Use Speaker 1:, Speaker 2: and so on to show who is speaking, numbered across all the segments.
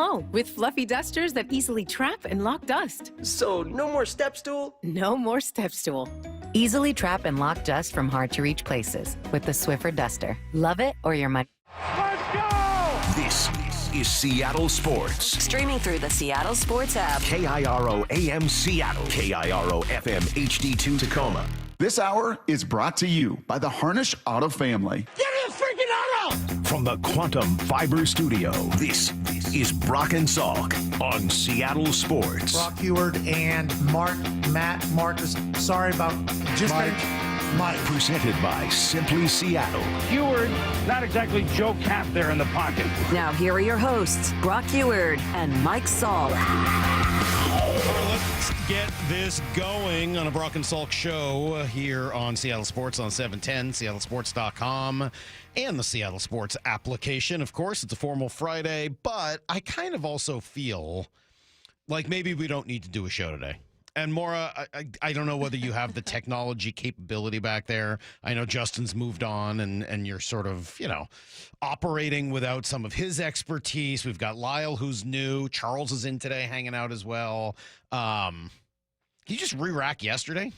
Speaker 1: low with fluffy dusters that easily trap and lock dust.
Speaker 2: So, no more step stool?
Speaker 1: No more step stool.
Speaker 3: Easily trap and lock dust from hard-to-reach places with the Swiffer Duster. Love it or your money.
Speaker 4: Let's go!
Speaker 5: This is Seattle Sports.
Speaker 6: Streaming through the Seattle Sports app.
Speaker 5: KIRO AM Seattle. KIRO FM HD2 Tacoma.
Speaker 7: This hour is brought to you by the Harnish Auto family.
Speaker 4: Get in the freaking auto!
Speaker 5: From the Quantum Fiber Studio, this is Brock and Salk on Seattle Sports.
Speaker 8: Brock Heward and Marcus. Sorry about just Mike.
Speaker 5: Presented by Simply Seattle.
Speaker 4: Heward, not exactly Joe Cap there in the pocket.
Speaker 6: Now here are your hosts, Brock Heward and Mike Saul.
Speaker 9: Let's get this going on a Brock and Salk show here on Seattle Sports on 710, seattlesports.com, and the Seattle Sports application. Of course, it's a formal Friday, but I kind of also feel like maybe we don't need to do a show today. And Maura, I don't know whether you have the technology capability back there. I know Justin's moved on and you're sort of, operating without some of his expertise. We've got Lyle, who's new. Charles is in today, hanging out as well. Can you just re-rack yesterday?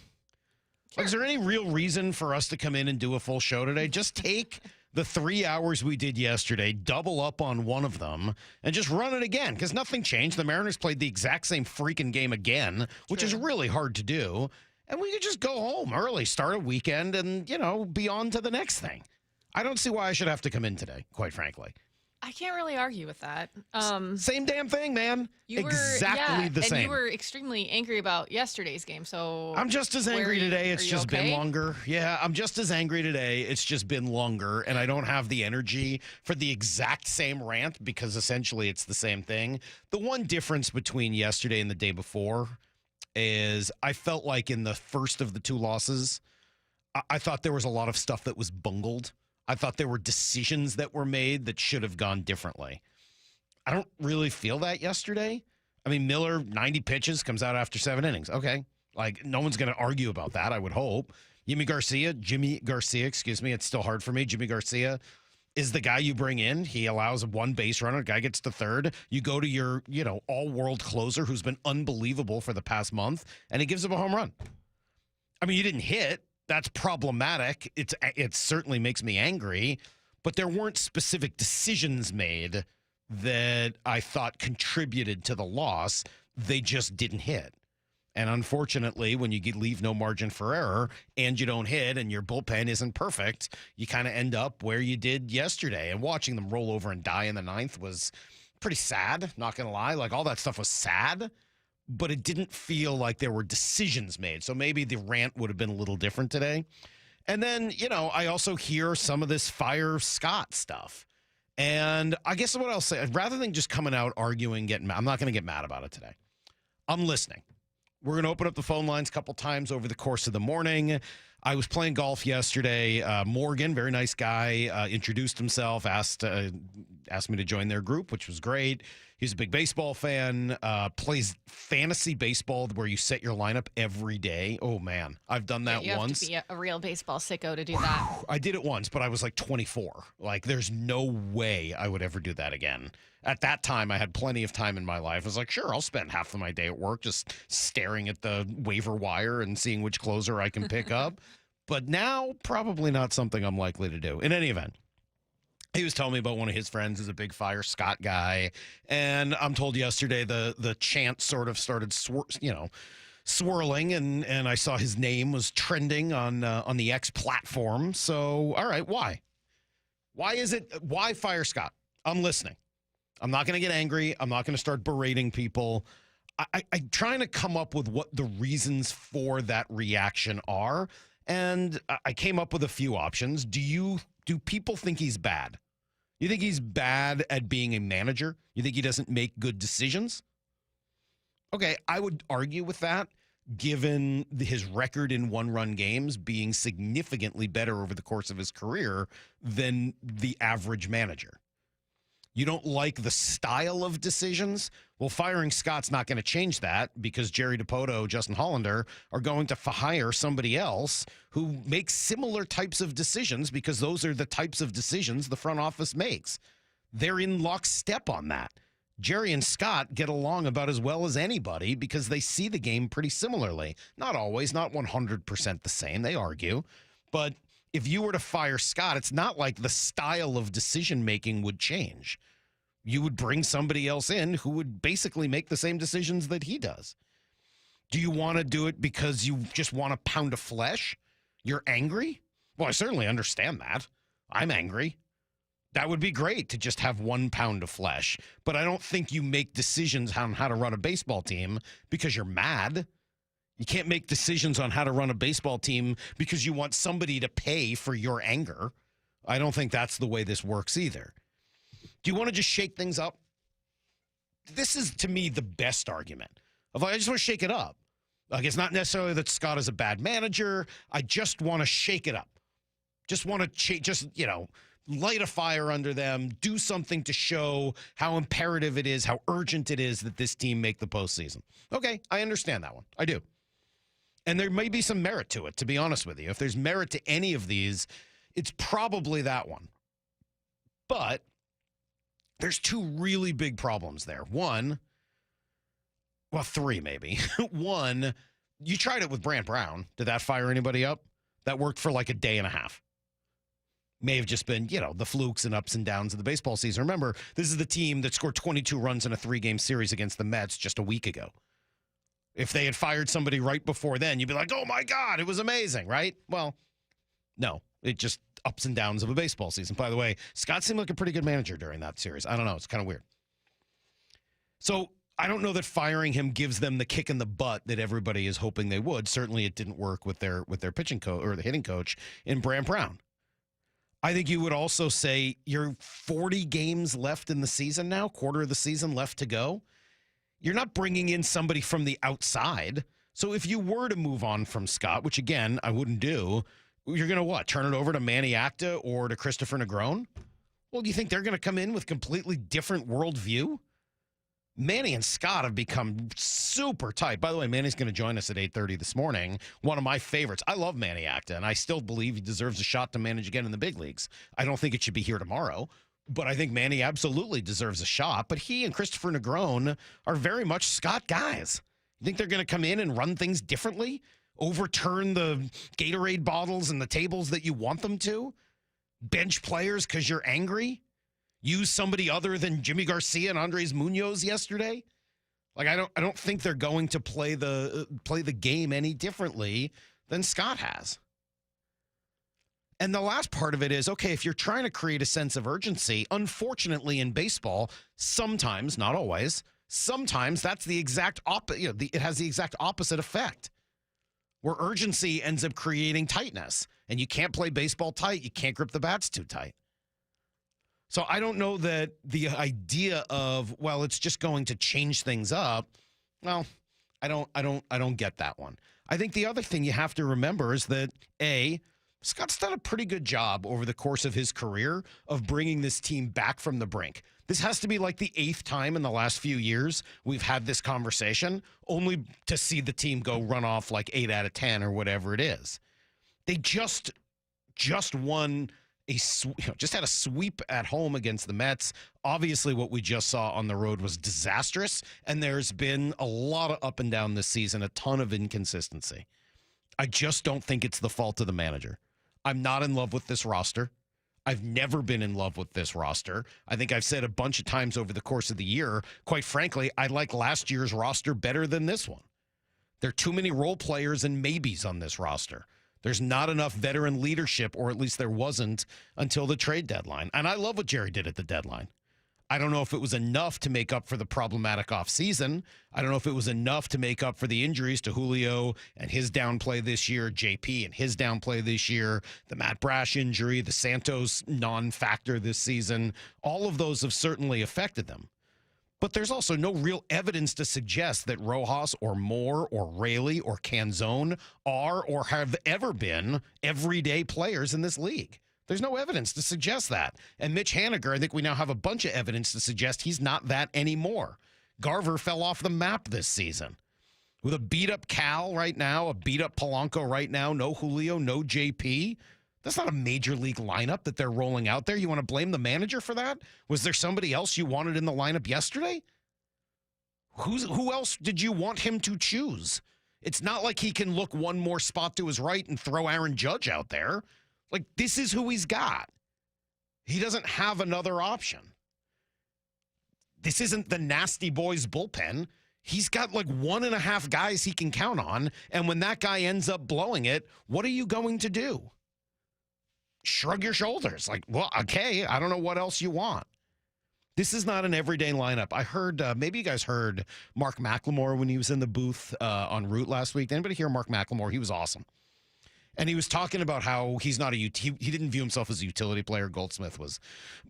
Speaker 9: Sure. Like, is there any real reason for us to come in and do a full show today? Just take the 3 hours we did yesterday, double up on one of them, and just run it again, because nothing changed. The Mariners played the exact same freaking game again, which is really hard to do. And we could just go home early, start a weekend, and, be on to the next thing. I don't see why I should have to come in today, quite frankly.
Speaker 10: I can't really argue with that.
Speaker 9: Same damn thing, man. Exactly the same.
Speaker 10: And you were extremely angry about yesterday's game, so...
Speaker 9: I'm just as angry today. It's just been longer. Yeah, I'm just as angry today. It's just been longer, and I don't have the energy for the exact same rant because essentially it's the same thing. The one difference between yesterday and the day before is I felt like in the first of the two losses, I thought there was a lot of stuff that was bungled. I thought there were decisions that were made that should have gone differently. I don't really feel that yesterday. I mean, Miller, 90 pitches, comes out after 7 innings. Okay. Like, no one's going to argue about that, I would hope. Jimmy Garcia, it's still hard for me. Jimmy Garcia is the guy you bring in. He allows one base runner. Guy gets to third. You go to your, all-world closer who's been unbelievable for the past month, and he gives up a home run. I mean, you didn't hit. That's problematic. It certainly makes me angry, but there weren't specific decisions made that I thought contributed to the loss. They just didn't hit. And unfortunately, when you leave no margin for error and you don't hit and your bullpen isn't perfect, you kind of end up where you did yesterday. And watching them roll over and die in the ninth was pretty sad, not going to lie. Like, all that stuff was sad. But it didn't feel like there were decisions made. So maybe the rant would have been a little different today. And then, I also hear some of this fire Scott stuff. And I guess what I'll say, rather than just coming out arguing, getting mad, I'm not going to get mad about it today. I'm listening. We're going to open up the phone lines a couple times over the course of the morning. I was playing golf yesterday. Morgan, very nice guy, introduced himself, asked me to join their group, which was great. He's a big baseball fan, plays fantasy baseball where you set your lineup every day. Oh, man. I've done that
Speaker 10: you
Speaker 9: once.
Speaker 10: You have to be a real baseball sicko to do that.
Speaker 9: I did it once, but I was like 24. Like, there's no way I would ever do that again. At that time, I had plenty of time in my life. I was like, sure, I'll spend half of my day at work just staring at the waiver wire and seeing which closer I can pick up. But now, probably not something I'm likely to do. In any event, he was telling me about one of his friends who's a big Fire Scott guy. And I'm told yesterday the chant sort of started swirling, and I saw his name was trending on the X platform. So, all right, why? Why Fire Scott? I'm listening. I'm not going to get angry. I'm not going to start berating people. I'm trying to come up with what the reasons for that reaction are. And I came up with a few options. Do people think he's bad? You think he's bad at being a manager? You think he doesn't make good decisions? Okay, I would argue with that, given his record in one-run games being significantly better over the course of his career than the average manager. You don't like the style of decisions? Well, firing Scott's not going to change that because Jerry Dipoto, Justin Hollander are going to hire somebody else who makes similar types of decisions because those are the types of decisions the front office makes. They're in lockstep on that. Jerry and Scott get along about as well as anybody because they see the game pretty similarly. Not always, not 100% the same. They argue. But if you were to fire Scott, it's not like the style of decision-making would change. You would bring somebody else in who would basically make the same decisions that he does. Do you want to do it because you just want a pound of flesh? You're angry? Well, I certainly understand that. I'm angry. That would be great to just have 1 pound of flesh. But I don't think you make decisions on how to run a baseball team because you're mad. You can't make decisions on how to run a baseball team because you want somebody to pay for your anger. I don't think that's the way this works either. Do you want to just shake things up? This is, to me, the best argument. I just want to shake it up. Like, it's not necessarily that Scott is a bad manager. I just want to shake it up. Just want to, light a fire under them, do something to show how imperative it is, how urgent it is that this team make the postseason. Okay, I understand that one. I do. And there may be some merit to it, to be honest with you. If there's merit to any of these, it's probably that one. But there's 2 really big problems there. One, well, 3 maybe. One, you tried it with Brant Brown. Did that fire anybody up? That worked for like a day and a half. May have just been, the flukes and ups and downs of the baseball season. Remember, this is the team that scored 22 runs in a 3-game series against the Mets just a week ago. If they had fired somebody right before then, you'd be like, oh my God, it was amazing, right? Well, no, it just ups and downs of a baseball season. By the way, Scott seemed like a pretty good manager during that series. I don't know. It's kind of weird. So I don't know that firing him gives them the kick in the butt that everybody is hoping they would. Certainly it didn't work with their pitching coach or the hitting coach in Brant Brown. I think you would also say you're 40 games left in the season now, quarter of the season left to go. You're not bringing in somebody from the outside. So if you were to move on from Scott, which again, I wouldn't do, you're going to what? Turn it over to Manny Acta or to Christopher Negron? Well, do you think they're going to come in with completely different worldview? Manny and Scott have become super tight. By the way, Manny's going to join us at 8:30 this morning. One of my favorites. I love Manny Acta, and I still believe he deserves a shot to manage again in the big leagues. I don't think it should be here tomorrow, but I think Manny absolutely deserves a shot. But he and Christopher Negron are very much Scott guys. You think they're going to come in and run things differently? Overturn the Gatorade bottles and the tables that you want them to? Bench players because you're angry? Use somebody other than Jimmy Garcia and Andres Munoz yesterday? Like, I don't think they're going to play the game any differently than Scott has. And the last part of it is, okay, if you're trying to create a sense of urgency, unfortunately in baseball, sometimes, not always, sometimes that's the exact opposite. It has the exact opposite effect, where urgency ends up creating tightness, and you can't play baseball tight. You can't grip the bats too tight. So I don't know that the idea of, well, it's just going to change things up. Well, I don't get that one. I think the other thing you have to remember is that Scott's done a pretty good job over the course of his career of bringing this team back from the brink. This has to be like the 8th time in the last few years we've had this conversation, only to see the team go run off like 8 out of 10 or whatever it is. They just won. Just had a sweep at home against the Mets. Obviously, what we just saw on the road was disastrous, and there's been a lot of up and down this season, a ton of inconsistency. I just don't think it's the fault of the manager. I'm not in love with this roster. I've never been in love with this roster. I think I've said a bunch of times over the course of the year, quite frankly, I like last year's roster better than this one. There are too many role players and maybes on this roster. There's not enough veteran leadership, or at least there wasn't until the trade deadline. And I love what Jerry did at the deadline. I don't know if it was enough to make up for the problematic offseason. I don't know if it was enough to make up for the injuries to Julio and his downplay this year, JP and his downplay this year, the Matt Brash injury, the Santos non-factor this season. All of those have certainly affected them. But there's also no real evidence to suggest that Rojas or Moore or Raley or Canzone are or have ever been everyday players in this league. There's no evidence to suggest that. And Mitch Haniger, I think we now have a bunch of evidence to suggest he's not that anymore. Garver fell off the map this season. With a beat-up Cal right now, a beat-up Polanco right now, no Julio, no JP. That's not a major league lineup that they're rolling out there. You want to blame the manager for that? Was there somebody else you wanted in the lineup yesterday? Who else did you want him to choose? It's not like he can look one more spot to his right and throw Aaron Judge out there. Like, this is who he's got. He doesn't have another option. This isn't the Nasty Boys bullpen. He's got like 1.5 guys he can count on, and when that guy ends up blowing it, what are you going to do? Shrug your shoulders. Like, well, okay, I don't know what else you want. This is not an everyday lineup. I heard, maybe you guys heard Mark McLemore when he was in the booth on Root last week. Did anybody hear Mark McLemore? He was awesome. And he was talking about how he's not he didn't view himself as a utility player. Goldsmith was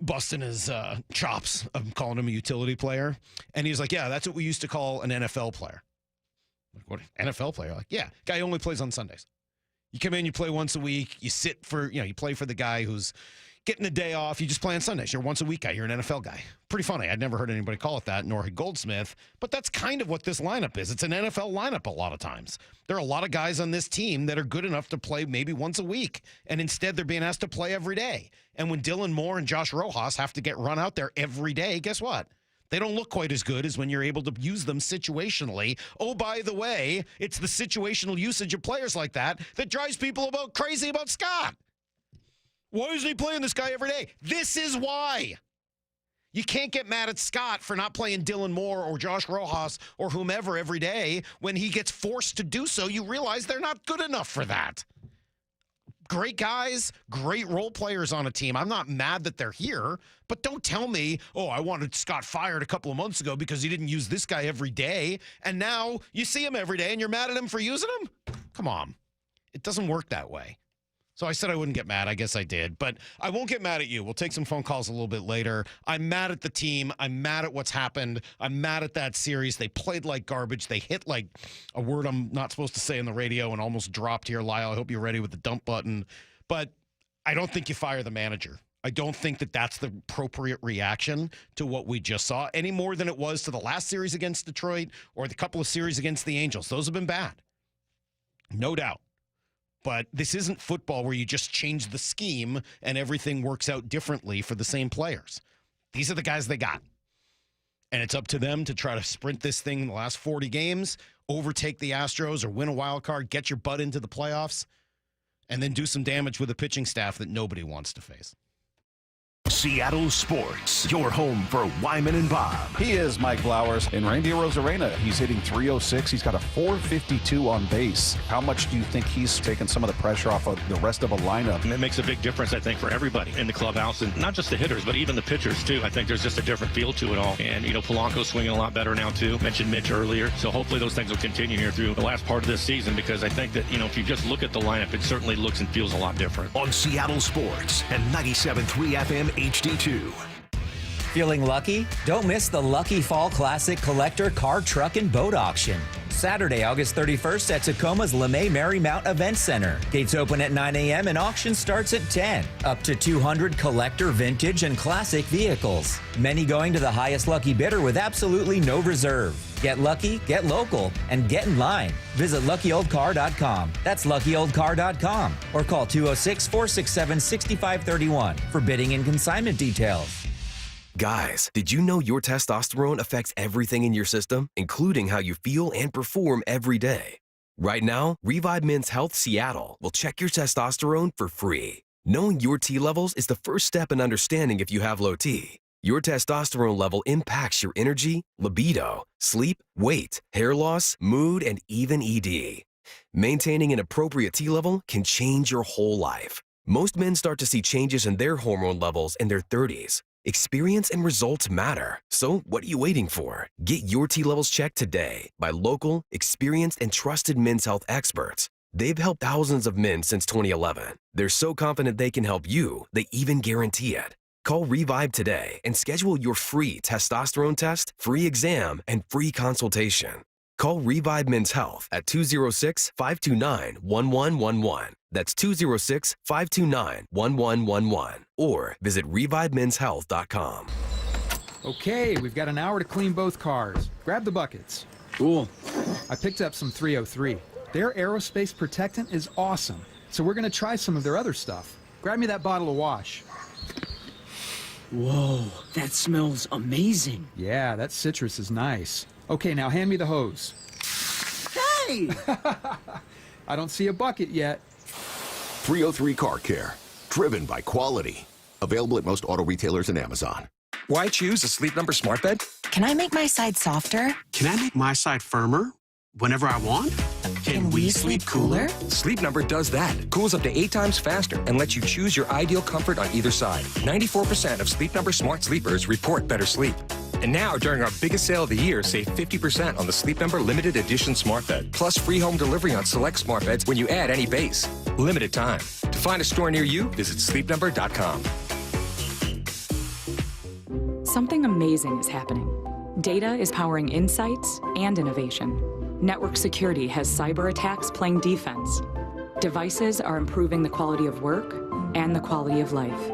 Speaker 9: busting his chops of calling him a utility player. And he was like, yeah, that's what we used to call an NFL player. Like, what, NFL player? Like, yeah, guy who only plays on Sundays. You come in, you play once a week, you sit for, you play for the guy who's getting a day off, you just play on Sundays. You're a once a week guy, you're an NFL guy. Pretty funny. I'd never heard anybody call it that, nor had Goldsmith, but that's kind of what this lineup is. It's an NFL lineup a lot of times. There are a lot of guys on this team that are good enough to play maybe once a week, and instead they're being asked to play every day. And when Dylan Moore and Josh Rojas have to get run out there every day, guess what? They don't look quite as good as when you're able to use them situationally. Oh, by the way, it's the situational usage of players like that that drives people crazy about Scott. Why isn't he playing this guy every day? This is why. You can't get mad at Scott for not playing Dylan Moore or Josh Rojas or whomever every day. When he gets forced to do so, you realize they're not good enough for that. Great guys, great role players on a team. I'm not mad that they're here, but don't tell me, oh, I wanted Scott fired a couple of months ago because he didn't use this guy every day, and now you see him every day and you're mad at him for using him? Come on. It doesn't work that way. So I said I wouldn't get mad. I guess I did. But I won't get mad at you. We'll take some phone calls a little bit later. I'm mad at the team. I'm mad at what's happened. I'm mad at that series. They played like garbage. They hit like a word I'm not supposed to say on the radio and almost dropped here. Lyle, I hope you're ready with the dump button. But I don't think you fire the manager. I don't think that that's the appropriate reaction to what we just saw, any more than it was to the last series against Detroit or the couple of series against the Angels. Those have been bad. No doubt. But this isn't football where you just change the scheme and everything works out differently for the same players. These are the guys they got. And it's up to them to try to sprint this thing in the last 40 games, overtake the Astros or win a wild card, get your butt into the playoffs, and then do some damage with a pitching staff that nobody wants to face.
Speaker 5: Seattle Sports, your home for Wyman and Bob.
Speaker 11: He is Mike Flowers in Reindeer Rosarena. He's hitting .306. He's got a .452 on base. How much do you think he's taken some of the pressure off of the rest of a lineup?
Speaker 12: And it makes a big difference, I think, for everybody in the clubhouse, and not just the hitters, but even the pitchers, too. I think there's just a different feel to it all. And, Polanco's swinging a lot better now, too. Mentioned Mitch earlier. So hopefully those things will continue here through the last part of this season, because I think that, if you just look at the lineup, it certainly looks and feels a lot different.
Speaker 5: On Seattle Sports and 97.3 FM HD2.
Speaker 13: Feeling lucky? Don't miss the Lucky Fall Classic Collector Car, Truck, and Boat Auction. Saturday, August 31st at Tacoma's LeMay Marymount Event Center. Gates open at 9 a.m. and auction starts at 10. Up to 200 collector, vintage, and classic vehicles. Many going to the highest lucky bidder with absolutely no reserve. Get lucky, get local, and get in line. Visit LuckyOldCar.com. That's LuckyOldCar.com. Or call 206-467-6531 for bidding and consignment details.
Speaker 14: Guys, did you know your testosterone affects everything in your system, including how you feel and perform every day? Right now, Revive Men's Health Seattle will check your testosterone for free. Knowing your T levels is the first step in understanding if you have low T. Your testosterone level impacts your energy, libido, sleep, weight, hair loss, mood, and even ED. Maintaining an appropriate T level can change your whole life. Most men start to see changes in their hormone levels in their 30s. Experience and results matter. So what are you waiting for? Get your T levels checked today by local, experienced, and trusted men's health experts. They've helped thousands of men since 2011. They're so confident they can help you, they even guarantee it. Call Revive today and schedule your free testosterone test, free exam, and free consultation. Call Revive Men's Health at 206-529-1111. That's 206-529-1111. Or visit ReviveMen'sHealth.com.
Speaker 15: Okay, we've got an hour to clean both cars. Grab the buckets.
Speaker 16: Cool.
Speaker 15: I picked up some 303. Their aerospace protectant is awesome, so we're going to try some of their other stuff. grab me that bottle of wash.
Speaker 16: Whoa, that smells amazing.
Speaker 15: Yeah, that citrus is nice. Okay, now hand me the hose.
Speaker 16: Hey!
Speaker 15: I don't see a bucket yet.
Speaker 5: 303 Car Care. Driven by quality. Available at most auto retailers and Amazon.
Speaker 14: Why choose a Sleep Number smart bed?
Speaker 17: Can I make my side softer?
Speaker 18: Can I make my side firmer whenever I want?
Speaker 17: Can we sleep cooler?
Speaker 14: Sleep Number does that. Cools up to 8 times faster and lets you choose your ideal comfort on either side. 94% of Sleep Number smart sleepers report better sleep. And now, during our biggest sale of the year, save 50% on the Sleep Number limited edition smart bed. Plus free home delivery on select smart beds when you add any base. Limited time. To find a store near you, visit sleepnumber.com.
Speaker 19: Something amazing is happening. Data is powering insights and innovation. Network security has cyber attacks playing defense. Devices are improving the quality of work and the quality of life.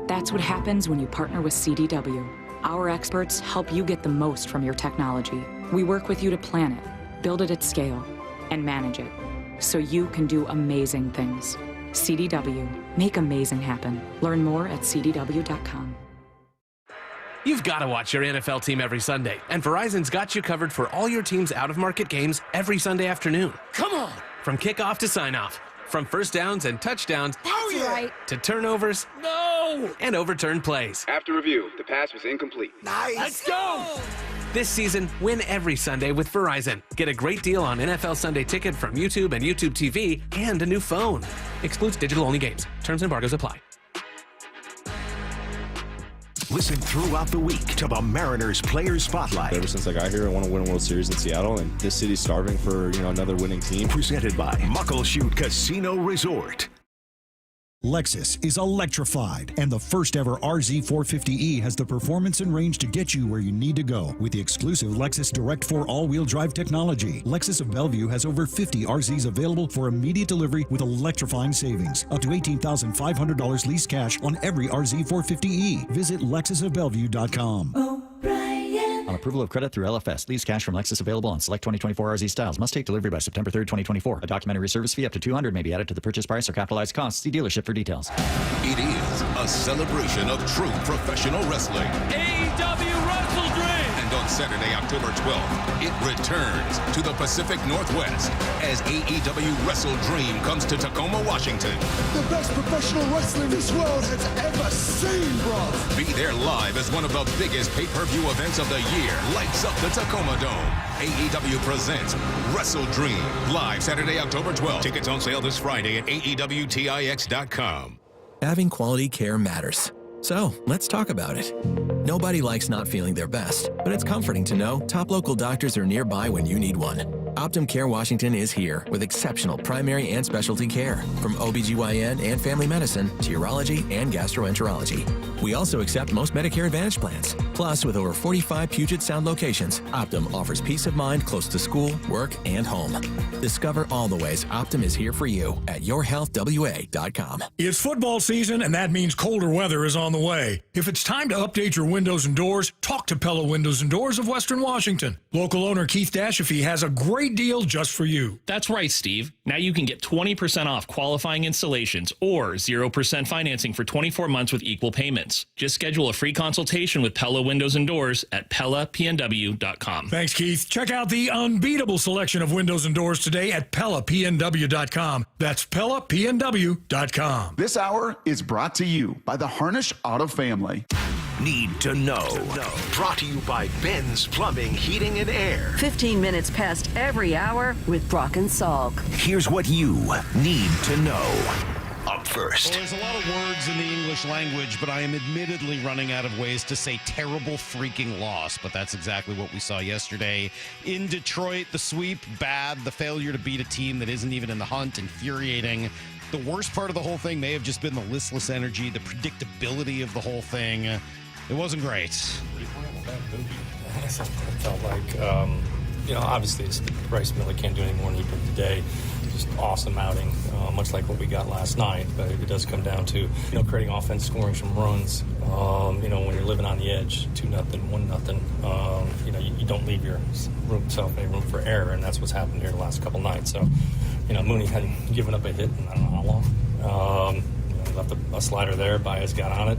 Speaker 19: That's what happens when you partner with CDW. Our experts help you get the most from your technology. We work with you to plan it, build it at scale, and manage it, so you can do amazing things. CDW. Make amazing happen. Learn more at cdw.com.
Speaker 20: You've got to watch your NFL team every Sunday, and Verizon's got you covered for all your team's out-of-market games every Sunday afternoon. Come on! From kickoff to sign-off, from first downs and touchdowns to turnovers and overturned plays.
Speaker 21: After review, the pass was incomplete.
Speaker 20: Nice! Let's go! This season, win every Sunday with Verizon. Get a great deal on NFL Sunday Ticket from YouTube and YouTube TV and a new phone. Excludes digital-only games. Terms and embargoes apply.
Speaker 5: Listen throughout the week to the Mariners Players Spotlight.
Speaker 22: Ever since I got here, I want to win a World Series in Seattle, and this city's starving for another winning team.
Speaker 5: Presented by Muckleshoot Casino Resort.
Speaker 23: Lexus is electrified, and the first ever RZ450e has the performance and range to get you where you need to go. With the exclusive Lexus Direct 4 all-wheel drive technology, Lexus of Bellevue has over 50 RZs available for immediate delivery with electrifying savings. Up to $18,500 lease cash on every RZ450e. Visit LexusofBellevue.com.
Speaker 24: On approval of credit through LFS, lease cash from Lexus available on select 2024 RZ styles. Must take delivery by September 3rd, 2024. A documentary service fee up to $200 may be added to the purchase price or capitalized costs. See dealership for details.
Speaker 25: It is a celebration of true professional wrestling.
Speaker 26: AEW Wrestle Dream!
Speaker 25: And on Saturday, October 12th, it returns to the Pacific Northwest as AEW Wrestle Dream comes to Tacoma, Washington.
Speaker 27: The best professional wrestling this world has ever seen, bro.
Speaker 25: Be there live as one of the biggest pay-per-view events of the year. Lights up the Tacoma Dome. AEW presents Wrestle Dream. Live Saturday, October 12th. Tickets on sale this Friday at AEWTIX.com.
Speaker 28: Having quality care matters. So, let's talk about it. Nobody likes not feeling their best, but it's comforting to know top local doctors are nearby when you need one. Optum Care Washington is here with exceptional primary and specialty care, from OBGYN and family medicine to urology and gastroenterology. We also accept most Medicare Advantage plans. Plus, with over 45 Puget Sound locations, Optum offers peace of mind close to school, work, and home. Discover all the ways Optum is here for you at yourhealthwa.com.
Speaker 29: It's football season, and that means colder weather is on the way. If it's time to update your windows and doors, talk to Pella Windows and Doors of Western Washington. Local owner Keith Dashafee has a great deal just for you.
Speaker 30: That's right, Steve. Now you can get 20% off qualifying installations or 0% financing for 24 months with equal payments. Just schedule a free consultation with Pella Windows and Doors at PellaPNW.com.
Speaker 29: Thanks, Keith. Check out the unbeatable selection of windows and doors today at PellaPNW.com. That's PellaPNW.com.
Speaker 7: This hour is brought to you by the Harnish Auto Family.
Speaker 5: Need to know. Brought to you by Ben's Plumbing, Heating, and Air.
Speaker 6: 15 minutes past every hour with Brock and Salk.
Speaker 5: Here's what you need to know. Up first.
Speaker 9: Well, there's a lot of words in the English language, but I am admittedly running out of ways to say terrible freaking loss. But that's exactly what we saw yesterday in Detroit. The sweep, bad. The failure to beat a team that isn't even in the hunt, infuriating. The worst part of the whole thing may have just been the listless energy, the predictability of the whole thing. It wasn't great.
Speaker 31: I felt like, obviously Bryce Miller can't do any more than he did today. Just awesome outing, much like what we got last night. But it does come down to, creating offense, scoring some runs. When you're living on the edge, 2-0, 1-0, you don't leave yourself any room for error, and that's what's happened here the last couple nights. So, Mooney hadn't given up a hit in I don't know how long. left a slider there. Baez got on it.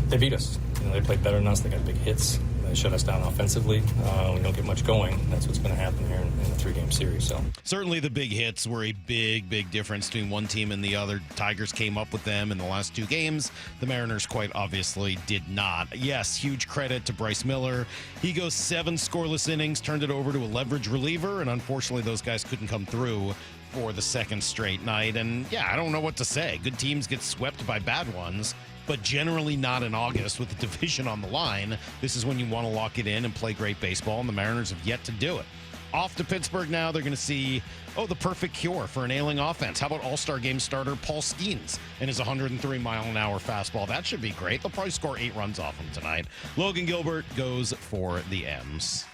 Speaker 31: They beat us. They played better than us. They got big hits. They shut us down offensively. We don't get much going. That's what's going to happen here in a 3-game series. So
Speaker 9: certainly the big hits were a big difference between one team and the other. Tigers came up with them in the last 2 games. The Mariners quite obviously did not. Yes, huge credit to Bryce Miller. He goes 7 scoreless innings, turned it over to a leverage reliever, and unfortunately those guys couldn't come through for the second straight night. And yeah, I don't know what to say. Good teams get swept by bad ones, but generally not in August with the division on the line. This is when you want to lock it in and play great baseball, and the Mariners have yet to do it. Off to Pittsburgh now. They're going to see, the perfect cure for an ailing offense. How about All-Star Game starter Paul Skeens and his 103-mile-an-hour fastball? That should be great. They'll probably score 8 runs off him tonight. Logan Gilbert goes for the M's.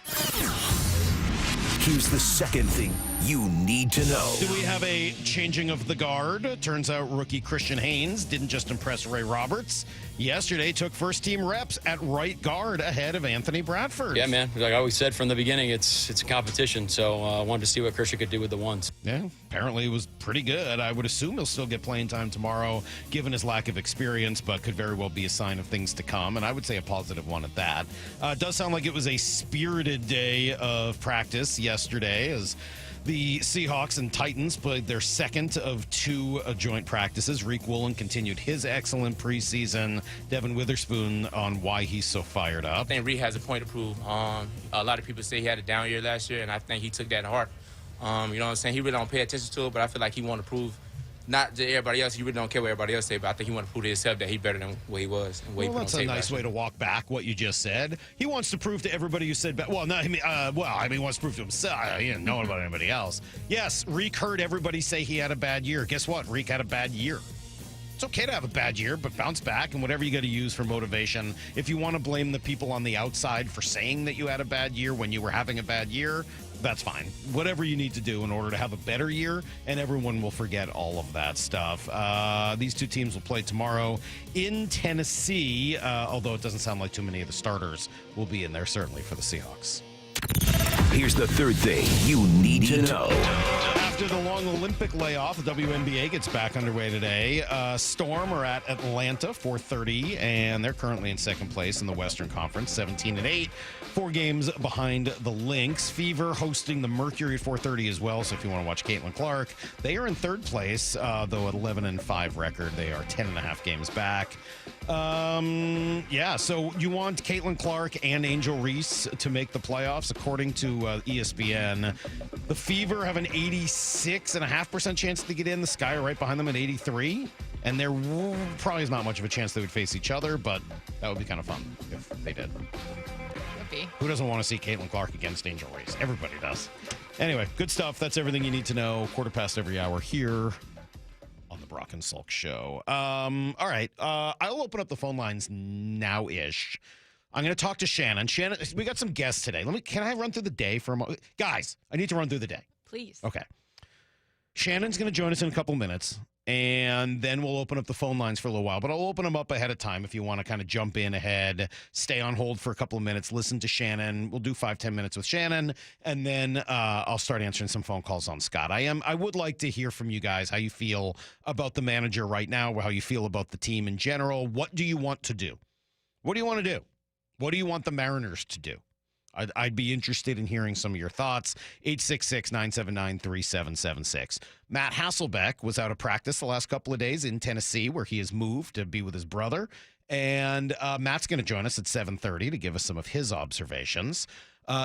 Speaker 5: Here's the second thing you need to know.
Speaker 9: Do we have a changing of the guard? Turns out rookie Christian Haynes didn't just impress Ray Roberts. Yesterday took first-team reps at right guard ahead of Anthony Bradford.
Speaker 1: Yeah, man. Like I always said from the beginning, it's a competition. So I wanted to see what Christian could do with the ones.
Speaker 9: Yeah, apparently it was pretty good. I would assume he'll still get playing time tomorrow, given his lack of experience, but could very well be a sign of things to come, and I would say a positive one at that. It does sound like it was a spirited day of practice yesterday as the Seahawks and Titans played their second of 2 joint practices. Reek Woolen continued his excellent preseason. Devin Witherspoon on why he's so fired up.
Speaker 2: I think Reek has a point to prove. A lot of people say he had a down year last year, and I think he took that to heart. You know what I'm saying? He really don't pay attention to it, but I feel like he want to prove, not to everybody else, he really don't care what everybody else say, but I think he want to prove to himself that he's better than what he was. And
Speaker 9: well, that's a nice way to walk back what you just said. He wants to prove to everybody who said, he wants to prove to himself. He didn't know about anybody else. Yes, Reek heard everybody say he had a bad year. Guess what? Reek had a bad year. It's okay to have a bad year, but bounce back and whatever you got to use for motivation. If you want to blame the people on the outside for saying that you had a bad year when you were having a bad year, that's fine. Whatever you need to do in order to have a better year, and everyone will forget all of that stuff. These 2 teams will play tomorrow in Tennessee, although it doesn't sound like too many of the starters will be in there, certainly for the Seahawks.
Speaker 5: Here's the third thing you need to know.
Speaker 9: After the long Olympic layoff, the WNBA gets back underway today. Storm are at Atlanta, 4:30, and they're currently in second place in the Western Conference, 17-8. 4 games behind the Lynx. Fever hosting the Mercury at 4:30 as well, so if you want to watch Caitlin Clark. They are in third place, though at 11-5 record. They are 10.5 games back. So you want Caitlin Clark and Angel Reese to make the playoffs, according to ESPN. The Fever have an 86.5% chance to get in. The Sky are right behind them at 83. And there probably is not much of a chance they would face each other, but that would be kind of fun if they did. Who doesn't want to see Caitlin Clark against Angel Reese? Everybody does. Anyway, good stuff. That's everything you need to know. 1/4 every hour here on the Brock and Salk Show. All right. I'll open up the phone lines now-ish. I'm going to talk to Shannon. Shannon, we got some guests today. Can I run through the day for a moment? Guys, I need to run through the day.
Speaker 3: Please.
Speaker 9: Okay. Shannon's going to join us in a couple minutes, and then we'll open up the phone lines for a little while. But I'll open them up ahead of time if you want to kind of jump in ahead, stay on hold for a couple of minutes, listen to Shannon. We'll do 5-10 minutes with Shannon, and then I'll start answering some phone calls on Scott. I would like to hear from you guys how you feel about the manager right now, how you feel about the team in general. What do you want to do? What do you want to do? What do you want the Mariners to do? I'd be interested in hearing some of your thoughts. 866-979-3776. Matt Hasselbeck was out of practice the last couple of days in Tennessee, where he has moved to be with his brother. And Matt's going to join us at 7:30 to give us some of his observations.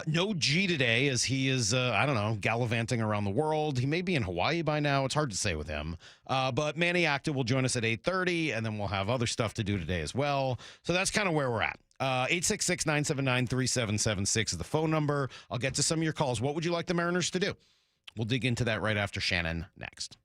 Speaker 9: No G today, as he is, gallivanting around the world. He may be in Hawaii by now. It's hard to say with him. But Manny Acta will join us at 8:30, and then we'll have other stuff to do today as well. So that's kind of where we're at. 866-979-3776 is the phone number. I'll get to some of your calls. What would you like the Mariners to do? We'll dig into that right after Shannon next.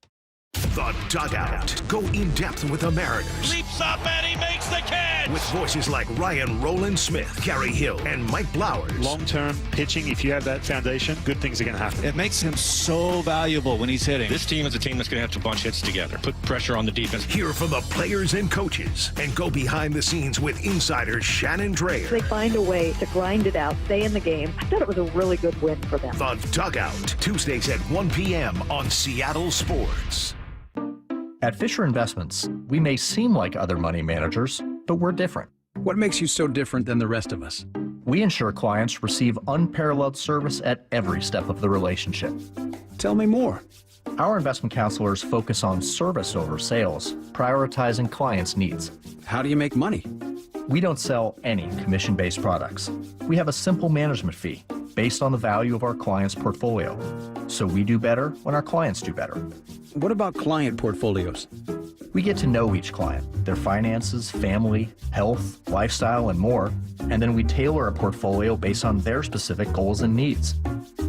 Speaker 5: The Dugout. Go in depth with the Mariners.
Speaker 26: Leaps up and he makes the catch.
Speaker 5: With voices like Ryan Roland Smith, Gary Hill, and Mike Blowers.
Speaker 4: Long-term pitching, if you have that foundation, good things are going to happen.
Speaker 8: It makes him so valuable when he's hitting. This team is a team that's going to have to bunch hits together, put pressure on the defense.
Speaker 5: Hear from the players and coaches, and go behind the scenes with insider Shannon Dreer.
Speaker 10: They find a way to grind it out, stay in the game. I thought it was a really good win for them.
Speaker 5: The Dugout, Tuesdays at 1 p.m. on Seattle Sports.
Speaker 28: At Fisher Investments, we may seem like other money managers, but we're different.
Speaker 3: What makes you so different than the rest of us?
Speaker 28: We ensure clients receive unparalleled service at every step of the relationship.
Speaker 3: Tell me more.
Speaker 28: Our investment counselors focus on service over sales, prioritizing clients' needs.
Speaker 3: How do you make money?
Speaker 28: We don't sell any commission-based products. We have a simple management fee based on the value of our client's portfolio. So we do better when our clients do better.
Speaker 3: What about client portfolios?
Speaker 28: We get to know each client, their finances, family, health, lifestyle, and more, and then we tailor a portfolio based on their specific goals and needs.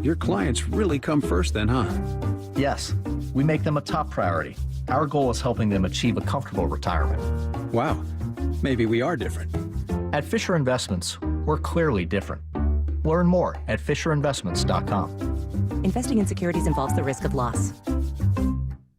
Speaker 3: Your clients really come first then, huh?
Speaker 28: Yes, we make them a top priority. Our goal is helping them achieve a comfortable retirement.
Speaker 3: Wow, maybe we are different.
Speaker 28: At Fisher Investments, we're clearly different. Learn more at FisherInvestments.com.
Speaker 11: Investing in securities involves the risk of loss.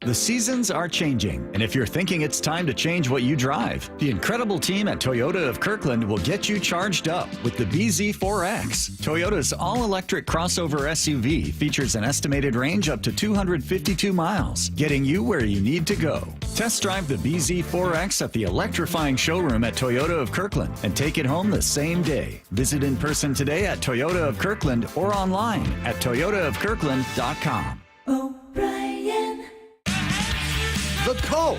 Speaker 24: The seasons are changing, and if you're thinking it's time to change what you drive, the incredible team at Toyota of Kirkland will get you charged up with the BZ4X. Toyota's all-electric crossover SUV features an estimated range up to 252 miles, getting you where you need to go. Test drive the BZ4X at the electrifying showroom at Toyota of Kirkland and take it home the same day. Visit in person today at Toyota of Kirkland or online at toyotaofkirkland.com.
Speaker 12: The Cult,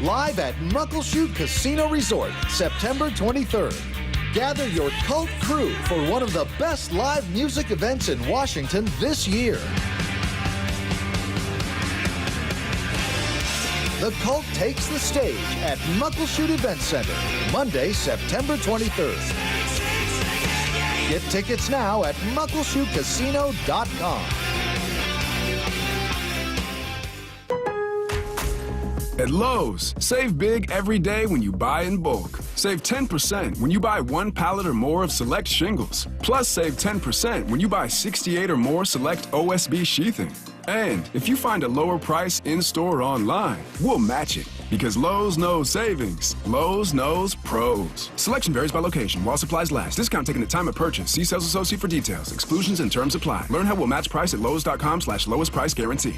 Speaker 12: live at Muckleshoot Casino Resort, September 23rd. Gather your Cult crew for one of the best live music events in Washington this year. The Cult takes the stage at Muckleshoot Event Center, Monday, September 23rd. Get tickets now at muckleshootcasino.com.
Speaker 13: At Lowe's, save big every day when you buy in bulk. Save 10% when you buy 1 pallet or more of select shingles. Plus, save 10% when you buy 68 or more select OSB sheathing. And if you find a lower price in-store or online, we'll match it. Because Lowe's knows savings. Lowe's knows pros. Selection varies by location while supplies last. Discount taken at time of purchase. See sales associate for details. Exclusions and terms apply. Learn how we'll match price at lowes.com/lowest price guarantee.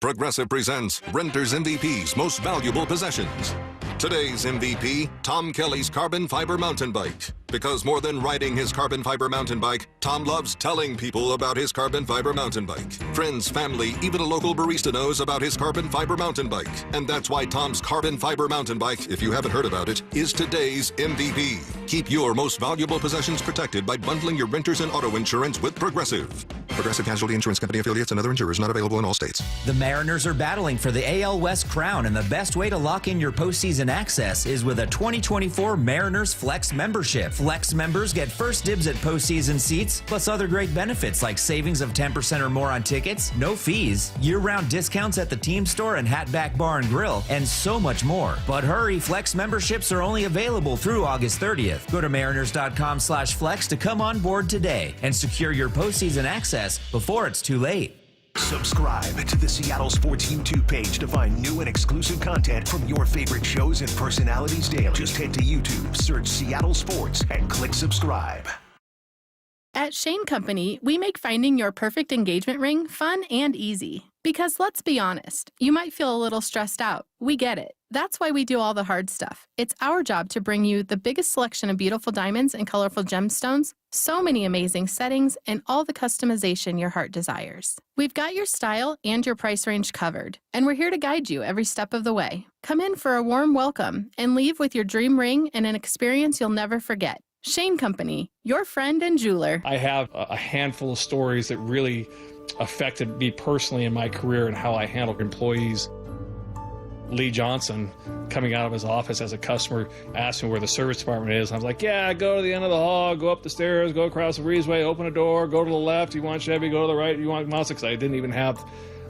Speaker 25: Progressive presents Renter's MVP's Most Valuable Possessions. Today's MVP, Tom Kelly's carbon fiber mountain bike. Because more than riding his carbon fiber mountain bike, Tom loves telling people about his carbon fiber mountain bike. Friends, family, even a local barista knows about his carbon fiber mountain bike. And that's why Tom's carbon fiber mountain bike, if you haven't heard about it, is today's MVP. Keep your most valuable possessions protected by bundling your renters and auto insurance with Progressive. Progressive Casualty Insurance Company affiliates and other insurers not available in all states.
Speaker 14: The Mariners are battling for the AL West crown, and the best way to lock in your postseason access is with a 2024 Mariners Flex membership. Flex members get first dibs at postseason seats, plus other great benefits like savings of 10% or more on tickets, no fees, year-round discounts at the team store and Hatback Bar and Grill, and so much more. But hurry, Flex memberships are only available through August 30th. Go to mariners.com/flex to come on board today and secure your postseason access before it's too late.
Speaker 5: Subscribe to the Seattle Sports YouTube page to find new and exclusive content from your favorite shows and personalities daily. Just head to YouTube, search Seattle Sports, and click subscribe.
Speaker 15: At Shane Company, we make finding your perfect engagement ring fun and easy. Because let's be honest, you might feel a little stressed out. We get it. That's why we do all the hard stuff. It's our job to bring you the biggest selection of beautiful diamonds and colorful gemstones, so many amazing settings, and all the customization your heart desires. We've got your style and your price range covered, and we're here to guide you every step of the way. Come in for a warm welcome and leave with your dream ring and an experience you'll never forget. Shane Company, your friend and jeweler.
Speaker 31: I have a handful of stories that really affected me personally in my career and how I handled employees. Lee Johnson, coming out of his office as a customer, asked me where the service department is. I was like, yeah, go to the end of the hall, go up the stairs, go across the breezeway, open a door, go to the left. You want Chevy, go to the right. You want Mazda? Because I didn't even have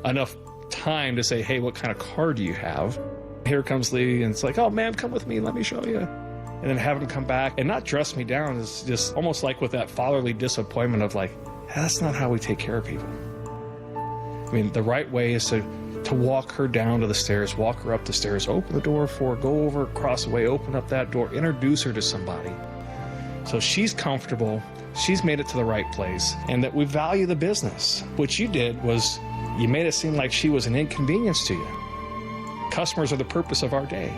Speaker 31: enough time to say, hey, what kind of car do you have? Here comes Lee, and it's like, oh, ma'am, come with me. Let me show you. And then having him come back and not dress me down is just almost like with that fatherly disappointment of like, that's not how we take care of people. I mean, the right way is to walk her down to the stairs, walk her up the stairs, open the door for her, go over, cross the way, open up that door, introduce her to somebody. So she's comfortable, she's made it to the right place, and that we value the business. What you did was you made it seem like she was an inconvenience to you.
Speaker 4: customers are the purpose of our day.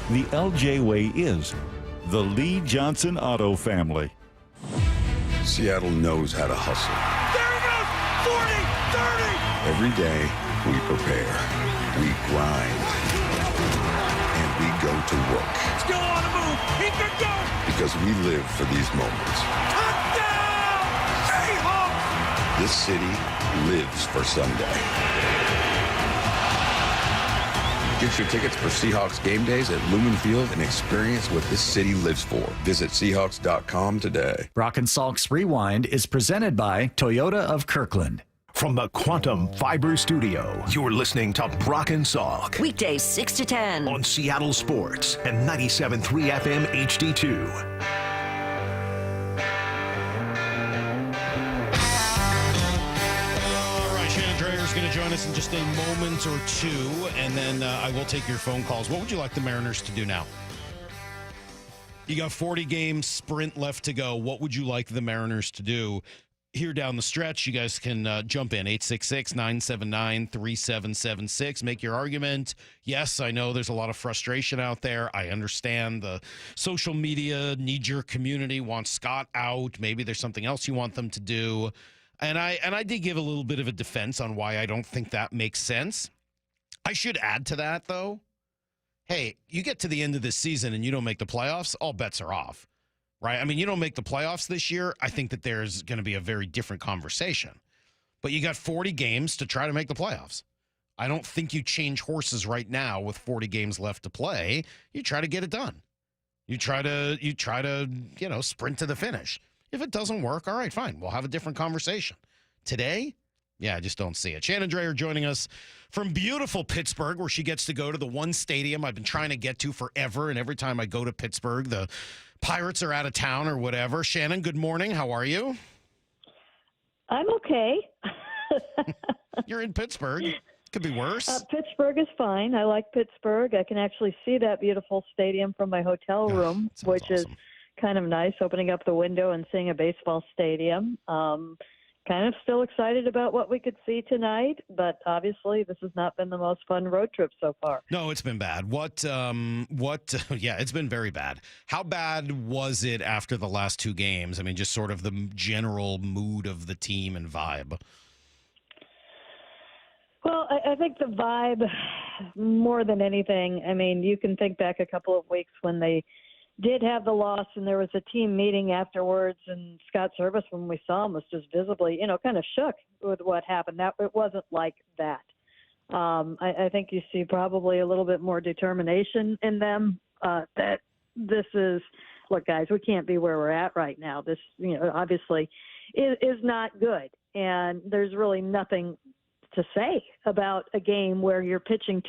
Speaker 16: The LJ Way is the Lee Johnson Auto family.
Speaker 17: Seattle knows how to hustle.
Speaker 26: There he goes! 40, 30!
Speaker 17: Every day, we prepare, we grind, and we go to work.
Speaker 26: Still on the move! He can go!
Speaker 17: Because we live for these moments.
Speaker 26: Touchdown! Seahawks!
Speaker 17: This city lives for Sunday. Get your tickets for Seahawks game days at Lumen Field and experience what this city lives for. Visit Seahawks.com today.
Speaker 24: Brock and Salk's Rewind is presented by Toyota of Kirkland.
Speaker 5: From the Quantum Fiber Studio, you're listening to Brock and Salk.
Speaker 6: Weekdays 6 to 10.
Speaker 5: On Seattle Sports and 97.3 FM HD2.
Speaker 9: Shannon Dreer is going to join us in just a moment or two, and then I will take your phone calls. What would you like the Mariners to do now? You got 40 games sprint left to go. What would you like the Mariners to do here down the stretch? You guys can jump in, 866-979-3776. Make your argument. Yes, I know there's a lot of frustration out there. I understand the social media knee-jerk community wants Scott out. Maybe there's something else you want them to do. And I did give a little bit of a defense on why I don't think that makes sense. I should add to that, though. Hey, you get to the end of this season and you don't make the playoffs, all bets are off, right? I mean, you don't make the playoffs this year, I think that there's going to be a very different conversation. But you got 40 games to try to make the playoffs. I don't think you change horses right now with 40 games left to play. You try to get it done. You try to, sprint to the finish. If it doesn't work, all right, fine. We'll have a different conversation. Today, yeah, I just don't see it. Shannon Dreer joining us from beautiful Pittsburgh, where she gets to go to the one stadium I've been trying to get to forever, and every time I go to Pittsburgh, the Pirates are out of town or whatever. Shannon, good morning. How are you?
Speaker 10: I'm okay.
Speaker 9: You're in Pittsburgh. Could be worse.
Speaker 10: Pittsburgh is fine. I like Pittsburgh. I can actually see that beautiful stadium from my hotel room, which
Speaker 9: awesome.
Speaker 10: is kind of nice, opening up the window and seeing a baseball stadium. Kind of still excited about what we could see tonight, but obviously this has not been the most fun road trip so far.
Speaker 9: No, it's been bad. Yeah, it's been very bad. How bad was it after the last two games? I mean, just sort of the general mood of the team and vibe.
Speaker 10: Well, I think the vibe, more than anything, I mean, you can think back a couple of weeks when they did have the loss and there was a team meeting afterwards, and Scott Service, when we saw him, was just visibly, kind of shook with what happened. That it wasn't like that. I think you see probably a little bit more determination in them, that this is, look, guys, we can't be where we're at right now. This, obviously is not good. And there's really nothing to say about a game where you're pitching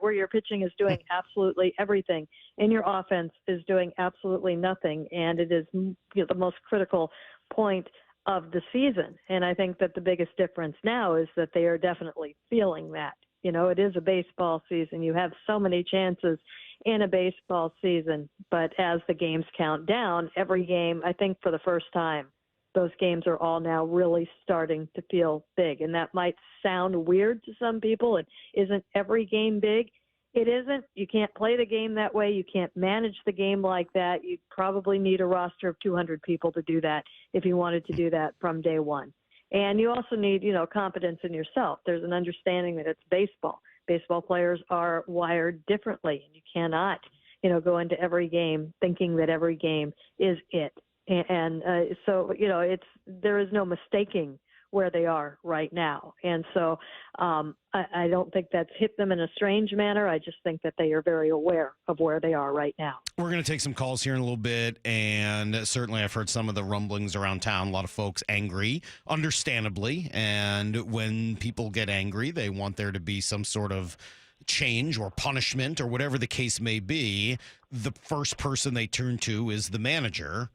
Speaker 10: where your pitching is doing absolutely everything and your offense is doing absolutely nothing. And it is the most critical point of the season. And I think that the biggest difference now is that they are definitely feeling that. It is a baseball season. You have so many chances in a baseball season, but as the games count down, every game, I think for the first time, those games are all now really starting to feel big. And that might sound weird to some people. And isn't every game big? It isn't. You can't play the game that way. You can't manage the game like that. You probably need a roster of 200 people to do that if you wanted to do that from day one. And you also need, confidence in yourself. There's an understanding that it's baseball. Baseball players are wired differently. And you cannot, go into every game thinking that every game is it. And so, there is no mistaking where they are right now. And so I don't think that's hit them in a strange manner. I just think that they are very aware of where they are right now.
Speaker 9: We're going to take some calls here in a little bit. And certainly I've heard some of the rumblings around town. A lot of folks angry, understandably. And when people get angry, they want there to be some sort of change or punishment or whatever the case may be. The first person they turn to is the manager.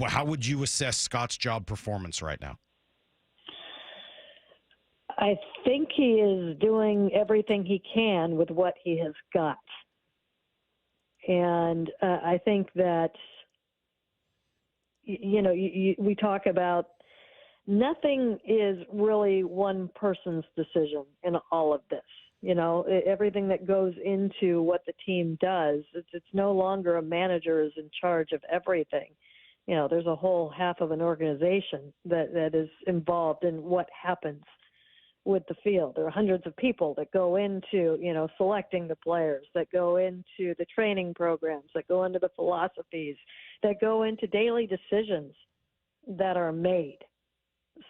Speaker 9: How would you assess Scott's job performance right now?
Speaker 10: I think he is doing everything he can with what he has got. And I think that, we talk about nothing is really one person's decision in all of this. everything that goes into what the team does. It's no longer a manager is in charge of everything. There's a whole half of an organization that is involved in what happens with the field. There are hundreds of people that go into, selecting the players, that go into the training programs, that go into the philosophies, that go into daily decisions that are made.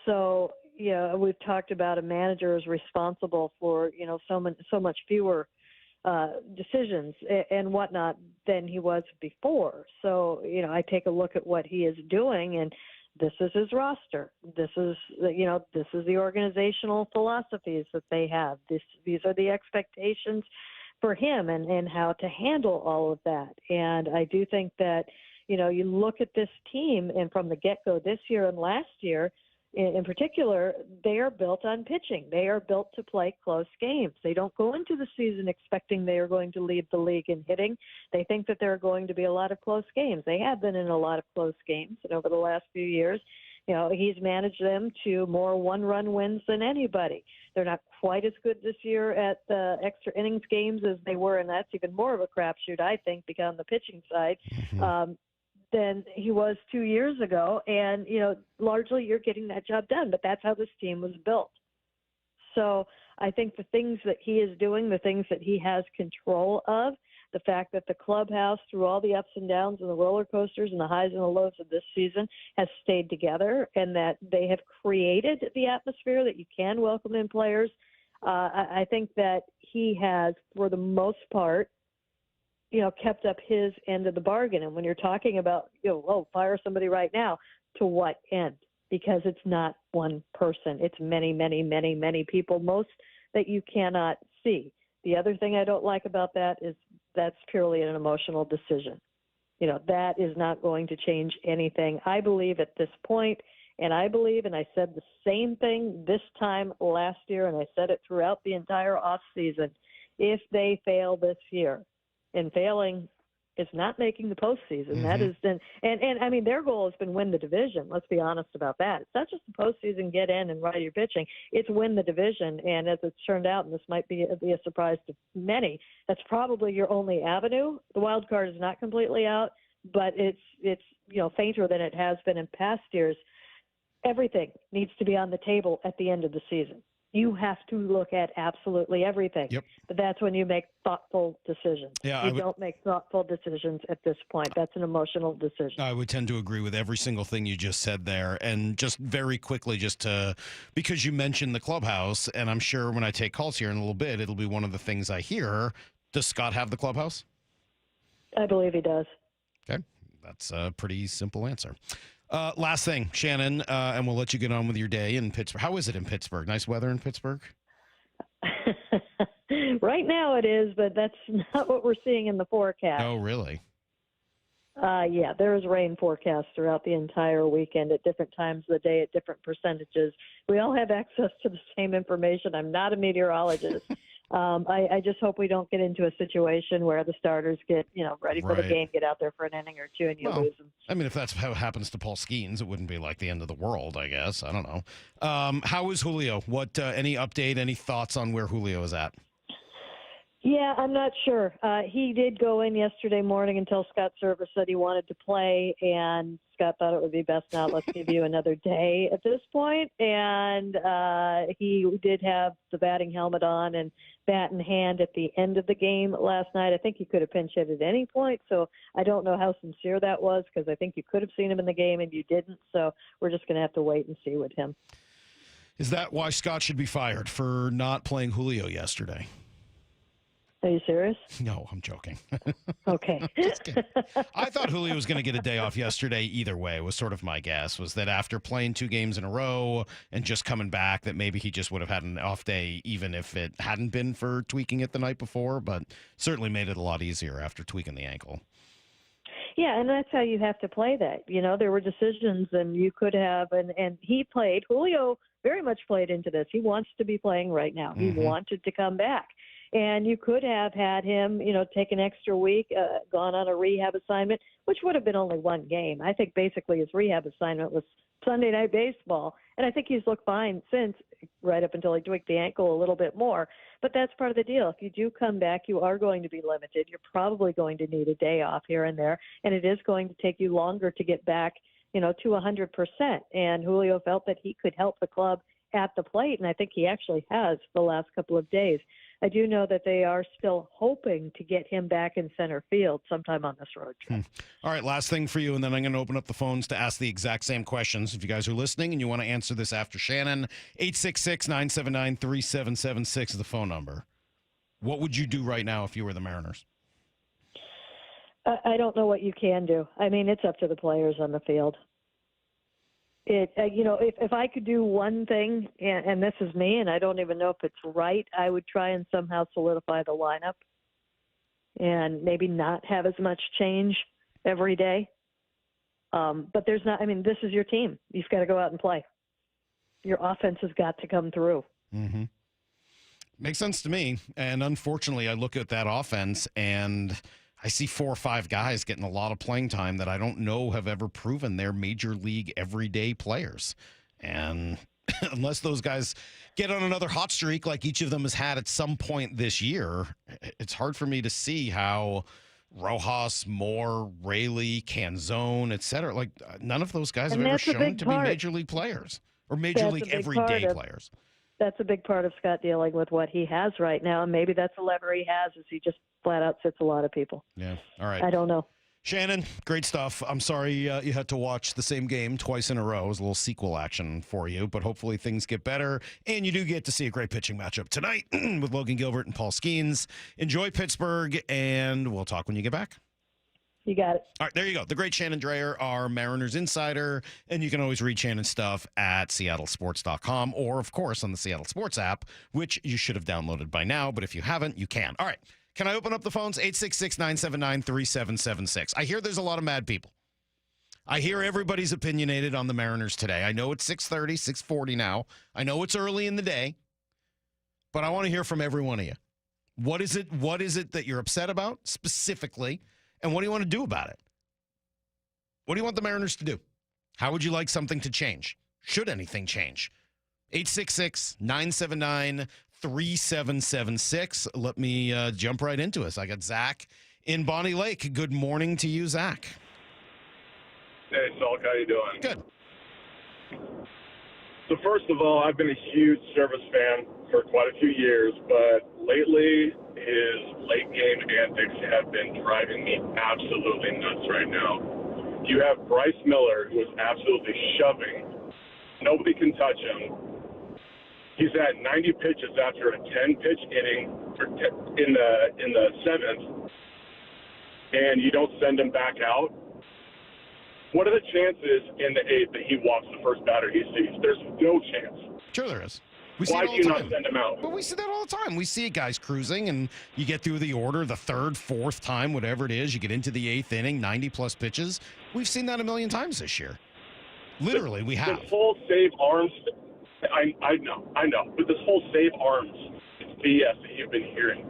Speaker 10: So, we've talked about a manager is responsible for, so much fewer decisions and whatnot than he was before. So, I take a look at what he is doing, and this is his roster. This is the organizational philosophies that they have. These are the expectations for him and how to handle all of that. And I do think that, you look at this team, and from the get-go this year and last year, in particular, they are built on pitching. They are built to play close games. They don't go into the season expecting they are going to lead the league in hitting. They think that there are going to be a lot of close games. They have been in a lot of close games, and over the last few years, he's managed them to more one-run wins than anybody. They're not quite as good this year at the extra innings games as they were, and that's even more of a crapshoot, I think, because on the pitching side. Than he was 2 years ago. And, largely you're getting that job done, but that's how this team was built. So I think the things that he is doing, the things that he has control of, the fact that the clubhouse, through all the ups and downs and the roller coasters and the highs and the lows of this season, has stayed together, and that they have created the atmosphere that you can welcome in players. I think that he has, for the most part, kept up his end of the bargain. And when you're talking about, fire somebody right now, to what end? Because it's not one person. It's many, many, many, many people, most that you cannot see. The other thing I don't like about that is that's purely an emotional decision. That is not going to change anything. I believe at this point, and I said the same thing this time last year, and I said it throughout the entire offseason, if they fail this year, and failing is not making the postseason. Mm-hmm. That is then, and I mean, their goal has been win the division. Let's be honest about that. It's not just the postseason, get in and ride your pitching. It's win the division. And as it's turned out, and this might be a surprise to many, that's probably your only avenue. The wild card is not completely out, but it's fainter than it has been in past years. Everything needs to be on the table at the end of the season. You have to look at absolutely everything. Yep. But that's when you make thoughtful decisions. Yeah, you don't make thoughtful decisions at this point. That's an emotional decision.
Speaker 9: I would tend to agree with every single thing you just said there. And just very quickly, because you mentioned the clubhouse, and I'm sure when I take calls here in a little bit, it'll be one of the things I hear. Does Scott have the clubhouse?
Speaker 10: I believe he does.
Speaker 9: Okay. That's a pretty simple answer. Last thing, Shannon, and we'll let you get on with your day in Pittsburgh. How is it in Pittsburgh? Nice weather in Pittsburgh?
Speaker 10: Right now it is, but that's not what we're seeing in the forecast.
Speaker 9: Oh, really?
Speaker 10: Yeah, there is rain forecast throughout the entire weekend at different times of the day at different percentages. We all have access to the same information. I'm not a meteorologist. I just hope we don't get into a situation where the starters get, ready for the game, get out there for an inning or two, and you lose them.
Speaker 9: I mean, if that's how it happens to Paul Skeens, it wouldn't be like the end of the world, I guess. I don't know. How is Julio? What? Any update, any thoughts on where Julio is at?
Speaker 10: Yeah, I'm not sure. He did go in yesterday morning until Scott Service said he wanted to play, and Scott thought it would be best now. Let's give you another day at this point. And he did have the batting helmet on and bat in hand at the end of the game last night. I think he could have pinch hit at any point, so I don't know how sincere that was, because I think you could have seen him in the game and you didn't. So we're just going to have to wait and see with him.
Speaker 9: Is that why Scott should be fired for not playing Julio yesterday?
Speaker 10: Are you serious?
Speaker 9: No, I'm joking.
Speaker 10: Okay.
Speaker 9: I thought Julio was going to get a day off yesterday either way, was sort of my guess, was that after playing 2 games in a row and just coming back, that maybe he just would have had an off day even if it hadn't been for tweaking it the night before, but certainly made it a lot easier after tweaking the ankle.
Speaker 10: Yeah, and that's how you have to play that. There were decisions, and you could have, and he played. Julio very much played into this. He wants to be playing right now. He wanted to come back. And you could have had him, take an extra week, gone on a rehab assignment, which would have been only 1 game. I think basically his rehab assignment was Sunday Night Baseball. And I think he's looked fine since. right up until he tweaked the ankle a little bit more. But that's part of the deal. If you do come back, you are going to be limited. You're probably going to need a day off here and there, and it is going to take you longer to get back, to 100%. And Julio felt that he could help the club at the plate, and I think he actually has the last couple of days. I do know that they are still hoping to get him back in center field sometime on this road trip.
Speaker 9: All right, last thing for you, and then I'm going to open up the phones to ask the exact same questions. If you guys are listening and you want to answer this after Shannon, 866-979-3776 is the phone number. What would you do right now if you were the Mariners?
Speaker 10: I don't know what you can do. I mean, it's up to the players on the field. If I could do one thing, and this is me, and I don't even know if it's right, I would try and somehow solidify the lineup and maybe not have as much change every day. But there's not, this is your team. You've got to go out and play. Your offense has got to come through.
Speaker 9: Mm-hmm. Makes sense to me. And unfortunately, I look at that offense and I see 4 or 5 guys getting a lot of playing time that I don't know have ever proven they're major league everyday players. And unless those guys get on another hot streak like each of them has had at some point this year, it's hard for me to see how Rojas, Moore, Raley, Canzone, et cetera, like none of those guys have ever shown to be major league players or major league everyday players.
Speaker 10: That's a big part of Scott dealing with what he has right now, and maybe that's a lever he has is he just flat out sits a lot of people.
Speaker 9: Yeah, all right.
Speaker 10: I don't know.
Speaker 9: Shannon, great stuff. I'm sorry you had to watch the same game twice in a row. It was a little sequel action for you, but hopefully things get better, and you do get to see a great pitching matchup tonight with Logan Gilbert and Paul Skeens. Enjoy Pittsburgh, and we'll talk when you get back.
Speaker 10: You got it.
Speaker 9: All right, there you go. The great Shannon Dreer, our Mariners insider, and you can always read Shannon's stuff at seattlesports.com or, of course, on the Seattle Sports app, which you should have downloaded by now, but if you haven't, you can. All right, can I open up the phones? 866-979-3776. I hear there's a lot of mad people. I hear everybody's opinionated on the Mariners today. I know it's 6:30, 6:40 now. I know it's early in the day, but I want to hear from every one of you. What is it that you're upset about specifically? And what do you want to do about it? What do you want the Mariners to do? How would you like something to change? Should anything change? 866-979-3776. Let me jump right into us. I got Zach in Bonnie Lake. Good morning to you, Zach.
Speaker 1: Hey, Salk. How you doing?
Speaker 9: Good.
Speaker 1: So first of all, I've been a huge Service fan for quite a few years, but lately his late game antics have been driving me absolutely nuts right now. You have Bryce Miller, who is absolutely shoving. Nobody can touch him. He's at 90 pitches after a 10-pitch inning in the 7th, and you don't send him back out. What are the chances in the 8th that he walks the first batter he sees? There's no chance.
Speaker 9: Sure there is.
Speaker 1: Why do you not send him out?
Speaker 9: Well, we see that all the time. We see guys cruising, and you get through the order the 3rd, 4th time, whatever it is. You get into the 8th inning, 90-plus pitches. We've seen that a million times this year. Literally, we have.
Speaker 1: This whole save arms, I know, but this whole save arms BS that you've been hearing.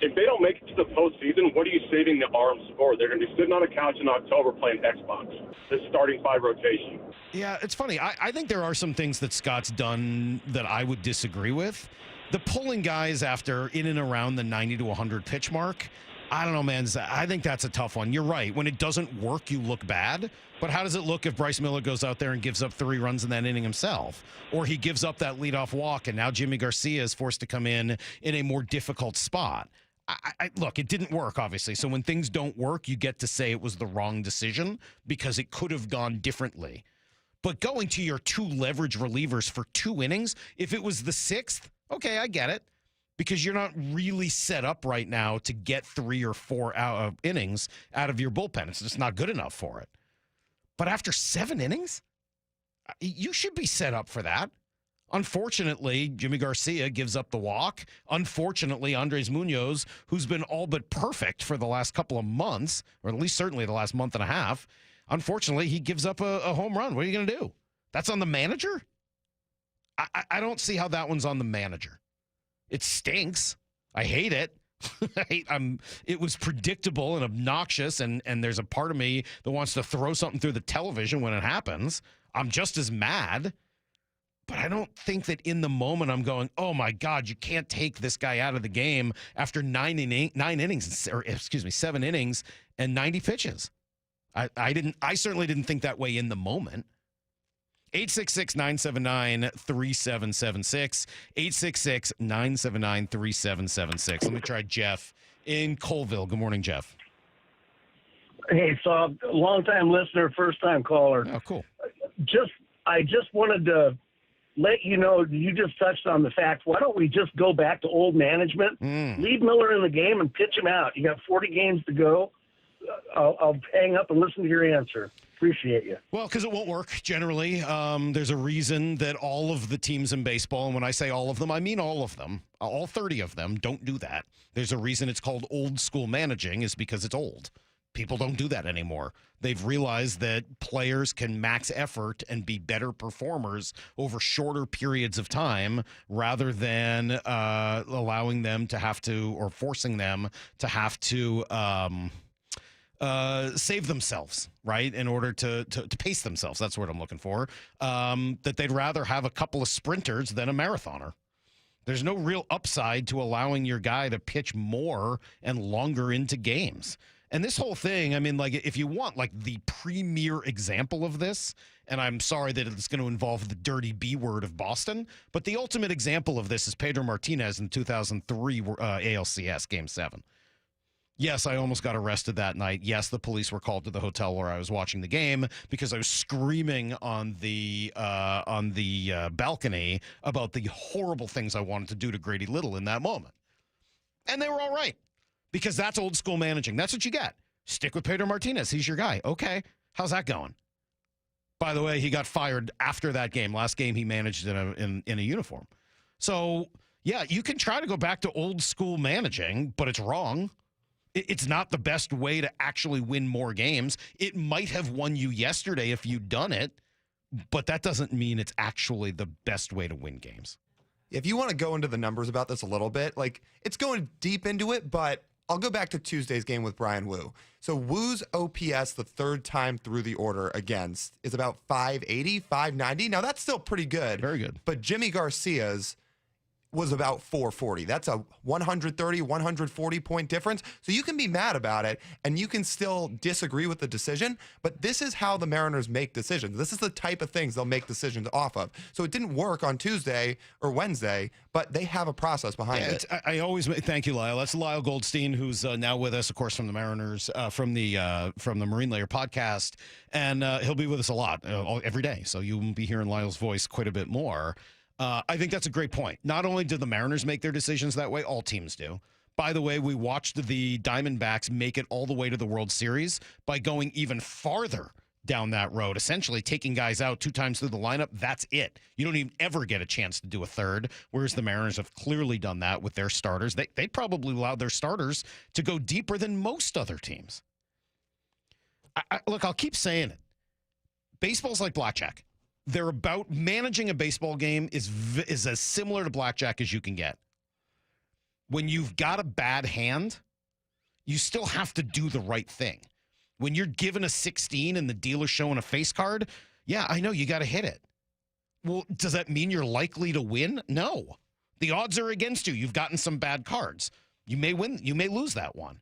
Speaker 1: If they don't make it to the postseason, what are you saving the arms for? They're going to be sitting on a couch in October playing Xbox, this starting 5 rotation.
Speaker 9: Yeah, it's funny. I think there are some things that Scott's done that I would disagree with. The pulling guys after in and around the 90 to 100 pitch mark, I don't know, man. I think that's a tough one. You're right. When it doesn't work, you look bad. But how does it look if Bryce Miller goes out there and gives up 3 runs in that inning himself? Or he gives up that leadoff walk, and now Jimmy Garcia is forced to come in a more difficult spot? Look, it didn't work, obviously. So when things don't work, you get to say it was the wrong decision because it could have gone differently. But going to your 2 leverage relievers for 2 innings, if it was the 6th, okay, I get it. Because you're not really set up right now to get 3 or 4 innings out of your bullpen. It's just not good enough for it. But after 7 innings, you should be set up for that. Unfortunately, Jimmy Garcia gives up the walk. Unfortunately, Andres Munoz, who's been all but perfect for the last couple of months, or at least certainly the last month and a half, unfortunately, he gives up a home run. What are you going to do? That's on the manager? I don't see how that one's on the manager. It stinks. I hate it. It was predictable and obnoxious, and there's a part of me that wants to throw something through the television when it happens. I'm just as mad. But I don't think that in the moment I'm going, oh my God, you can't take this guy out of the game after 7 innings and 90 pitches. I certainly didn't think that way in the moment. 866-979-3776. 866-979-3776. Let me try Jeff in Colville. Good morning, Jeff.
Speaker 2: Hey, so long-time listener, first-time caller.
Speaker 9: Oh, cool.
Speaker 2: I just wanted to let you know, you just touched on the fact, why don't we just go back to old management, leave Miller in the game and pitch him out? You got 40 games to go. I'll hang up and listen to your answer. Appreciate you.
Speaker 9: Well, because it won't work generally. There's a reason that all of the teams in baseball, and when I say all of them, I mean all of them, all 30 of them, don't do that. There's a reason it's called old school managing, is because it's old. People don't do that anymore. They've realized that players can max effort and be better performers over shorter periods of time rather than allowing them to have to, or forcing them to have to save themselves, right, in order to pace themselves. That's what I'm looking for. That they'd rather have a couple of sprinters than a marathoner. There's no real upside to allowing your guy to pitch more and longer into games. And this whole thing, I mean, like, if you want, like, the premier example of this, and I'm sorry that it's going to involve the dirty B word of Boston, but the ultimate example of this is Pedro Martinez in 2003 ALCS Game 7. Yes, I almost got arrested that night. Yes, the police were called to the hotel where I was watching the game because I was screaming on the balcony about the horrible things I wanted to do to Grady Little in that moment. And they were all right. Because that's old school managing. That's what you get. Stick with Pedro Martinez. He's your guy. Okay. How's that going? By the way, he got fired after that game. Last game he managed in a uniform. So, yeah, you can try to go back to old school managing, but it's wrong. It's not the best way to actually win more games. It might have won you yesterday if you'd done it, but that doesn't mean it's actually the best way to win games.
Speaker 7: If you want to go into the numbers about this a little bit, like, it's going deep into it, but I'll go back to Tuesday's game with Brian Wu. So Wu's OPS the third time through the order against is about 580, 590. Now, that's still pretty good.
Speaker 9: Very good.
Speaker 7: But Jimmy Garcia's was about 440. That's a 130, 140 point difference. So you can be mad about it and you can still disagree with the decision, but this is how the Mariners make decisions. This is the type of things they'll make decisions off of. So it didn't work on Tuesday or Wednesday, but they have a process behind it.
Speaker 9: I always thank you, Lyle. That's Lyle Goldstein, who's now with us, of course, from the Mariners, from the Marine Layer podcast, and he'll be with us a lot every day. So you'll be hearing Lyle's voice quite a bit more. I think that's a great point. Not only do the Mariners make their decisions that way, all teams do. By the way, we watched the Diamondbacks make it all the way to the World Series by going even farther down that road, essentially taking guys out 2 times through the lineup. That's it. You don't even ever get a chance to do a third, whereas the Mariners have clearly done that with their starters. They probably allowed their starters to go deeper than most other teams. Look, I'll keep saying it. Baseball's like blackjack. They're about managing a baseball game is as similar to blackjack as you can get. When you've got a bad hand, you still have to do the right thing. When you're given a 16 and the dealer's showing a face card, yeah, I know you got to hit it. Well, does that mean you're likely to win? No. The odds are against you. You've gotten some bad cards. You may win, you may lose that one.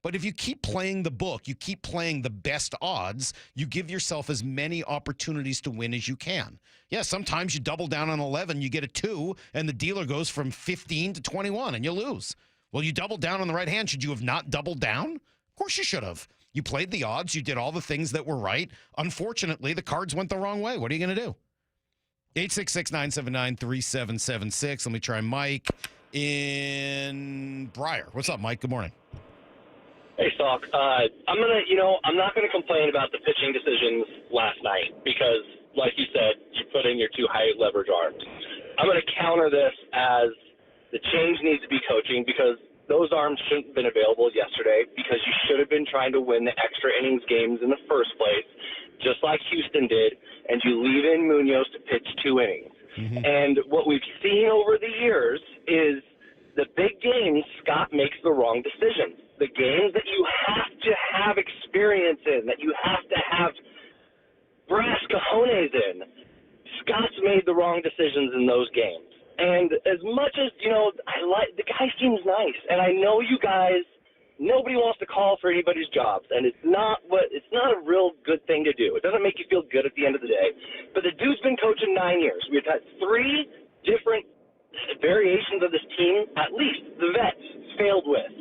Speaker 9: But if you keep playing the book, you keep playing the best odds, you give yourself as many opportunities to win as you can. Yeah, sometimes you double down on 11, you get a 2, and the dealer goes from 15 to 21, and you lose. Well, you doubled down on the right hand. Should you have not doubled down? Of course you should have. You played the odds. You did all the things that were right. Unfortunately, the cards went the wrong way. What are you going to do? 866-979-3776. Let me try Mike in Briar. What's up, Mike? Good morning.
Speaker 18: Hey, Stock. I'm not gonna complain about the pitching decisions last night because, like you said, you put in your 2 high leverage arms. I'm gonna counter this as the change needs to be coaching because those arms shouldn't have been available yesterday because you should have been trying to win the extra innings games in the first place, just like Houston did, and you leave in Munoz to pitch 2 innings. Mm-hmm. And what we've seen over the years is the big games, Scott makes the wrong decisions. The games that you have to have experience in, that you have to have brass cojones in, Scott's made the wrong decisions in those games. And as much as, the guy seems nice, and I know you guys, nobody wants to call for anybody's jobs, and it's not a real good thing to do. It doesn't make you feel good at the end of the day. But the dude's been coaching 9 years. We've had 3 different variations of this team, at least the vets failed with.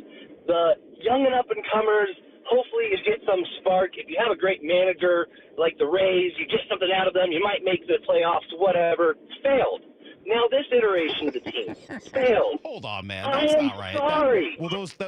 Speaker 18: The young and up-and-comers, hopefully you get some spark. If you have a great manager like the Rays, you get something out of them, you might make the playoffs, whatever. Failed. Now this iteration of the team failed.
Speaker 9: Hold on, man. That's not right.
Speaker 18: Sorry.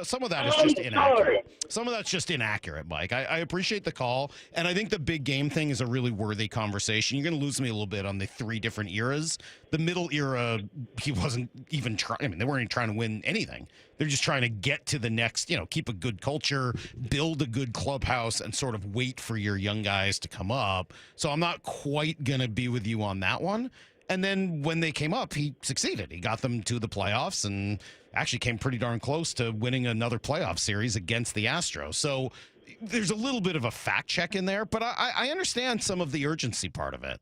Speaker 9: Some of that is just inaccurate. Some of that's just inaccurate, Mike. I appreciate the call, and I think the big game thing is a really worthy conversation. You're going to lose me a little bit on the 3 different eras. The middle era, he wasn't even trying. I mean, they weren't even trying to win anything. They're just trying to get to the next, keep a good culture, build a good clubhouse, and sort of wait for your young guys to come up. So I'm not quite going to be with you on that one. And then when they came up, he succeeded. He got them to the playoffs and actually came pretty darn close to winning another playoff series against the Astros. So there's a little bit of a fact check in there, but I understand some of the urgency part of it.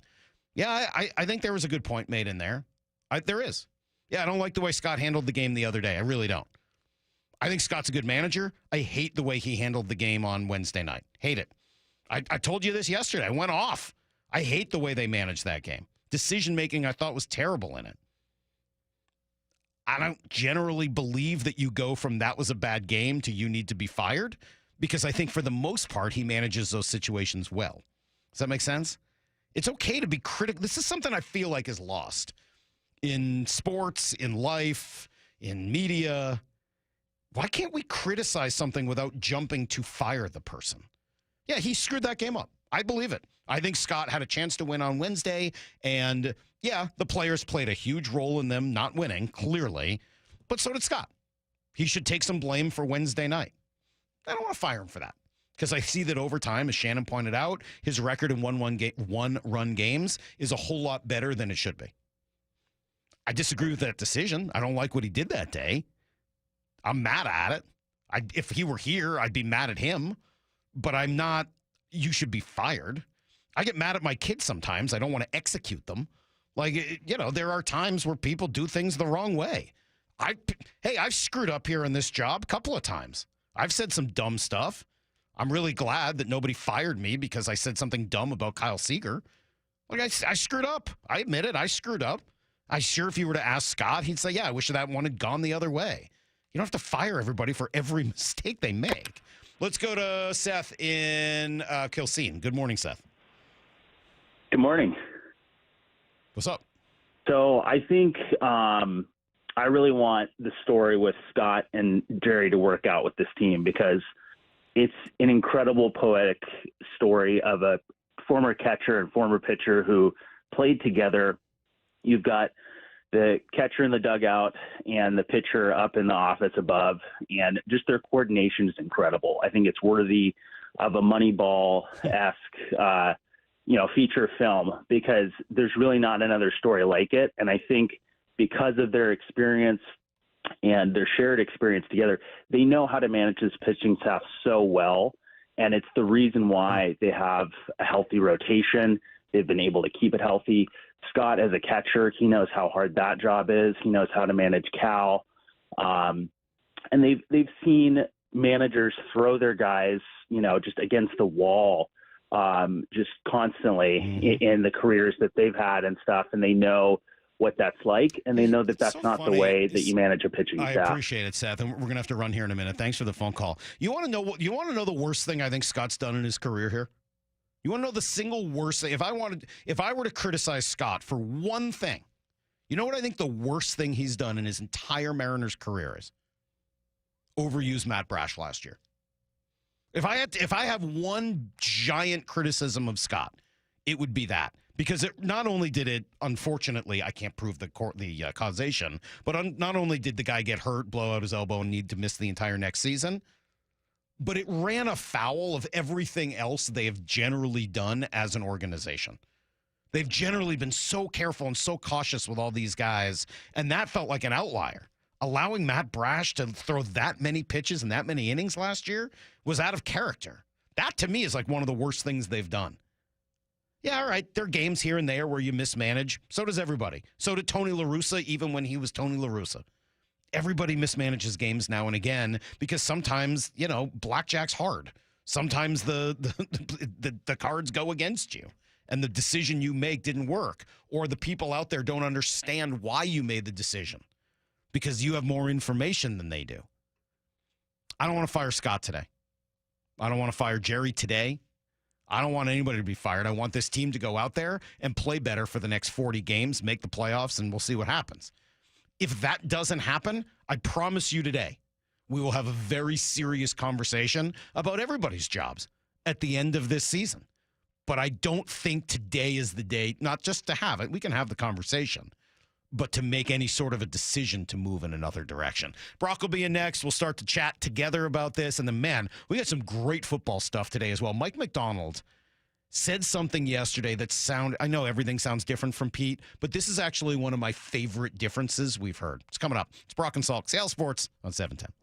Speaker 9: Yeah, I think there was a good point made in there. There is. Yeah, I don't like the way Scott handled the game the other day. I really don't. I think Scott's a good manager. I hate the way he handled the game on Wednesday night. Hate it. I told you this yesterday. I went off. I hate the way they managed that game. Decision-making, I thought, was terrible in it. I don't generally believe that you go from that was a bad game to you need to be fired, because I think for the most part, he manages those situations well. Does that make sense? It's okay to be critical. This is something I feel like is lost in sports, in life, in media. Why can't we criticize something without jumping to fire the person? Yeah, he screwed that game up. I believe it. I think Scott had a chance to win on Wednesday, and yeah, the players played a huge role in them not winning, clearly, but so did Scott. He should take some blame for Wednesday night. I don't want to fire him for that, because I see that over time, as Shannon pointed out, his record in one-run games is a whole lot better than it should be. I disagree with that decision. I don't like what he did that day. I'm mad at it. If he were here, I'd be mad at him, but I'm not. You should be fired. I get mad at my kids sometimes. I don't want to execute them. There are times where people do things the wrong way. I've screwed up here in this job a couple of times. I've said some dumb stuff. I'm really glad that nobody fired me because I said something dumb about Kyle Seager. I screwed up. I admit it. I screwed up. I'm sure if you were to ask Scott, he'd say, yeah, I wish that one had gone the other way. You don't have to fire everybody for every mistake they make. Let's go to Seth in Kilseen. Good morning, Seth.
Speaker 3: Good morning.
Speaker 9: What's up?
Speaker 3: So I think I really want the story with Scott and Jerry to work out with this team, because it's an incredible poetic story of a former catcher and former pitcher who played together. You've got the catcher in the dugout and the pitcher up in the office above, and just their coordination is incredible. I think it's worthy of a Moneyball-esque, feature film, because there's really not another story like it. And I think because of their experience and their shared experience together, they know how to manage this pitching staff so well. And it's the reason why they have a healthy rotation. They've been able to keep it healthy. Scott, as a catcher, he knows how hard that job is. He knows how to manage Cal. And they've seen managers throw their guys, just against the wall, just constantly in the careers that they've had and stuff. And they know what that's like, and they know that that's not the way that you manage a pitching staff.
Speaker 9: I appreciate it, Seth, and we're going to have to run here in a minute. Thanks for the phone call. You want to know the worst thing I think Scott's done in his career here? You want to know the single worst thing? If I were to criticize Scott for one thing, you know what I think the worst thing he's done in his entire Mariners career is? Overused Matt Brash last year. If I have one giant criticism of Scott, it would be that. Because it not only did it, unfortunately, I can't prove the causation, but not only did the guy get hurt, blow out his elbow, and need to miss the entire next season, but it ran afoul of everything else they have generally done as an organization. They've generally been so careful and so cautious with all these guys, and that felt like an outlier. Allowing Matt Brash to throw that many pitches and that many innings last year was out of character. That, to me, is like one of the worst things they've done. Yeah, all right. There are games here and there where you mismanage. So does everybody. So did Tony La Russa, even when he was Tony La Russa. Everybody mismanages games now and again because sometimes, blackjack's hard. Sometimes the cards go against you and the decision you make didn't work, or the people out there don't understand why you made the decision because you have more information than they do. I don't want to fire Scott today. I don't want to fire Jerry today. I don't want anybody to be fired. I want this team to go out there and play better for the next 40 games, make the playoffs, and we'll see what happens. If that doesn't happen, I promise you today, we will have a very serious conversation about everybody's jobs at the end of this season. But I don't think today is the day, not just to have it, we can have the conversation, but to make any sort of a decision to move in another direction. Brock will be in next. We'll start to chat together about this. And then, man, we got some great football stuff today as well. Mike McDonald said something yesterday that I know everything sounds different from Pete, but this is actually one of my favorite differences we've heard. It's coming up. It's Brock and Salk, Seattle Sports on 710.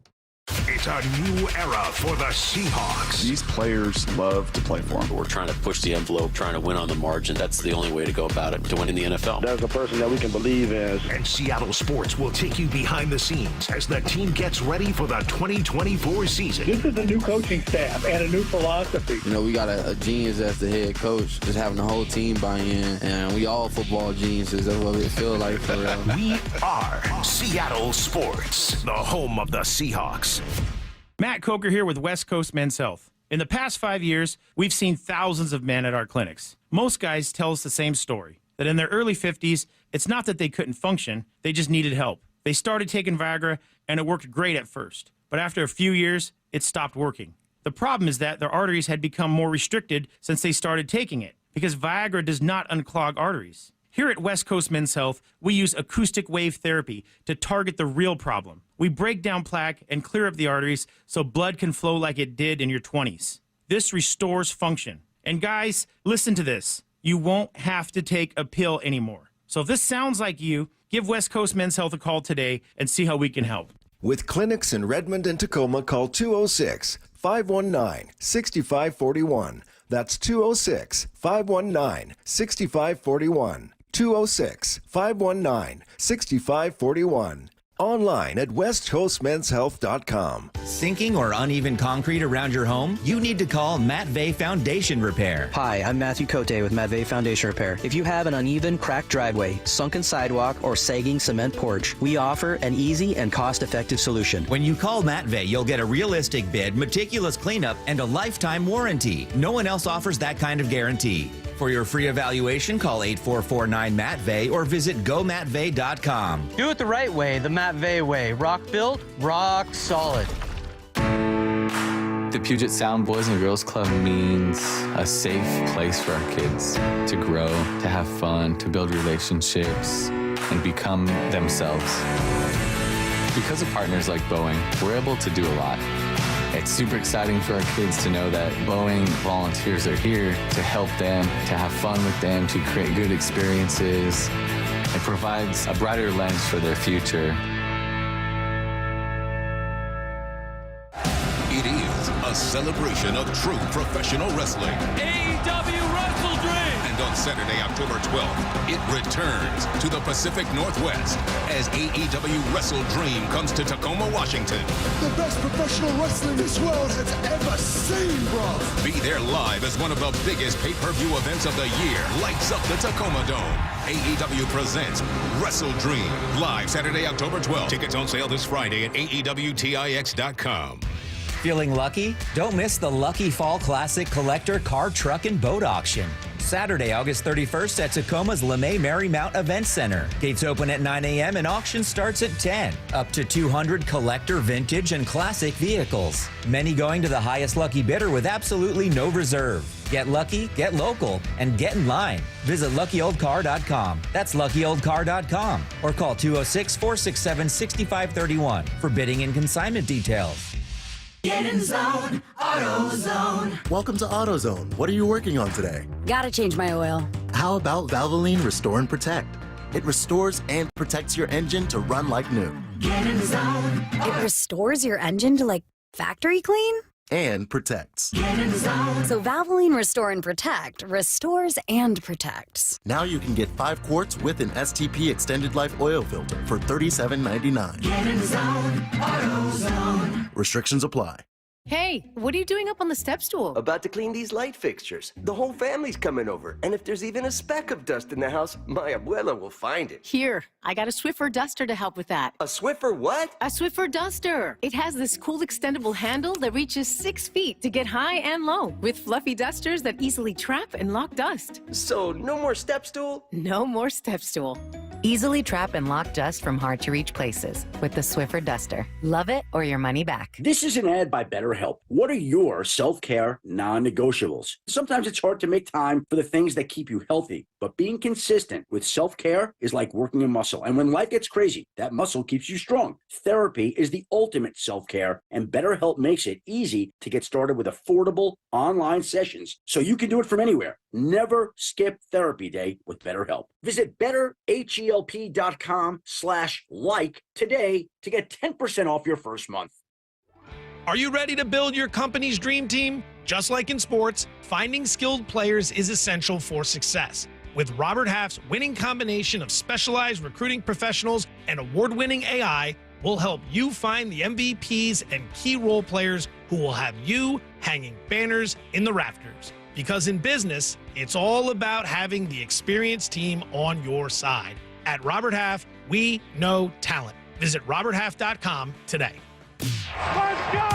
Speaker 5: It's a new era for the Seahawks.
Speaker 8: These players love to play for them.
Speaker 11: We're trying to push the envelope, trying to win on the margin. That's the only way to go about it, to win in the NFL.
Speaker 19: There's a person that we can believe in.
Speaker 5: And Seattle Sports will take you behind the scenes as the team gets ready for the 2024 season.
Speaker 2: This is a new coaching staff and a new philosophy.
Speaker 20: We got a genius as the head coach, just having the whole team buy in, and we all football geniuses. That's what it feels like for real.
Speaker 5: We are Seattle Sports, the home of the Seahawks.
Speaker 21: Matt Coker here with West Coast Men's Health. In the past 5 years, we've seen thousands of men at our clinics. Most guys tell us the same story, that in their early 50s, it's not that they couldn't function, they just needed help. They started taking Viagra, and it worked great at first. But after a few years, it stopped working. The problem is that their arteries had become more restricted since they started taking it, because Viagra does not unclog arteries. Here at West Coast Men's Health, we use acoustic wave therapy to target the real problem. We break down plaque and clear up the arteries so blood can flow like it did in your 20s. This restores function. And guys, listen to this. You won't have to take a pill anymore. So if this sounds like you, give West Coast Men's Health a call today and see how we can help.
Speaker 12: With clinics in Redmond and Tacoma, call 206-519-6541. That's 206-519-6541. 206-519-6541. Online at westcoastmenshealth.com.
Speaker 14: Sinking or uneven concrete around your home? You need to call Matt Vey Foundation Repair.
Speaker 22: Hi, I'm Matthew Cote with Matt Vey Foundation Repair. If you have an uneven, cracked driveway, sunken sidewalk, or sagging cement porch, we offer an easy and cost-effective solution.
Speaker 14: When you call Matt Vey, you'll get a realistic bid, meticulous cleanup, and a lifetime warranty. No one else offers that kind of guarantee. For your free evaluation, call 8449-MATT-VEY or visit gomattvey.com.
Speaker 22: Do it the right way, the Matt Vey way. Rock built, rock solid.
Speaker 23: The Puget Sound Boys and Girls Club means a safe place for our kids to grow, to have fun, to build relationships, and become themselves. Because of partners like Boeing, we're able to do a lot. It's super exciting for our kids to know that Boeing volunteers are here to help them, to have fun with them, to create good experiences. It provides a brighter lens for their future.
Speaker 25: It is a celebration of true professional wrestling.
Speaker 26: AEW Wrestle Dream!
Speaker 25: And on Saturday, October 12th, it returns to the Pacific Northwest as AEW Wrestle Dream comes to Tacoma, Washington.
Speaker 27: The best professional wrestling this world has ever seen, bro.
Speaker 25: Be there live as one of the biggest pay-per-view events of the year lights up the Tacoma Dome. AEW presents Wrestle Dream, live Saturday, October 12th. Tickets on sale this Friday at AEWTIX.com.
Speaker 14: Feeling lucky? Don't miss the Lucky Fall Classic Collector Car, Truck, and Boat Auction. Saturday, August 31st at Tacoma's LeMay Marymount Event Center. Gates open at 9 a.m. and auction starts at 10. Up to 200 collector, vintage, and classic vehicles. Many going to the highest lucky bidder with absolutely no reserve. Get lucky, get local, and get in line. Visit LuckyOldCar.com. That's LuckyOldCar.com. Or call 206-467-6531 for bidding and consignment details.
Speaker 28: Get in zone, AutoZone.
Speaker 12: Welcome to AutoZone. What are you working on today?
Speaker 28: Gotta change my oil.
Speaker 12: How about Valvoline Restore and Protect? It restores and protects your engine to run like new.
Speaker 28: Get in zone. It restores your engine to like factory clean?
Speaker 4: and protects.
Speaker 28: Get in zone. So Valvoline Restore and Protect restores and protects.
Speaker 4: Now you can get 5 quarts with an STP Extended Life Oil Filter for $37.99.
Speaker 28: Get in zone. AutoZone.
Speaker 4: Restrictions apply.
Speaker 6: Hey, what are you doing up on the step stool?
Speaker 10: About to clean these light fixtures. The whole family's coming over. And if there's even a speck of dust in the house, my abuela will find it.
Speaker 6: Here, I got a Swiffer duster to help with that.
Speaker 10: A Swiffer what?
Speaker 6: A Swiffer duster. It has this cool extendable handle that reaches 6 feet to get high and low, with fluffy dusters that easily trap and lock dust.
Speaker 10: So, no more step stool?
Speaker 6: No more step stool.
Speaker 13: Easily trap and lock dust from hard-to-reach places with the Swiffer duster. Love it or your money back.
Speaker 15: This is an ad by BetterHelp. What are your self-care non-negotiables? Sometimes it's hard to make time for the things that keep you healthy, but being consistent with self-care is like working a muscle. And when life gets crazy, that muscle keeps you strong. Therapy is the ultimate self-care, and BetterHelp makes it easy to get started with affordable online sessions so you can do it from anywhere. Never skip therapy day with BetterHelp. Visit betterhelp.com/like today to get 10% off your first month.
Speaker 16: Are you ready to build your company's dream team? Just like in sports, finding skilled players is essential for success. With Robert Half's winning combination of specialized recruiting professionals and award-winning AI, we'll help you find the MVPs and key role players who will have you hanging banners in the rafters. Because in business, it's all about having the experienced team on your side. At Robert Half, we know talent. Visit roberthalf.com today.
Speaker 5: Let's go!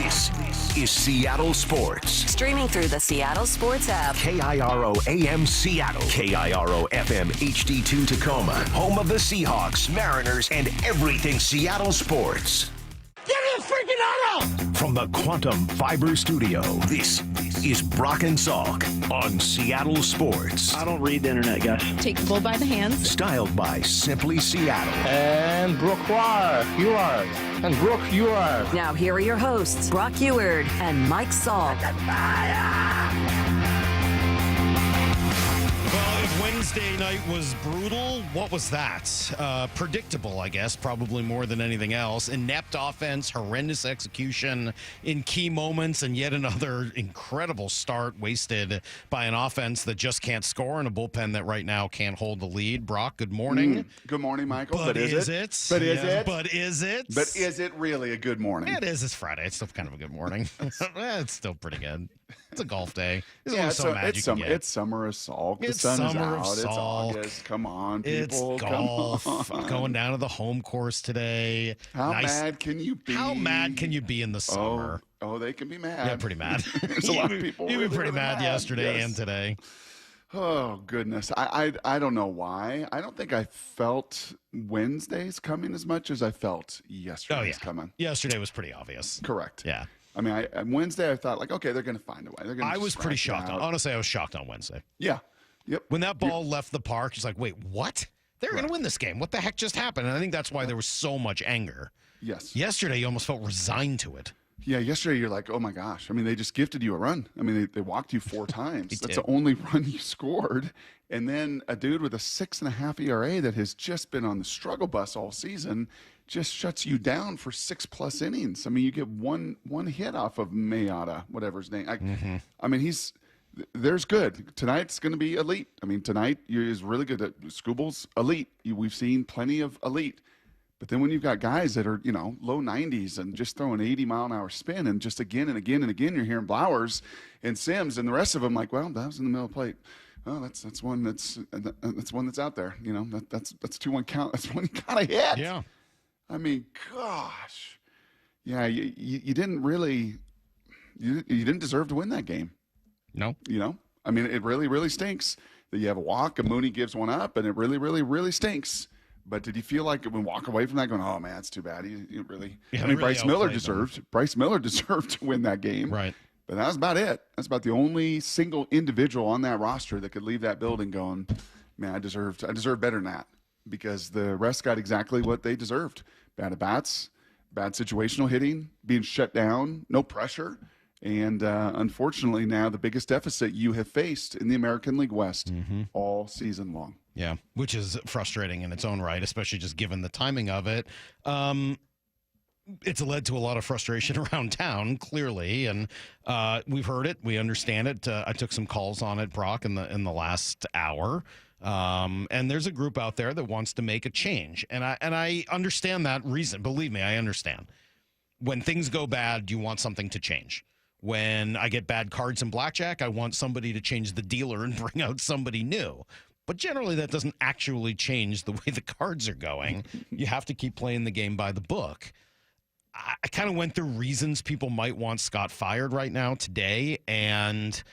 Speaker 5: This is Seattle Sports.
Speaker 28: Streaming through the Seattle Sports app.
Speaker 5: KIRO AM Seattle. KIRO FM HD2 Tacoma. Home of the Seahawks, Mariners, and everything Seattle sports.
Speaker 27: Give me a freaking auto!
Speaker 5: From the Quantum Fiber Studio, this is Brock and Salk on Seattle Sports.
Speaker 17: I don't read the internet, guys.
Speaker 6: Take the bull by the hands.
Speaker 5: Styled by Simply Seattle.
Speaker 17: And Brooke Eward. And Brooke Eward.
Speaker 28: Now here are your hosts, Brock Eward and Mike Salk.
Speaker 9: Well, if Wednesday night was brutal, what was that? Predictable, I guess, probably more than anything else. Inept offense, horrendous execution in key moments, and yet another incredible start wasted by an offense that just can't score and a bullpen that right now can't hold the lead. Brock, good morning.
Speaker 8: Good morning, Michael.
Speaker 9: But is it?
Speaker 8: But is
Speaker 9: Yeah,
Speaker 8: it?
Speaker 9: But is it?
Speaker 8: But is it really a good morning?
Speaker 9: It is. It's Friday. It's still kind of a good morning. It's still pretty good. It's a golf day. It's
Speaker 8: Yeah,
Speaker 9: so mad you can get.
Speaker 8: it's summer of Salk. The
Speaker 9: It's
Speaker 8: sun is
Speaker 9: summer of
Speaker 8: out. It's
Speaker 9: Salk.
Speaker 8: August. Come on, people.
Speaker 9: It's golf.
Speaker 8: Come on.
Speaker 9: Going down to the home course today.
Speaker 8: How mad can you be?
Speaker 9: How mad can you be in the summer?
Speaker 8: Oh, they can be mad.
Speaker 9: Yeah, pretty mad.
Speaker 8: There's a lot of people.
Speaker 9: You've been pretty
Speaker 8: really
Speaker 9: mad yesterday
Speaker 8: Yes.
Speaker 9: and today.
Speaker 8: Oh goodness, I don't know why. I don't think I felt Wednesdays coming as much as I felt yesterday's coming.
Speaker 9: Yesterday was pretty obvious.
Speaker 8: Correct.
Speaker 9: Yeah.
Speaker 8: I mean, Wednesday I thought like, okay, they're going to find a way. They're going.
Speaker 9: I was pretty shocked. Honestly, I was shocked on Wednesday.
Speaker 8: Yeah. Yep.
Speaker 9: When that ball left the park, it's like, wait, what? They're going to win this game. What the heck just happened? And I think that's why there was so much anger.
Speaker 8: Yes.
Speaker 9: Yesterday, you almost felt resigned to it.
Speaker 8: Yeah, yesterday you're like, oh my gosh. I mean, they just gifted you a run. I mean, they walked you 4 times. That's
Speaker 9: did.
Speaker 8: the only run you scored. And then a dude with a 6.5 ERA that has just been on the struggle bus all season just shuts you down for 6+ innings. I mean, you get one hit off of Mayada, whatever his name. I mean, there's good. Tonight's going to be elite. I mean, tonight is really good. Scooble's elite. We've seen plenty of elite. But then when you've got guys that are, low 90s and just throwing 80-mile-an-hour spin and just again and again and again, you're hearing Blowers and Sims and the rest of them like, well, that was in the middle of the plate. Oh, that's one that's out there. That's 2-1 count. That's one you gotta hit.
Speaker 9: Yeah.
Speaker 8: I mean, gosh. Yeah, you didn't really you didn't deserve to win that game.
Speaker 9: No.
Speaker 8: I mean, it really, really stinks that you have a walk and Mooney gives one up, and it really, really, really stinks. But did you feel like it would walk away from that going, oh, man, it's too bad? You really –
Speaker 9: Yeah,
Speaker 8: I mean,
Speaker 9: really
Speaker 8: Bryce Miller deserved to win that game.
Speaker 9: Right.
Speaker 8: But that was about it. That's about the only single individual on that roster that could leave that building going, man, I deserve better than that, because the rest got exactly what they deserved. Bad at-bats, bad situational hitting, being shut down, no pressure. And unfortunately now the biggest deficit you have faced in the American League West all season long.
Speaker 9: Yeah, which is frustrating in its own right, especially just given the timing of it. it's led to a lot of frustration around town, clearly, and we've heard it, we understand it. I took some calls on it, Brock, in the last hour, and there's a group out there that wants to make a change, and I understand that reason. Believe me, I understand. When things go bad, you want something to change. When I get bad cards in blackjack, I want somebody to change the dealer and bring out somebody new. But generally, that doesn't actually change the way the cards are going. You have to keep playing the game by the book. I kind of went through reasons people might want Scott fired right now today. And,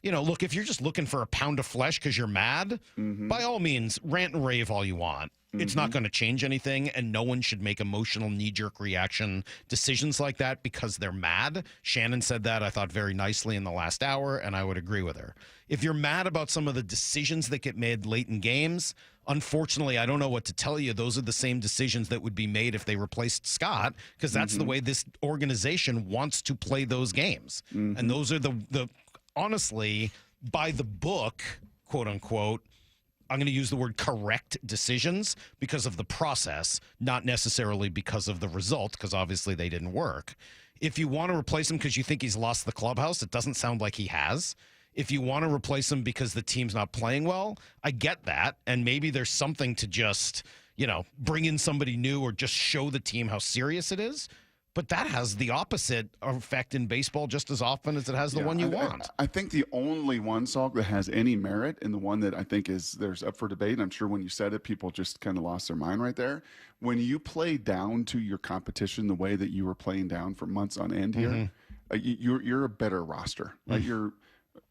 Speaker 9: look, if you're just looking for a pound of flesh because you're mad, by all means, rant and rave all you want. It's not going to change anything, and no one should make emotional knee-jerk reaction decisions like that because they're mad. Shannon said that, I thought, very nicely in the last hour, and I would agree with her. If you're mad about some of the decisions that get made late in games, unfortunately, I don't know what to tell you. Those are the same decisions that would be made if they replaced Scott, because that's the way this organization wants to play those games. And those are the honestly, by the book, quote-unquote, I'm going to use the word correct decisions because of the process, not necessarily because of the result, because obviously they didn't work. If you want to replace him because you think he's lost the clubhouse, it doesn't sound like he has. If you want to replace him because the team's not playing well, I get that. And maybe there's something to just, bring in somebody new or just show the team how serious it is. But that has the opposite effect in baseball just as often as it has the one you want.
Speaker 8: I think the only one, Salk, that has any merit, and the one that I think there's up for debate, and I'm sure when you said it, people just kind of lost their mind right there. When you play down to your competition the way that you were playing down for months on end here, you're a better roster. Right? You're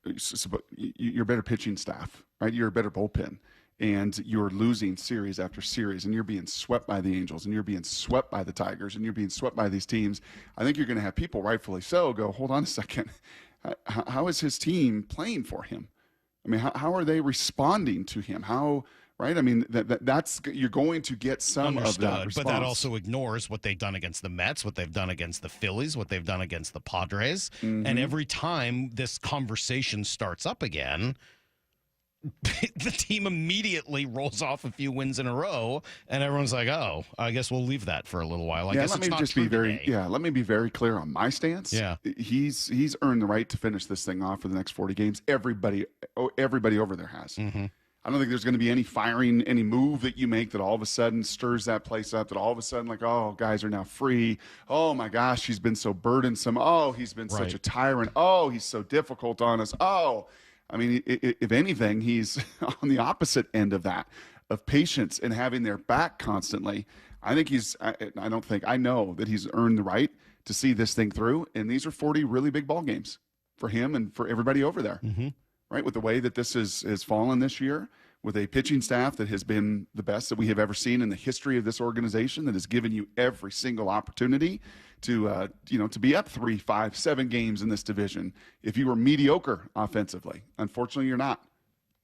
Speaker 8: a better pitching staff. Right? You're a better bullpen. And you're losing series after series, and you're being swept by the Angels, and you're being swept by the Tigers, and you're being swept by these teams. I think you're going to have people, rightfully so, go, hold on a second. How is his team playing for him? I mean, how are they responding to him? Right? I mean, that's you're going to get some of that response.
Speaker 9: But that also ignores what they've done against the Mets, what they've done against the Phillies, what they've done against the Padres. And every time this conversation starts up again, the team immediately rolls off a few wins in a row, and everyone's like, "Oh, I guess we'll leave that for a little while."
Speaker 8: Let me be very clear on my stance.
Speaker 9: Yeah,
Speaker 8: he's earned the right to finish this thing off for the next 40 games. Everybody over there has. I don't think there's going to be any firing, any move that you make that all of a sudden stirs that place up. That all of a sudden, like, oh, guys are now free. Oh my gosh, he's been so burdensome. Oh, he's been such a tyrant. Oh, he's so difficult on us. Oh. I mean, if anything, he's on the opposite end of that, of patience and having their back constantly. I know that he's earned the right to see this thing through. And these are 40 really big ball games for him and for everybody over there, right? With the way that this has fallen this year, with a pitching staff that has been the best that we have ever seen in the history of this organization, that has given you every single opportunity to be up 3, 5, 7 games in this division. If you were mediocre offensively, unfortunately, you're not.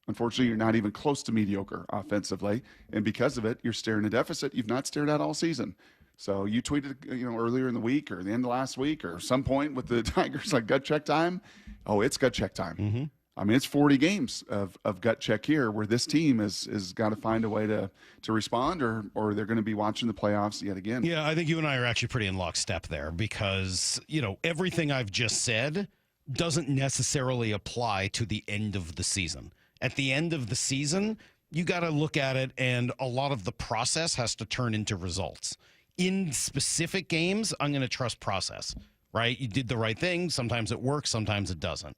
Speaker 8: Unfortunately, you're not even close to mediocre offensively, and because of it, you're staring a deficit you've not stared at all season. So you tweeted, earlier in the week or the end of last week or some point with the Tigers, like, gut check time. Oh, it's gut check time. I mean, it's 40 games of gut check here where this team has got to find a way to respond or they're going to be watching the playoffs yet again.
Speaker 9: Yeah, I think you and I are actually pretty in lockstep there because, everything I've just said doesn't necessarily apply to the end of the season. At the end of the season, you got to look at it, and a lot of the process has to turn into results. In specific games, I'm going to trust process, right? You did the right thing. Sometimes it works, sometimes it doesn't.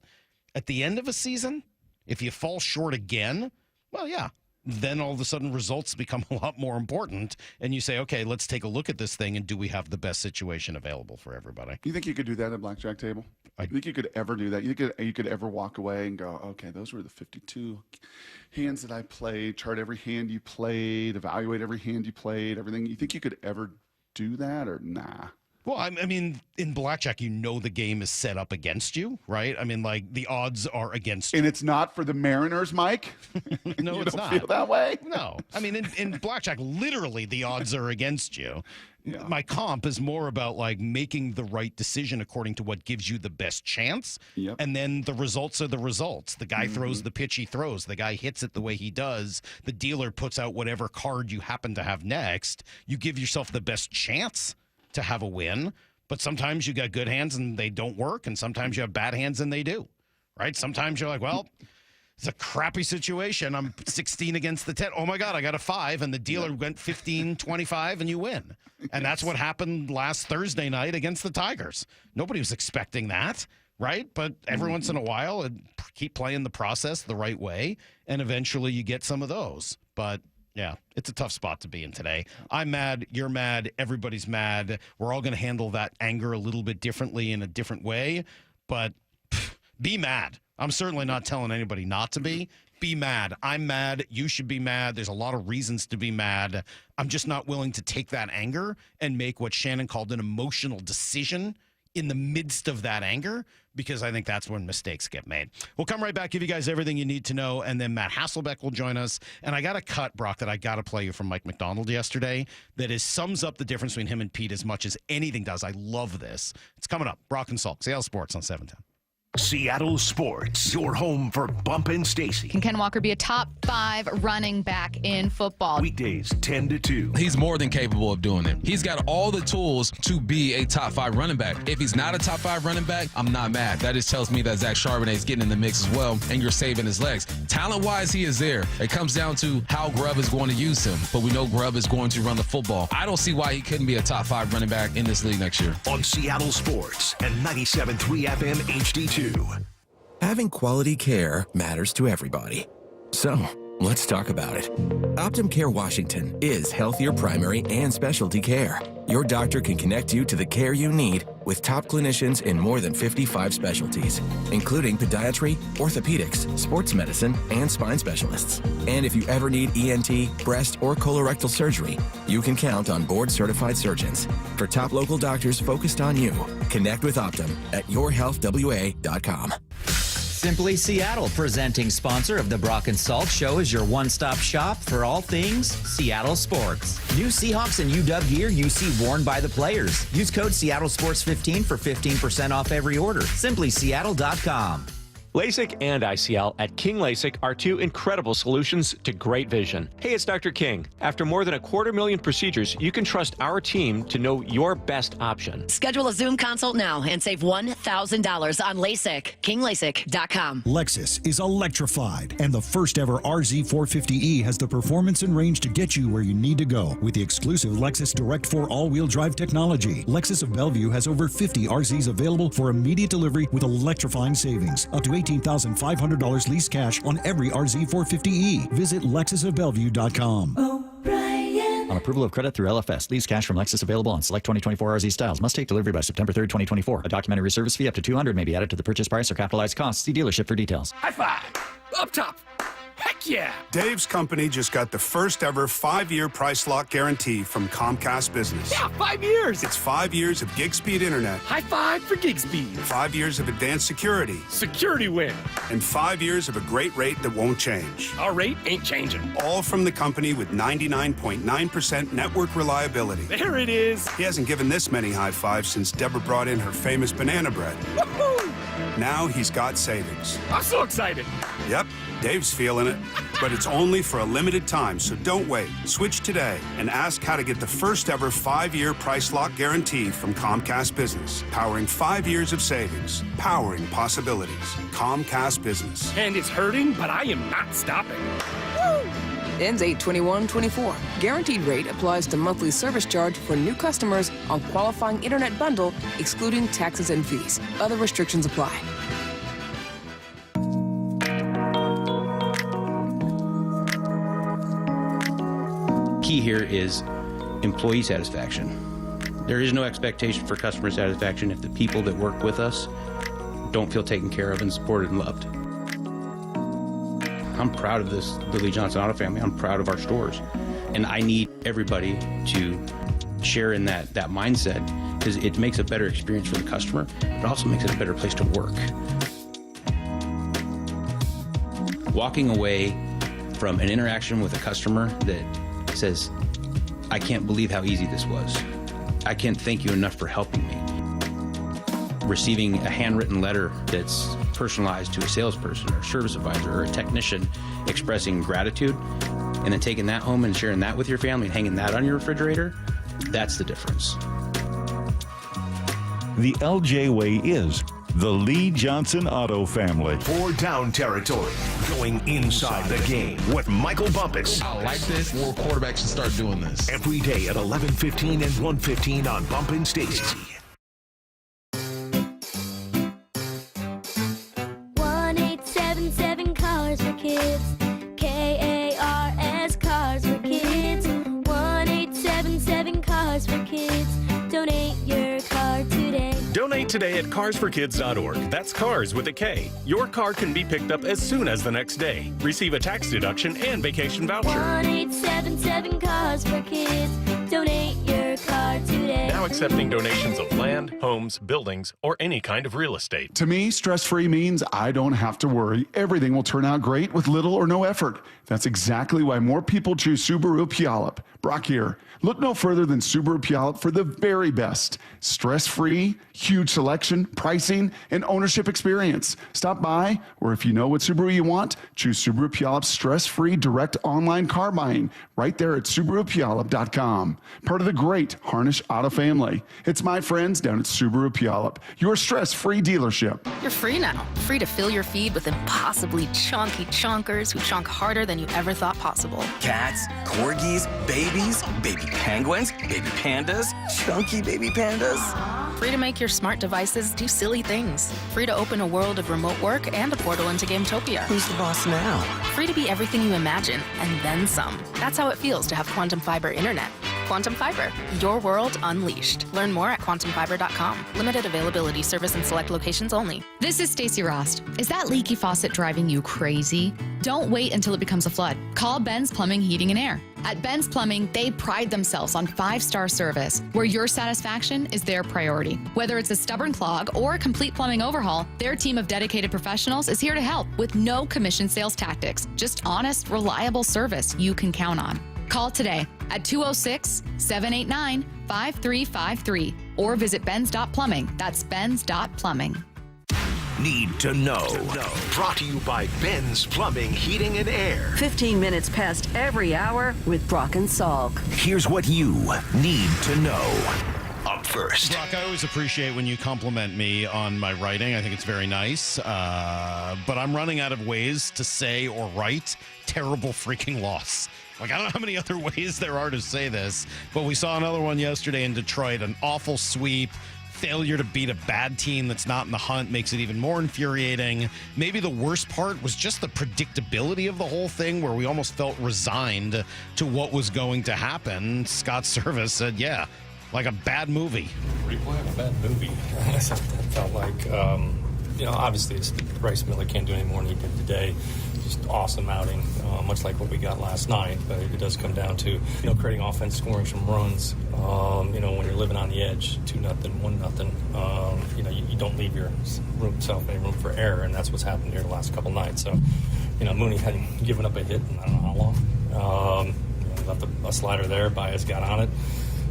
Speaker 9: At the end of a season, if you fall short again, well, yeah, then all of a sudden results become a lot more important. And you say, okay, let's take a look at this thing, and do we have the best situation available for everybody?
Speaker 8: You think you could do that at a blackjack table? You think you could ever do that? You could ever walk away and go, okay, those were the 52 hands that I played, chart every hand you played, evaluate every hand you played, everything. You think you could ever do that, or nah?
Speaker 9: Well, I mean, in blackjack, the game is set up against you, right? I mean, like, the odds are against you.
Speaker 8: And it's not for the Mariners, Mike?
Speaker 9: No, it's not.
Speaker 8: You don't feel that way?
Speaker 9: No. I mean, in blackjack, literally, the odds are against you. Yeah. My comp is more about, like, making the right decision according to what gives you the best chance.
Speaker 8: Yep.
Speaker 9: And then the results are the results. The guy throws the pitch he throws. The guy hits it the way he does. The dealer puts out whatever card you happen to have next. You give yourself the best chance to have a win. But sometimes you got good hands and they don't work, and sometimes you have bad hands and they do, right? Sometimes you're like, well, it's a crappy situation. I'm 16 against the 10. Oh, my God, I got a 5, and the dealer went 15-25, and you win. And that's what happened last Thursday night against the Tigers. Nobody was expecting that, right? But every once in a while, keep playing the process the right way, and eventually you get some of those. But yeah, it's a tough spot to be in today. I'm mad. You're mad. Everybody's mad. We're all going to handle that anger a little bit differently in a different way. But be mad. I'm certainly not telling anybody not to be. Be mad. I'm mad. You should be mad. There's a lot of reasons to be mad. I'm just not willing to take that anger and make what Shannon called an emotional decision in the midst of that anger, because I think that's when mistakes get made. We'll come right back, give you guys everything you need to know, and then Matt Hasselbeck will join us. And I got a cut, Brock, that I got to play you from Mike McDonald yesterday that sums up the difference between him and Pete as much as anything does. I love this. It's coming up. Brock and Salk, Seattle Sports on 710.
Speaker 5: Seattle Sports, your home for Bump and Stacy.
Speaker 1: Can Ken Walker be a top 5 running back in football?
Speaker 5: Weekdays 10 to 2.
Speaker 2: He's more than capable of doing it. He's got all the tools to be a top 5 running back. If he's not a top 5 running back, I'm not mad. That just tells me that Zach Charbonnet is getting in the mix as well, and you're saving his legs. Talent-wise, he is there. It comes down to how Grubb is going to use him, but we know Grubb is going to run the football. I don't see why he couldn't be a top 5 running back in this league next year.
Speaker 5: On Seattle Sports and 97.3 FM HD2.
Speaker 3: Having quality care matters to everybody. So, let's talk about it. Optum Care Washington is healthier primary and specialty care. Your doctor can connect you to the care you need with top clinicians in more than 55 specialties, including podiatry, orthopedics, sports medicine, and spine specialists. And if you ever need ENT, breast, or colorectal surgery, you can count on board-certified surgeons. For top local doctors focused on you, connect with Optum at yourhealthwa.com.
Speaker 14: Simply Seattle, presenting sponsor of the Brock and Salt Show, is your one-stop shop for all things Seattle sports. New Seahawks and UW gear you see worn by the players. Use code Seattle Sports 15 for 15% off every order. SimplySeattle.com.
Speaker 7: LASIK and ICL at King LASIK are two incredible solutions to great vision. Hey, it's Dr. King. After more than 250,000 procedures, you can trust our team to know your best option.
Speaker 11: Schedule a Zoom consult now and save $1,000 on LASIK. KingLASIK.com.
Speaker 18: Lexus is electrified, and the first ever RZ450E has the performance and range to get you where you need to go with the exclusive Lexus Direct 4 all-wheel drive technology. Lexus of Bellevue has over 50 RZs available for immediate delivery with electrifying savings, up to $18,500 lease cash on every RZ450E. Visit LexusofBellevue.com.
Speaker 19: On approval of credit through LFS, lease cash from Lexus available on select 2024 RZ styles. Must take delivery by September 3rd, 2024. A documentary service fee up to $200 may be added to the purchase price or capitalized costs. See dealership for details.
Speaker 24: High five! Up top! Heck yeah!
Speaker 29: Dave's company just got the first ever 5-year price lock guarantee from Comcast Business.
Speaker 24: Yeah, 5 years!
Speaker 29: It's 5 years of gig speed internet.
Speaker 24: High five for gig speed.
Speaker 29: 5 years of advanced security.
Speaker 24: Security win.
Speaker 29: And 5 years of a great rate that won't change.
Speaker 24: Our rate ain't changing.
Speaker 29: All from the company with 99.9% network reliability.
Speaker 24: There it is.
Speaker 29: He hasn't given this many high fives since Deborah brought in her famous banana bread.
Speaker 24: Woohoo!
Speaker 29: Now he's got savings.
Speaker 24: I'm so excited.
Speaker 29: Yep, Dave's feeling it. But it's only for a limited time, so don't wait. Switch today and ask how to get the first ever 5-year price lock guarantee from Comcast Business. Powering 5 years of savings. Powering possibilities. Comcast Business.
Speaker 24: And it's hurting, but I am not stopping.
Speaker 30: Woo! Ends 8/21/24. Guaranteed rate applies to monthly service charge for new customers on qualifying internet bundle, excluding taxes and fees. Other restrictions apply.
Speaker 31: Key here is employee satisfaction. There is no expectation for customer satisfaction if the people that work with us don't feel taken care of and supported and loved. I'm proud of this, the Lee Johnson Auto family. I'm proud of our stores. And I need everybody to share in that mindset, because it makes a better experience for the customer. It also makes it a better place to work. Walking away from an interaction with a customer that says, I can't believe how easy this was. I can't thank you enough for helping me. Receiving a handwritten letter that's personalized to a salesperson or service advisor or a technician expressing gratitude, and then taking that home and sharing that with your family and hanging that on your refrigerator, that's the difference.
Speaker 4: The LJ way is the Lee Johnson Auto family.
Speaker 5: For Down Territory, going inside the game with Michael Bumpus.
Speaker 2: I like this. More quarterbacks should start doing this.
Speaker 5: Every day at 11:15 and 1:15 on Bump and Stacy.
Speaker 10: 1877 Cars for Kids. KARS Cars for Kids. 1877 Cars for Kids. Donate your car today.
Speaker 24: Donate today at carsforkids.org. That's cars with a K. Your car can be picked up as soon as the next day. Receive a tax deduction and vacation voucher.
Speaker 10: 1877 Cars for Kids. Donate your car today.
Speaker 24: Now accepting donations of land, homes, buildings, or any kind of real estate.
Speaker 8: To me, stress-free means I don't have to worry. Everything will turn out great with little or no effort. That's exactly why more people choose Subaru Puyallup. Brock here. Look no further than Subaru Puyallup for the very best. Stress-free, huge selection, pricing, and ownership experience. Stop by, or if you know what Subaru you want, choose Subaru Puyallup's stress-free direct online car buying right there at SubaruPuyallup.com. Part of the great Harnish Auto family. It's my friends down at Subaru Puyallup, your stress-free dealership.
Speaker 12: You're free now. Free to fill your feed with impossibly chunky chunkers who chunk harder than you ever thought possible.
Speaker 13: Cats, corgis, babies, baby penguins, baby pandas, chunky baby pandas.
Speaker 12: Free to make your smart devices do silly things. Free to open a world of remote work and a portal into Gametopia.
Speaker 13: Who's the boss now?
Speaker 12: Free to be everything you imagine, and then some. That's how it feels to have Quantum Fiber Internet. Quantum Fiber, your world unleashed. Learn more at quantumfiber.com. Limited availability, service in select locations only.
Speaker 1: This is Stacey Rost. Is that leaky faucet driving you crazy? Don't wait until it becomes a flood. Call Ben's Plumbing, Heating, and Air. At Ben's Plumbing, they pride themselves on 5-star service, where your satisfaction is their priority. Whether it's a stubborn clog or a complete plumbing overhaul, their team of dedicated professionals is here to help with no commission sales tactics. Just honest, reliable service you can count on. Call today at 206-789-5353 or visit Ben's.plumbing. That's Ben's.plumbing.
Speaker 5: Need to know. Brought to you by Ben's Plumbing, Heating, and Air.
Speaker 15: 15 minutes past every hour with Brock and Salk.
Speaker 5: Here's what you need to know. Up first.
Speaker 9: Brock, I always appreciate when you compliment me on my writing. I think it's very nice. But I'm running out of ways to say or write terrible freaking loss. Like, I don't know how many other ways there are to say this, but we saw another one yesterday in Detroit, an awful sweep. Failure to beat a bad team that's not in the hunt makes it even more infuriating. Maybe the worst part was just the predictability of the whole thing, where we almost felt resigned to what was going to happen. Scott Service said, yeah, like a bad movie.
Speaker 20: Replay of a bad movie. That's what that felt like. Obviously, Bryce Miller can't do any more than he did today. Just awesome outing, much like what we got last night. But it does come down to, creating offense, scoring some runs. When you're living on the edge, 2-0, 1-0, you don't leave yourself any room for error, and that's what's happened here the last couple nights. So, Mooney hadn't given up a hit in I don't know how long. Left a slider there. Baez got on it.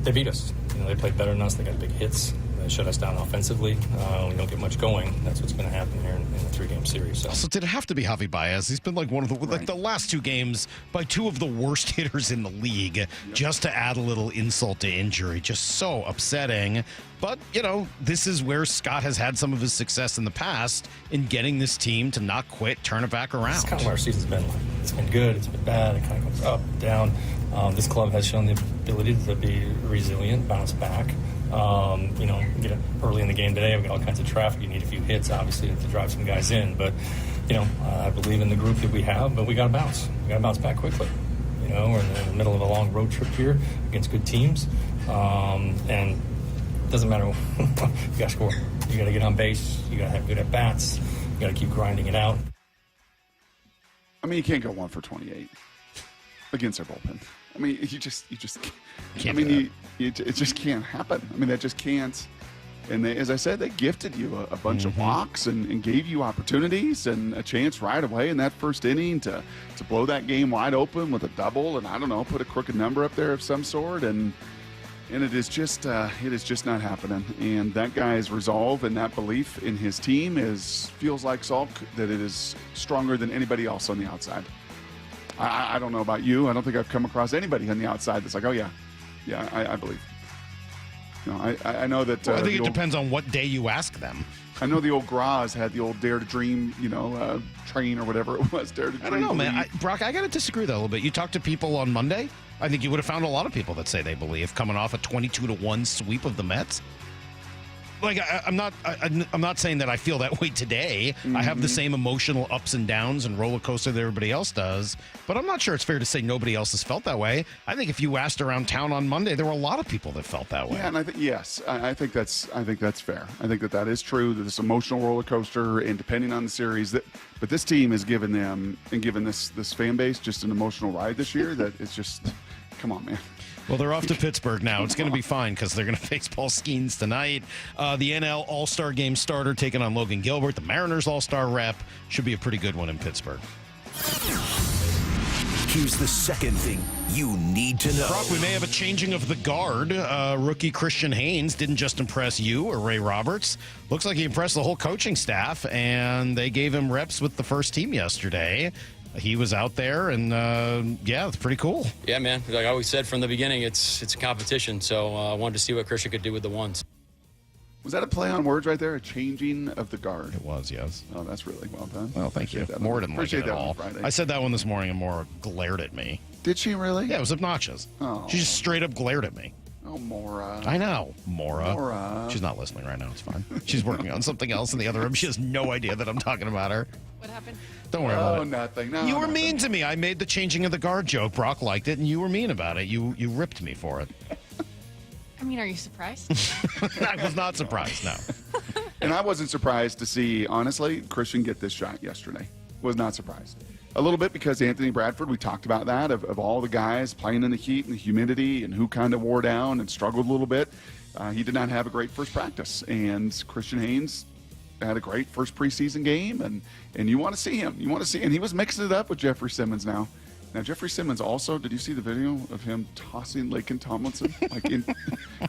Speaker 20: They beat us. They played better than us. They got big hits. They shut us down offensively. We don't get much going. That's what's going to happen here in the 3-game series.
Speaker 9: So did it have to be Javi Baez? He's been like one of the the last 2 games by 2 of the worst hitters in the league, just to add a little insult to injury. Just so upsetting. But, this is where Scott has had some of his success in the past in getting this team to not quit, turn it back around.
Speaker 20: That's kind of what our season's been like. It's been good. It's been bad. It kind of goes up, down. This club has shown the ability to be resilient, bounce back. Get it early in the game today. We've got all kinds of traffic. You need a few hits, obviously, to drive some guys in. But, I believe in the group that we have, but we got to bounce. We got to bounce back quickly. We're in the middle of a long road trip here against good teams. And it doesn't matter. You got to score. You got to get on base. You got to have good at-bats. You got to keep grinding it out.
Speaker 8: I mean, you can't go 1 for 28 against our bullpen. I mean, you just can't. I mean, it just can't happen. I mean, that just can't. And they, as I said, they gifted you a bunch of walks and gave you opportunities and a chance right away in that first inning to blow that game wide open with a double and, I don't know, put a crooked number up there of some sort. And it is just not happening. And that guy's resolve and that belief in his team feels like, Salk, that it is stronger than anybody else on the outside. I don't know about you. I don't think I've come across anybody on the outside that's like, oh, yeah, I believe. I know that.
Speaker 9: I think it depends on what day you ask them.
Speaker 8: I know the old Graz had the old Dare to Dream, train or whatever it was. Dare to Dream.
Speaker 9: I don't know, man. Brock, I got to disagree though a little bit. You talked to people on Monday. I think you would have found a lot of people that say they believe coming off a 22-1 sweep of the Mets. Like I'm not saying that I feel that way today. I have the same emotional ups and downs and roller coaster that everybody else does, but I'm not sure it's fair to say nobody else has felt that way. I think if you asked around town on Monday, there were a lot of people that felt that way.
Speaker 8: Yeah, and I think I think that's fair. I think that is true. That this emotional roller coaster, and depending on the series, but this team has given them and given this fan base just an emotional ride this year. That it's just, come on, man.
Speaker 9: Well, they're off to Pittsburgh now. It's going to be fine because they're going to face Paul Skeens tonight. The NL All-Star Game starter taking on Logan Gilbert. The Mariners All-Star rep. Should be a pretty good one in Pittsburgh.
Speaker 5: Here's the second thing you need to know.
Speaker 9: Brock, we may have a changing of the guard. Rookie Christian Haynes didn't just impress you or Ray Roberts. Looks like he impressed the whole coaching staff, and they gave him reps with the first team yesterday. He was out there, and it's pretty cool.
Speaker 3: Yeah, man. Like I always said from the beginning, it's a competition. So I wanted to see what Christian could do with the ones.
Speaker 8: Was that a play on words right there? A changing of the guard.
Speaker 9: It was, yes.
Speaker 8: Oh, that's really well done.
Speaker 9: Well, thank you. Maura didn't like it at all. I said that one this morning, and Maura glared at me.
Speaker 8: Did she really?
Speaker 9: Yeah, it was obnoxious.
Speaker 8: Oh.
Speaker 9: She just straight up glared at me.
Speaker 8: Oh, Maura.
Speaker 9: I know, Maura. She's not listening right now. It's fine. She's working on something else in the other room. She has no idea that I'm talking about her.
Speaker 6: What happened?
Speaker 9: Don't worry about it.
Speaker 8: Nothing. No,
Speaker 9: you were mean to me. I made the changing of the guard joke. Brock liked it, and you were mean about it. You ripped me for it.
Speaker 6: I mean, are you surprised?
Speaker 9: I was not surprised, no.
Speaker 8: And I wasn't surprised to see, honestly, Christian get this shot yesterday. Was not surprised. A little bit because Anthony Bradford, we talked about that, of all the guys playing in the heat and the humidity and who kind of wore down and struggled a little bit. He did not have a great first practice. And Christian Haynes had a great first preseason game, and you want to see him. And he was mixing it up with Jeffrey Simmons now. Now, Jeffrey Simmons also, did you see the video of him tossing Laken Tomlinson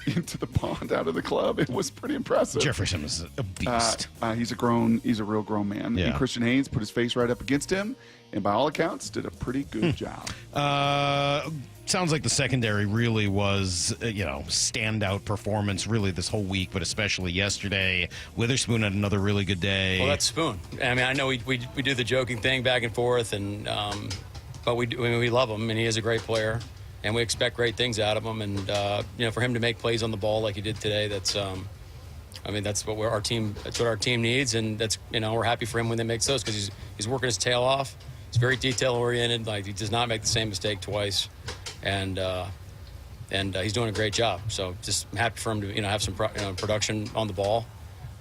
Speaker 8: into the pond out of the club? It was pretty impressive.
Speaker 9: Jeffrey Simmons is a beast.
Speaker 8: He's a real grown man.
Speaker 9: Yeah.
Speaker 8: And Christian Haynes put his face right up against him, and by all accounts, did a pretty good job.
Speaker 9: Sounds like the secondary really was, standout performance really this whole week, but especially yesterday. Witherspoon had another really good day.
Speaker 3: Well, that's Spoon. I mean, I know we do the joking thing back and forth, and but we love him, and he is a great player, and we expect great things out of him. And for him to make plays on the ball like he did today, that's what our team needs, and that's we're happy for him when they make those because he's working his tail off. He's very detail oriented. Like he does not make the same mistake twice, and he's doing a great job. So just happy for him to have some production on the ball,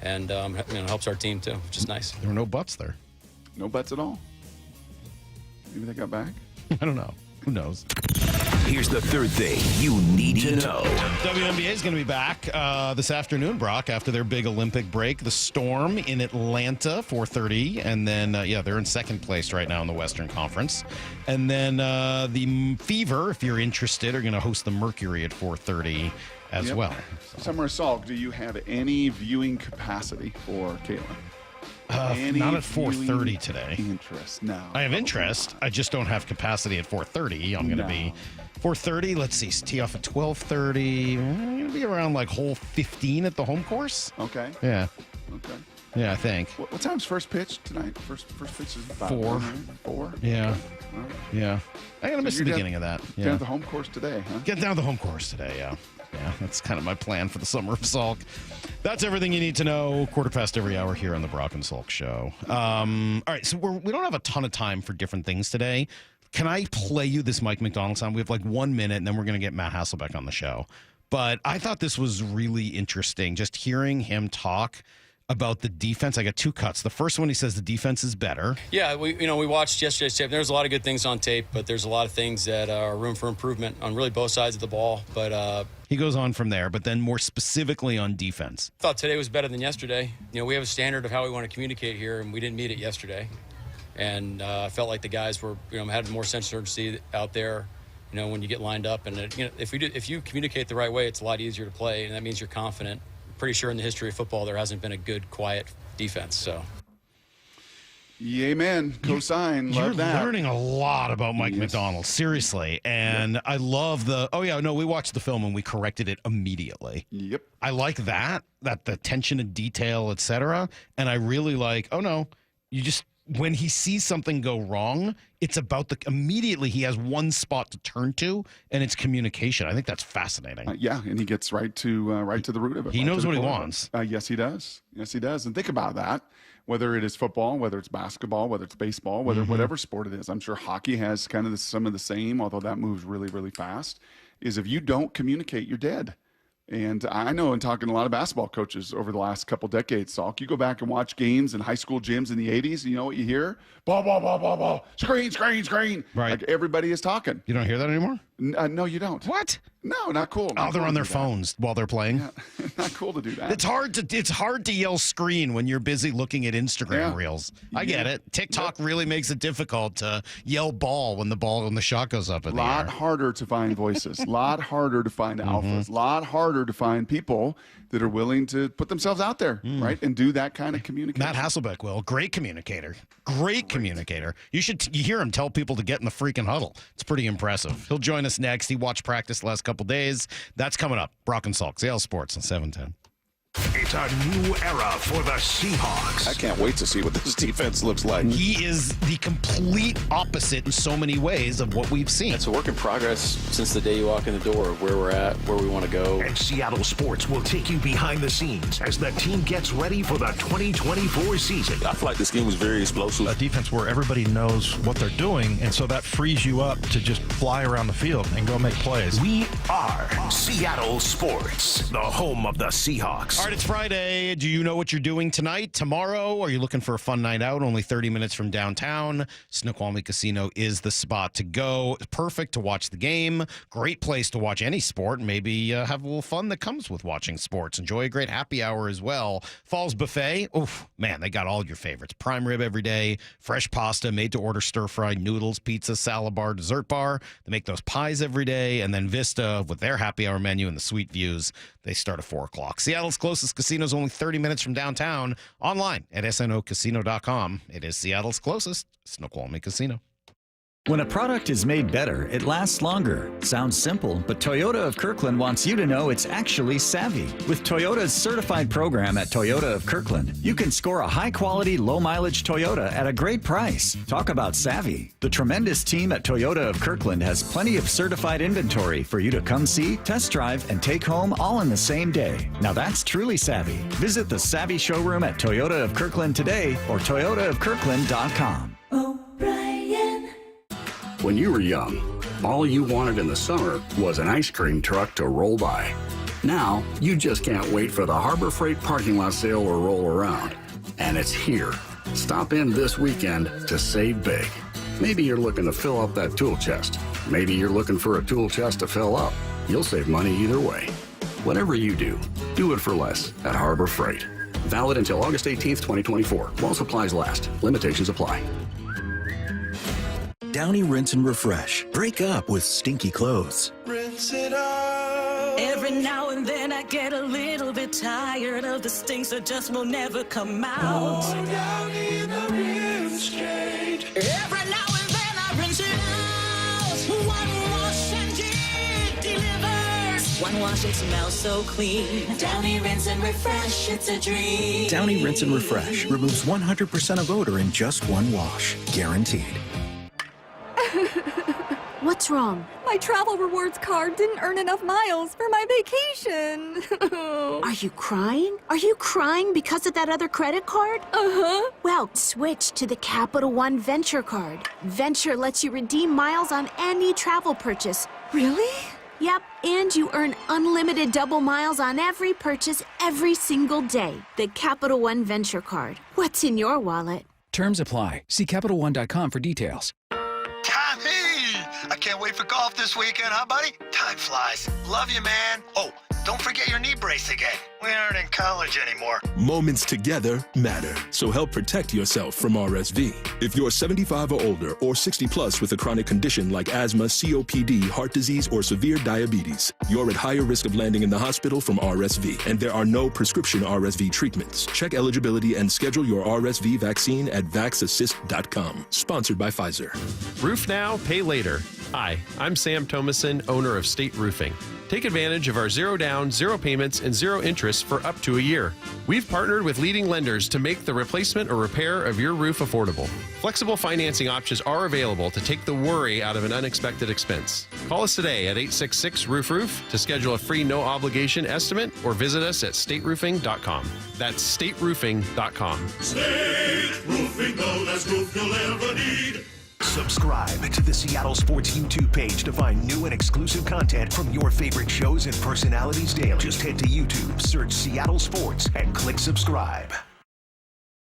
Speaker 3: and helps our team too, which is nice.
Speaker 9: There were no butts there.
Speaker 8: No butts at all. Maybe they got back.
Speaker 9: I don't know. Who knows?
Speaker 5: Here's the third thing you need to know.
Speaker 9: WNBA is going to be back this afternoon, Brock, after their big Olympic break. The Storm in Atlanta, 4:30. And then, they're in second place right now in the Western Conference. And then the Fever, if you're interested, are going to host the Mercury at 4:30 as well.
Speaker 8: Summer Assault, do you have any viewing capacity for Caitlin?
Speaker 9: Not at 4:30 today.
Speaker 8: Interest? No.
Speaker 9: I have interest. I just don't have capacity at 4:30. I'm going to be 4:30. Let's see. Tee off at 12:30. I'm going to be around like hole 15 at the home course.
Speaker 8: Okay.
Speaker 9: Yeah.
Speaker 8: Okay.
Speaker 9: Yeah, I think.
Speaker 8: What time's first pitch tonight? First pitch is about
Speaker 9: 4.
Speaker 8: 4.
Speaker 9: Yeah.
Speaker 8: Okay. All right.
Speaker 9: Yeah. I'm going to miss the beginning of that.
Speaker 8: Down at the home course today, huh?
Speaker 9: Get down to the home course today, yeah. Yeah, that's kind of my plan for the Summer of Salk. That's everything you need to know. 1/4 every hour here on the Brock and Salk Show. All right, so we don't have a ton of time for different things today. Can I play you this Mike McDonald sound? We have like 1 minute, and then we're going to get Matt Hasselbeck on the show. But I thought this was really interesting, just hearing him talk about the defense. I got 2 cuts. The first one, he says the defense is better.
Speaker 3: Yeah, we watched yesterday's tape. There's a lot of good things on tape, but there's a lot of things that are room for improvement on really both sides of the ball. But
Speaker 9: he goes on from there, but then more specifically on defense.
Speaker 3: I thought today was better than yesterday. We have a standard of how we want to communicate here, and we didn't meet it yesterday. And I felt like the guys were, had more sense of urgency out there. When you get lined up, and if you communicate the right way, it's a lot easier to play, and that means you're confident. Pretty sure in the history of football there hasn't been a good, quiet defense. So
Speaker 8: Amen. Cosign.
Speaker 9: You're
Speaker 8: Love that.
Speaker 9: learning a lot about Mike McDonald, seriously. And I love we watched the film and we corrected it immediately.
Speaker 8: Yep.
Speaker 9: I like that the attention to detail, etc. And I really like, when he sees something go wrong, it's about immediately he has one spot to turn to, and it's communication. I think that's fascinating.
Speaker 8: And he gets right to the root of it.
Speaker 9: He knows what he wants.
Speaker 8: Yes, he does. Yes, he does. And think about that. Whether it is football, whether it's basketball, whether it's baseball, whatever sport it is. I'm sure hockey has kind of some of the same, although that moves really, really fast, is if you don't communicate, you're dead. And I know in talking to a lot of basketball coaches over the last couple decades, Salk, you go back and watch games in high school gyms in the 80s, you know what you hear? Ball, ball, ball, ball, ball, screen, screen, screen.
Speaker 9: Right.
Speaker 8: Like everybody is talking.
Speaker 9: You don't hear that anymore?
Speaker 8: No, you don't.
Speaker 9: What?
Speaker 8: No, not cool.
Speaker 9: They're on their phones while they're playing.
Speaker 8: Yeah. Not cool to do that.
Speaker 9: It's hard to yell screen when you're busy looking at Instagram reels. I get it. TikTok really makes it difficult to yell ball when the shot goes up in the air.
Speaker 8: A lot harder to find voices. A lot harder to find alphas. A lot harder to find people that are willing to put themselves out there, right, and do that kind of communication.
Speaker 9: Matt Hasselbeck, great communicator. Great communicator. You hear him tell people to get in the freaking huddle. It's pretty impressive. He'll join us next. He watched practice the last couple days. That's coming up. Brock and Salk, Seattle Sports on 710.
Speaker 5: It's a new era for the Seahawks.
Speaker 7: I can't wait to see what this defense looks like.
Speaker 9: He is the complete opposite in so many ways of what we've seen.
Speaker 14: It's a work in progress since the day you walk in the door of where we're at, where we want to go.
Speaker 5: And Seattle Sports will take you behind the scenes as the team gets ready for the 2024 season.
Speaker 7: I feel like this game was very explosive.
Speaker 16: A defense where everybody knows what they're doing, and so that frees you up to just fly around the field and go make plays.
Speaker 5: We are Seattle Sports, the home of the Seahawks.
Speaker 9: All right, it's Friday. Do you know what you're doing tonight, tomorrow? Are you looking for a fun night out? Only 30 minutes from downtown. Snoqualmie Casino is the spot to go. Perfect to watch the game. Great place to watch any sport. Maybe have a little fun that comes with watching sports. Enjoy a great happy hour as well. Falls Buffet. Oof, man, they got all your favorites. Prime rib every day. Fresh pasta, made-to-order stir-fried noodles, pizza, salad bar, dessert bar. They make those pies every day. And then Vista with their happy hour menu and the sweet views. They start at 4 o'clock. Seattle's closest casino is only 30 minutes from downtown. Online at snocasino.com. It is Seattle's closest Snoqualmie Casino.
Speaker 19: When a product is made better, it lasts longer. Sounds simple, but Toyota of Kirkland wants you to know it's actually savvy. With Toyota's certified program at Toyota of Kirkland, you can score a high-quality, low-mileage Toyota at a great price. Talk about savvy. The tremendous team at Toyota of Kirkland has plenty of certified inventory for you to come see, test drive, and take home all in the same day. Now that's truly savvy. Visit the Savvy showroom at Toyota of Kirkland today or toyotaofkirkland.com.
Speaker 17: When you were young, all you wanted in the summer was an ice cream truck to roll by. Now, you just can't wait for the Harbor Freight parking lot sale to roll around. And it's here. Stop in this weekend to save big. Maybe you're looking to fill up that tool chest. Maybe you're looking for a tool chest to fill up. You'll save money either way. Whatever you do it for less at Harbor Freight. Valid until August 18th, 2024. While supplies last. Limitations apply.
Speaker 21: Downy Rinse and Refresh. Break up with stinky clothes.
Speaker 22: Rinse it out. Every now and then I get a little bit tired of the stinks that just will never come out. Oh, Downy in the rinse change. Every now and then I rinse it out. One wash and it delivers. One wash, it smells so clean. Downy Rinse and Refresh, it's a dream.
Speaker 21: Downy Rinse and Refresh removes 100% of odor in just one wash. Guaranteed.
Speaker 23: What's wrong? My travel rewards card didn't earn enough miles for my vacation.
Speaker 22: Are you crying? Are you crying because of that other credit card?
Speaker 23: Uh-huh.
Speaker 22: Well, switch to the Capital One Venture card. Venture lets you redeem miles on any travel purchase.
Speaker 23: Really?
Speaker 22: Yep, and you earn unlimited double miles on every purchase every single day. The Capital One Venture card. What's in your wallet?
Speaker 25: Terms apply. See CapitalOne.com for details.
Speaker 26: Hey, I can't wait for golf this weekend, huh, buddy? Time flies. Love you, man. Oh,
Speaker 2: don't forget your knee brace again. We aren't in college anymore.
Speaker 4: Moments together matter, so help protect yourself from RSV. If you're 75 or older or 60 plus with a chronic condition like asthma, COPD, heart disease, or severe diabetes, you're at higher risk of landing in the hospital from RSV, and there are no prescription RSV treatments. Check eligibility and schedule your RSV vaccine at vaxassist.com. Sponsored by Pfizer.
Speaker 10: Roof now, pay later. Hi, I'm Sam Thomason, owner of State Roofing. Take advantage of our zero down, zero payments, and zero interest for up to a year. We've partnered with leading lenders to make the replacement or repair of your roof affordable. Flexible financing options are available to take the worry out of an unexpected expense. Call us today at 866-ROOF-ROOF to schedule a free no-obligation estimate or visit us at stateroofing.com. That's stateroofing.com.
Speaker 5: State Roofing, the last roof you'll ever need. Subscribe to the Seattle Sports YouTube page to find new and exclusive content from your favorite shows and personalities daily. Just head to YouTube, search Seattle Sports, and click subscribe.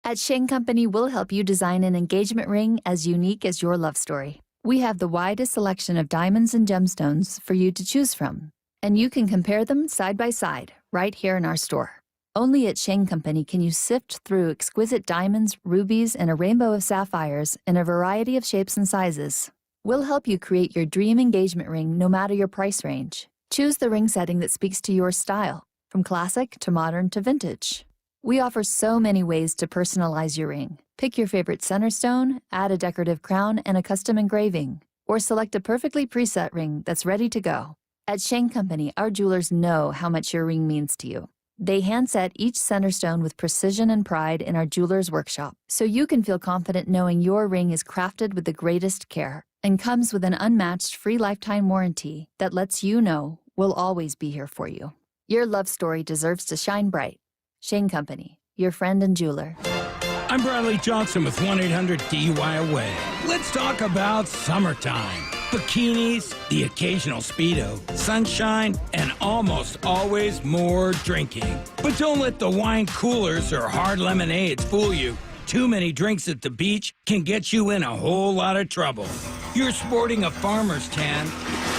Speaker 11: At Shane Company, we'll help you design an engagement ring as unique as your love story. We have the widest selection of diamonds and gemstones for you to choose from, and you can compare them side by side right here in our store. Only at Shane Company can you sift through exquisite diamonds, rubies, and a rainbow of sapphires in a variety of shapes and sizes. We'll help you create your dream engagement ring no matter your price range. Choose the ring setting that speaks to your style, from classic to modern to vintage. We offer so many ways to personalize your ring. Pick your favorite center stone, add a decorative crown and a custom engraving, or select a perfectly preset ring that's ready to go. At Shane Company, our jewelers know how much your ring means to you. They hand-set each center stone with precision and pride in our jeweler's workshop, so you can feel confident knowing your ring is crafted with the greatest care and comes with an unmatched free lifetime warranty that lets you know we'll always be here for you. Your love story deserves to shine bright. Shane Company, your friend and jeweler.
Speaker 18: I'm Bradley Johnson with 1-800-DUI-AWAY. Let's talk about summertime. Bikinis, the occasional Speedo, sunshine, and almost always more drinking. But don't let the wine coolers or hard lemonades fool you. Too many drinks at the beach can get you in a whole lot of trouble. You're sporting a farmer's tan,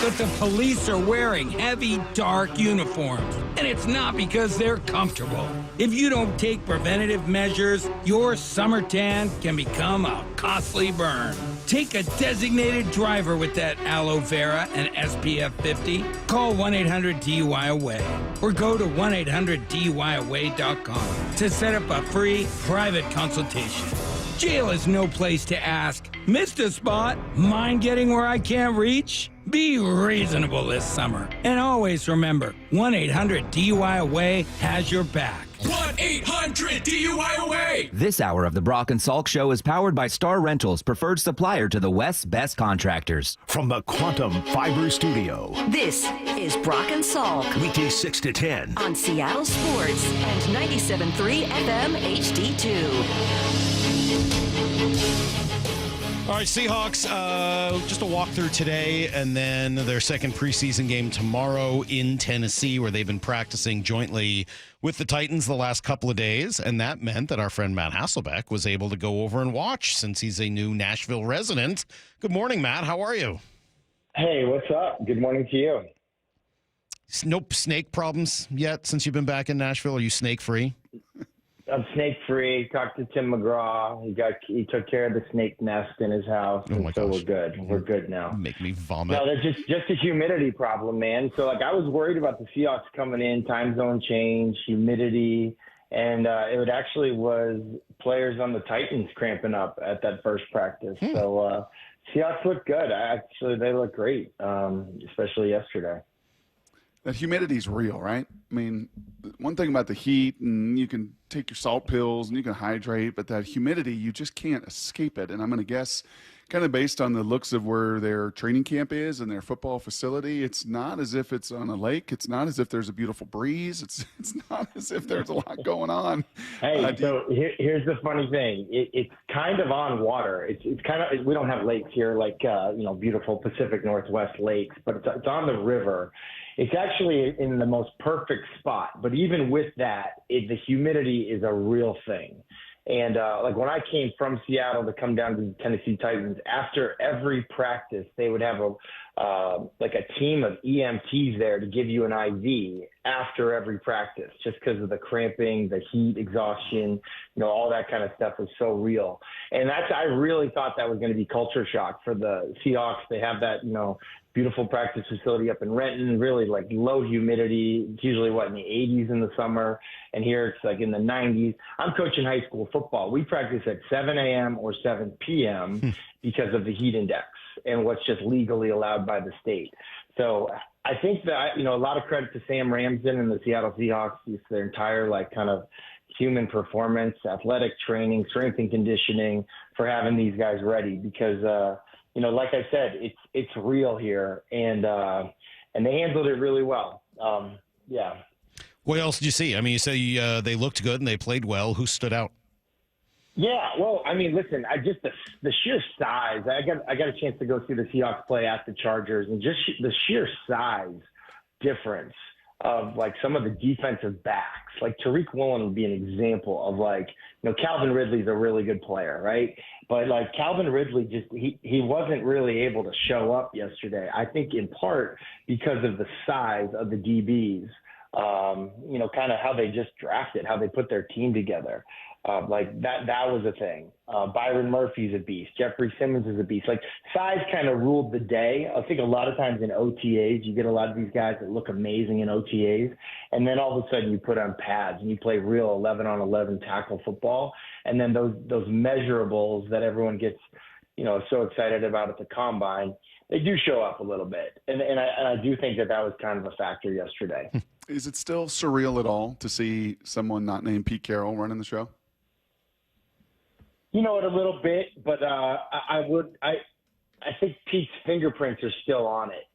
Speaker 18: but the police are wearing heavy, dark uniforms, and it's not because they're comfortable. If you don't take preventative measures, your summer tan can become a costly burn. Take a designated driver with that aloe vera and SPF 50. Call 1-800-DUI-AWAY or go to 1-800-DUI-AWAY.com to set up a free private consultation. Jail is no place to ask, missed a spot? Mind getting where I can't reach? Be reasonable this summer. And always remember, 1-800-DUI-AWAY has your back.
Speaker 26: 1-800-DUI-AWAY! This hour of the Brock and Salk Show is powered by Star Rentals, preferred supplier to the West's best contractors.
Speaker 5: From the Quantum Fiber Studio.
Speaker 15: This is Brock and Salk.
Speaker 5: Weekdays 6 to 10.
Speaker 15: On Seattle Sports and 97.3 FM HD2.
Speaker 9: All right, Seahawks, just a walkthrough today, and then their second preseason game tomorrow in Tennessee, where they've been practicing jointly with the Titans the last couple of days, and that meant that our friend Matt Hasselbeck was able to go over and watch since he's a new Nashville resident. Good morning, Matt. How are you?
Speaker 27: Hey, what's up? Good morning to you.
Speaker 9: Nope, snake problems yet since you've been back in Nashville? Are you snake-free?
Speaker 27: I'm snake-free. Talked to Tim McGraw. He took care of the snake nest in his house, so we're good. We're good now.
Speaker 9: Make me vomit.
Speaker 27: No, there's just a humidity problem, man. So, I was worried about the Seahawks coming in, time zone change, humidity, and it actually was players on the Titans cramping up at that first practice. So, Seahawks look good. Actually, they look great, especially yesterday.
Speaker 8: That humidity is real, right? I mean, one thing about the heat, and you can take your salt pills and you can hydrate, but that humidity, you just can't escape it. And I'm going to guess, kind of based on the looks of where their training camp is and their football facility, it's not as if it's on a lake. It's not as if there's a beautiful breeze. It's not as if there's a lot going on.
Speaker 27: Hey, so here's the funny thing. It's kind of on water. It's kind of, we don't have lakes here like, beautiful Pacific Northwest lakes, but it's on the river. It's actually in the most perfect spot, but even with that, the humidity is a real thing. And like when I came from Seattle to come down to the Tennessee Titans, after every practice, they would have a team of EMTs there to give you an IV after every practice, just because of the cramping, the heat, exhaustion, all that kind of stuff was so real. And I really thought that was going to be culture shock for the Seahawks. They have that, beautiful practice facility up in Renton, really like low humidity. It's usually in the 80s in the summer. And here it's like in the 90s. I'm coaching high school football. We practice at 7 a.m. or 7 p.m. because of the heat index and what's just legally allowed by the state. So I think that, a lot of credit to Sam Ramsden and the Seattle Seahawks. It's their entire kind of human performance, athletic training, strength and conditioning for having these guys ready because, like I said, it's real here, and they handled it really well. Yeah.
Speaker 9: What else did you see? I mean, you say they looked good and they played well. Who stood out?
Speaker 27: Yeah, well, I mean, listen, the sheer size. I got a chance to go see the Seahawks play at the Chargers, and just the sheer size difference of some of the defensive backs. Like Tariq Woolen would be an example of Calvin Ridley's a really good player, right? But Calvin Ridley he wasn't really able to show up yesterday. I think in part because of the size of the DBs, kind of how they just drafted, how they put their team together. That was a thing. Byron Murphy's a beast. Jeffrey Simmons is a beast. Size kind of ruled the day. I think a lot of times in OTAs, you get a lot of these guys that look amazing in OTAs, and then all of a sudden you put on pads and you play real 11-on-11 tackle football, and then those measurables that everyone gets, so excited about at the combine, they do show up a little bit, and I do think that was kind of a factor yesterday.
Speaker 8: Is it still surreal at all to see someone not named Pete Carroll running the show?
Speaker 27: A little bit, but I think Pete's fingerprints are still on it.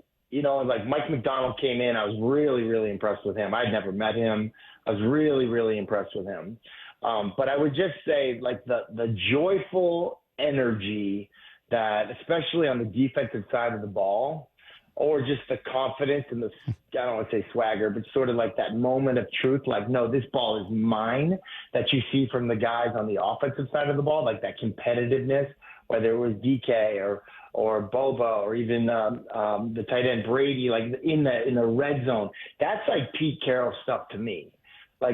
Speaker 27: Mike McDonald came in, I was really, really impressed with him. I'd never met him. I was really, really impressed with him. But I would just say the joyful energy that, especially on the defensive side of the ball, or just the confidence and I don't want to say swagger, but sort of that moment of truth, no, this ball is mine, that you see from the guys on the offensive side of the ball, that competitiveness, whether it was DK or Boba or even the tight end Brady, in the red zone. That's Pete Carroll stuff to me. So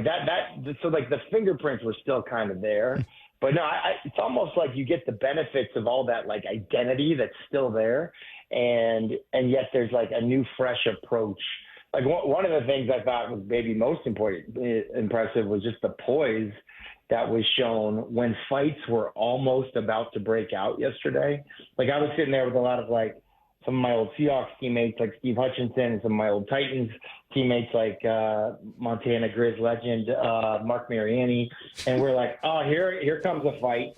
Speaker 27: the fingerprints were still kind of there. But no, it's almost like you get the benefits of all that identity that's still there, and yet there's a new fresh approach. One of the things I thought was maybe most impressive was just the poise that was shown when fights were almost about to break out yesterday. I was sitting there with a lot of some of my old Seahawks teammates like Steve Hutchinson, and some of my old Titans teammates like Montana Grizz legend Mark Mariani, and we're oh, here comes a fight,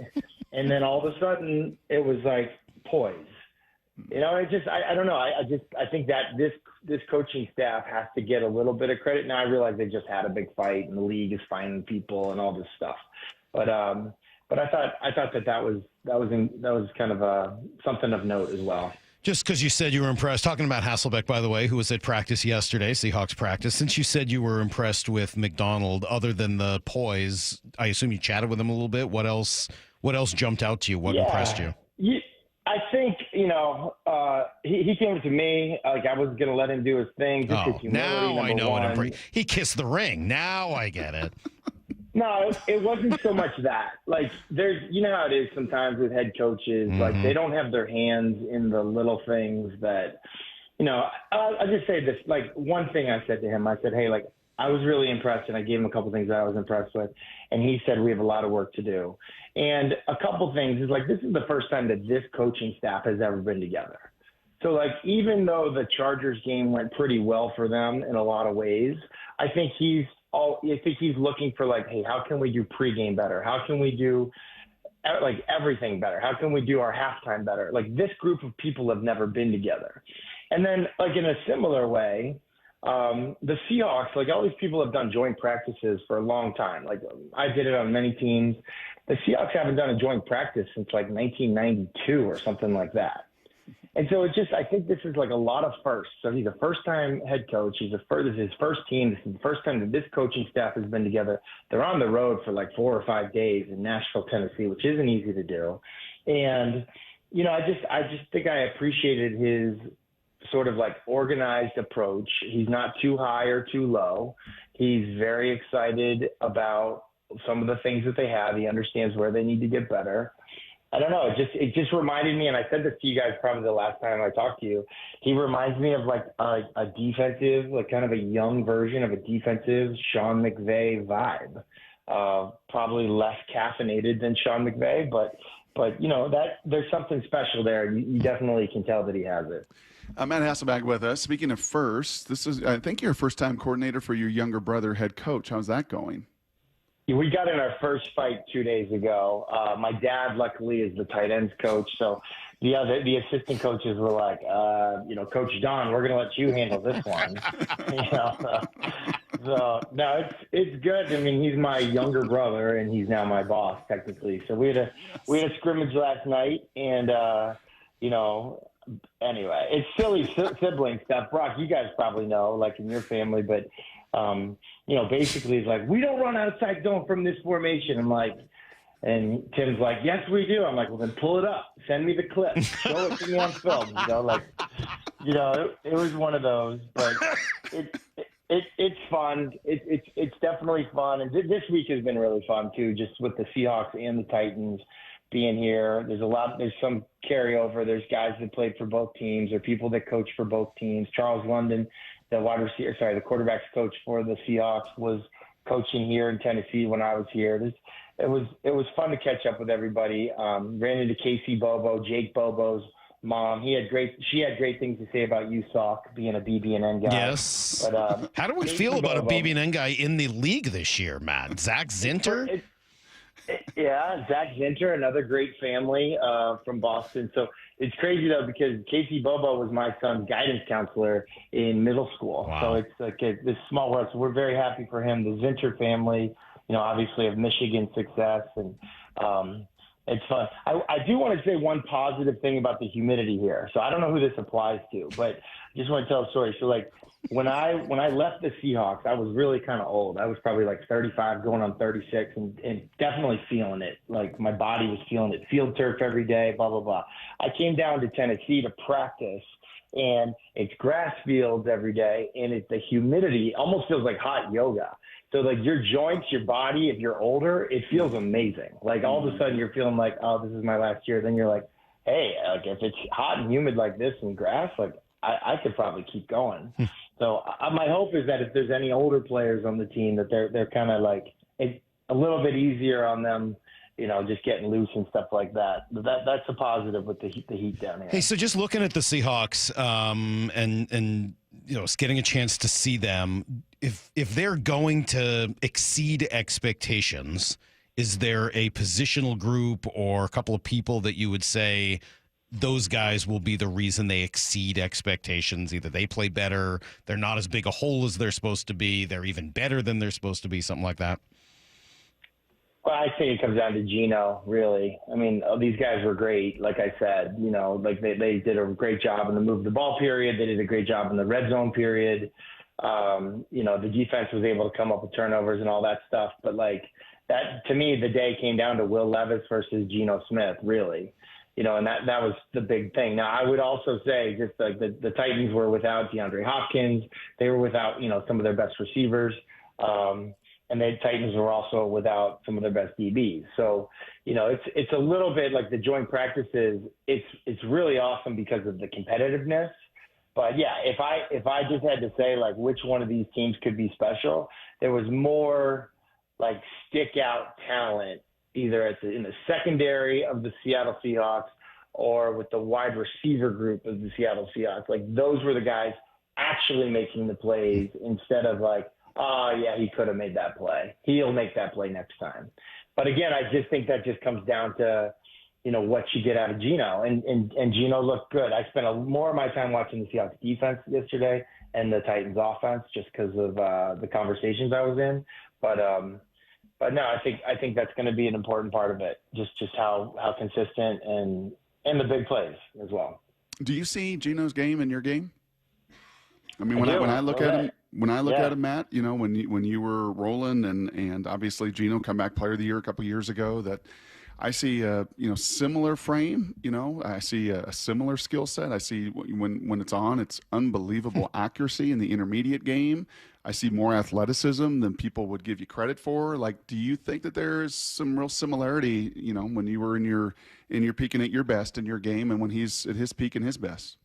Speaker 27: and then all of a sudden it was poise. I don't know. I think that this coaching staff has to get a little bit of credit. Now I realize they just had a big fight, and the league is finding people and all this stuff, but I thought that was kind of something of note as well.
Speaker 9: Just because you said you were impressed, talking about Hasselbeck, by the way, who was at practice yesterday, Seahawks practice, since you said you were impressed with McDonald, other than the poise, I assume you chatted with him a little bit. What else jumped out to you? What impressed you?
Speaker 27: I think, he came to me, I was going to let him do his thing. Just his humility,
Speaker 9: now I know
Speaker 27: one.
Speaker 9: He kissed the ring. Now I get it.
Speaker 27: No, it wasn't so much that. There's, how it is sometimes with head coaches. They don't have their hands in the little things that, I'll just say this. One thing I said to him, I said, hey, I was really impressed, and I gave him a couple things that I was impressed with. And he said, we have a lot of work to do. And a couple things is this is the first time that this coaching staff has ever been together. So even though the Chargers game went pretty well for them in a lot of ways, I think he's looking for hey, how can we do pregame better? How can we do everything better? How can we do our halftime better? This group of people have never been together. And then in a similar way, the Seahawks, all these people have done joint practices for a long time. I did it on many teams. The Seahawks haven't done a joint practice since 1992 or something like that. And so I think this is like a lot of firsts. So he's a first-time head coach. This is his first team. This is the first time that this coaching staff has been together. They're on the road for like 4 or 5 days in Nashville, Tennessee, which isn't easy to do. And, I just think I appreciated his sort of like organized approach. He's not too high or too low. He's very excited about some of the things that they have. He understands where they need to get better. I don't know. It just reminded me, and I said this to you guys probably the last time I talked to you. He reminds me of like a defensive, like kind of a young version of a defensive Sean McVay vibe. Probably less caffeinated than Sean McVay, but that there's something special there. You definitely can tell that he has it.
Speaker 8: Matt Hasselbeck with us. Speaking of first, this is I think you're a first-time coordinator for your younger brother, head coach. How's that going?
Speaker 27: We got in our first fight 2 days ago. My dad, luckily, is the tight ends coach. So the assistant coaches were like, Coach Don, we're going to let you handle this one. So no, it's good. I mean, he's my younger brother, and he's now my boss technically. So we had a scrimmage last night, and anyway, it's silly sibling stuff. Brock, you guys probably know, like in your family, but. Basically it's like, we don't run outside zone from this formation. I'm like, and Tim's like, yes, we do. I'm like, well, then pull it up. Send me the clip. Show it to me on film. It was one of those, but it's fun. It's definitely fun. And this week has been really fun too, just with the Seahawks and the Titans being here. There's some carryover. There's guys that played for both teams or people that coach for both teams. Charles London, the the quarterback's coach for the Seahawks, was coaching here in Tennessee when I was here. It was fun to catch up with everybody. Ran into Casey Bobo, Jake Bobo's mom. She had great things to say about you, Salk, being a BB&N guy.
Speaker 9: Yes.
Speaker 27: But,
Speaker 9: how do we feel about a BB&N guy in the league this year, Matt? Zach Zinter?
Speaker 27: Yeah, Zach Zinter, another great family from Boston. So it's crazy, though, because Casey Bobo was my son's guidance counselor in middle school.
Speaker 9: Wow.
Speaker 27: So it's like this small world. So we're very happy for him. The Zinter family, obviously of Michigan success. And it's fun. I do want to say one positive thing about the humidity here. So I don't know who this applies to, but I just want to tell a story. So, like, when I left the Seahawks, I was really kind of old. I was probably like 35 going on 36 and definitely feeling it. Like my body was feeling it. Field turf every day, blah, blah, blah. I came down to Tennessee to practice, and it's grass fields every day, and the humidity almost feels like hot yoga. So like your joints, your body, if you're older, it feels amazing. Like all of a sudden you're feeling like, oh, this is my last year. Then you're like, hey, like if it's hot and humid like this in grass, like I could probably keep going. So my hope is that if there's any older players on the team, that they're kind of like it's a little bit easier on them, just getting loose and stuff like that. But that's a positive with the heat down here.
Speaker 9: Hey, so just looking at the Seahawks, and getting a chance to see them, if they're going to exceed expectations, is there a positional group or a couple of people that you would say those guys will be the reason they exceed expectations? Either they play better, they're not as big a hole as they're supposed to be, they're even better than they're supposed to be, something like that?
Speaker 27: Well, I think it comes down to Geno, really. I mean, these guys were great. Like I said, like they did a great job in the move the ball period. They did a great job in the red zone period. The defense was able to come up with turnovers and all that stuff. But like that, to me, the day came down to Will Levis versus Geno Smith, really. And that was the big thing. Now, I would also say just like the Titans were without DeAndre Hopkins. They were without, some of their best receivers. And the Titans were also without some of their best DBs. So, it's a little bit like the joint practices. It's really awesome because of the competitiveness. But yeah, if I just had to say like which one of these teams could be special, there was more like stick out talent either in the secondary of the Seattle Seahawks or with the wide receiver group of the Seattle Seahawks. Like those were the guys actually making the plays instead of like, oh, yeah, he could have made that play. He'll make that play next time. But again, I just think that just comes down to, what you get out of Geno. And Geno looked good. I spent more of my time watching the Seahawks defense yesterday and the Titans offense just because of the conversations I was in. But no, I think that's going to be an important part of it, just how consistent and the big plays as well.
Speaker 8: Do you see Gino's game in your game? I mean,
Speaker 27: I
Speaker 8: when
Speaker 27: do.
Speaker 8: I look at him,
Speaker 27: Yeah.
Speaker 8: at him, Matt, you know, when you were rolling and obviously Gino comeback player of the year a couple years ago, that I see a similar frame. You know, I see a similar skill set. I see when it's on, it's unbelievable accuracy in the intermediate game. I see more athleticism than people would give you credit for. Like, do you think that there's some real similarity, you know, when you were in your peak and at your best in your game and when he's at his peak and his best?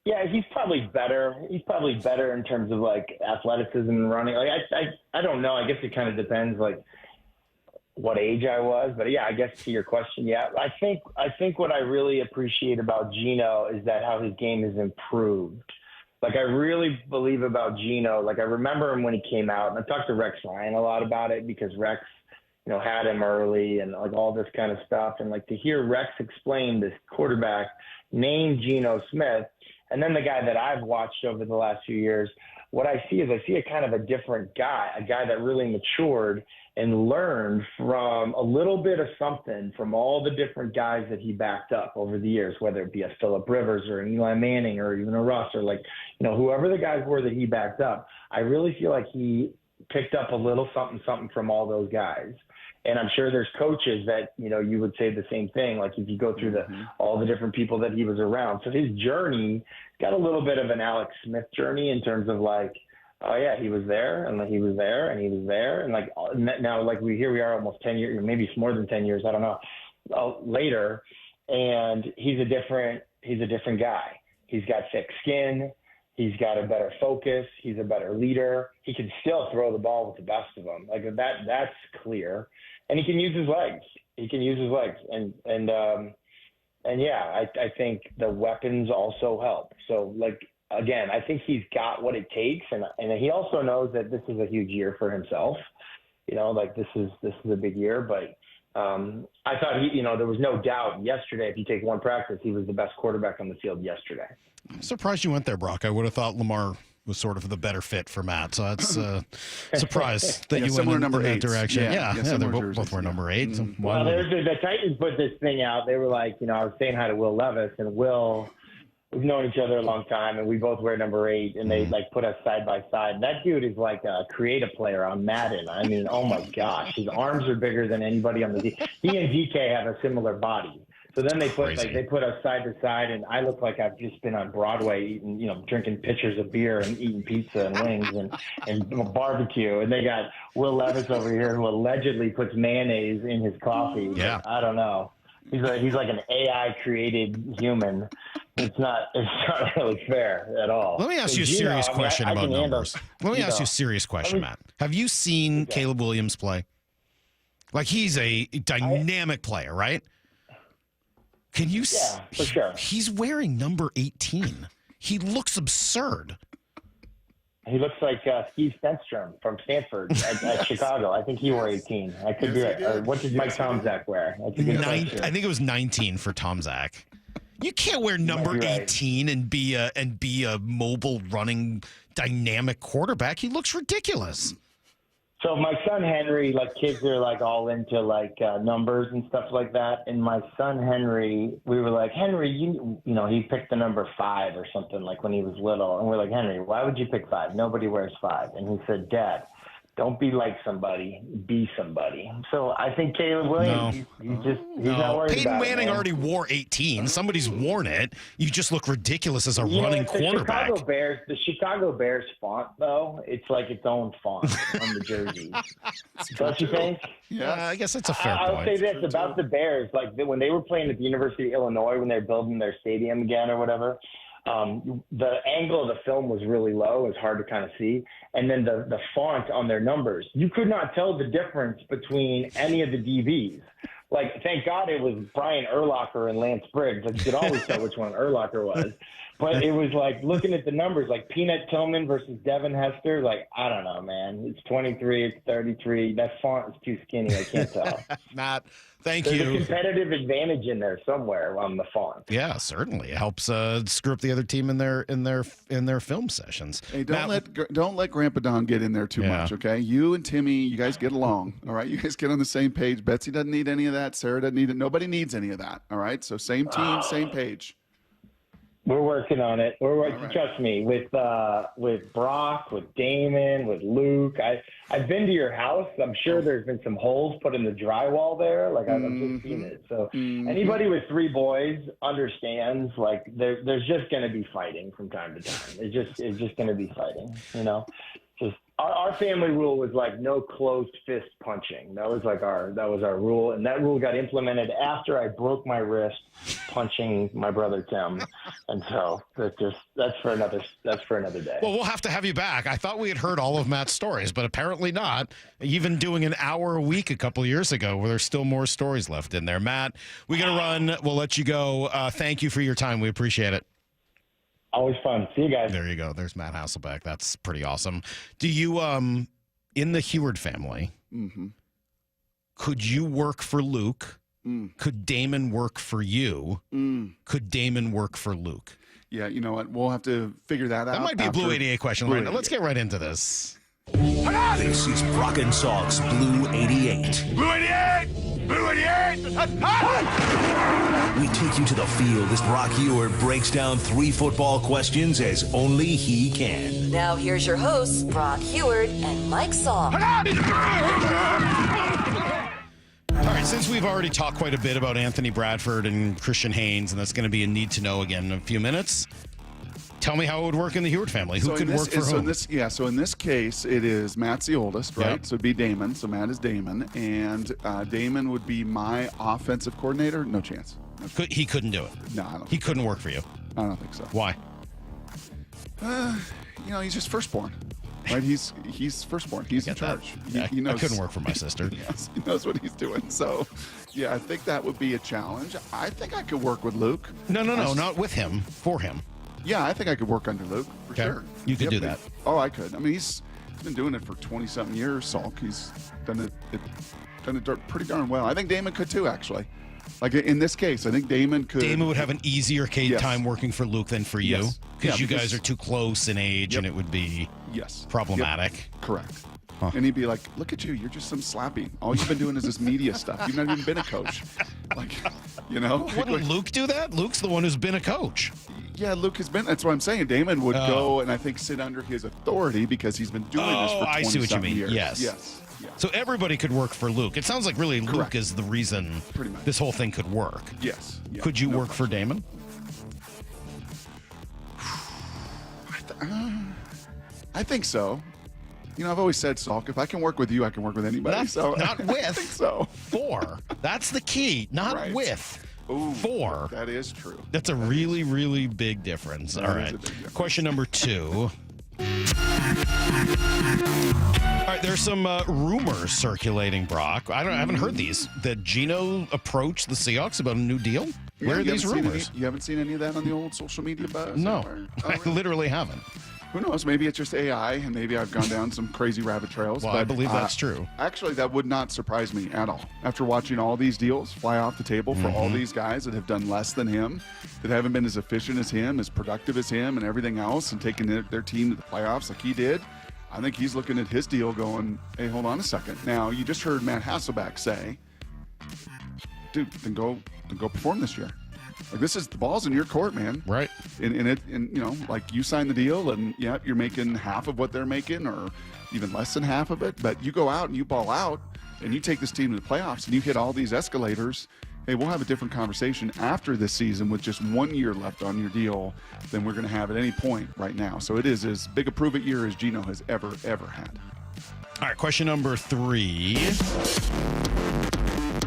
Speaker 27: Yeah, he's probably better. He's probably better in terms of like athleticism and running. Like I don't know. I guess it kind of depends like what age I was, but yeah, I guess to your question, yeah, I think what I really appreciate about Gino is that how his game has improved. Like I really believe about Gino. Like I remember him when he came out, and I talked to Rex Ryan a lot about it because Rex, had him early and like all this kind of stuff. And like to hear Rex explain this quarterback named Geno Smith, and then the guy that I've watched over the last few years, what I see is a kind of a different guy, a guy that really matured and learned from a little bit of something from all the different guys that he backed up over the years, whether it be a Phillip Rivers or an Eli Manning or even a Russ or like, whoever the guys were that he backed up. I really feel like he picked up a little something from all those guys. And I'm sure there's coaches that, you would say the same thing. Like if you go through all the different people that he was around. So his journey got a little bit of an Alex Smith journey in terms of like, oh yeah, he was there and like he was there and he was there. And like now, like here we are almost 10 years, maybe more than 10 years. I don't know later. And he's a different guy. He's got thick skin. He's got a better focus. He's a better leader. He can still throw the ball with the best of them. Like that's clear. And he can use his legs. And yeah, I think the weapons also help. So like, again, I think he's got what it takes. And he also knows that this is a huge year for himself. Like this is a big year, but I thought there was no doubt yesterday, if you take one practice, he was the best quarterback on the field yesterday.
Speaker 9: I'm surprised you went there, Brock. I would have thought Lamar was sort of the better fit for Matt. So that's surprised that you went in that direction. Yeah, they both were number 8. So
Speaker 27: well, the Titans put this thing out. They were like, I was saying hi to Will Levis, and Will, we've known each other a long time, and we both wear number 8, and they like put us side by side. That dude is like a creative player on Madden. I mean, oh my gosh, his arms are bigger than anybody on the team. He and DK have a similar body. So then they put us side to side, and I look like I've just been on Broadway eating, drinking pitchers of beer and eating pizza and wings and barbecue. And they got Will Levis over here who allegedly puts mayonnaise in his coffee.
Speaker 9: Yeah,
Speaker 27: I don't know. He's like an AI created human. It's not really fair at all.
Speaker 9: Let me ask you a serious question about numbers. Let me ask you a serious question, Matt. Have you seen Caleb Williams play? Like he's a dynamic player, right? Can you?
Speaker 27: Yeah, for sure.
Speaker 9: He's wearing number 18. He looks absurd.
Speaker 27: He looks like Steve Stenstrom from Stanford at Chicago. I think he wore 18. I could be right. What did Mike Tomczak wear? I
Speaker 9: think it was 19 for Tomczak. You can't wear number 18 and be a mobile, running, dynamic quarterback. He looks ridiculous.
Speaker 27: So my son Henry, like kids are like all into like numbers and stuff like that. And my son Henry, we were like, Henry, he picked the number 5 or something like when he was little. And we're like, Henry, why would you pick 5? Nobody wears 5. And he said, Dad, don't be like somebody, be somebody. So I think Caleb Williams, he's not worried
Speaker 9: Peyton
Speaker 27: about
Speaker 9: Manning
Speaker 27: it, man.
Speaker 9: already wore 18. Somebody's worn it. You just look ridiculous as a running quarterback.
Speaker 27: The Chicago Bears font, though, it's like its own font on the jerseys. Don't you think?
Speaker 9: Yeah, I guess that's a fair point.
Speaker 27: I'll say this about the Bears. Like when they were playing at the University of Illinois, when they're building their stadium again or whatever, the angle of the film was really low. It was hard to kind of see. And then the font on their numbers, you could not tell the difference between any of the DBs. Like, thank God it was Brian Urlacher and Lance Briggs. Like, you could always tell which one Urlacher was. But it was like looking at the numbers, like Peanut Tillman versus Devin Hester. Like, I don't know, man. It's 23, it's 33. That font is too skinny. I can't tell.
Speaker 9: Matt, thank
Speaker 27: There's
Speaker 9: you.
Speaker 27: There's a competitive advantage in there somewhere on the font.
Speaker 9: Yeah, certainly. It helps screw up the other team in their film sessions.
Speaker 8: Hey, don't let Grandpa Don get in there too much, okay? You and Timmy, you guys get along, all right? You guys get on the same page. Betsy doesn't need any of that. Sarah doesn't need it. Nobody needs any of that, all right? So same team, same page.
Speaker 27: We're working on it. Trust me, with Brock, with Damon, with Luke. I've been to your house. I'm sure there's been some holes put in the drywall there. Like I've just seen it. So anybody with 3 boys understands. Like there's just going to be fighting from time to time. It's just going to be fighting. You know, just our family rule was like no closed fist punching. That was our rule, and that rule got implemented after I broke my wrist punching my brother Tim, and so that's for another day.
Speaker 9: Well, we'll have to have you back. I thought we had heard all of Matt's stories, but apparently not. Even doing an hour a week a couple years ago, where there's still more stories left in there. Matt, we got to run. We'll let you go. Thank you for your time. We appreciate it.
Speaker 27: Always fun. See you guys.
Speaker 9: There you go. There's Matt Hasselbeck. That's pretty awesome. Do you, in the Heward family, could you work for Luke? Could Damon work for you? Could Damon work for Luke?
Speaker 8: Yeah, you know what? We'll have to figure that out.
Speaker 9: That might be a Blue 88 question. Let's get right into this.
Speaker 5: This is Brock and Salk's Blue 88.
Speaker 2: Blue 88! Blue 88!
Speaker 5: We take you to the field as Brock Heward breaks down 3 football questions as only he can.
Speaker 15: Now here's your hosts, Brock Heward and Mike Salk.
Speaker 9: All right, since we've already talked quite a bit about Anthony Bradford and Christian Haynes, and that's going to be a need to know again in a few minutes, tell me how it would work in the Heward family. Who could work for whom?
Speaker 8: So in this case, it is Matt's the oldest, right?
Speaker 9: Yep.
Speaker 8: So it'd be Damon. So Matt is Damon, and Damon would be my offensive coordinator. No chance.
Speaker 9: He couldn't do it.
Speaker 8: No, I don't.
Speaker 9: He couldn't work for you.
Speaker 8: I don't think so.
Speaker 9: Why?
Speaker 8: He's just firstborn. Right, he's firstborn. He's in charge. He knows,
Speaker 9: I couldn't work for my sister.
Speaker 8: Yes, he knows what he's doing. So, yeah, I think that would be a challenge. I think I could work with Luke.
Speaker 9: No, not with him. For him.
Speaker 8: Yeah, I think I could work under Luke for sure.
Speaker 9: You could do that.
Speaker 8: Oh, I could. I mean, he's been doing it for 20-something years. Salk. He's done it pretty darn well. I think Damon could too, actually. Like in this case, I think Damon could.
Speaker 9: Damon would have an easier time working for Luke than for you, because you guys are too close in age, and it would be problematic.
Speaker 8: Correct. Huh. And he'd be like, "Look at you! You're just some slappy. All you've been doing is this media stuff. You've not even been a coach. Like,
Speaker 9: Wouldn't Luke do that? Luke's the one who's been a coach.
Speaker 8: Yeah, Luke has been. That's what I'm saying. Damon would go and I think sit under his authority because he's been doing this for 20
Speaker 9: I see what you mean.
Speaker 8: Years.
Speaker 9: Yes. So everybody could work for Luke. It sounds like really Luke is the reason this whole thing could work.
Speaker 8: Yes. Yeah,
Speaker 9: could you work for Damon?
Speaker 8: I think so. I've always said, Salk, if I can work with you, I can work with anybody.
Speaker 9: Not with.
Speaker 8: I think so.
Speaker 9: For. That's the key. Not with.
Speaker 8: Ooh,
Speaker 9: for.
Speaker 8: That is true.
Speaker 9: That's a really, really big difference. All right. Question number 2. All right, there's some rumors circulating, Brock. I haven't heard these. That Gino approached the Seahawks about a new deal? Where are these rumors?
Speaker 8: You haven't seen any of that on the old social media buzz?
Speaker 9: No, I literally haven't.
Speaker 8: Who knows? Maybe it's just AI, and maybe I've gone down some crazy rabbit trails.
Speaker 9: Well, I believe that's true.
Speaker 8: Actually, that would not surprise me at all. After watching all these deals fly off the table for all these guys that have done less than him, that haven't been as efficient as him, as productive as him, and everything else, and taking their team to the playoffs like he did, I think he's looking at his deal going, hey, hold on a second. Now, you just heard Matt Hasselbeck say, dude, then go perform this year. Like, the ball's in your court, man.
Speaker 9: Right.
Speaker 8: And like you sign the deal and you're making half of what they're making or even less than half of it. But you go out and you ball out and you take this team to the playoffs and you hit all these escalators. Hey, we'll have a different conversation after this season with just 1 year left on your deal than we're going to have at any point right now. So it is as big a prove-it year as Gino has ever had.
Speaker 9: All right, question number 3.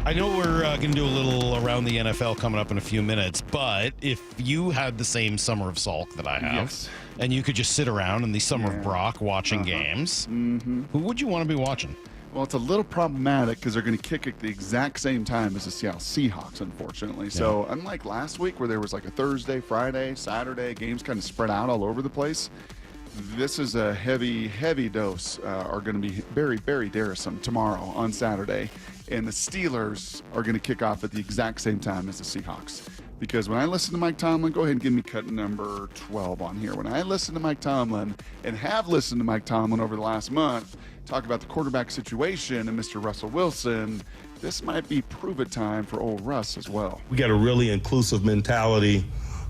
Speaker 9: I know we're going to do a little around the NFL coming up in a few minutes, but if you had the same summer of Salk that I have, and you could just sit around in the summer of Brock watching games, who would you want to be watching?
Speaker 8: Well, it's a little problematic because they're going to kick at the exact same time as the Seattle Seahawks, unfortunately. Yeah. So unlike last week where there was like a Thursday, Friday, Saturday, games kind of spread out all over the place, this is a heavy, heavy dose are going to be very, very Darrison tomorrow on Saturday. And the Steelers are going to kick off at the exact same time as the Seahawks. Because when I listen to Mike Tomlin, go ahead and give me cut number 12 on here. When I listen to Mike Tomlin and have listened to Mike Tomlin over the last month, talk about the quarterback situation and Mr. Russell Wilson, this might be prove-it time for old Russ as well.
Speaker 1: We got a really inclusive mentality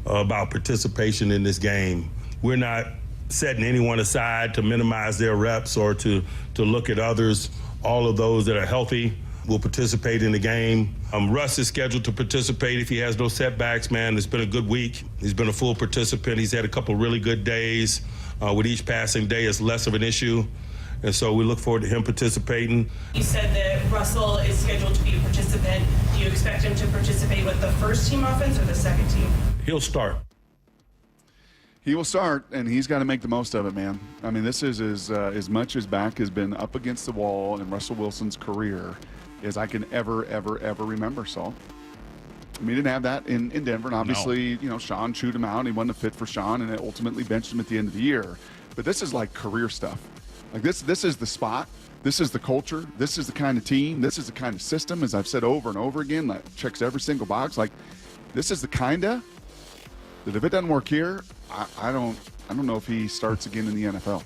Speaker 1: about participation in this game. We're not setting anyone aside to minimize their reps or to look at others. All of those that are healthy will participate in the game. Russ is scheduled to participate if he has no setbacks, man. It's been a good week. He's been a full participant. He's had a couple really good days. With each passing day, it's less of an issue. And so we look forward to him participating.
Speaker 3: You said that Russell is scheduled to be a participant. Do you expect him to participate with the first team offense or the second team?
Speaker 1: He'll start.
Speaker 8: He will start, and he's got to make the most of it, man. I mean, this is as much as back has been up against the wall in Russell Wilson's career as I can ever remember, Saul. I mean, he didn't have that in Denver, and obviously, Sean chewed him out, and he wasn't a fit for Sean, and it ultimately benched him at the end of the year. But this is like career stuff. Like this is the spot. This is the culture. This is the kind of team. This is the kind of system, as I've said over and over again, that checks every single box. Like, this is the kind of that if it doesn't work here, I don't know if he starts again in the NFL.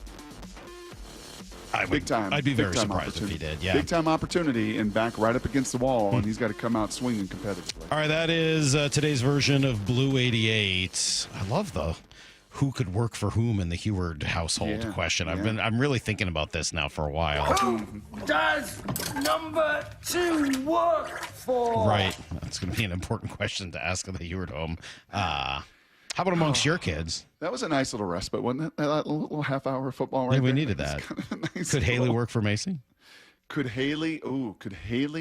Speaker 8: Big time.
Speaker 9: I'd be very surprised if he did. Yeah.
Speaker 8: Big time opportunity and back right up against the wall, and he's got to come out swinging competitively.
Speaker 9: All right, that is today's version of Blue 88. I love the who could work for whom in the Heward household question. I'm really thinking about this now for a while.
Speaker 22: Who does number 2 work for?
Speaker 9: Right. That's going to be an important question to ask in the Heward home. How about amongst your kids?
Speaker 8: That was a nice little respite, wasn't it? That little half-hour of football right
Speaker 9: Yeah, we
Speaker 8: there.
Speaker 9: needed that.
Speaker 8: Kind of nice
Speaker 9: Could Haley work for Macy?
Speaker 8: Could Haley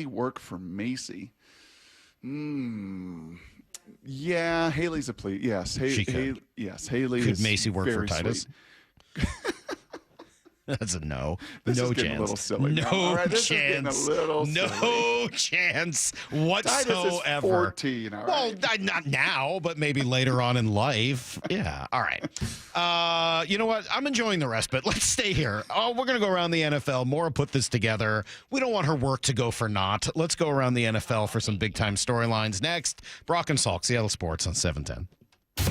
Speaker 8: work for Macy? Yeah, Haley's a plea. Yes,
Speaker 9: She could.
Speaker 8: yes, Haley.
Speaker 9: Could
Speaker 8: is
Speaker 9: Macy work for
Speaker 8: very
Speaker 9: Titus?
Speaker 8: sweet.
Speaker 9: That's a no.
Speaker 8: This
Speaker 9: no
Speaker 8: is getting
Speaker 9: chance.
Speaker 8: a little silly.
Speaker 9: No
Speaker 8: All right, this
Speaker 9: chance.
Speaker 8: is getting a little
Speaker 9: no
Speaker 8: silly.
Speaker 9: chance
Speaker 8: Titus is
Speaker 9: whatsoever.
Speaker 8: 14. All
Speaker 9: Well,
Speaker 8: right.
Speaker 9: not now, but maybe later on in life. Yeah. All right. You know what? I'm enjoying the respite. Let's stay here. Oh, we're going to go around the NFL. Maura put this together. We don't want her work to go for naught. Let's go around the NFL for some big time storylines. Next, Brock and Salk, Seattle Sports on 710.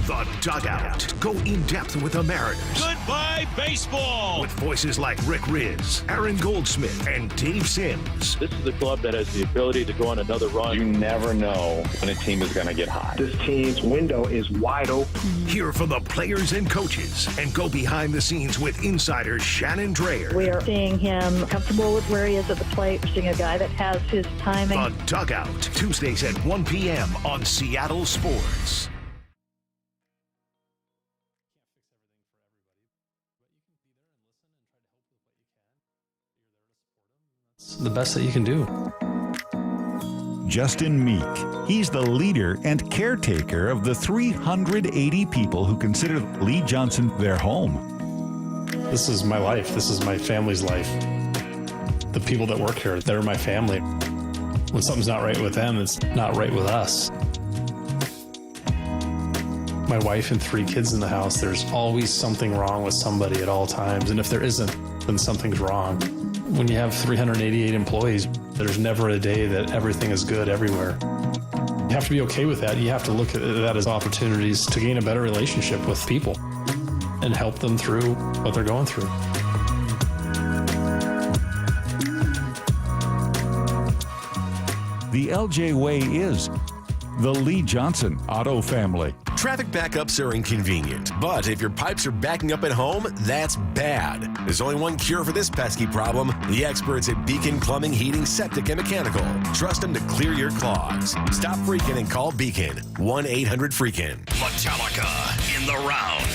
Speaker 5: The Dugout. Go in depth with the Mariners.
Speaker 22: Goodbye, baseball.
Speaker 5: With voices like Rick Riz, Aaron Goldsmith, and Dave Sims.
Speaker 14: This is a club that has the ability to go on another run. You never know when a team is going to get hot.
Speaker 6: This team's window is wide open.
Speaker 5: Hear from the players and coaches and go behind the scenes with insider Shannon Dreer.
Speaker 12: We are seeing him comfortable with where he is at the plate. We're seeing a guy that has his timing.
Speaker 5: The Dugout. Tuesdays at 1 p.m. on Seattle Sports.
Speaker 13: The best that you can do.
Speaker 20: Justin Meek. He's the leader and caretaker of the 380 people who consider Lee Johnson their home.
Speaker 13: This is my life. This is my family's life. The people that work here, they're my family. When something's not right with them, it's not right with us. My wife and 3 kids in the house, there's always something wrong with somebody at all times. And if there isn't, then something's wrong. When you have 388 employees, there's never a day that everything is good everywhere. You have to be okay with that. You have to look at that as opportunities to gain a better relationship with people and help them through what they're going through.
Speaker 20: The LJ Way is the Lee Johnson Auto Family.
Speaker 5: Traffic backups are inconvenient, but if your pipes are backing up at home, that's bad. There's only one cure for this pesky problem: the experts at Beacon Plumbing, Heating, Septic, and Mechanical. Trust them to clear your clogs. Stop freaking and call Beacon. 1-800-FREAKIN.
Speaker 24: Metallica in the round.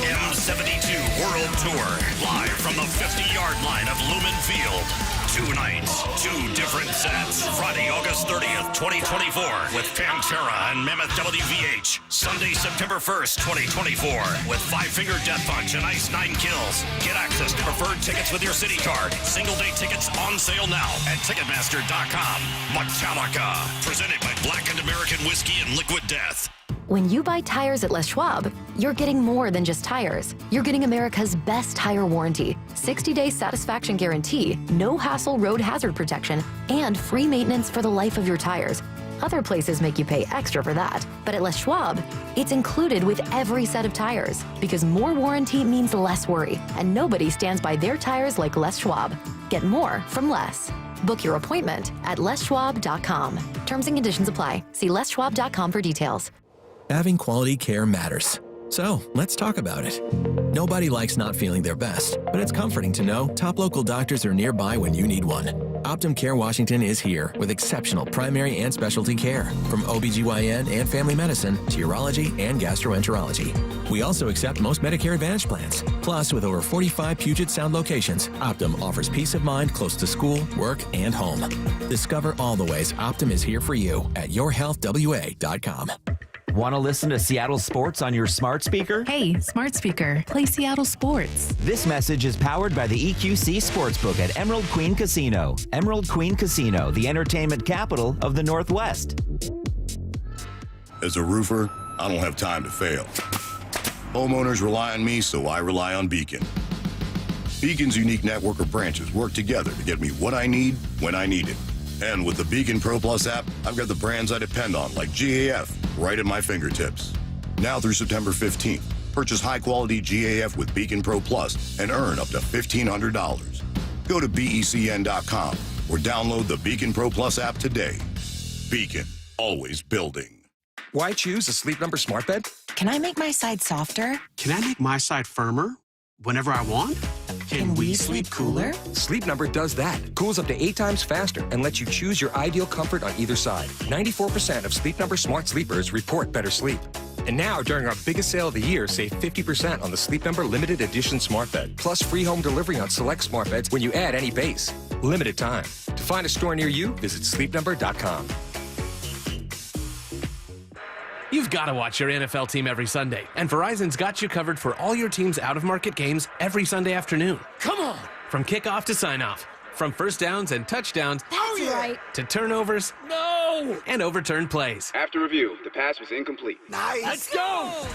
Speaker 24: M72 World Tour. Live from the 50-yard line of Lumen Field. 2 nights, 2 different sets. Friday, August 30th, 2024 with Pantera and Mammoth WVH. Sunday, September 1st, 2024 with Five Finger Death Punch and Ice 9 Kills. Get access to preferred tickets with your City Card. Single-day tickets on sale now at Ticketmaster.com. Metallica, presented by Blackened American Whiskey and Liquid Death.
Speaker 28: When you buy tires at Les Schwab, you're getting more than just tires. You're getting America's best tire warranty, 60-day satisfaction guarantee, no hassle road hazard protection, and free maintenance for the life of your tires. Other places make you pay extra for that, but at Les Schwab, it's included with every set of tires, because more warranty means less worry, and nobody stands by their tires like Les Schwab. Get more from Les. Book your appointment at leschwab.com. Terms and conditions apply. See leschwab.com for details.
Speaker 4: Having quality care matters. So, let's talk about it. Nobody likes not feeling their best, but it's comforting to know top local doctors are nearby when you need one. Optum Care Washington is here with exceptional primary and specialty care, from OBGYN and family medicine to urology and gastroenterology. We also accept most Medicare Advantage plans. Plus, with over 45 Puget Sound locations, Optum offers peace of mind close to school, work, and home. Discover all the ways Optum is here for you at yourhealthwa.com.
Speaker 26: Want to listen to Seattle sports on your smart speaker?
Speaker 7: Hey, smart speaker, play Seattle sports.
Speaker 26: This message is powered by the EQC Sportsbook at Emerald Queen Casino. Emerald Queen Casino, the entertainment capital of the Northwest.
Speaker 16: As a roofer, I don't have time to fail. Homeowners rely on me, so I rely on Beacon. Beacon's unique network of branches work together to get me what I need when I need it. And with the Beacon Pro Plus app, I've got the brands I depend on, like GAF, right at my fingertips. Now through September 15th, purchase high-quality GAF with Beacon Pro Plus and earn up to $1,500. Go to BECN.com or download the Beacon Pro Plus app today. Beacon, always building.
Speaker 17: Why choose a Sleep Number smart bed?
Speaker 19: Can I make my side softer?
Speaker 21: Can I make my side firmer whenever I want?
Speaker 19: Can we sleep cooler?
Speaker 17: Sleep Number does that. Cools up to 8 times faster and lets you choose your ideal comfort on either side. 94% of Sleep Number smart sleepers report better sleep. And now, during our biggest sale of the year, save 50% on the Sleep Number limited edition smart bed, plus free home delivery on select smart beds when you add any base. Limited time. To find a store near you, visit sleepnumber.com.
Speaker 23: You've got to watch your NFL team every Sunday, and Verizon's got you covered for all your team's out-of-market games every Sunday afternoon. Come on! From kickoff to sign-off, from first downs and touchdowns to turnovers and overturned plays.
Speaker 25: After review, the pass was incomplete.
Speaker 23: Nice! Let's go!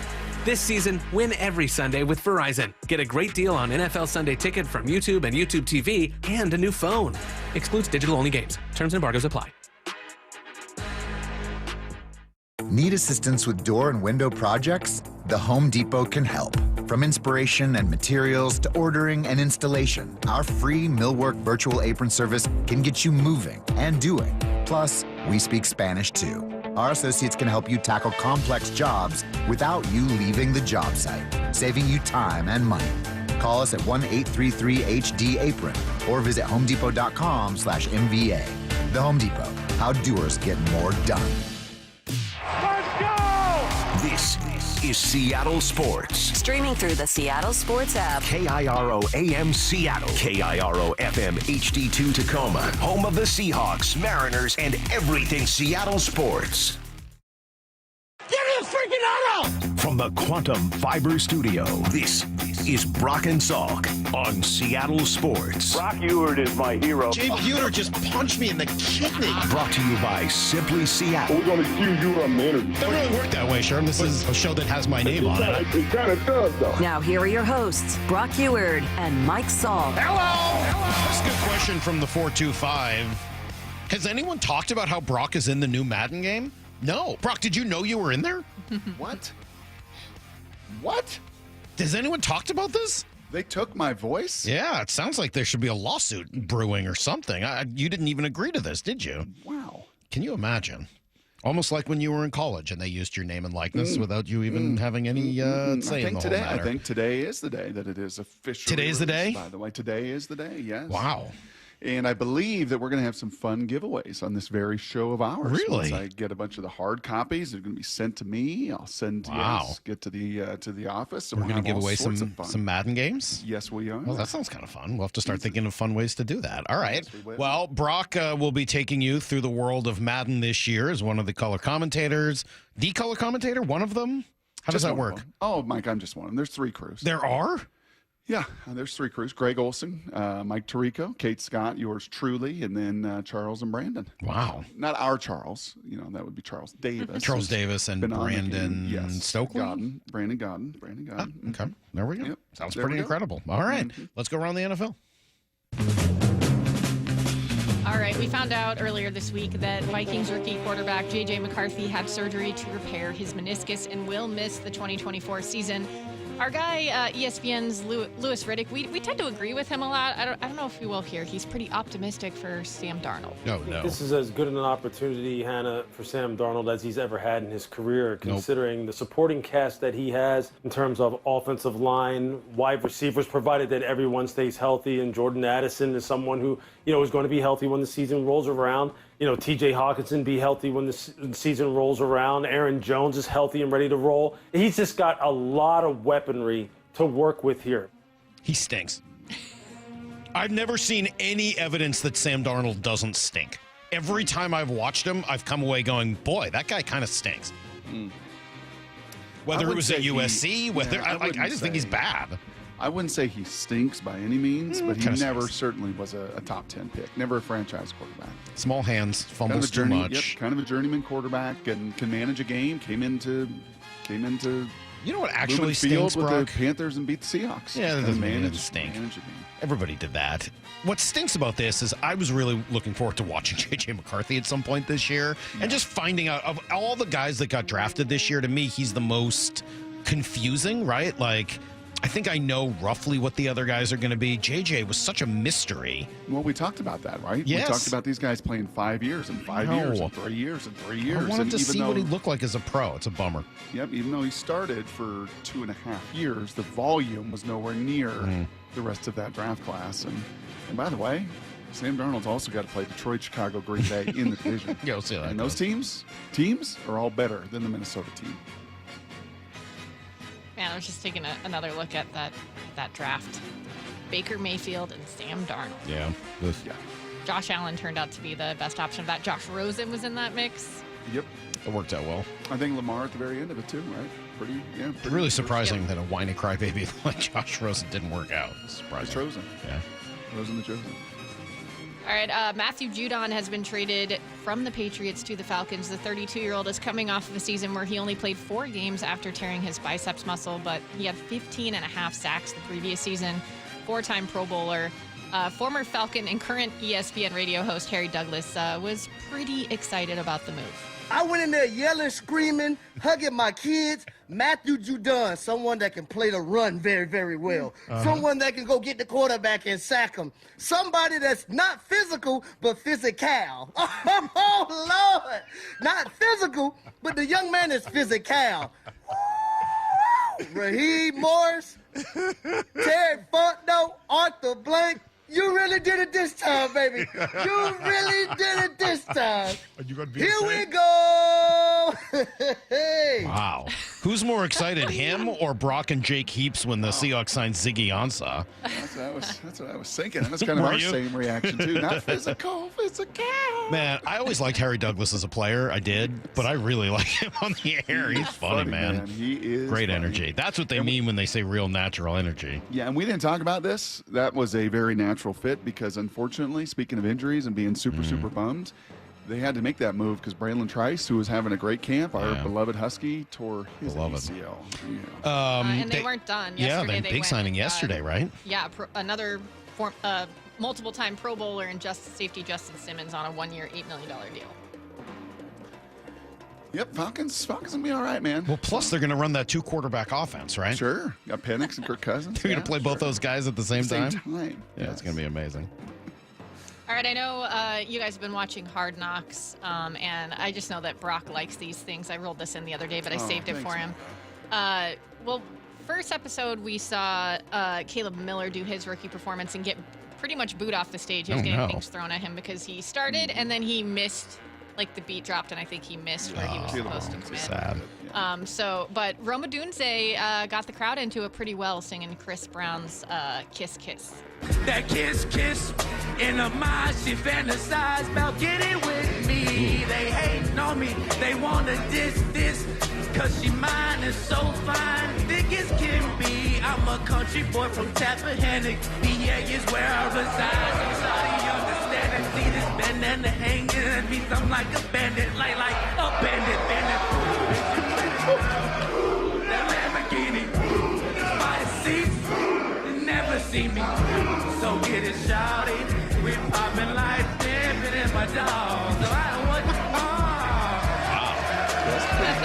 Speaker 23: This season, win every Sunday with Verizon. Get a great deal on NFL Sunday Ticket from YouTube and YouTube TV and a new phone. Excludes digital-only games. Terms and embargoes apply.
Speaker 29: Need assistance with door and window projects? The Home Depot can help. From inspiration and materials to ordering and installation, our free Millwork virtual apron service can get you moving and doing. Plus, we speak Spanish too. Our associates can help you tackle complex jobs without you leaving the job site, saving you time and money. Call us at 1-833-HD-APRON or visit homedepot.com/MVA. The Home Depot, how doers get more done.
Speaker 5: This is Seattle Sports.
Speaker 15: Streaming through the Seattle Sports app.
Speaker 5: KIRO AM Seattle. KIRO FM HD2 Tacoma. Home of the Seahawks, Mariners, and everything Seattle sports.
Speaker 30: Get his freaking auto!
Speaker 5: From the Quantum Fiber Studio, this is Brock and Salk on Seattle Sports.
Speaker 6: Brock Ewert is my hero.
Speaker 9: Jay Buhner just punched me in the kidney.
Speaker 5: Brought to you by Simply Seattle.
Speaker 6: We're going to accuse you of manners.
Speaker 9: Doesn't really work that way, Sherm. This is a show that has my name on it.
Speaker 6: It kind of does, though.
Speaker 15: Now here are your hosts, Brock Ewert and Mike Salk.
Speaker 9: Hello! That's a good question from the 425. Has anyone talked about how Brock is in the new Madden game? No. Brock, did you know you were in there?
Speaker 8: What? What?
Speaker 9: Has anyone talked about this?
Speaker 8: They took my voice?
Speaker 9: Yeah, it sounds like there should be a lawsuit brewing or something. You didn't even agree to this, did you?
Speaker 8: Wow.
Speaker 9: Can you imagine? Almost like when you were in college and they used your name and likeness without you even having any say in the whole matter.
Speaker 8: I think today is the day that it is officially
Speaker 9: Today's the day?
Speaker 8: By the way, today is the day, yes.
Speaker 9: Wow.
Speaker 8: And I believe that we're going to have some fun giveaways on this very show of ours.
Speaker 9: Really?
Speaker 8: Once I get a bunch of the hard copies, they're going to be sent to me. I'll send get to the office. And
Speaker 9: we're going to give away some Madden games?
Speaker 8: Yes, we are.
Speaker 9: Well, that sounds kind of fun. We'll have to start thinking of fun ways to do that. All right.
Speaker 8: Yes, we will.
Speaker 9: Well, Brock will be taking you through the world of Madden this year as one of the color commentators. The color commentator, one of them? How does that work?
Speaker 8: Oh, Mike, I'm just one of them. There's 3 crews.
Speaker 9: There are?
Speaker 8: Yeah, there's 3 crews. Greg Olson, Mike Tirico, Kate Scott, yours truly, and then Charles and Brandon.
Speaker 9: Wow.
Speaker 8: Not our Charles. That would be Charles Davis.
Speaker 9: Charles Davis and Brandon Stokely?
Speaker 8: Brandon Godden.
Speaker 9: Okay, there we go.
Speaker 8: Yep.
Speaker 9: Sounds pretty incredible. All right, let's go around the NFL.
Speaker 31: All right, we found out earlier this week that Vikings rookie quarterback J.J. McCarthy had surgery to repair his meniscus and will miss the 2024 season. Our guy, ESPN's Louis Riddick, we tend to agree with him a lot. I don't know if you will here. He's pretty optimistic for Sam Darnold.
Speaker 9: No.
Speaker 1: This is as good an opportunity, Hannah, for Sam Darnold as he's ever had in his career, considering the supporting cast that he has in terms of offensive line, wide receivers, provided that everyone stays healthy. And Jordan Addison is someone who, is going to be healthy when the season rolls around. TJ Hawkinson be healthy when the season rolls around. Aaron Jones is healthy and ready to roll. He's just got a lot of weaponry to work with here.
Speaker 9: He stinks. I've never seen any evidence that Sam Darnold doesn't stink. Every time I've watched him, I've come away going, boy, that guy kind of stinks. Whether it was at USC, I just think he's bad.
Speaker 8: I wouldn't say he stinks by any means, but he never certainly was a top 10 pick. Never a franchise quarterback.
Speaker 9: Small hands, fumbles too much.
Speaker 8: Yep, kind of a journeyman quarterback and can manage a game. Came into
Speaker 9: you know what actually stinks,
Speaker 8: with
Speaker 9: Brock?
Speaker 8: the Panthers and beat the Seahawks.
Speaker 9: Yeah, that doesn't mean it stink. Everybody did that. What stinks about this is I was really looking forward to watching J.J. McCarthy at some point this year and just finding out of all the guys that got drafted this year, to me, he's the most confusing, right? Like, I think I know roughly what the other guys are going to be. JJ was such a mystery.
Speaker 8: Well, we talked about that, right?
Speaker 9: Yes.
Speaker 8: We talked about these guys playing 5 years and 5 years and 3 years and 3 years.
Speaker 9: I wanted to see what he looked like as a pro. It's a bummer.
Speaker 8: Yep, even though he started for 2.5 years, the volume was nowhere near the rest of that draft class. And by the way, Sam Darnold's also got to play Detroit, Chicago, Green Bay in the division.
Speaker 9: Yeah, we'll see how that
Speaker 8: and
Speaker 9: goes.
Speaker 8: those teams are all better than the Minnesota team.
Speaker 31: Man, I was just taking another look at that draft. Baker Mayfield and Sam Darnold.
Speaker 9: Yeah.
Speaker 31: Josh Allen turned out to be the best option of that. Josh Rosen was in that mix.
Speaker 8: Yep.
Speaker 9: It worked out well.
Speaker 8: I think Lamar at the very end of it, too, right? Pretty
Speaker 9: really surprising that a whiny crybaby like Josh Rosen didn't work out. Surprising.
Speaker 8: Rosen.
Speaker 9: Yeah.
Speaker 8: Rosen the chosen.
Speaker 31: All right, Matthew Judon has been traded from the Patriots to the Falcons. The 32-year-old is coming off of a season where he only played 4 games after tearing his biceps muscle, but he had 15 and a half sacks the previous season, 4-time Pro Bowler. Former Falcon and current ESPN radio host Harry Douglas was pretty excited about the move.
Speaker 2: I went in there yelling, screaming, hugging my kids. Matthew Judon, someone that can play the run very, very well. Someone that can go get the quarterback and sack him. Somebody that's not physical, but physical. Oh, Lord. Not physical, but the young man is physical. Raheem Morris, Terry Fontenot, Arthur Blank. You really did it this time, baby. You really did it this time.
Speaker 9: Are you gonna be
Speaker 2: Here we go. Hey.
Speaker 9: Wow. Who's more excited, him or Brock and Jake Heaps when the Seahawks signed Ziggy Ansah?
Speaker 8: That's what I was thinking. That's kind of our same reaction, too. Not physical.
Speaker 9: Man, I always liked Harry Douglas as a player. I did, but I really like him on the air. He's funny, man.
Speaker 8: He is
Speaker 9: great
Speaker 8: funny.
Speaker 9: energy. That's what they mean when they say real natural energy.
Speaker 8: Yeah, and we didn't talk about this. That was a very natural fit because, unfortunately, speaking of injuries and being super bummed, they had to make that move because Braylon Trice, who was having a great camp, our beloved Husky, tore his ACL.
Speaker 31: And they weren't done. Yesterday,
Speaker 9: they big signing yesterday, right?
Speaker 31: Yeah, another multiple-time Pro Bowler and safety Justin Simmons on a 1-year, $8 million deal.
Speaker 8: Yep, Falcons will be all right, man.
Speaker 9: Well, plus they're going to run that 2-quarterback offense, right?
Speaker 8: Sure. Got Penix and Kirk Cousins.
Speaker 9: They're going to play both those guys at the same time? Yeah,
Speaker 8: Yes.
Speaker 9: it's going to be amazing.
Speaker 31: All right, I know you guys have been watching Hard Knocks, and I just know that Brock likes these things. I rolled this in the other day, but I saved it for him. Well, first episode, we saw Caleb Miller do his rookie performance and get pretty much booed off the stage. He was getting things thrown at him because he started, and then he missed, like the beat dropped, and I think he missed where he was supposed to commit.
Speaker 9: Sad.
Speaker 31: But Roma Dunze got the crowd into it pretty well, singing Chris Brown's Kiss Kiss.
Speaker 3: That kiss, kiss, in a mind she fantasize about getting with me. They hating on me, they wanna diss, cause she mine is so fine, thick as can be. I'm a country boy from Tappahannock, PA is where I reside. Somebody understand and see this bandana hanging me, I'm like a bandit, like a bandit. That Lamborghini, my seats, they never see me. So get it, shawty. We poppin' like dippin' in my dog. So I don't want you.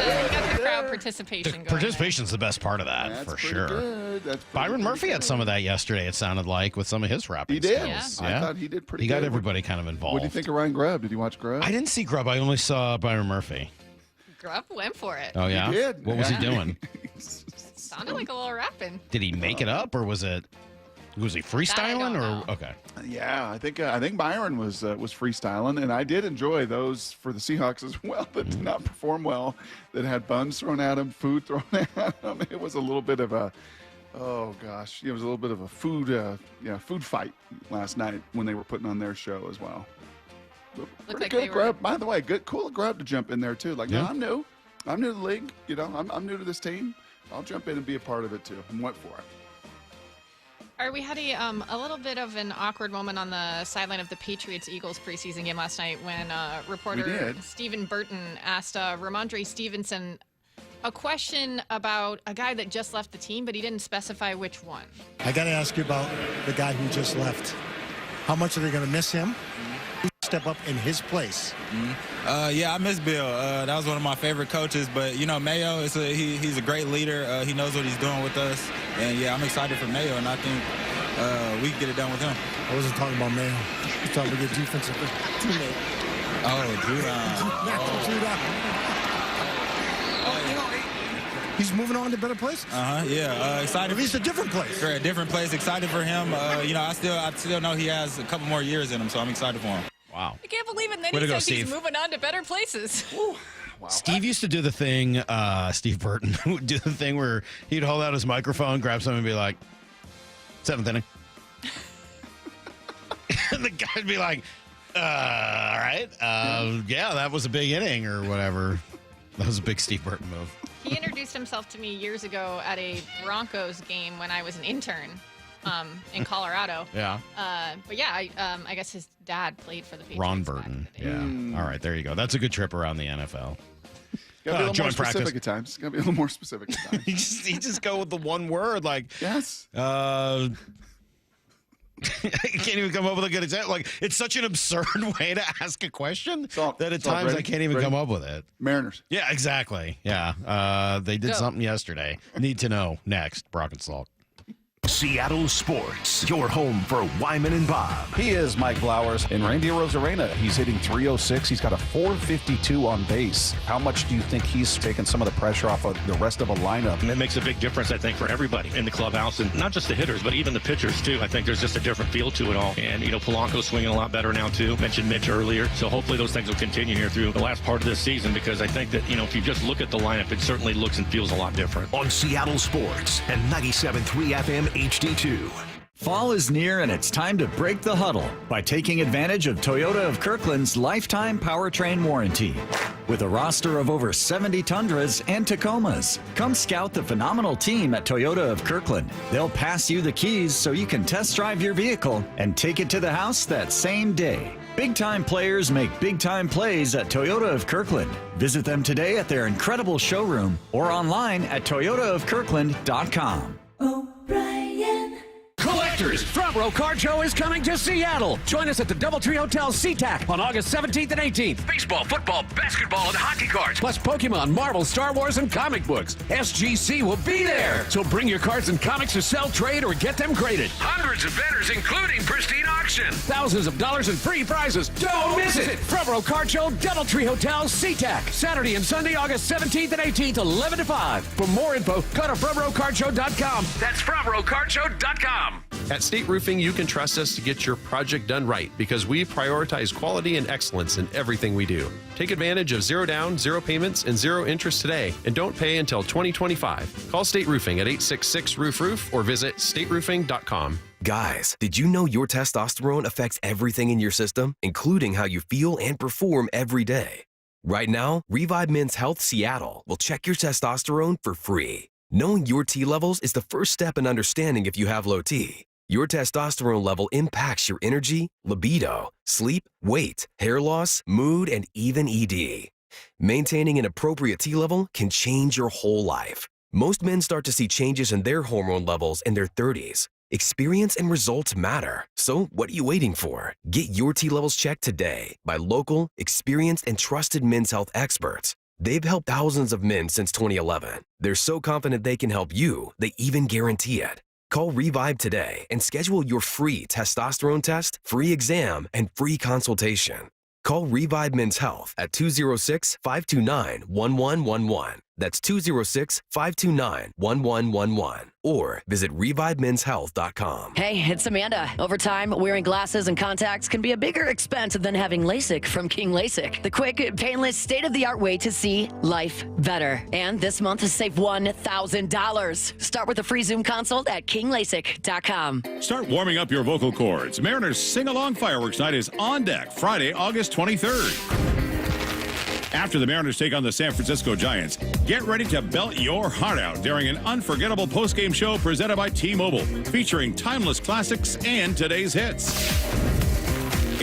Speaker 31: You got the crowd crowd participation going.
Speaker 9: Participation's the best part of that,
Speaker 8: That's
Speaker 9: for
Speaker 8: pretty
Speaker 9: sure.
Speaker 8: good. That's
Speaker 9: Byron Murphy had some of that yesterday, it sounded like, with some of his rapping
Speaker 8: He did.
Speaker 9: skills.
Speaker 8: I thought he did pretty
Speaker 9: He
Speaker 8: good.
Speaker 9: got everybody kind of involved.
Speaker 8: What do you think of Ryan Grubb? Did you watch Grubb?
Speaker 9: I didn't see Grubb. I only saw Byron Murphy.
Speaker 31: Grubb went for it.
Speaker 9: Oh, yeah?
Speaker 8: He did.
Speaker 9: What was he doing?
Speaker 31: Sounded like a little rapping.
Speaker 9: Did he make it up, or was he freestyling? Or okay.
Speaker 8: Yeah, I think Byron was freestyling, and I did enjoy those for the Seahawks as well that did not perform well, that had buns thrown at them, food thrown at them. It was a little bit of a, oh gosh, it was a little bit of a food fight last night when they were putting on their show as well. Pretty
Speaker 31: like
Speaker 8: good
Speaker 31: they
Speaker 8: at Grubb, by the way. Cool of Grubb to jump in there too. Like, no, I'm new to the league. You know, I'm new to this team. I'll jump in and be a part of it too, and went for it.
Speaker 31: All right, we had a little bit of an awkward moment on the sideline of the Patriots-Eagles preseason game last night when reporter Stephen Burton asked Ramondre Stevenson a question about a guy that just left the team, but he didn't specify which one.
Speaker 10: I got to ask you about the guy who just left. How much are they going to miss him? Step up in his place.
Speaker 11: Yeah, I miss Bill. That was one of my favorite coaches. But, you know, Mayo, he's a great leader. He knows what he's doing with us. And, yeah, I'm excited for Mayo, and I think we can get it done with him.
Speaker 10: I wasn't talking about Mayo. I was talking about your defensive teammate.
Speaker 11: Oh, Judon.
Speaker 10: He's moving on to better places.
Speaker 11: Yeah. Excited.
Speaker 10: At least a different place.
Speaker 11: For a different place. Excited for him. You know, I still know he has a couple more years in him, so I'm excited for him.
Speaker 9: Wow.
Speaker 31: I can't believe it. And then
Speaker 9: Way to
Speaker 31: he
Speaker 9: go,
Speaker 31: says he's
Speaker 9: Steve.
Speaker 31: moving on to better places.
Speaker 8: Wow.
Speaker 9: Steve used to do the thing, Steve Burton would do the thing where he'd hold out his microphone, grab something, and be like, 7th inning. And the guy'd be like, all right. Yeah, that was a big inning or whatever. That was a big Steve Burton move.
Speaker 31: He introduced himself to me years ago at a Broncos game when I was an intern in Colorado.
Speaker 9: Yeah.
Speaker 31: But yeah, I guess his dad played for the Patriots.
Speaker 9: Ron Burton. Yeah. All right, there you go. That's a good trip around the NFL.
Speaker 8: Got to be a little more
Speaker 9: joint practice.
Speaker 8: specific at times. Got to be a little more specific at times.
Speaker 9: you just go with the one word, like
Speaker 8: yes.
Speaker 9: I can't even come up with a good example. Like, it's such an absurd way to ask a question that at times I can't even come up with it.
Speaker 8: Mariners.
Speaker 9: Yeah, exactly. Yeah. They did something yesterday. Need to know next. Brock and Salk.
Speaker 5: Seattle Sports, your home for Wyman and Bob.
Speaker 12: He is Mike Flowers in Randy Rosarena. He's hitting .306. He's got a .452 on base. How much do you think he's taking some of the pressure off of the rest of a lineup?
Speaker 13: And it makes a big difference, I think, for everybody in the clubhouse, and not just the hitters, but even the pitchers, too. I think there's just a different feel to it all. And, you know, Polanco's swinging a lot better now, too. Mentioned Mitch earlier. So hopefully those things will continue here through the last part of this season, because I think that, you know, if you just look at the lineup, it certainly looks and feels a lot different.
Speaker 5: On Seattle Sports and 97.3 FM HD2.
Speaker 14: Fall is near and it's time to break the huddle by taking advantage of Toyota of Kirkland's lifetime powertrain warranty. With a roster of over 70 Tundras and Tacomas, come scout the phenomenal team at Toyota of Kirkland. They'll pass you the keys so you can test drive your vehicle and take it to the house that same day. Big-time players make big-time plays at Toyota of Kirkland. Visit them today at their incredible showroom or online at toyotaofkirkland.com.
Speaker 18: Collectors, Front Row Card Show is coming to Seattle. Join us at the Doubletree Hotel SeaTac on August 17th and 18th. Baseball, football, basketball, and hockey cards, plus Pokemon, Marvel, Star Wars, and comic books. SGC will be there. So bring your cards and comics to sell, trade, or get them graded. Hundreds of vendors, including Pristine Auction. Thousands of dollars in free prizes. Don't miss it. Front Row Card Show, Doubletree Hotel SeaTac. Saturday and Sunday, August 17th and 18th, 11 to 5. For more info, go to frontrowcardshow.com. That's frontrowcardshow.com.
Speaker 20: At State Roofing, you can trust us to get your project done right because we prioritize quality and excellence in everything we do. Take advantage of 0 down, 0 payments, and 0 interest today, and don't pay until 2025. Call State Roofing at 866-ROOF-ROOF or visit stateroofing.com.
Speaker 22: Guys, did you know your testosterone affects everything in your system, including how you feel and perform every day? Right now, Revive Men's Health Seattle will check your testosterone for free. Knowing your T levels is the first step in understanding if you have low T. Your testosterone level impacts your energy, libido, sleep, weight, hair loss, mood, and even ED. Maintaining an appropriate T level can change your whole life. Most men start to see changes in their hormone levels in their 30s. Experience and results matter. So what are you waiting for? Get your T levels checked today by local, experienced, and trusted men's health experts. They've helped thousands of men since 2011. They're so confident they can help you, they even guarantee it. Call Revive today and schedule your free testosterone test, free exam, and free consultation. Call Revive Men's Health at 206-529-1111. That's 206-529-1111. Or visit ReviveMen'sHealth.com.
Speaker 15: Hey, it's Amanda. Over time, wearing glasses and contacts can be a bigger expense than having LASIK from King LASIK. The quick, painless, state-of-the-art way to see life better. And this month, save $1,000. Start with a free Zoom consult at KingLASIK.com.
Speaker 4: Start warming up your vocal cords. Mariners Sing-Along Fireworks Night is on deck Friday, August 23rd. After the Mariners take on the San Francisco Giants, get ready to belt your heart out during an unforgettable postgame show presented by T-Mobile, featuring timeless classics and today's hits.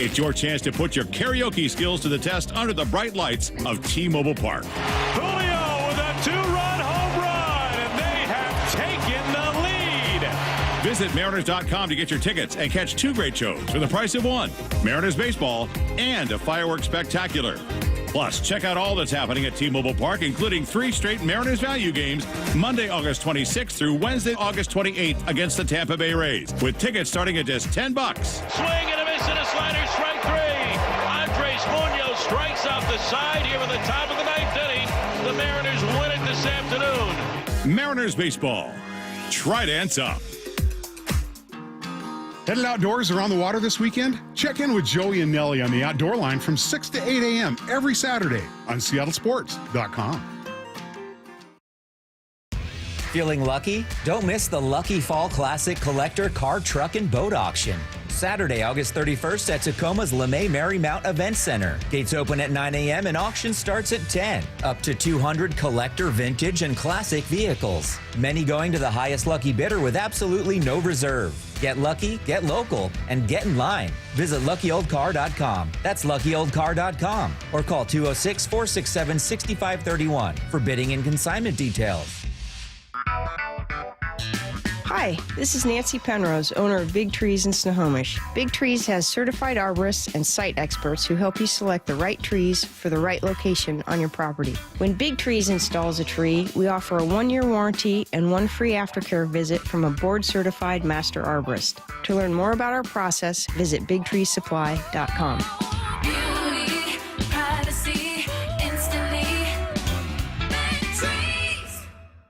Speaker 4: It's your chance to put your karaoke skills to the test under the bright lights of T-Mobile Park.
Speaker 7: Julio with a two-run home run, and they have taken the lead.
Speaker 4: Visit Mariners.com to get your tickets and catch two great shows for the price of one. Mariners baseball and a fireworks spectacular. Plus, check out all that's happening at T-Mobile Park, including 3 straight Mariners value games, Monday, August 26th through Wednesday, August 28th against the Tampa Bay Rays, with tickets starting at just $10.
Speaker 7: Swing and a miss and a slider, strike 3. Andres Munoz strikes off the side here in the top of the 9th inning. The Mariners win it this afternoon.
Speaker 4: Mariners baseball. Tridents up.
Speaker 16: Headed outdoors or on the water this weekend? Check in with Joey and Nelly on the Outdoor Line from 6 to 8 a.m. every Saturday on SeattleSports.com.
Speaker 17: Feeling lucky? Don't miss the Lucky Fall Classic Collector Car, Truck, and Boat Auction. Saturday, August 31st at Tacoma's LeMay Marymount Event Center. Gates open at 9 a.m. and auction starts at 10. Up to 200 collector, vintage, and classic vehicles. Many going to the highest lucky bidder with absolutely no reserve. Get lucky, get local, and get in line. Visit LuckyOldCar.com. That's LuckyOldCar.com. Or call 206-467-6531 for bidding and consignment details.
Speaker 19: Hi, this is Nancy Penrose, owner of Big Trees in Snohomish. Big Trees has certified arborists and site experts who help you select the right trees for the right location on your property. When Big Trees installs a tree, we offer a 1-year warranty and 1 free aftercare visit from a board-certified master arborist. To learn more about our process, visit BigTreeSupply.com.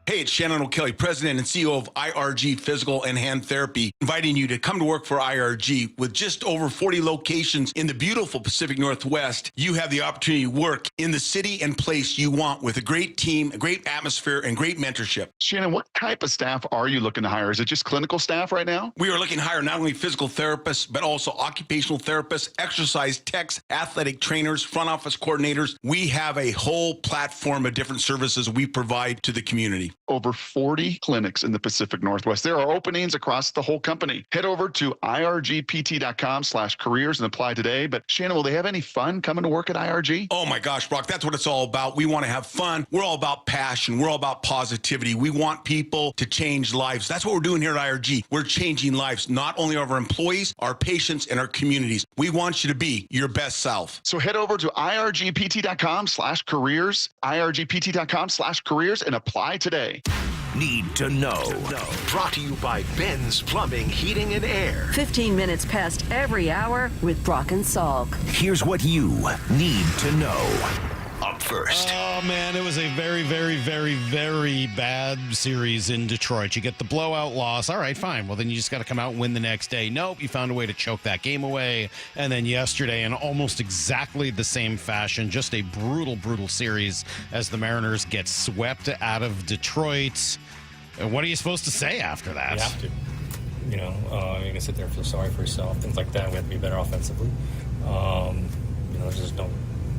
Speaker 21: Hey, it's Shannon O'Kelly, President and CEO of IRG Physical and Hand Therapy, inviting you to come to work for IRG. With just over 40 locations in the beautiful Pacific Northwest, you have the opportunity to work in the city and place you want with a great team, a great atmosphere, and great mentorship.
Speaker 8: Shannon, what type of staff are you looking to hire? Is it just clinical staff right now?
Speaker 21: We are looking to hire not only physical therapists, but also occupational therapists, exercise techs, athletic trainers, front office coordinators. We have a whole platform of different services we provide to the community.
Speaker 8: Over 40 clinics in the Pacific Northwest. There are openings across the whole company. Head over to irgpt.com/careers and apply today. But Shannon, will they have any fun coming to work at IRG?
Speaker 21: Oh my gosh, Brock, that's what it's all about. We want to have fun. We're all about passion. We're all about positivity. We want people to change lives. That's what we're doing here at IRG. We're changing lives, not only of our employees, our patients, and our communities. We want you to be your best self.
Speaker 8: So head over to irgpt.com/careers, irgpt.com/careers, and apply today.
Speaker 5: Need to know. Brought to you by Ben's Plumbing, Heating, and Air.
Speaker 15: 15 minutes past every hour with Brock and Salk.
Speaker 5: Here's what you need to know. Up first.
Speaker 9: Oh, man, it was a very, very, very, very bad series in Detroit. You get the blowout loss. All right, fine. Well, then you just got to come out and win the next day. Nope, you found a way to choke that game away. And then yesterday, in almost exactly the same fashion, just a brutal, brutal series as the Mariners get swept out of Detroit. And what are you supposed to say after that?
Speaker 24: You have to. You know, you can sit there and feel sorry for yourself, things like that. We have to be better offensively. You know, there's just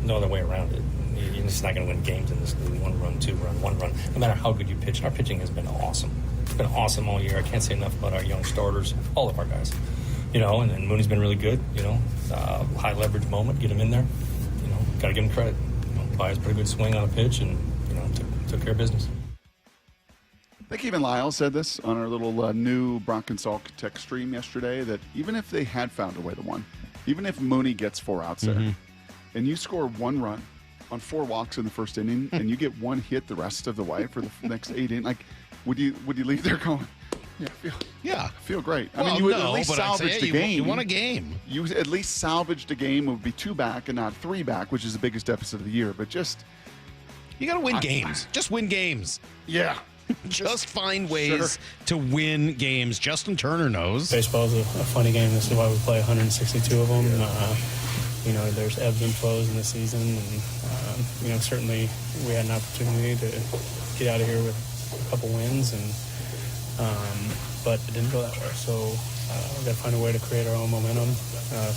Speaker 24: no other way around it. You're just not going to win games in this league. 1 run, 2 run, 1 run. No matter how good you pitch. Our pitching has been awesome. It's been awesome all year. I can't say enough about our young starters, all of our guys. You know, and Mooney's been really good. You know, high leverage moment, get him in there. You know, got to give him credit. You know, Baez pretty good swing on a pitch, and you know, took care of business.
Speaker 8: I think even Lyle said this on our little new Brock and Salk tech stream yesterday, that even if they had found a way to win, even if Mooney gets 4 outs there, and you score 1 run, on 4 walks in the first inning, and you get 1 hit the rest of the way for the next 8 innings, like, would you leave there going, feel great?
Speaker 9: Well,
Speaker 8: I mean, you would at
Speaker 9: no,
Speaker 8: least
Speaker 9: but
Speaker 8: salvage the
Speaker 9: you
Speaker 8: game.
Speaker 9: won a game.
Speaker 8: You at least salvaged a game. It would be 2 back and not 3 back, which is the biggest deficit of the year. But just
Speaker 9: you got to win games. Just win games.
Speaker 8: Yeah.
Speaker 9: Just find ways to win games. Justin Turner knows.
Speaker 24: Baseball is a funny game. This is why we play 162 of them. You know, there's ebbs and flows in the season, and you know, certainly we had an opportunity to get out of here with a couple wins, and but it didn't go that way. So we've got to find a way to create our own momentum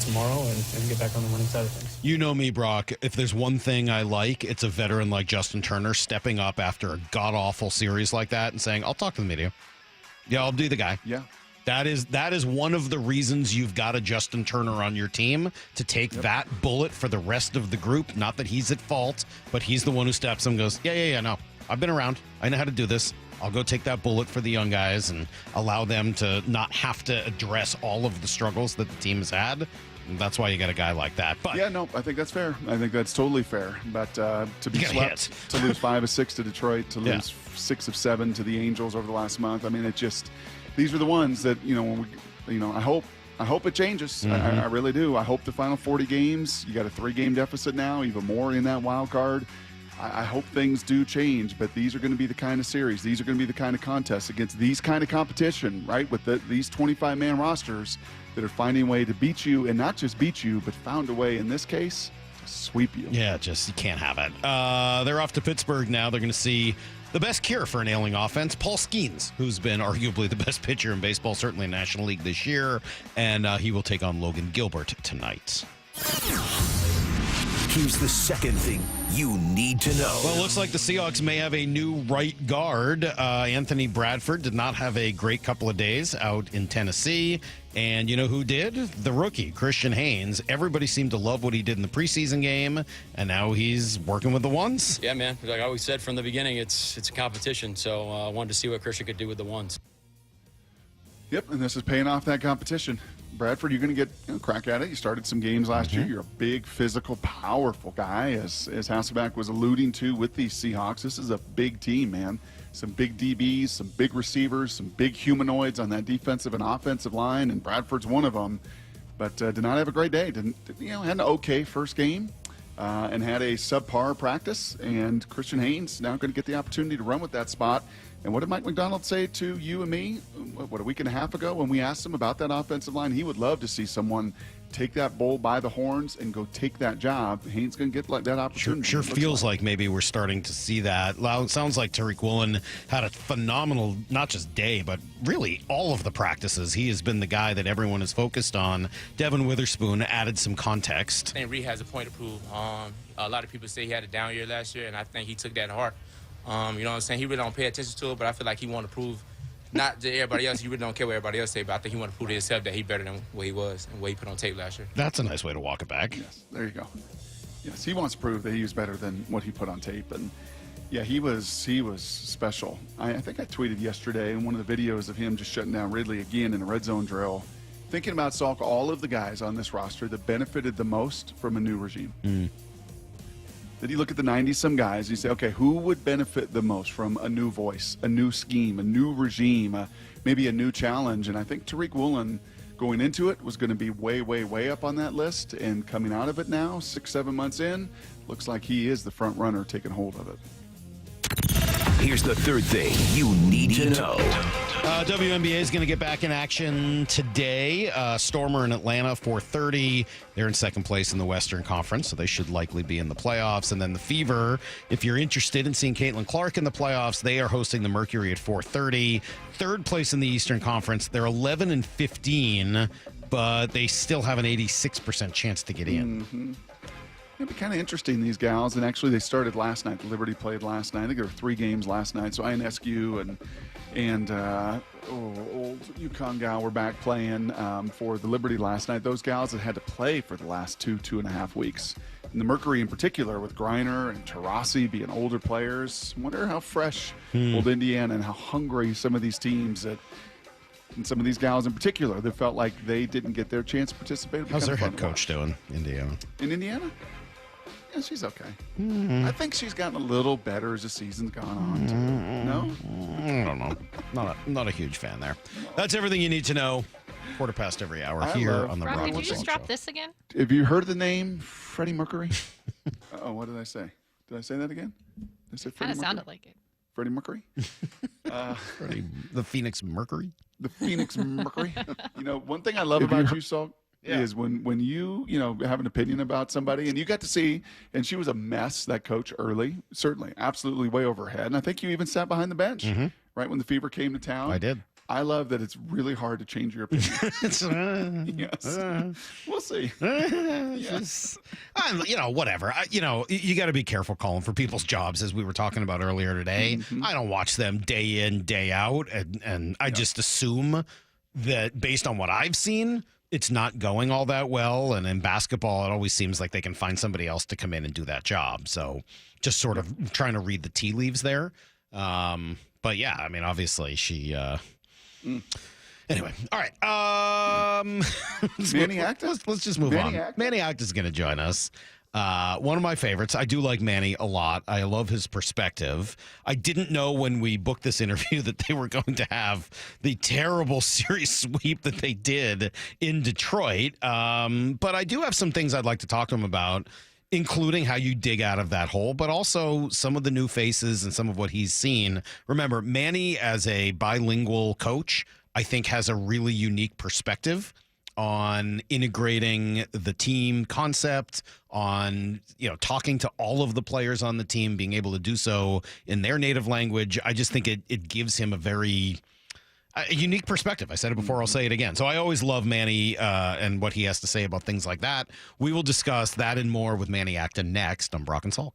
Speaker 24: tomorrow and get back on the winning side of things.
Speaker 9: You know me, Brock. If there's one thing I like, it's a veteran like Justin Turner stepping up after a god-awful series like that and saying, I'll talk to the media. Yeah, I'll be the guy.
Speaker 8: Yeah.
Speaker 9: That is one of the reasons you've got a Justin Turner on your team, to take that bullet for the rest of the group. Not that he's at fault, but he's the one who steps and goes, yeah, no. I've been around. I know how to do this. I'll go take that bullet for the young guys and allow them to not have to address all of the struggles that the team has had. And that's why you got a guy like that. But
Speaker 8: yeah, no, I think that's fair. I think that's totally fair. But to be swept, to lose 5 of 6 to Detroit, to lose 6 of 7 to the Angels over the last month. I mean, it just, these are the ones that, you know, when we, you know, I hope it changes.
Speaker 9: Mm-hmm.
Speaker 8: I really do. I hope the final 40 games, you got a 3-game deficit now, even more in that wild card. I hope things do change, but these are going to be the kind of series. These are going to be the kind of contests against these kind of competition, right? With these 25-man rosters that are finding a way to beat you, and not just beat you, but found a way, in this case, to sweep you.
Speaker 9: Yeah, just you can't have it. They're off to Pittsburgh now. They're going to see the best cure for an ailing offense, Paul Skeens, who's been arguably the best pitcher in baseball, certainly in National League this year, and he will take on Logan Gilbert tonight.
Speaker 5: Here's the second thing you need to know.
Speaker 9: Well, it looks like the Seahawks may have a new right guard. Anthony Bradford did not have a great couple of days out in Tennessee. And you know who did? The rookie, Christian Haynes. Everybody seemed to love what he did in the preseason game, and now he's working with the ones.
Speaker 1: Yeah, man. Like I always said from the beginning, it's a competition. So I wanted to see what Christian could do with the ones.
Speaker 8: Yep, and this is paying off that competition. Bradford, you're going to get a crack at it. You started some games last year. You're a big, physical, powerful guy, as Hasselbeck was alluding to with these Seahawks. This is a big team, man. Some big DBs, some big receivers, some big humanoids on that defensive and offensive line, and Bradford's one of them. But did not have a great day. Had an okay first game and had a subpar practice. And Christian Haynes now going to get the opportunity to run with that spot. And what did Mike McDonald say to you and me, a week and a half ago when we asked him about that offensive line? He would love to see someone take that bull by the horns and go take that job. Haynes going to get that opportunity.
Speaker 9: Sure feels like maybe we're starting to see that. It sounds like Tariq Woolen had a phenomenal, not just day, but really all of the practices. He has been the guy that everyone is focused on. Devin Witherspoon added some context.
Speaker 2: I think Reed has a point to prove. A lot of people say he had a down year last year, and I think he took that hard. You know what I'm saying? He really don't pay attention to it, but I feel like he want to prove, not to everybody else, he really don't care what everybody else say, but I think he want to prove to himself that he better than what he was and what he put on tape last year.
Speaker 9: That's a nice way to walk it back.
Speaker 8: Yes, there you go. Yes, he wants to prove that he was better than what he put on tape. And, yeah, he was special. I think I tweeted yesterday in one of the videos of him just shutting down Ridley again in a red zone drill, thinking about, Salk, all of the guys on this roster that benefited the most from a new regime. Did you look at the 90-some guys, you say, okay, who would benefit the most from a new voice, a new scheme, a new regime, maybe a new challenge? And I think Tariq Woolen, going into it, was going to be way, way, way up on that list. And coming out of it now, 6-7 months in, looks like he is the front runner taking hold of it.
Speaker 5: Here's the third thing you need to know.
Speaker 9: WNBA is going to get back in action today. Stormer in Atlanta, 4:30. They're in second place in the Western Conference, so they should likely be in the playoffs. And then the Fever, if you're interested in seeing Caitlin Clark in the playoffs, they are hosting the Mercury at 4:30. Third place in the Eastern Conference. They're 11-15, but they still have an 86% chance to get in.
Speaker 8: It'd be kind of interesting, these gals. And actually, they started last night. The Liberty played last night. I think there were 3 games last night. So INSQ and old UConn gal were back playing for the Liberty last night. Those gals that had to play for the last 2.5 weeks. And the Mercury in particular, with Griner and Taurasi being older players. I wonder how fresh old Indiana and how hungry some of these teams and some of these gals in particular that felt like they didn't get their chance to participate.
Speaker 9: How's their head coach doing, Indiana?
Speaker 8: In Indiana? Yeah, she's okay. I think she's gotten a little better as the season's gone on, too. No?
Speaker 9: I don't know. Not a huge fan there. That's everything you need to know. Quarter past every hour
Speaker 8: I
Speaker 9: here
Speaker 8: love-
Speaker 9: on the
Speaker 31: Brock,
Speaker 9: Brock
Speaker 31: did you
Speaker 9: and
Speaker 31: just
Speaker 9: Salt
Speaker 31: drop
Speaker 9: Show.
Speaker 31: this again?
Speaker 8: Have you heard the name Freddie Mercury? Oh, what did I say? Did I say that again? Did I say
Speaker 31: Kind
Speaker 8: Freddie
Speaker 31: of
Speaker 8: Mercury?
Speaker 31: sounded like it.
Speaker 8: Freddie Mercury?
Speaker 9: Freddie, the Phoenix Mercury?
Speaker 8: The Phoenix Mercury. You know, one thing I love about you, Salk, is when you have an opinion about somebody, and you got to see, and she was a mess, that coach, early, certainly, absolutely way over her head. And I think you even sat behind the bench, right, when the Fever came to town.
Speaker 9: I did.
Speaker 8: I love that it's really hard to change your opinion. Yes. We'll see. Yes.
Speaker 9: Whatever. You got to be careful calling for people's jobs, as we were talking about earlier today. I don't watch them day in, day out, and I just assume that based on what I've seen, it's not going all that well. And in basketball, it always seems like they can find somebody else to come in and do that job. So just sort of trying to read the tea leaves there. But yeah, I mean, obviously she. Anyway, all right.
Speaker 8: Manny Acta?
Speaker 9: Let's just move
Speaker 8: Manny
Speaker 9: on.
Speaker 8: Acta?
Speaker 9: Manny Acta is going to join us. One of my favorites. I do like Manny a lot. I love his perspective. I didn't know when we booked this interview that they were going to have the terrible series sweep that they did in Detroit. But I do have some things I'd like to talk to him about, including how you dig out of that hole, but also some of the new faces and some of what he's seen. Remember, Manny, as a bilingual coach, I think has a really unique perspective on integrating the team concept, on talking to all of the players on the team, being able to do so in their native language. I just think it gives him a very unique perspective. I said it before, I'll say it again. So I always love Manny and what he has to say about things like that. We will discuss that and more with Manny Acta next on Brock and Salk.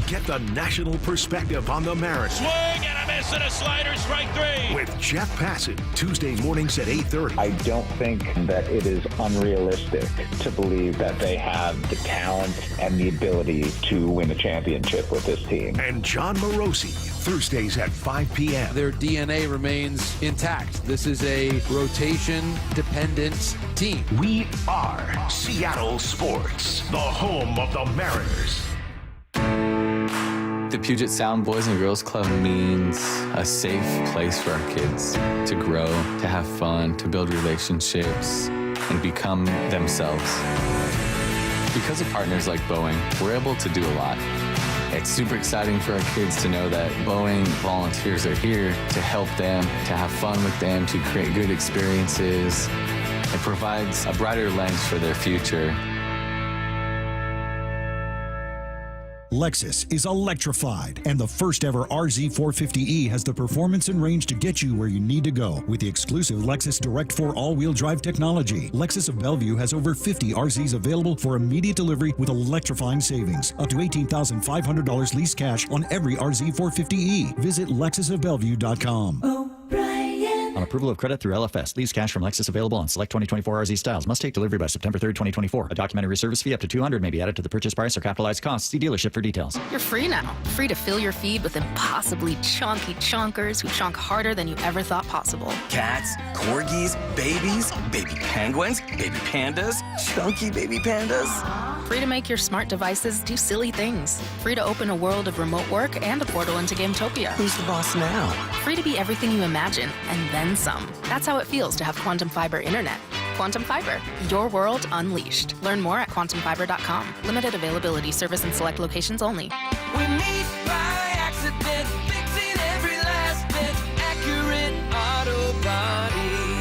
Speaker 5: Get the national perspective on the Mariners.
Speaker 7: Swing and a miss and a slider, strike three.
Speaker 5: With Jeff Passan, Tuesday mornings at 8:30.
Speaker 3: I don't think that it is unrealistic to believe that they have the talent and the ability to win a championship with this team.
Speaker 5: And John Morosi, Thursdays at 5 p.m.
Speaker 6: Their DNA remains intact. This is a rotation-dependent team.
Speaker 5: We are Seattle Sports, the home of the Mariners.
Speaker 10: The Puget Sound Boys and Girls Club means a safe place for our kids to grow, to have fun, to build relationships, and become themselves. Because of partners like Boeing, we're able to do a lot. It's super exciting for our kids to know that Boeing volunteers are here to help them, to have fun with them, to create good experiences. It provides a brighter lens for their future.
Speaker 11: Lexus is electrified, and the first ever RZ450e has the performance and range to get you where you need to go with the exclusive Lexus Direct 4 all-wheel drive technology. Lexus of Bellevue has over 50 RZs available for immediate delivery with electrifying savings. Up to $18,500 lease cash on every RZ450e. Visit lexusofbellevue.com.
Speaker 14: On approval of credit through LFS, lease cash from Lexus available on select 2024 RZ styles. Must take delivery by September 3rd, 2024. A documentary service fee up to $200 may be added to the purchase price or capitalized costs. See dealership for details.
Speaker 23: You're free now. Free to fill your feed with impossibly chunky chunkers who chunk harder than you ever thought possible.
Speaker 25: Cats, corgis, babies, baby penguins, baby pandas, chunky baby pandas.
Speaker 23: Free to make your smart devices do silly things. Free to open a world of remote work and a portal into Gametopia.
Speaker 25: Who's the boss now?
Speaker 23: Free to be everything you imagine, and then some. That's how it feels to have Quantum Fiber Internet. Quantum Fiber, your world unleashed. Learn more at quantumfiber.com. Limited availability, service in select locations only.
Speaker 25: We meet by accident, fixing every last bit, accurate auto body.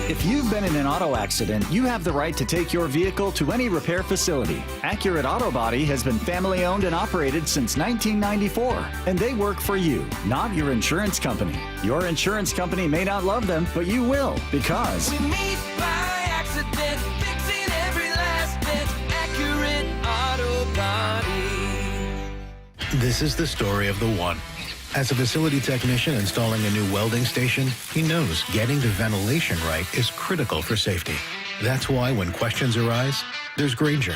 Speaker 14: If you've been in an auto accident, you have the right to take your vehicle to any repair facility. Accurate Auto Body has been family owned and operated since 1994, and they work for you, not your insurance company. Your insurance company may not love them, but you will, because
Speaker 25: We meet by accident, fixing every last bit, accurate auto body.
Speaker 26: This is the story of the one. As a facility technician installing a new welding station, he knows getting the ventilation right is critical for safety. That's why when questions arise, there's Grainger.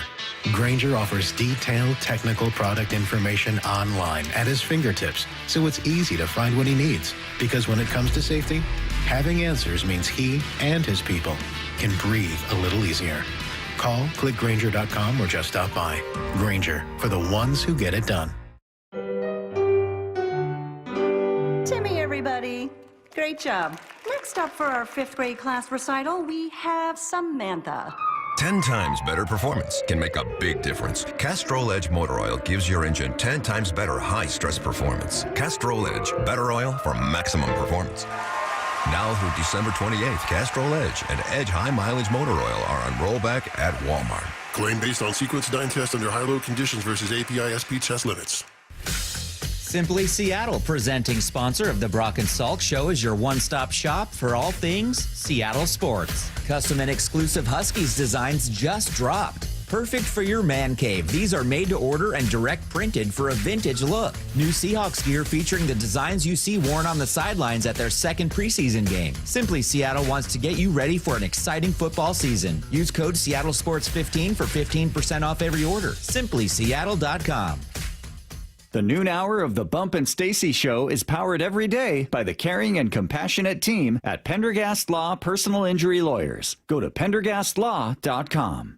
Speaker 26: Grainger offers detailed technical product information online at his fingertips, so it's easy to find what he needs. Because when it comes to safety, having answers means he and his people can breathe a little easier. Call, click Grainger.com, or just stop by. Grainger, for the ones who get it done.
Speaker 4: Timmy, everybody. Great job. Next up for our 5th grade class recital, we have Samantha.
Speaker 12: 10 times better performance can make a big difference. Castrol Edge Motor Oil gives your engine 10 times better high-stress performance. Castrol Edge, better oil for maximum performance. Now through December 28th, Castrol Edge and Edge High Mileage Motor Oil are on rollback at Walmart.
Speaker 13: Claim based on sequence dyne test under high-load conditions versus API SP test limits.
Speaker 17: Simply Seattle, presenting sponsor of the Brock and Salk Show, is your one-stop shop for all things Seattle sports. Custom and exclusive Huskies designs just dropped. Perfect for your man cave. These are made to order and direct printed for a vintage look. New Seahawks gear featuring the designs you see worn on the sidelines at their second preseason game. Simply Seattle wants to get you ready for an exciting football season. Use code Seattle Sports 15 for 15% off every order. SimplySeattle.com.
Speaker 14: The noon hour of the Bump and Stacy Show is powered every day by the caring and compassionate team at Pendergast Law Personal Injury Lawyers. Go to pendergastlaw.com.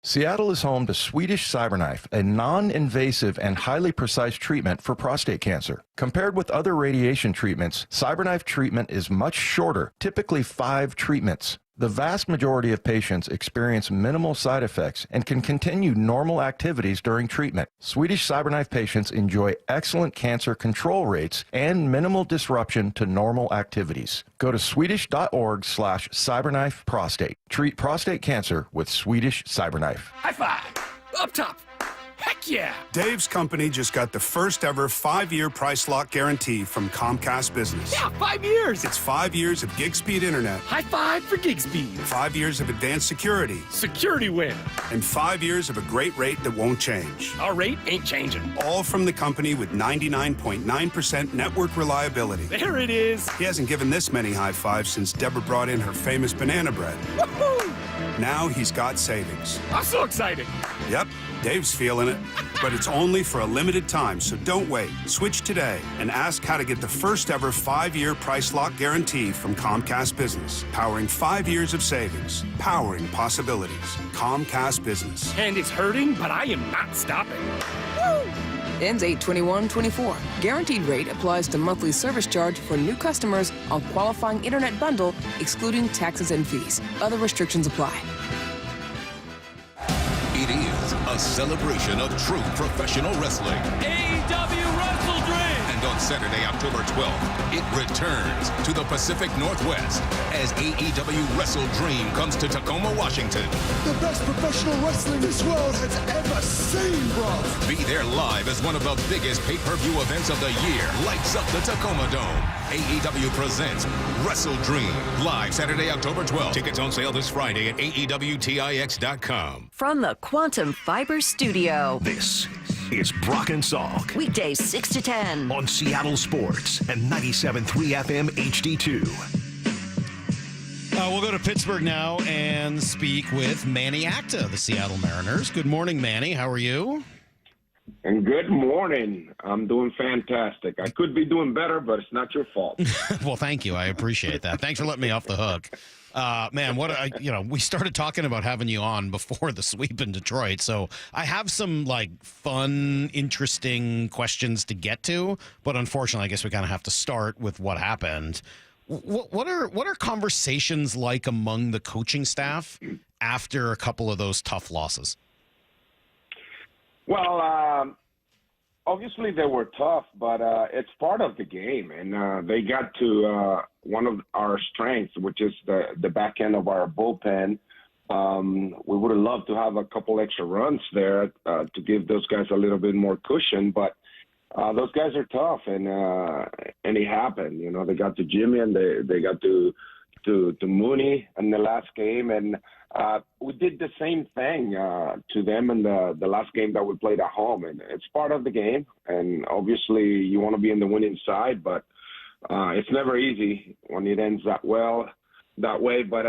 Speaker 16: Seattle is home to Swedish CyberKnife, a non-invasive and highly precise treatment for prostate cancer. Compared with other radiation treatments, CyberKnife treatment is much shorter, typically 5 treatments. The vast majority of patients experience minimal side effects and can continue normal activities during treatment. Swedish CyberKnife patients enjoy excellent cancer control rates and minimal disruption to normal activities. Go to swedish.org/cyberknife prostate. Treat prostate cancer with Swedish CyberKnife.
Speaker 18: High five! Up top! Heck yeah!
Speaker 20: Dave's company just got the first ever 5-year price lock guarantee from Comcast Business.
Speaker 18: Yeah, 5 years!
Speaker 20: It's 5 years of gig speed internet.
Speaker 18: High five for gig speed.
Speaker 20: 5 years of advanced security.
Speaker 18: Security win.
Speaker 20: And 5 years of a great rate that won't change.
Speaker 18: Our rate ain't changing.
Speaker 20: All from the company with 99.9% network reliability.
Speaker 18: There it is.
Speaker 20: He hasn't given this many high fives since Deborah brought in her famous banana bread.
Speaker 18: Woohoo!
Speaker 20: Now he's got savings.
Speaker 18: I'm so excited.
Speaker 20: Yep, Dave's feeling it. But it's only for a limited time, so don't wait. Switch today and ask how to get the first ever 5-year price lock guarantee from Comcast Business. Powering 5 years of savings. Powering possibilities. Comcast Business.
Speaker 18: And it's hurting, but I am not stopping. Woo!
Speaker 22: Ends 8/21/24. Guaranteed rate applies to monthly service charge for new customers on qualifying internet bundle, excluding taxes and fees. Other restrictions apply.
Speaker 27: It is a celebration of true professional wrestling.
Speaker 7: AEW Wrestle Dream!
Speaker 27: And on Saturday, October 12th, it returns to the Pacific Northwest as AEW Wrestle Dream comes to Tacoma, Washington.
Speaker 28: The best professional wrestling this world has ever seen, bro.
Speaker 27: Be there live as one of the biggest pay-per-view events of the year lights up the Tacoma Dome. AEW presents Wrestle Dream, live Saturday, October 12th. Tickets on sale this Friday at AEWTIX.com.
Speaker 29: From the Quantum Fiber Studio.
Speaker 5: This is Brock and Salk.
Speaker 29: Weekdays 6 to 10.
Speaker 5: On Seattle Sports and 97.3 FM HD2.
Speaker 9: We'll go to Pittsburgh now and speak with Manny Acta, the Seattle Mariners. Good morning, Manny. How are you?
Speaker 30: And good morning. I'm doing fantastic. I could be doing better, but it's not your fault.
Speaker 9: Well, thank you. I appreciate that. Thanks for letting me off the hook. Man, we started talking about having you on before the sweep in Detroit, so I have some fun, interesting questions to get to, but unfortunately, I guess we kind of have to start with what happened. What are conversations like among the coaching staff after a couple of those tough losses?
Speaker 30: Well, obviously they were tough, but it's part of the game, and they got to one of our strengths, which is the back end of our bullpen. We would have loved to have a couple extra runs there to give those guys a little bit more cushion, but those guys are tough, and it happened. You know, they got to Jimmy, and they got to Mooney in the last game, and we did the same thing to them in the last game that we played at home, and it's part of the game. And obviously, you want to be in the winning side, but it's never easy when it ends that way. But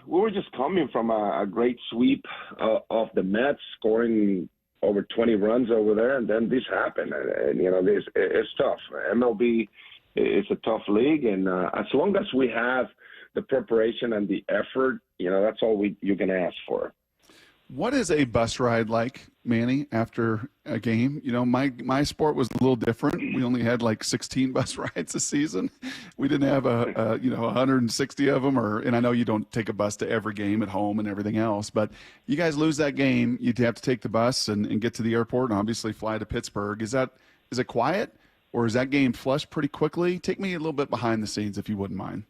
Speaker 30: we were just coming from a great sweep of the Mets, scoring over 20 runs over there, and then this happened. And it's tough. MLB is a tough league, and as long as we have the preparation and the effort, that's all you can ask for.
Speaker 1: What is a bus ride like, Manny, after a game? My sport was a little different. We only had like 16 bus rides a season. We didn't have 160 of them. And I know you don't take a bus to every game at home and everything else, but you guys lose that game, you'd have to take the bus and get to the airport and obviously fly to Pittsburgh. Is it quiet, or is that game flushed pretty quickly? Take me a little bit behind the scenes, if you wouldn't mind.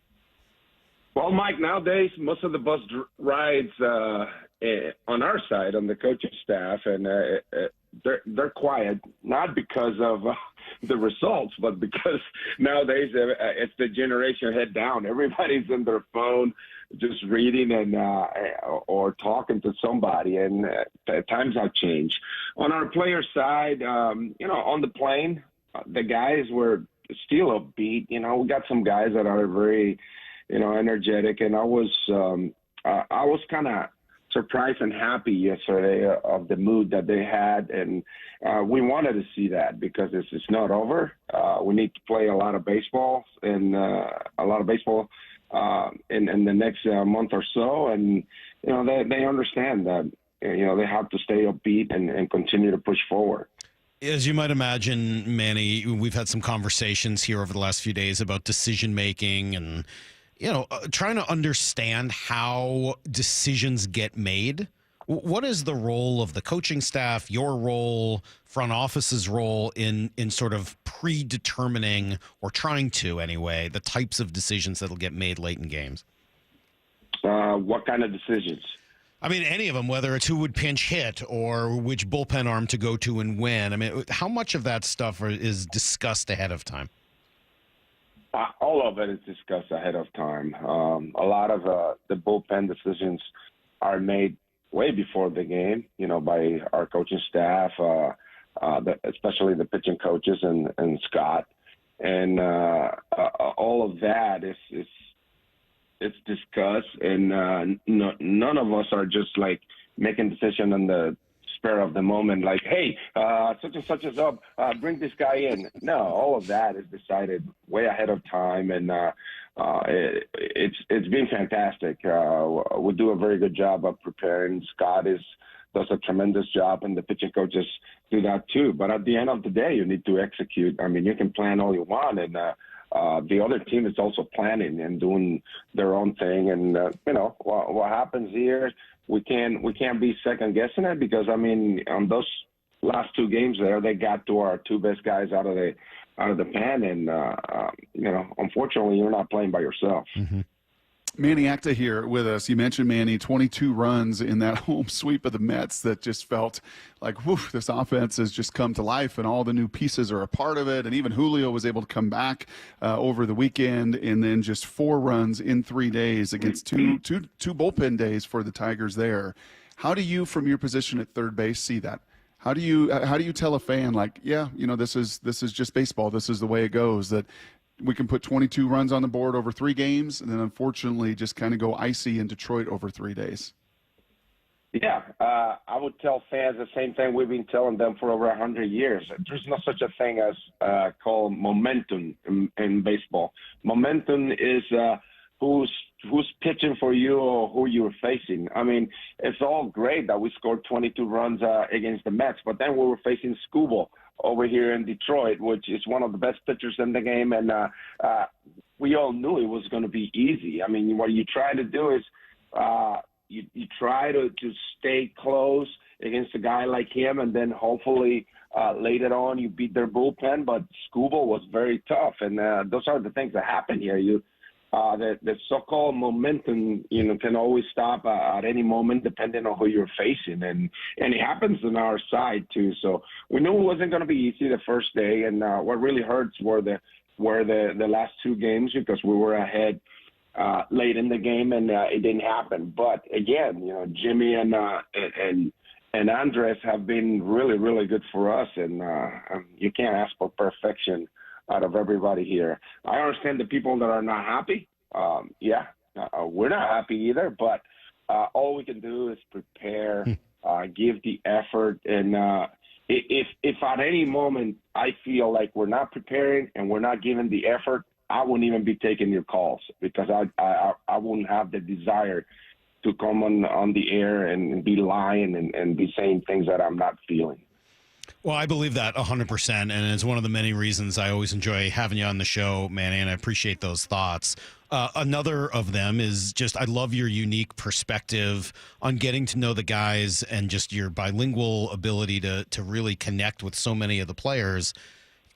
Speaker 30: Well, Mike, nowadays most of the bus rides on our side, on the coaching staff, and they're quiet, not because of the results, but because nowadays it's the generation head down. Everybody's on their phone, just reading and or talking to somebody, and times have changed. On our player side, on the plane, the guys were still upbeat. We got some guys that are very energetic, and I was kind of surprised and happy yesterday of the mood that they had, and we wanted to see that because it's not over. We need to play a lot of baseball in the next month or so, and they understand that they have to stay upbeat and continue to push forward.
Speaker 9: As you might imagine, Manny, we've had some conversations here over the last few days about decision making and trying to understand how decisions get made. What is the role of the coaching staff, your role, front office's role in sort of predetermining, or trying to anyway, the types of decisions that'll get made late in games?
Speaker 30: What kind of decisions?
Speaker 9: I mean, any of them, whether it's who would pinch hit or which bullpen arm to go to and when. I mean, how much of that stuff is discussed ahead of time?
Speaker 30: All of it is discussed ahead of time. A lot of the bullpen decisions are made way before the game, by our coaching staff, especially the pitching coaches and Scott. And all of that it's discussed, and none of us are just like making decision on the spur of the moment, like, hey, such and such is up, bring this guy in. No, all of that is decided way ahead of time, and it's been fantastic. We do a very good job of preparing. Scott does a tremendous job, and the pitching coaches do that too. But at the end of the day, you need to execute. I mean, you can plan all you want, and the other team is also planning and doing their own thing. And what happens here, we can't be second guessing it, because on those last two games there, they got to our two best guys out of the pen, and unfortunately, you're not playing by yourself.
Speaker 1: Mm-hmm. Manny Acta here with us. You mentioned, Manny, 22 runs in that home sweep of the Mets that just felt like, whew, this offense has just come to life, and all the new pieces are a part of it. And even Julio was able to come back over the weekend, and then just 4 runs in 3 days against two bullpen days for the Tigers there. How do you, from your position at third base, see that? How do you tell a fan, like, yeah, this is just baseball, this is the way it goes, that we can put 22 runs on the board over 3 games, and then unfortunately just kind of go icy in Detroit over 3 days?
Speaker 30: Yeah, I would tell fans the same thing we've been telling them for over 100 years. There's no such a thing as called momentum in baseball. Momentum is who's pitching for you or who you're facing. I mean, it's all great that we scored 22 runs against the Mets, but then we were facing Skubal over here in Detroit, which is one of the best pitchers in the game, and we all knew it was going to be easy. I mean, what you try to do is you try to stay close against a guy like him, and then hopefully later on you beat their bullpen. But Skubal was very tough, and those are the things that happen here. The so-called momentum, can always stop at any moment depending on who you're facing, and it happens on our side too. So we knew it wasn't going to be easy the first day, and what really hurts were the last 2 games, because we were ahead late in the game, and it didn't happen. But again, Jimmy and Andres have been really, really good for us, and you can't ask for perfection out of everybody here. I understand the people that are not happy. We're not happy either, but all we can do is prepare, give the effort, and if at any moment I feel like we're not preparing and we're not giving the effort, I wouldn't even be taking your calls because I wouldn't have the desire to come on the air and be lying and be saying things that I'm not feeling.
Speaker 9: Well, I believe that 100%, and it's one of the many reasons I always enjoy having you on the show, Manny, and I appreciate those thoughts. Another of them is just I love your unique perspective on getting to know the guys and just your bilingual ability to really connect with so many of the players.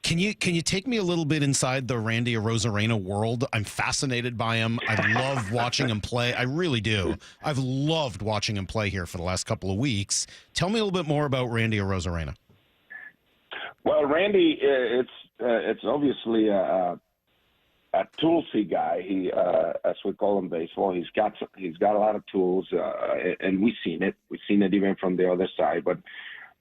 Speaker 9: Can you take me a little bit inside the Randy Arozarena world? I'm fascinated by him. I love watching him play. I really do. I've loved watching him play here for the last couple of weeks. Tell me a little bit more about Randy Arozarena.
Speaker 30: Well, Randy, it's obviously a toolsy guy. He, as we call him, baseball. He's got a lot of tools, and we've seen it. We've seen it even from the other side. But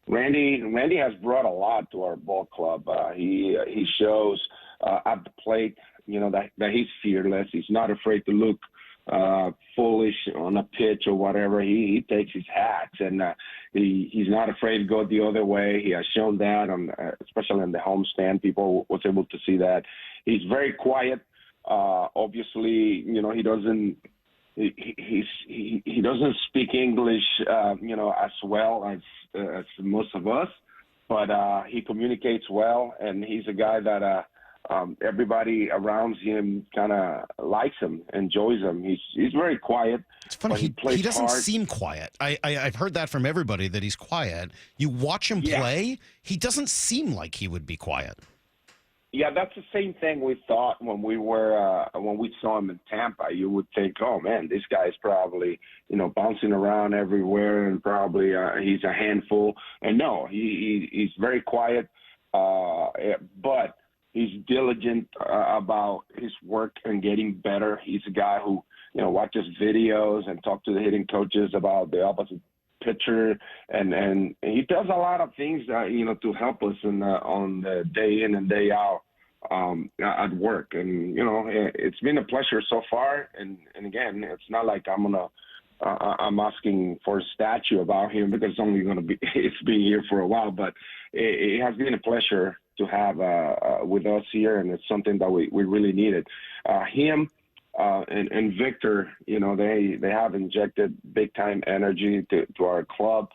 Speaker 30: Randy has brought a lot to our ball club. He shows at the plate, that he's fearless. He's not afraid to look foolish on a pitch or whatever. He takes his hacks, and he's not afraid to go the other way. He has shown that, especially in the homestand. People was able to see that. He's very quiet. Obviously, he doesn't. He doesn't speak English, as well as most of us, but he communicates well, and he's a guy that everybody around him kind of likes him, enjoys him. He's very quiet.
Speaker 9: It's funny. He doesn't
Speaker 30: hard.
Speaker 9: seem quiet. I've heard that from everybody that he's quiet. You watch him play, he doesn't seem like he would be quiet.
Speaker 30: Yeah, that's the same thing we thought when we saw him in Tampa. You would think, oh man, this guy's probably bouncing around everywhere and probably he's a handful. And no, he's very quiet, but he's diligent about his work and getting better. He's a guy who watches videos and talks to the hitting coaches about the opposite pitcher, and he does a lot of things to help us on the day in and day out at work. And it's been a pleasure so far. And again, it's not like I'm asking for a statue about him because it's been here for a while. But it has been a pleasure to have with us here, and it's something that we really needed. Him. And Victor, they have injected big time energy to our club.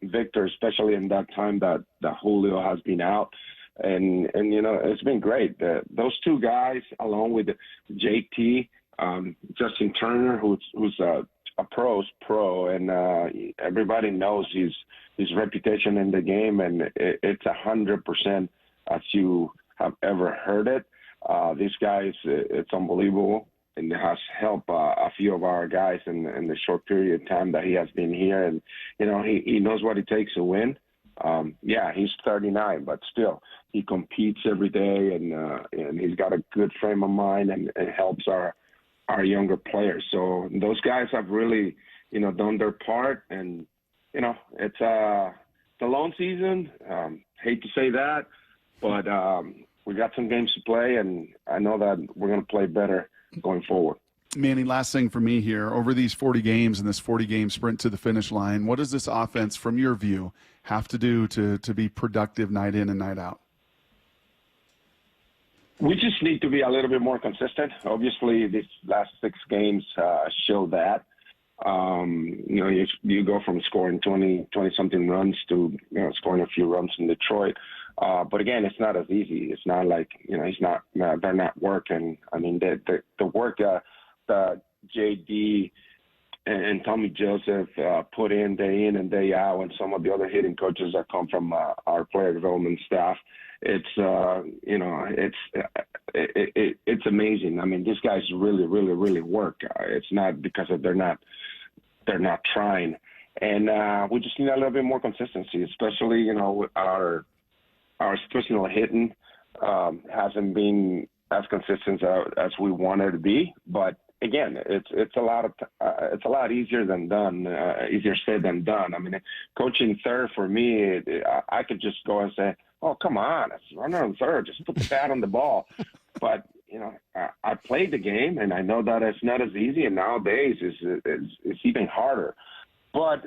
Speaker 30: Victor, especially in that time that Julio has been out, and it's been great. Those two guys, along with JT, Justin Turner, who's a pro's pro, and everybody knows his reputation in the game, and it's 100% as you have ever heard it. These guys, it's unbelievable, and it has helped a few of our guys in the short period of time that he has been here. And he knows what it takes to win. He's 39, but still he competes every day, and he's got a good frame of mind, and it helps our younger players. So those guys have really done their part, and it's a long season. Hate to say that, but we got some games to play, and I know that we're going to play better going forward.
Speaker 1: Manny, last thing for me here. Over these 40 games and this 40-game sprint to the finish line, what does this offense, from your view, have to do to be productive night in and night out?
Speaker 30: We just need to be a little bit more consistent. Obviously, these last 6 games show that. You go from scoring 20-something runs to scoring a few runs in Detroit. But again, it's not as easy. It's not like they're not working. I mean, the work that JD and Tommy Joseph put in day in and day out, and some of the other hitting coaches that come from our player development staff, it's amazing. I mean, these guys really, really, really work. It's not because they're not trying, and we just need a little bit more consistency, especially our situational hitting hasn't been as consistent as we wanted to be. But again, it's a lot easier than done, easier said than done. I mean, coaching third for me, I could just go and say, "Oh, come on, it's runner on third, just put the bat on the ball." But I played the game, and I know that it's not as easy, and nowadays it's even harder. But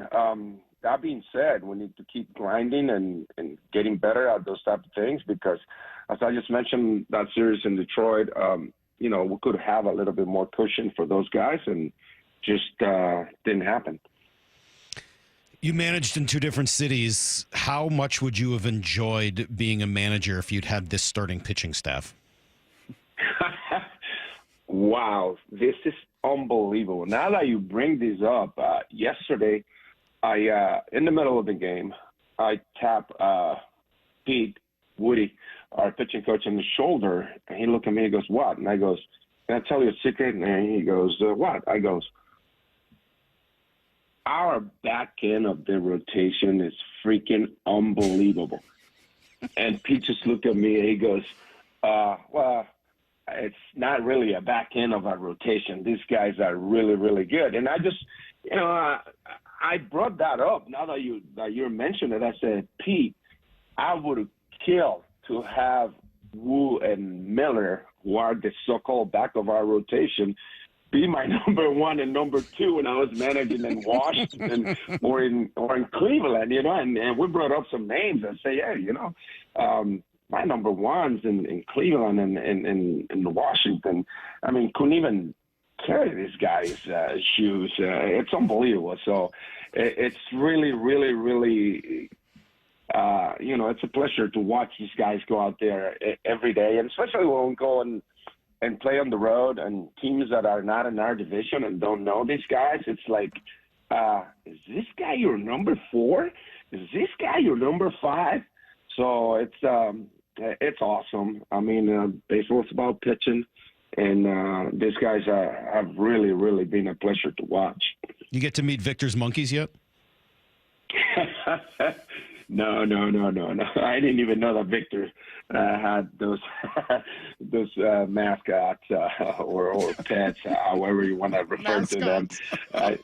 Speaker 30: that being said, we need to keep grinding and getting better at those type of things because, as I just mentioned, that series in Detroit, we could have a little bit more cushion for those guys, and just didn't happen.
Speaker 9: You managed in two different cities. How much would you have enjoyed being a manager if you'd had this starting pitching staff?
Speaker 30: Wow, this is unbelievable. Now that you bring this up, yesterday, I in the middle of the game, I tap Pete Woody, our pitching coach, on the shoulder, and he looked at me and goes, "What?" And I goes, "Can I tell you a secret?" And he goes, "What?" I goes, "Our back end of the rotation is freaking unbelievable." And Pete just looked at me and he goes, "Well, it's not really a back end of our rotation. These guys are really, really good." And I just, I brought that up. Now that you're mentioning it, I said, Pete, I would have killed to have Wu and Miller, who are the so-called back of our rotation, be my number one and number two when I was managing in Washington or in Cleveland, and we brought up some names and say, my number ones in Cleveland and in Washington, couldn't even carry these guys' shoes. It's unbelievable. So it's really, really, really, it's a pleasure to watch these guys go out there every day, and especially when we go and play on the road and teams that are not in our division and don't know these guys. It's like, is this guy your number 4? Is this guy your number 5? So it's awesome. Baseball's about pitching, and these guys have really, really been a pleasure to watch.
Speaker 9: You get to meet Victor's monkeys yet?
Speaker 30: No. I didn't even know that Victor had those mascots or pets, however you want to refer to them. I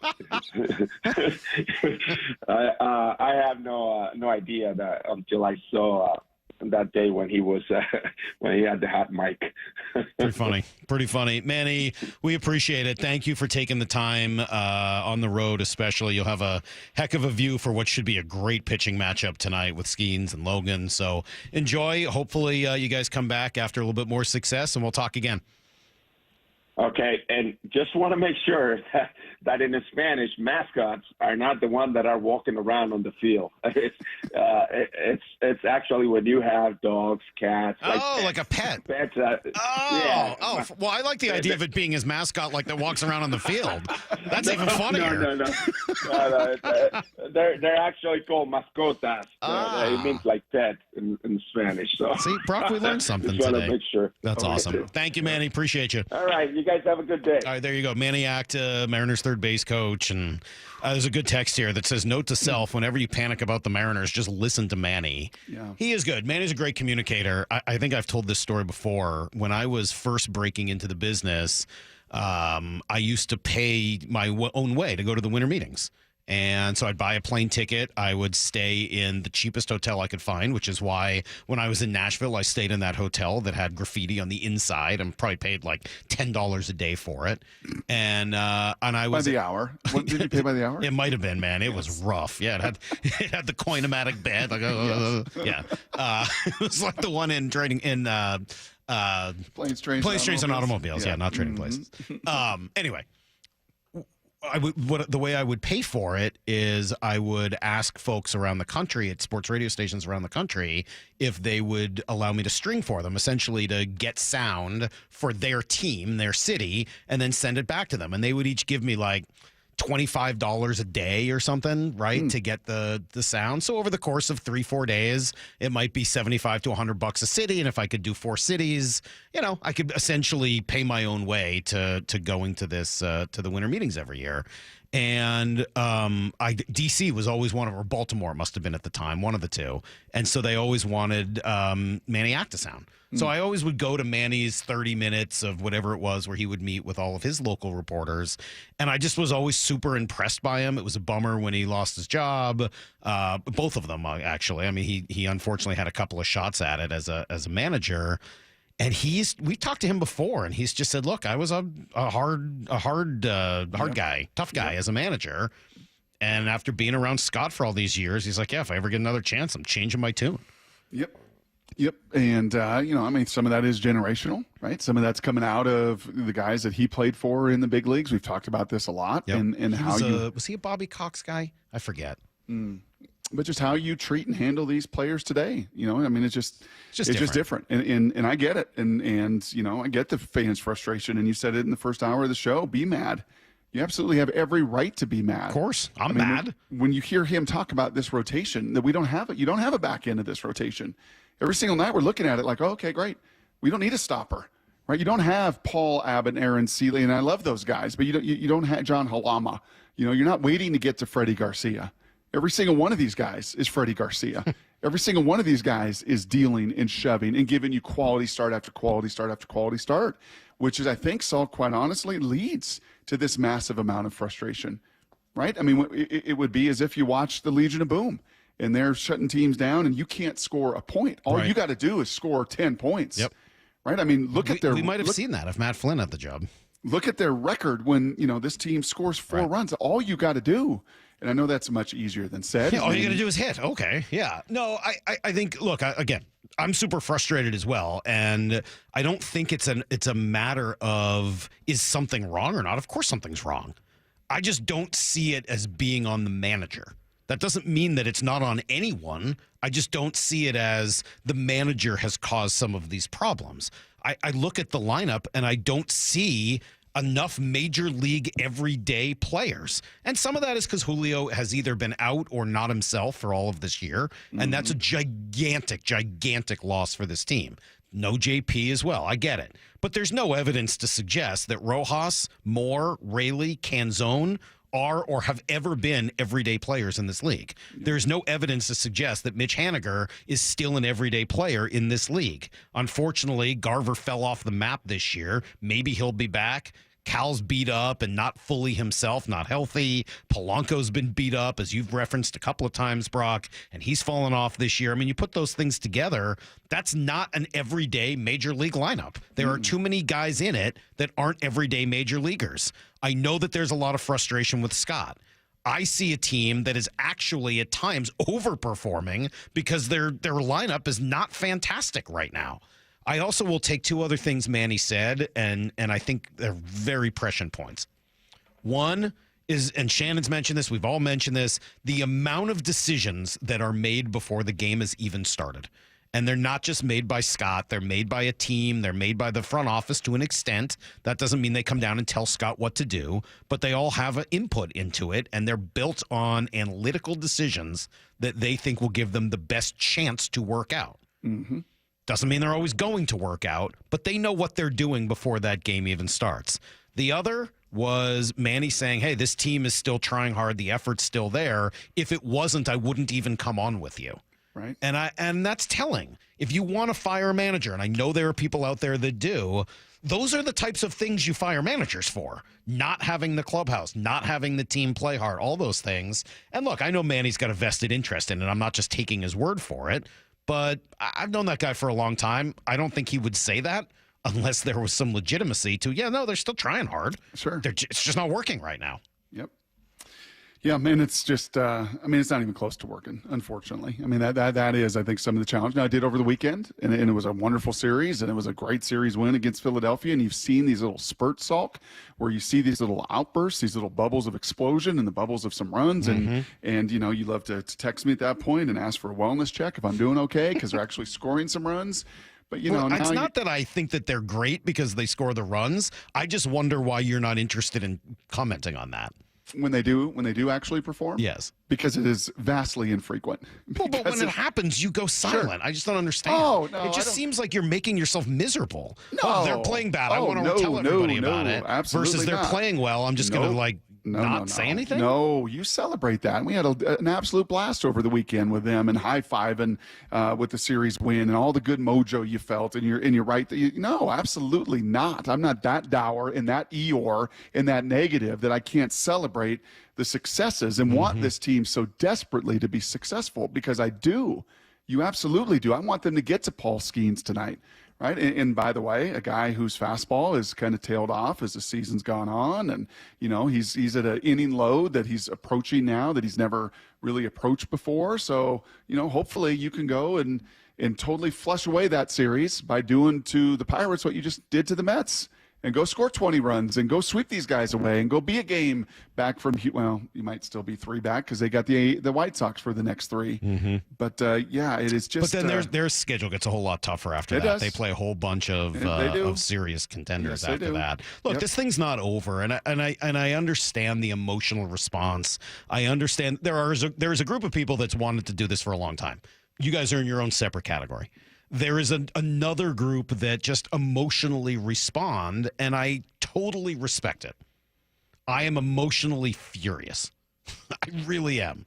Speaker 30: have no idea that until I saw that day when he was when he had the hot mic.
Speaker 9: Pretty funny. Manny, we appreciate it. Thank you for taking the time on the road, especially. You'll have a heck of a view for what should be a great pitching matchup tonight with Skeens and Logan. So enjoy. Hopefully you guys come back after a little bit more success, and we'll talk again.
Speaker 30: Okay, and just want to make sure that in the Spanish, mascots are not the ones that are walking around on the field. It's actually when you have dogs, cats.
Speaker 9: Like a pet.
Speaker 30: Pets.
Speaker 9: Yeah. Well, I like the idea of it being his mascot, like that walks around on the field. That's even funnier.
Speaker 30: No. They're actually called mascotas. It means like pet in Spanish. So.
Speaker 9: See, Brock, we learned something
Speaker 30: just
Speaker 9: today.
Speaker 30: Want to make sure.
Speaker 9: That's awesome. Thank you, Manny. Appreciate you.
Speaker 30: All right, you guys have a good day.
Speaker 9: All right, there you go. Manny Acta, Mariners third base coach. And there's a good text here that says, note to self, whenever you panic about the Mariners, just listen to Manny.
Speaker 1: Yeah.
Speaker 9: He is good. Manny's a great communicator. I think I've told this story before. When I was first breaking into the business, I used to pay my own way to go to the winter meetings. And so I'd buy a plane ticket. I would stay in the cheapest hotel I could find, which is why when I was in Nashville, I stayed in that hotel that had graffiti on the inside and probably paid like $10 a day for it. And I was
Speaker 1: by the hour. What, did you pay by the hour?
Speaker 9: It might have been, man. It was rough. Yeah, it had the Coinomatic bed. Like, yeah. It was like the one in trading in
Speaker 1: Planes, Trains,
Speaker 9: and Automobiles. Yeah, not Trading Places. Anyway. The way I would pay for it is I would ask folks around the country at sports radio stations around the country if they would allow me to string for them, essentially to get sound for their team, their city, and then send it back to them. And they would each give me like $25 a day or something, right, to get the sound. So over the course of 3-4 days, it might be $75 to $100 a city. And if I could do 4 cities, I could essentially pay my own way to going to this to the winter meetings every year. And DC was always one of, or Baltimore must have been at the time, one of the two. And so they always wanted Manny Acta sound. So I always would go to Manny's 30 minutes of whatever it was where he would meet with all of his local reporters. And I just was always super impressed by him. It was a bummer when he lost his job. Both of them, actually. I mean, he unfortunately had a couple of shots at it as a manager. And we talked to him before, and he's just said, look, I was a hard guy, tough guy as a manager. And after being around Scott for all these years, he's like, yeah, if I ever get another chance, I'm changing my tune.
Speaker 1: Yep. And, some of that is generational, right? Some of that's coming out of the guys that he played for in the big leagues. We've talked about this a lot.
Speaker 9: Yep.
Speaker 1: And
Speaker 9: was he a Bobby Cox guy? I forget.
Speaker 1: But just how you treat and handle these players today, it's just different. And I get it. And I get the fans' frustration. And you said it in the first hour of the show, be mad. You absolutely have every right to be mad.
Speaker 9: Of course, I'm mad.
Speaker 1: When you hear him talk about this rotation, that you don't have a back end of this rotation. Every single night we're looking at it like, oh, okay, great. We don't need a stopper, right? You don't have Paul Abbott, Aaron Seeley, and I love those guys, but you don't have John Halama. You're not waiting to get to Freddie Garcia. Every single one of these guys is Freddie Garcia. Every single one of these guys is dealing and shoving and giving you quality start after quality start after quality start, which is, I think, Saul, quite honestly, leads to this massive amount of frustration, right? I mean, it would be as if you watch the Legion of Boom and they're shutting teams down and you can't score a point. All you got to do is score 10 points.
Speaker 9: Yep.
Speaker 1: Right? I mean, we
Speaker 9: might have seen that if Matt Flynn had the job.
Speaker 1: Look at their record when, this team scores 4 runs. All you got to do, and I know that's much easier than said.
Speaker 9: Yeah, all you got to do is hit. Okay. Yeah. No, I think, look, again, I'm super frustrated as well, and I don't think it's a matter of is something wrong or not. Of course something's wrong. I just don't see it as being on the manager. That doesn't mean that it's not on anyone. I just don't see it as the manager has caused some of these problems. I look at the lineup and I don't see enough major league everyday players. And some of that is because Julio has either been out or not himself for all of this year. And that's a gigantic, gigantic loss for this team. No JP as well. I get it. But there's no evidence to suggest that Rojas, Moore, Raley, Canzone are or have ever been everyday players in this league. There's no evidence to suggest that Mitch Haniger is still an everyday player in this league. Unfortunately, Garver fell off the map this year. Maybe he'll be back. Cal's beat up and not fully himself, not healthy. Polanco's been beat up, as you've referenced a couple of times, Brock, and he's fallen off this year. I mean, you put those things together, that's not an everyday major league lineup. There are too many guys in it that aren't everyday major leaguers. I know that there's a lot of frustration with Scott. I see a team that is actually at times overperforming because their lineup is not fantastic right now. I also will take 2 other things Manny said, and I think they're very prescient points. One is, and Shannon's mentioned this, we've all mentioned this, the amount of decisions that are made before the game has even started. And they're not just made by Scott. They're made by a team. They're made by the front office to an extent. That doesn't mean they come down and tell Scott what to do, but they all have an input into it, and they're built on analytical decisions that they think will give them the best chance to work out.
Speaker 1: Mm-hmm.
Speaker 9: Doesn't mean they're always going to work out, but they know what they're doing before that game even starts. The other was Manny saying, hey, this team is still trying hard. The effort's still there. If it wasn't, I wouldn't even come on with you.
Speaker 1: Right.
Speaker 9: And that's telling. If you want to fire a manager, and I know there are people out there that do, those are the types of things you fire managers for. Not having the clubhouse, not having the team play hard, all those things. And look, I know Manny's got a vested interest in it. I'm not just taking his word for it. But I've known that guy for a long time. I don't think he would say that unless there was some legitimacy to, they're still trying hard.
Speaker 1: Sure.
Speaker 9: It's just not working right now.
Speaker 1: Yep. Yeah, man, it's just, it's not even close to working, unfortunately. I mean, that is, I think, some of the challenge. Now, I did over the weekend, and it was a wonderful series, and it was a great series win against Philadelphia, and you've seen these little spurts, Salk, where you see these little outbursts, these little bubbles of explosion and the bubbles of some runs, and you love to text me at that point and ask for a wellness check if I'm doing okay, because they're actually scoring some runs. But,
Speaker 9: it's not that I think that they're great because they score the runs. I just wonder why you're not interested in commenting on that.
Speaker 1: When they do actually perform?
Speaker 9: Yes.
Speaker 1: Because it is vastly infrequent.
Speaker 9: Well, but when it happens, you go silent. Sure. I just don't understand.
Speaker 1: Oh, no.
Speaker 9: It just seems like you're making yourself miserable.
Speaker 1: No.
Speaker 9: Oh, they're playing bad. I want to tell everybody about it.
Speaker 1: Absolutely
Speaker 9: versus they're playing well. I'm just going to not say anything?
Speaker 1: No, you celebrate that. And we had an absolute blast over the weekend with them and high-fiving with the series win and all the good mojo you felt. And you're right. No, absolutely not. I'm not that dour and that Eeyore and that negative that I can't celebrate the successes and want this team so desperately to be successful, because I do. You absolutely do. I want them to get to Paul Skeens tonight, right? And by the way, a guy whose fastball is kind of tailed off as the season's gone on, and he's at an inning load that he's approaching now that he's never really approached before. So hopefully you can go and totally flush away that series by doing to the Pirates what you just did to the Mets. And go score 20 runs and go sweep these guys away and go be a game back from, well, you might still be 3 back because they got the White Sox for the next 3.
Speaker 9: Mm-hmm.
Speaker 1: But, it is just.
Speaker 9: But then their schedule gets a whole lot tougher after that.
Speaker 1: Does.
Speaker 9: They play a whole bunch of serious contenders after that. Look, this thing's not over, and I understand the emotional response. I understand there is a group of people that's wanted to do this for a long time. You guys are in your own separate category. There is another group that just emotionally respond, and I totally respect it. I am emotionally furious. I really am.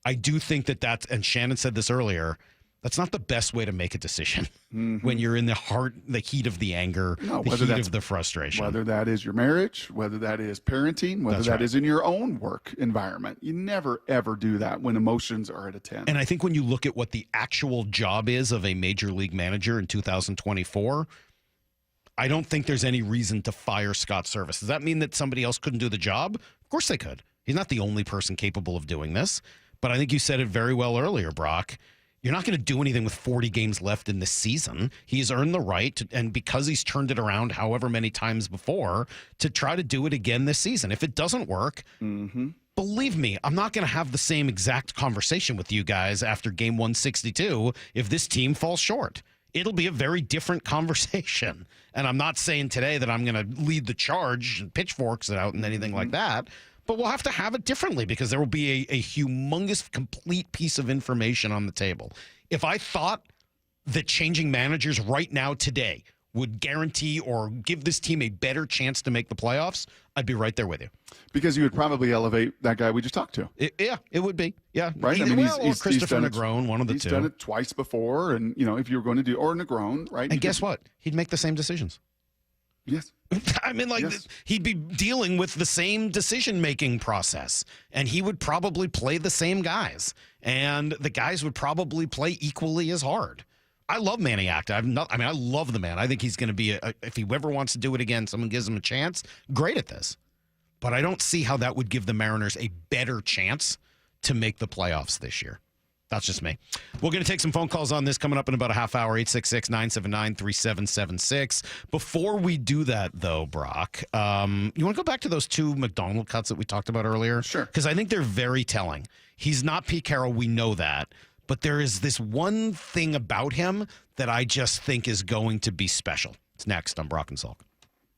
Speaker 9: I do think that's, and Shannon said this earlier, that's not the best way to make a decision when you're in the heat of the anger, the heat of the frustration.
Speaker 1: Whether that is your marriage, whether that is parenting, whether that is in your own work environment. You never, ever do that when emotions are at a 10.
Speaker 9: And I think when you look at what the actual job is of a major league manager in 2024, I don't think there's any reason to fire Scott Servais. Does that mean that somebody else couldn't do the job? Of course they could. He's not the only person capable of doing this. But I think you said it very well earlier, Brock. You're not going to do anything with 40 games left in this season. He's earned the right to, and because he's turned it around however many times before, to try to do it again this season. If it doesn't work, believe me, I'm not going to have the same exact conversation with you guys after game 162 if this team falls short. It'll be a very different conversation. And I'm not saying today that I'm going to lead the charge and pitchforks it out and anything like that. But we'll have to have it differently because there will be a humongous, complete piece of information on the table. If I thought that changing managers right now today would guarantee or give this team a better chance to make the playoffs, I'd be right there with you.
Speaker 1: Because you would probably elevate that guy we just talked to.
Speaker 9: It would be. Yeah.
Speaker 1: Right?
Speaker 9: Either, or Christopher Negron, one of the two.
Speaker 1: He's done it twice before. And, if you were going to do, or Negron, right?
Speaker 9: And guess what? He'd make the same decisions.
Speaker 1: Yes.
Speaker 9: I mean, he'd be dealing with the same decision-making process, and he would probably play the same guys, and the guys would probably play equally as hard. I love Manny Acta. I love the man. I think he's going to be, if he ever wants to do it again, someone gives him a chance, great at this. But I don't see how that would give the Mariners a better chance to make the playoffs this year. That's just me. We're going to take some phone calls on this coming up in about a half hour, 866-979-3776. Before we do that, though, Brock, you want to go back to those 2 McDonald cuts that we talked about earlier?
Speaker 1: Sure.
Speaker 9: Because I think they're very telling. He's not Pete Carroll. We know that. But there is this one thing about him that I just think is going to be special. It's next on Brock and Salk.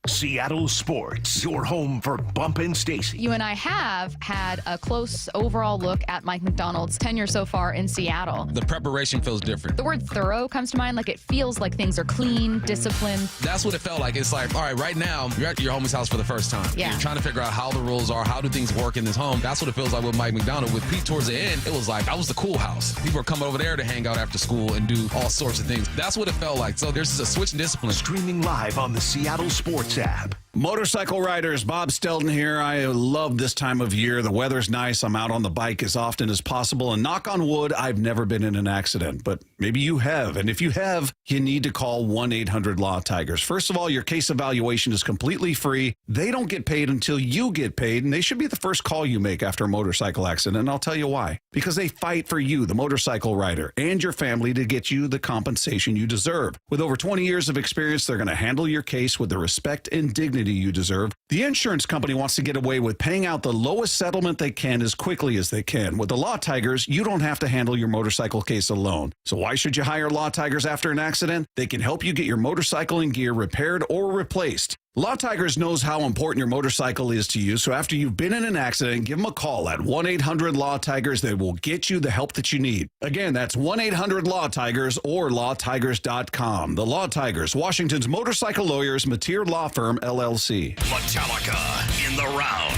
Speaker 5: Seattle Sports, your home for Bump and Stacy.
Speaker 2: You and I have had a close overall look at Mike Macdonald's tenure so far in Seattle.
Speaker 3: The preparation feels different.
Speaker 2: The word thorough comes to mind, like it feels like things are clean, disciplined.
Speaker 3: That's what it felt like. It's like, all right, right now, you're at your homie's house for the first time.
Speaker 2: Yeah.
Speaker 3: You're trying to figure out how the rules are, how do things work in this home. That's what it feels like with Mike Macdonald. With Pete towards the end, it was like, that was the cool house. People are coming over there to hang out after school and do all sorts of things. That's what it felt like. So there's just a switch in discipline.
Speaker 5: Streaming live on the Seattle Sports app.
Speaker 6: Motorcycle riders, Bob Stelton here. I love this time of year. The weather's nice. I'm out on the bike as often as possible. And knock on wood, I've never been in an accident. But maybe you have. And if you have, you need to call 1-800-LAW-TIGERS. First of all, your case evaluation is completely free. They don't get paid until you get paid. And they should be the first call you make after a motorcycle accident. And I'll tell you why. Because they fight for you, the motorcycle rider, and your family to get you the compensation you deserve. With over 20 years of experience, they're going to handle your case with the respect and dignity you deserve. The insurance company wants to get away with paying out the lowest settlement they can as quickly as they can. With the Law Tigers, you don't have to handle your motorcycle case alone. So why should you hire Law Tigers after an accident? They can help you get your motorcycle and gear repaired or replaced. Law Tigers knows how important your motorcycle is to you, so after you've been in an accident, give them a call at 1-800-LAW-TIGERS. They will get you the help that you need. Again, that's 1-800-LAW-TIGERS or lawtigers.com. The Law Tigers, Washington's motorcycle lawyers, Mateer Law Firm, LLC.
Speaker 5: Metallica in the round.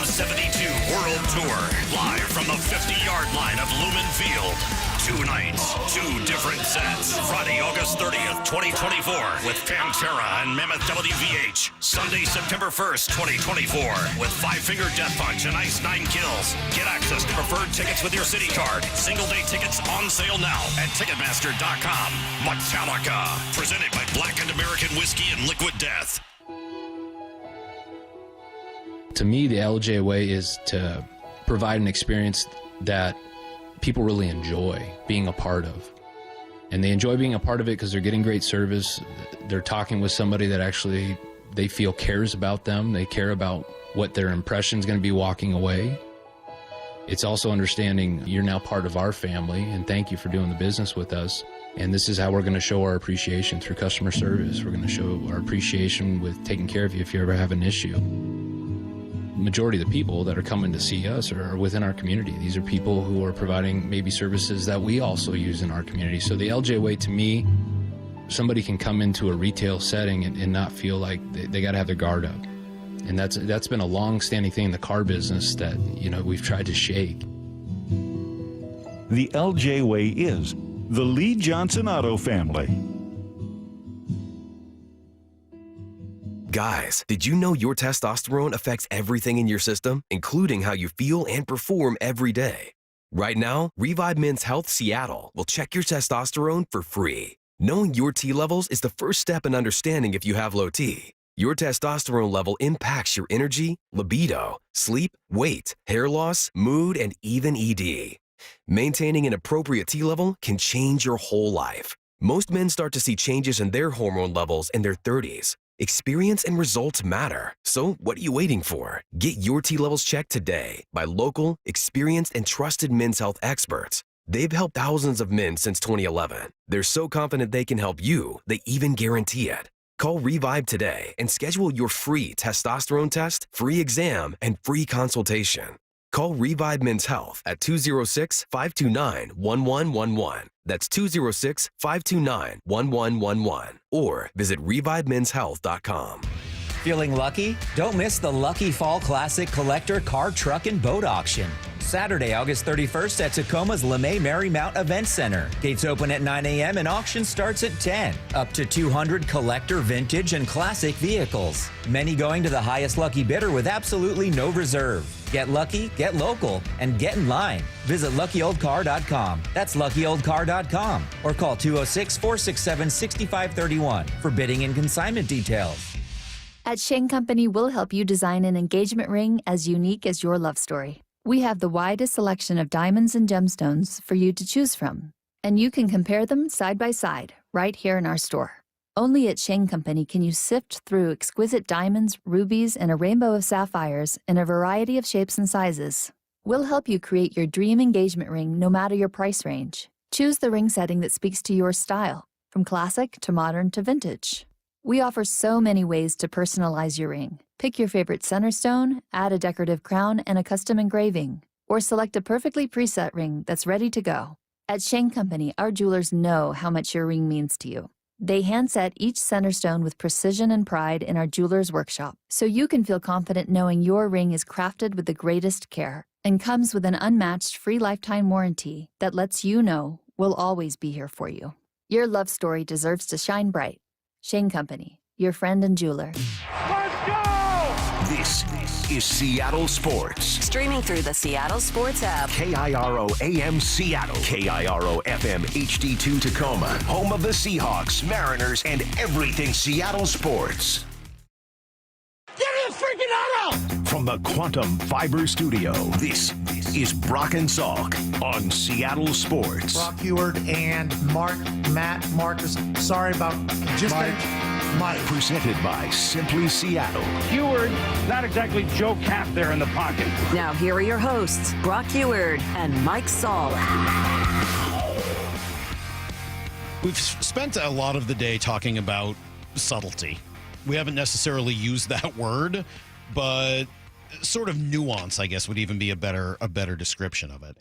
Speaker 8: Phantom 72 World Tour, live from the 50-yard line of Lumen Field. 2 nights, 2 different sets. Friday, August 30th, 2024, with Pantera and Mammoth WVH. Sunday, September 1st, 2024, with Five Finger Death Punch and Ice 9 Kills. Get access to preferred tickets with your city card. Single-day tickets on sale now at Ticketmaster.com. Metallica, presented by Blackened American Whiskey and Liquid Death.
Speaker 10: To me, the LJ way is to provide an experience that people really enjoy being a part of. And they enjoy being a part of it because they're getting great service. They're talking with somebody that actually they feel cares about them. They care about what their impression is going to be walking away. It's also understanding you're now part of our family, and thank you for doing the business with us. And this is how we're going to show our appreciation through customer service. We're going to show our appreciation with taking care of you if you ever have an issue. Majority of the people that are coming to see us are within our community. These are people who are providing maybe services that we also use in our community. So the LJ way, to me, somebody can come into a retail setting and not feel like they got to have their guard up. And that's been a long-standing thing in the car business that, we've tried to shake.
Speaker 11: The LJ way is the Lee Johnson Auto family.
Speaker 15: Guys, did you know your testosterone affects everything in your system, including how you feel and perform every day? Right now, Revive Men's Health Seattle will check your testosterone for free. Knowing your T levels is the first step in understanding if you have low T. Your testosterone level impacts your energy, libido, sleep, weight, hair loss, mood, and even ED. Maintaining an appropriate T level can change your whole life. Most men start to see changes in their hormone levels in their 30s. Experience and results matter. So what are you waiting for? Get your T levels checked today by local, experienced, and trusted men's health experts. They've helped thousands of men since 2011. They're so confident they can help you, they even guarantee it. Call Revive today and schedule your free testosterone test, free exam, and free consultation. Call Revive Men's Health at 206-529-1111. That's 206-529-1111. Or visit ReviveMen'sHealth.com.
Speaker 17: Feeling lucky? Don't miss the Lucky Fall Classic Collector Car, Truck, and Boat Auction. Saturday, August 31st at Tacoma's LeMay Marymount Event Center. Gates open at 9 a.m. and auction starts at 10. Up to 200 collector, vintage, and classic vehicles. Many going to the highest lucky bidder with absolutely no reserve. Get lucky, get local, and get in line. Visit LuckyOldCar.com. That's LuckyOldCar.com. Or call 206-467-6531 for bidding and consignment details.
Speaker 19: At Shane Company, we'll help you design an engagement ring as unique as your love story. We have the widest selection of diamonds and gemstones for you to choose from, and you can compare them side by side right here in our store. Only at Shane Company can you sift through exquisite diamonds, rubies, and a rainbow of sapphires in a variety of shapes and sizes. We'll help you create your dream engagement ring no matter your price range. Choose the ring setting that speaks to your style, from classic to modern to vintage. We offer so many ways to personalize your ring. Pick your favorite center stone, add a decorative crown and a custom engraving, or select a perfectly preset ring that's ready to go. At Shane Company, our jewelers know how much your ring means to you. They hand-set each center stone with precision and pride in our jeweler's workshop, so you can feel confident knowing your ring is crafted with the greatest care and comes with an unmatched free lifetime warranty that lets you know we'll always be here for you. Your love story deserves to shine bright. Shane Company, your friend and jeweler.
Speaker 5: Let's go! This is Seattle Sports.
Speaker 29: Streaming through the Seattle Sports app.
Speaker 5: KIRO AM Seattle. KIRO FM HD2 Tacoma. Home of the Seahawks, Mariners, and everything Seattle sports.
Speaker 18: Get his freaking auto!
Speaker 5: From the Quantum Fiber Studio, this is Brock and Salk on Seattle Sports.
Speaker 21: Brock Heward and Marcus. Sorry about just Mike.
Speaker 5: Presented by Simply Seattle.
Speaker 18: Heward, not exactly Joe Cap there in the pocket.
Speaker 29: Now here are your hosts, Brock Heward and Mike Saul.
Speaker 9: We've spent a lot of the day talking about subtlety. We haven't necessarily used that word, but sort of nuance, I guess, would even be a better description of it.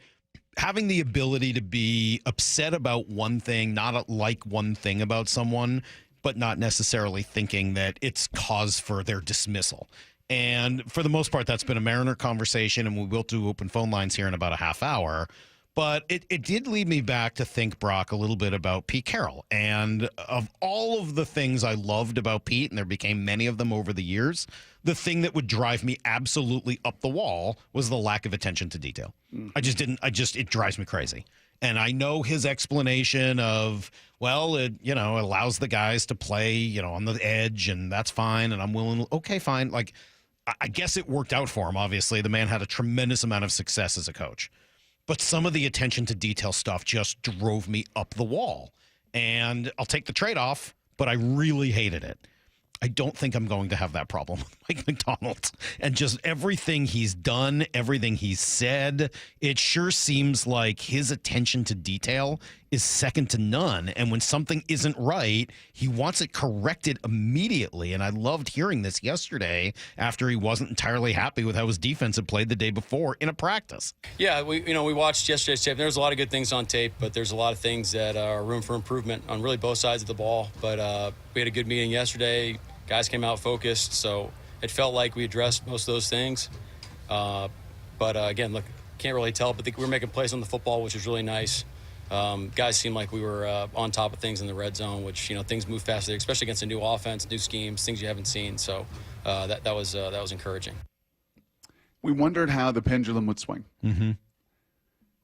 Speaker 9: Having the ability to be upset about one thing, not like one thing about someone, but not necessarily thinking that it's cause for their dismissal. And for the most part, that's been a Mariner conversation, and we will do open phone lines here in about a half hour. But it did lead me back to think, Brock, a little bit about Pete Carroll. And of all of the things I loved about Pete, and there became many of them over the years, the thing that would drive me absolutely up the wall was the lack of attention to detail. It drives me crazy. And I know his explanation of, well, it allows the guys to play, on the edge, and that's fine, and I'm willing, okay, fine. Like, I guess it worked out for him, obviously. The man had a tremendous amount of success as a coach. But some of the attention to detail stuff just drove me up the wall. And I'll take the trade-off, but I really hated it. I don't think I'm going to have that problem with Mike Macdonald. And just everything he's done, everything he's said, it sure seems like his attention to detail is second to none. And when something isn't right, he wants it corrected immediately. And I loved hearing this yesterday after he wasn't entirely happy with how his defense had played the day before in a practice.
Speaker 4: Yeah, we watched yesterday's tape. There's a lot of good things on tape, but there's a lot of things that are room for improvement on really both sides of the ball. But we had a good meeting yesterday. Guys came out focused, so it felt like we addressed most of those things. But again, look, can't really tell, but we were making plays on the football, which was really nice. Guys seemed like we were on top of things in the red zone, which, things move faster, especially against a new offense, new schemes, things you haven't seen. So that was encouraging.
Speaker 1: We wondered how the pendulum would swing.
Speaker 9: Mm-hmm.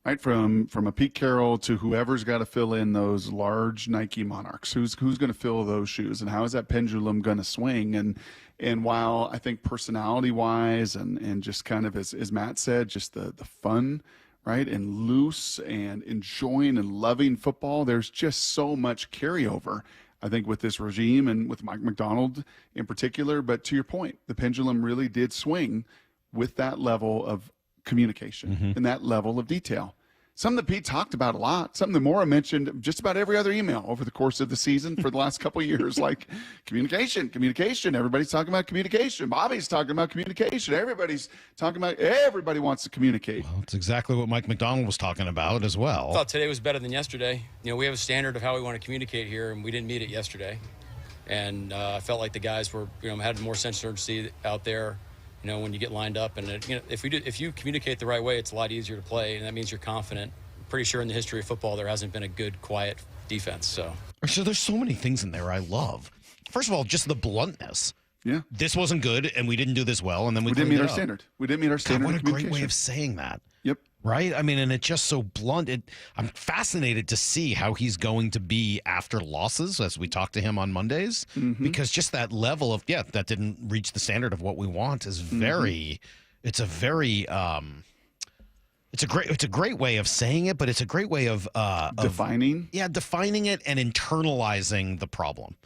Speaker 1: Right, from a Pete Carroll to whoever's got to fill in those large Nike Monarchs, who's going to fill those shoes, and how is that pendulum going to swing? And while I think personality wise and just kind of as Matt said, just the fun, right, and loose and enjoying and loving football, there's just so much carryover, I think, with this regime and with Mike Macdonald in particular. But to your point, the pendulum really did swing with that level of communication and that level of detail. Something that Pete talked about a lot, something that Maura mentioned just about every other email over the course of the season for the last couple of years, like communication. Everybody's talking about communication. Bobby's talking about communication. Everybody's talking about, everybody wants to communicate.
Speaker 9: Well, it's exactly what Mike Macdonald was talking about as well.
Speaker 4: I thought today was better than yesterday. We have a standard of how we want to communicate here, and we didn't meet it yesterday. And I felt like the guys were, had more sense of urgency out there. When you get lined up, and if you communicate the right way, it's a lot easier to play, and that means you're confident. I'm pretty sure in the history of football there hasn't been a good, quiet defense. So
Speaker 9: there's so many things in there I love. First of all, just the bluntness.
Speaker 1: Yeah,
Speaker 9: this wasn't good, and we didn't do this well, and then we
Speaker 1: didn't meet our standard. We didn't meet our standard.
Speaker 9: God, what a great way of saying that.
Speaker 1: Yep.
Speaker 9: Right? I mean, and it's just so blunt. I'm fascinated to see how he's going to be after losses as we talk to him on Mondays, because just that level of, that didn't reach the standard of what we want is it's a great way of saying it, but it's a great way of
Speaker 1: defining.
Speaker 9: Defining it and internalizing the problem.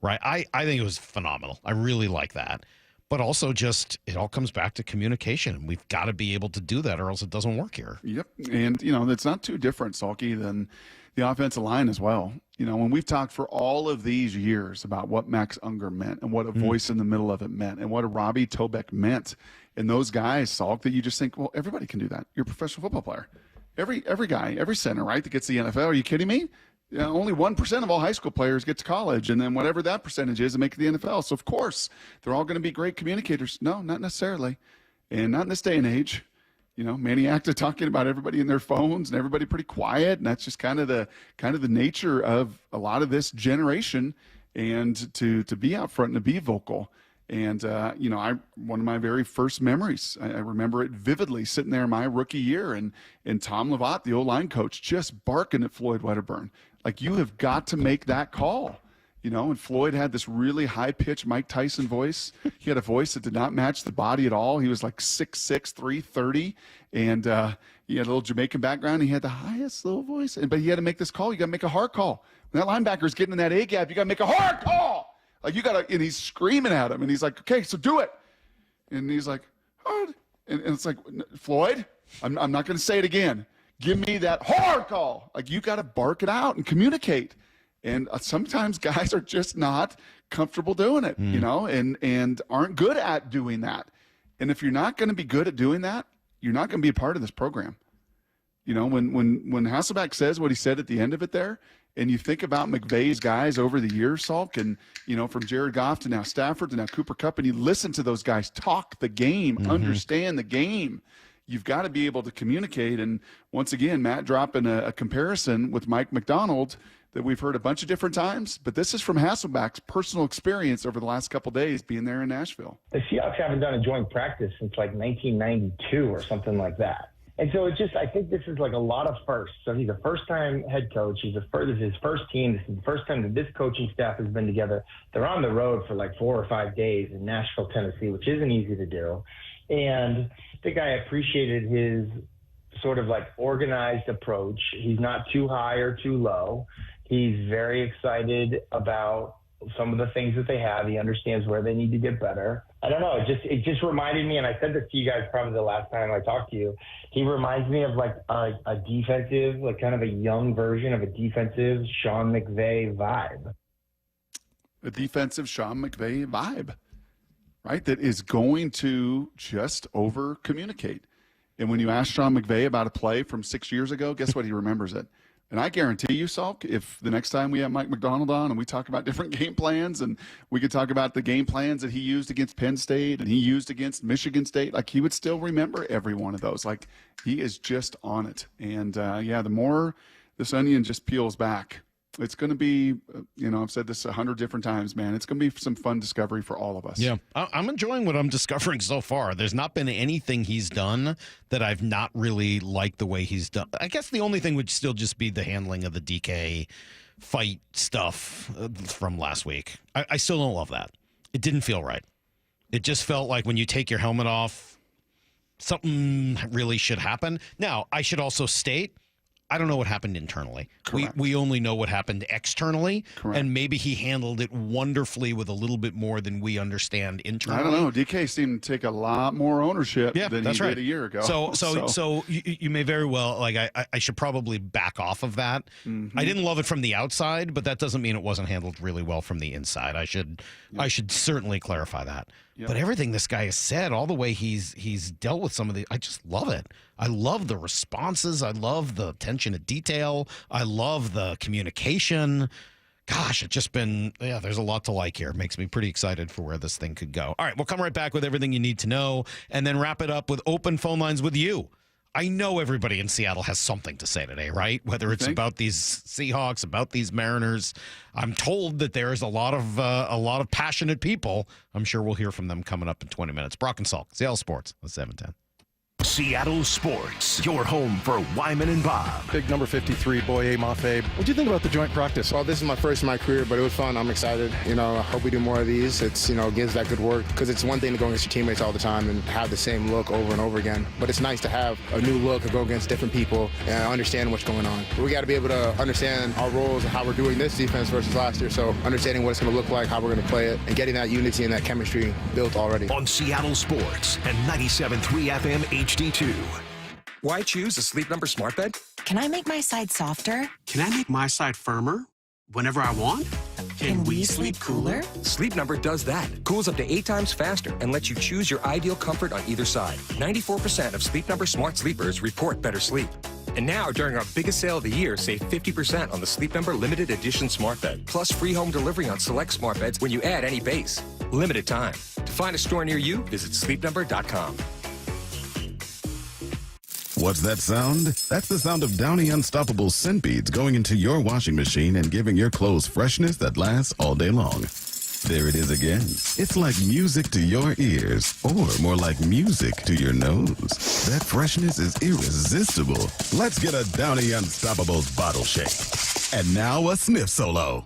Speaker 9: Right? I think it was phenomenal. I really like that. But also it all comes back to communication. We've got to be able to do that or else it doesn't work here.
Speaker 1: Yep. And, it's not too different, Salky, than the offensive line as well. When we've talked for all of these years about what Max Unger meant and what a voice in the middle of it meant and what a Robbie Tobeck meant, and those guys, Salk, that you just think, well, everybody can do that. You're a professional football player. Every guy, every center, right, that gets the NFL. Are you kidding me? Only 1% of all high school players get to college, and then whatever that percentage is, they make the NFL. So, of course, they're all going to be great communicators. No, not necessarily, and not in this day and age. Manny Acta talking about everybody in their phones and everybody pretty quiet, and that's just kind of the nature of a lot of this generation. And to be out front and to be vocal. And one of my very first memories, I remember it vividly, sitting there my rookie year, and Tom Lavatt, the O-line coach, just barking at Floyd Wedderburn. Like, you have got to make that call, and Floyd had this really high-pitched Mike Tyson voice. He had a voice that did not match the body at all. He was like 6'6", 330, and he had a little Jamaican background. He had the highest little voice, but he had to make this call. You got to make a hard call. When that linebacker's getting in that A-gap, you got to make a hard call. Like, you got to, and he's screaming at him, and he's like, okay, so do it. And he's like, hard. And it's like, Floyd, I'm not going to say it again. Give me that hard call. Like, you got to bark it out and communicate. And sometimes guys are just not comfortable doing it, and aren't good at doing that. And if you're not going to be good at doing that, you're not going to be a part of this program. When Hasselbeck says what he said at the end of it there, And you think about McVay's guys over the years, Salk, and, from Jared Goff to now Stafford to now Cooper Kupp, and you listen to those guys talk the game, understand the game. You've got to be able to communicate. And once again, Matt dropping a comparison with Mike Macdonald that we've heard a bunch of different times, but this is from Hasselbeck's personal experience over the last couple of days being there in Nashville.
Speaker 12: The Seahawks haven't done a joint practice since like 1992 or something like that. And so I think this is like a lot of firsts. So he's a first-time head coach. This is his first team. This is the first time that this coaching staff has been together. They're on the road for like 4 or 5 days in Nashville, Tennessee, which isn't easy to do. And I think I appreciated his sort of like organized approach. He's not too high or too low. He's very excited about some of the things that they have. He understands where they need to get better. I don't know. It just reminded me, and I said this to you guys probably the last time I talked to you. He reminds me of like a defensive, like kind of a young version of a defensive Sean McVay vibe.
Speaker 1: A defensive Sean McVay vibe, right? That is going to just over communicate. And when you ask Sean McVay about a play from 6 years ago, guess what? He remembers it. And I guarantee you, Salk, if the next time we have Mike Macdonald on and we talk about different game plans, and we could talk about the game plans that he used against Penn State and he used against Michigan State, like he would still remember every one of those. Like he is just on it. And the more this onion just peels back, it's going to be, I've said this 100 different times, man. It's going to be some fun discovery for all of us.
Speaker 9: Yeah, I'm enjoying what I'm discovering so far. There's not been anything he's done that I've not really liked the way he's done. I guess the only thing would still just be the handling of the DK fight stuff from last week. I still don't love that. It didn't feel right. It just felt like when you take your helmet off, something really should happen. Now, I should also state, I don't know what happened internally. We only know what happened externally. Correct. And maybe he handled it wonderfully with a little bit more than we understand internally.
Speaker 1: I don't know. DK seemed to take a lot more ownership than he did a year ago.
Speaker 9: So you may very well, like, I should probably back off of that. Mm-hmm. I didn't love it from the outside, but that doesn't mean it wasn't handled really well from the inside. I should certainly clarify that. Yep. But everything this guy has said, all the way he's dealt with some of the, I just love it. I love the responses. I love the attention to detail. I love the communication. Gosh, it's just been, there's a lot to like here. It makes me pretty excited for where this thing could go. All right, we'll come right back with everything you need to know and then wrap it up with open phone lines with you. I know everybody in Seattle has something to say today, right? Whether it's about these Seahawks, about these Mariners. I'm told that there is a lot of passionate people. I'm sure we'll hear from them coming up in 20 minutes. Brock and Salk, Seattle Sports on 710.
Speaker 5: Seattle Sports, your home for Wyman and Bob.
Speaker 13: Big number 53, Boye Mafe. What do you think about the joint practice?
Speaker 14: Well, this is my first in my career, but it was fun. I'm excited. I hope we do more of these. It's, gives that good work, because it's one thing to go against your teammates all the time and have the same look over and over again, but it's nice to have a new look and go against different people and understand what's going on. We got to be able to understand our roles and how we're doing this defense versus last year, so understanding what it's going to look like, how we're going to play it, and getting that unity and that chemistry built already.
Speaker 5: On Seattle Sports and 97.3 FM HD2.
Speaker 16: Why choose a Sleep Number smart bed?
Speaker 20: Can I make my side softer?
Speaker 22: Can I make my side firmer whenever I want?
Speaker 20: Can we sleep cooler?
Speaker 16: Sleep Number does that. Cools up to 8 times faster and lets you choose your ideal comfort on either side. 94% of Sleep Number smart sleepers report better sleep. And now, during our biggest sale of the year, save 50% on the Sleep Number limited edition smart bed, plus free home delivery on select smart beds when you add any base. Limited time. To find a store near you, visit sleepnumber.com.
Speaker 23: What's that sound? That's the sound of Downy Unstoppable scent beads going into your washing machine and giving your clothes freshness that lasts all day long. There it is again. It's like music to your ears, or more like music to your nose. That freshness is irresistible. Let's get a Downy Unstoppables bottle shake. And now a sniff solo.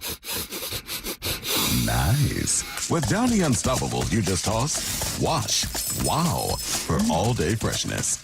Speaker 23: Nice. With Downy Unstoppables, you just toss, wash, wow, for all-day freshness.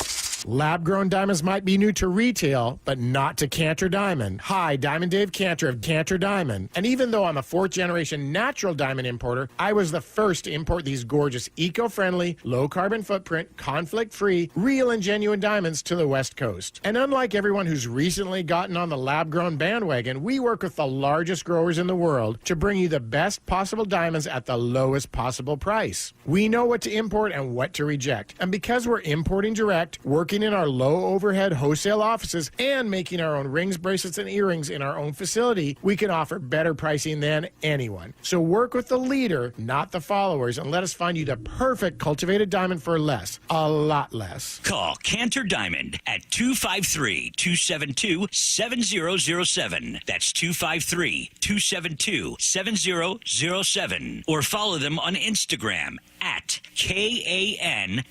Speaker 21: Lab-grown diamonds might be new to retail, but not to Cantor Diamond. Hi, Diamond Dave Cantor of Cantor Diamond. And even though I'm a 4th-generation natural diamond importer, I was the first to import these gorgeous, eco-friendly, low-carbon footprint, conflict-free, real and genuine diamonds to the West Coast. And unlike everyone who's recently gotten on the lab-grown bandwagon, we work with the largest growers in the world to bring you the best possible diamonds at the lowest possible price. We know what to import and what to reject. And because we're importing direct, working working in our low overhead wholesale offices and making our own rings, bracelets, and earrings in our own facility, we can offer better pricing than anyone. So work with the leader, not the followers, and let us find you the perfect cultivated diamond for less. A lot less.
Speaker 2: Call Cantor Diamond at 253-272-7007. That's 253-272-7007. Or follow them on Instagram at KANTOR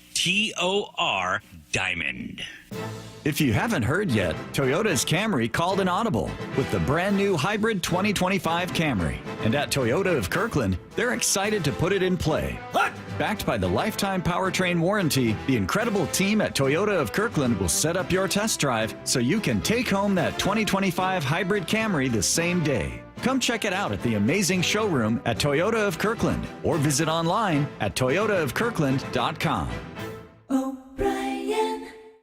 Speaker 2: Diamond.
Speaker 3: If you haven't heard yet, Toyota's Camry called an audible with the brand new hybrid 2025 Camry. And at Toyota of Kirkland, they're excited to put it in play. Backed by the lifetime powertrain warranty, the incredible team at Toyota of Kirkland will set up your test drive so you can take home that 2025 hybrid Camry the same day. Come check it out at the amazing showroom at Toyota of Kirkland or visit online at toyotaofkirkland.com.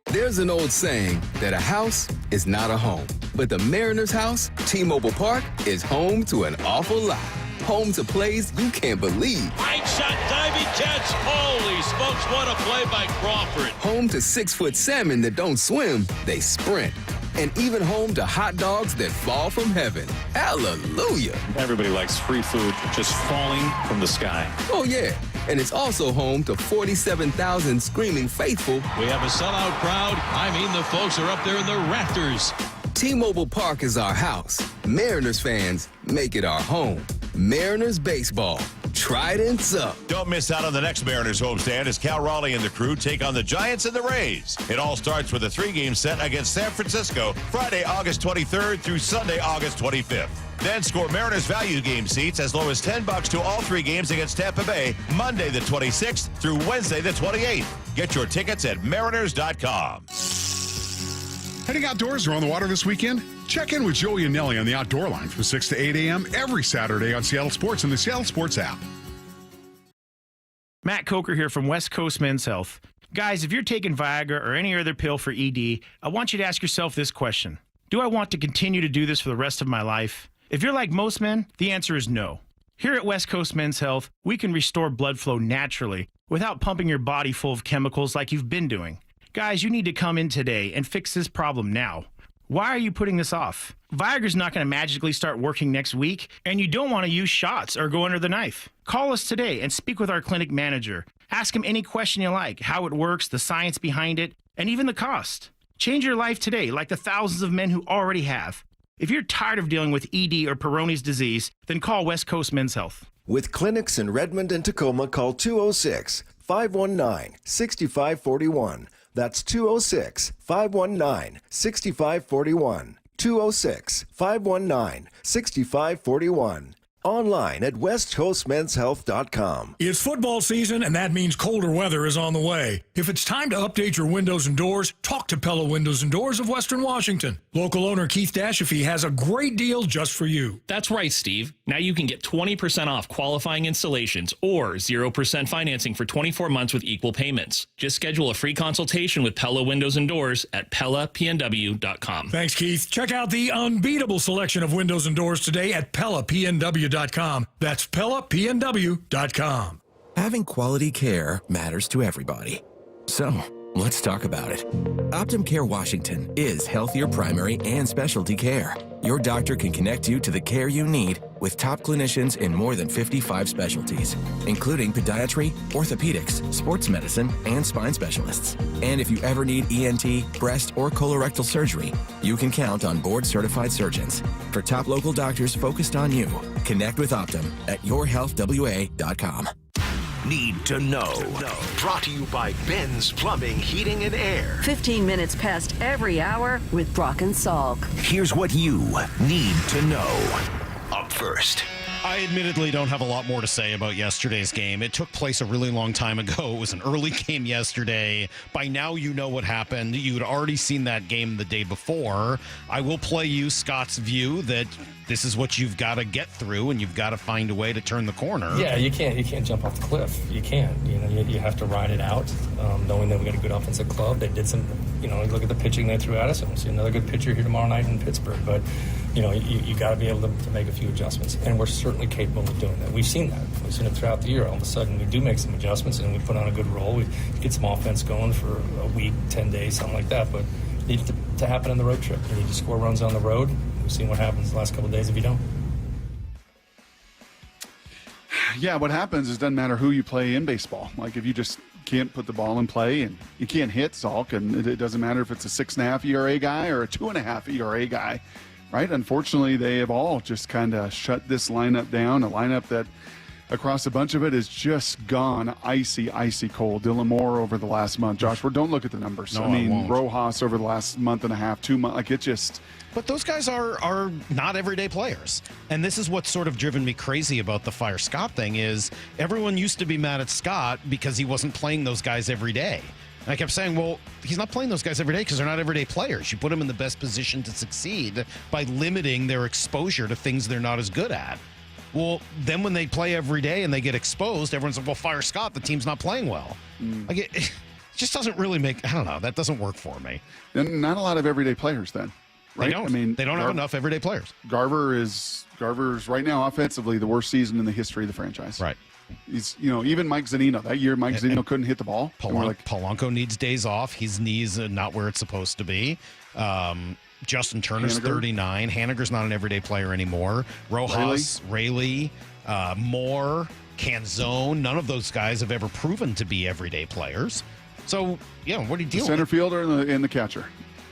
Speaker 6: There's an old saying that a house is not a home, but the Mariners house, T-Mobile Park, is home to an awful lot. Home to plays you can't believe.
Speaker 7: Right shot, diving catch. Holy smokes, what a play by Crawford.
Speaker 6: Home to 6-foot salmon that don't swim, they sprint. And even home to hot dogs that fall from heaven. Hallelujah.
Speaker 24: Everybody likes free food just falling from the sky.
Speaker 6: Oh, yeah. And it's also home to 47,000 screaming faithful.
Speaker 7: We have a sellout crowd. I mean, the folks are up there in the rafters.
Speaker 6: T-Mobile Park is our house. Mariners fans make it our home. Mariners baseball. Trident's up.
Speaker 25: Don't miss out on the next Mariners homestand as Cal Raleigh and the crew take on the Giants and the Rays. It all starts with a 3-game set against San Francisco, Friday, August 23rd through Sunday, August 25th. Then score Mariners value game seats as low as $10 to all 3 games against Tampa Bay, Monday the 26th through Wednesday the 28th. Get your tickets at mariners.com.
Speaker 26: Heading outdoors or on the water this weekend? Check in with Joey and Nelly on the Outdoor Line from 6 to 8 a.m. every Saturday on Seattle Sports and the Seattle Sports app.
Speaker 27: Matt Coker here from West Coast Men's Health. Guys, if you're taking Viagra or any other pill for ED, I want you to ask yourself this question. Do I want to continue to do this for the rest of my life? If you're like most men, the answer is no. Here at West Coast Men's Health, we can restore blood flow naturally without pumping your body full of chemicals like you've been doing. Guys, you need to come in today and fix this problem now. Why are you putting this off? Viagra's not going to magically start working next week, and you don't want to use shots or go under the knife. Call us today and speak with our clinic manager. Ask him any question you like, how it works, the science behind it, and even the cost. Change your life today like the thousands of men who already have. If you're tired of dealing with ED or Peyronie's disease, then call West Coast Men's Health.
Speaker 28: With clinics in Redmond and Tacoma, call 206-519-6541. That's 206-519-6541. 206-519-6541. Online at westcoastmenshealth.com.
Speaker 29: It's football season, and that means colder weather is on the way. If it's time to update your windows and doors, talk to Pella Windows and Doors of Western Washington. Local owner Keith Dashafee has a great deal just for you.
Speaker 30: That's right, Steve. Now you can get 20% off qualifying installations or 0% financing for 24 months with equal payments. Just schedule a free consultation with Pella Windows and Doors at PellaPNW.com.
Speaker 29: Thanks, Keith. Check out the unbeatable selection of windows and doors today at PellaPNW.com. That's PellaPNW.com.
Speaker 31: Having quality care matters to everybody. So, let's talk about it. Optum Care Washington is healthier primary and specialty care. Your doctor can connect you to the care you need with top clinicians in more than 55 specialties, including podiatry, orthopedics, sports medicine, and spine specialists. And if you ever need ENT, breast, or colorectal surgery, you can count on board-certified surgeons. For top local doctors focused on you, connect with Optum at yourhealthwa.com.
Speaker 5: Need to know. Brought to you by Ben's Plumbing, Heating, and Air.
Speaker 29: 15 minutes past every hour with Brock and Salk.
Speaker 5: Here's what you need to know. Up first.
Speaker 9: I admittedly don't have a lot more to say about yesterday's game. It took place a really long time ago. It was an early game yesterday. By now, you know what happened. You'd already seen that game the day before. I will play you Scott's view that this is what you've got to get through, and you've got to find a way to turn the corner.
Speaker 32: Yeah, you can't jump off the cliff. You can't. You have to ride it out.
Speaker 1: knowing that we got a good offensive club. They did some, look at the pitching they threw at us, and we'll see another good pitcher here tomorrow night in Pittsburgh. But, you got to be able to make a few adjustments, and we're certainly capable of doing that. We've seen that. We've seen it throughout the year. All of a sudden, we do make some adjustments, and we put on a good roll. We get some offense going for a week, 10 days, something like that. But it needs to happen on the road trip. You need to score runs on the road. We've seen what happens the last couple of days if you don't.
Speaker 26: Yeah, what happens is it doesn't matter who you play in baseball. Like if you just can't put the ball in play and you can't hit, Salk, and it doesn't matter if it's a 6.5 ERA guy or a 2.5 ERA guy, right? Unfortunately, they have all just kind of shut this lineup down, a lineup that across a bunch of it has just gone icy cold. Dylan Moore over the last month. Josh, don't look at the numbers.
Speaker 9: No,
Speaker 26: I mean,
Speaker 9: won't.
Speaker 26: Rojas over the last month and a half, 2 months, like it just...
Speaker 9: But those guys are not everyday players. And this is what's sort of driven me crazy about the Fire Scott thing is everyone used to be mad at Scott because he wasn't playing those guys every day. And I kept saying, well, he's not playing those guys every day because they're not everyday players. You put them in the best position to succeed by limiting their exposure to things they're not as good at. Well, then when they play every day and they get exposed, everyone's like, well, fire Scott, the team's not playing well. Like it just doesn't really make, I don't know, that doesn't work for me.
Speaker 26: And not a lot of everyday players then. Right?
Speaker 9: They don't.
Speaker 26: I mean,
Speaker 9: they don't have enough everyday players.
Speaker 26: Garver's right now offensively the worst season in the history of the franchise.
Speaker 9: Right.
Speaker 26: He's, even Mike Zunino. That year, Mike Zunino couldn't hit the ball.
Speaker 9: Polanco needs days off. His knees are not where it's supposed to be. Justin Turner's 39. Haniger's not an everyday player anymore. Rojas, Rayleigh, Moore, Canzone. None of those guys have ever proven to be everyday players. So, what are you dealing with?
Speaker 26: Center fielder and the catcher.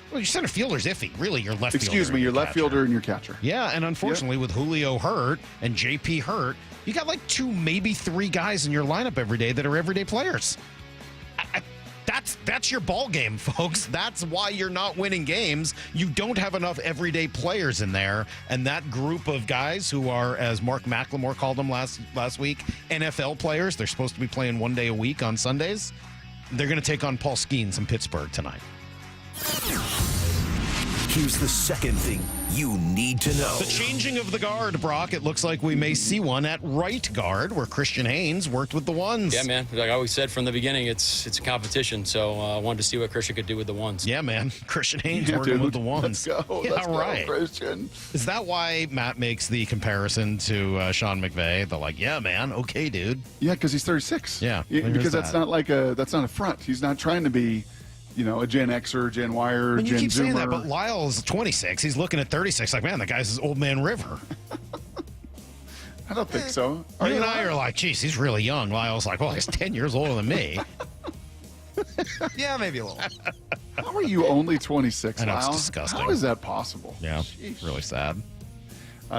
Speaker 9: Well, your center fielder's iffy. Really, your left fielder.
Speaker 26: Excuse me, your left fielder and your catcher.
Speaker 9: Yeah, and unfortunately, with Julio hurt and JP hurt, you got like 2, maybe 3 guys in your lineup every day that are everyday players. That's your ball game, folks. That's why you're not winning games. You don't have enough everyday players in there, and that group of guys who are, as Mark McLemore called them last week, NFL players. They're supposed to be playing 1 day a week on Sundays. They're going to take on Paul Skeens in Pittsburgh tonight.
Speaker 5: Here's the second thing you need to know.
Speaker 9: The changing of the guard, Brock. It looks like we may see one at right guard where Christian Haynes worked with the ones.
Speaker 4: Yeah, man. Like I always said from the beginning, it's a competition. So I wanted to see what Christian could do with the ones.
Speaker 9: Yeah, man. Christian Haynes working with the ones.
Speaker 26: Let's go.
Speaker 9: Yeah,
Speaker 26: Let's
Speaker 9: right.
Speaker 26: go, Christian.
Speaker 9: Is that why Matt makes the comparison to Sean McVay? They're like, yeah, man. Okay, dude.
Speaker 26: Yeah, because he's 36.
Speaker 9: Yeah.
Speaker 26: Because that's not a front. He's not trying to be, a Gen Xer, Gen Yer, Gen Zoomer.
Speaker 9: You keep saying that, but Lyle's 26. He's looking at 36 like, man, the guy's his old man River.
Speaker 26: I don't think so.
Speaker 9: You and I are like, geez, he's really young. Lyle's like, well, he's 10 years older than me.
Speaker 8: Yeah, maybe a little.
Speaker 26: How are you only 26,
Speaker 9: I know,
Speaker 26: Lyle?
Speaker 9: it's disgusting.
Speaker 26: How is that possible?
Speaker 9: Yeah,
Speaker 26: Sheesh.
Speaker 9: really sad.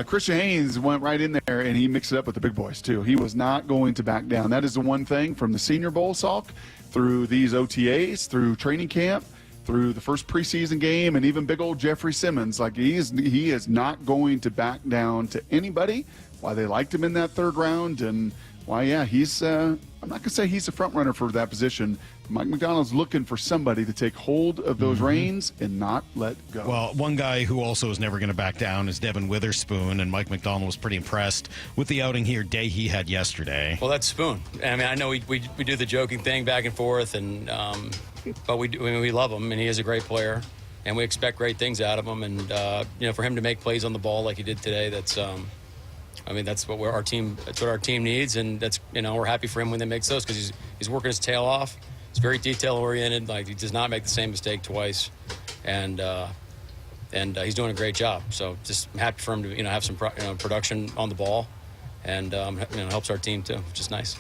Speaker 26: Christian Haynes went right in there, and he mixed it up with the big boys, too. He was not going to back down. That is the one thing from the Senior Bowl, Salk, through these OTAs, through training camp, through the first preseason game, and even big old Jeffrey Simmons. Like, he is not going to back down to anybody. Why they liked him in that third round, and why, he's I'm not going to say he's a front runner for that position. Mike McDonald's looking for somebody to take hold of those reins and not let go.
Speaker 9: Well, one guy who also is never going to back down is Devin Witherspoon, and Mike McDonald was pretty impressed with the outing here day he had yesterday.
Speaker 4: Well, that's Spoon. I mean, I know we do the joking thing back and forth, and but we love him, and he is a great player, and we expect great things out of him. And for him to make plays on the ball like he did today, that's what our team needs, and that's we're happy for him when they make those because he's working his tail off. He's very detail oriented. Like he does not make the same mistake twice, and he's doing a great job. So just happy for him to have some production on the ball, and helps our team too, which is nice.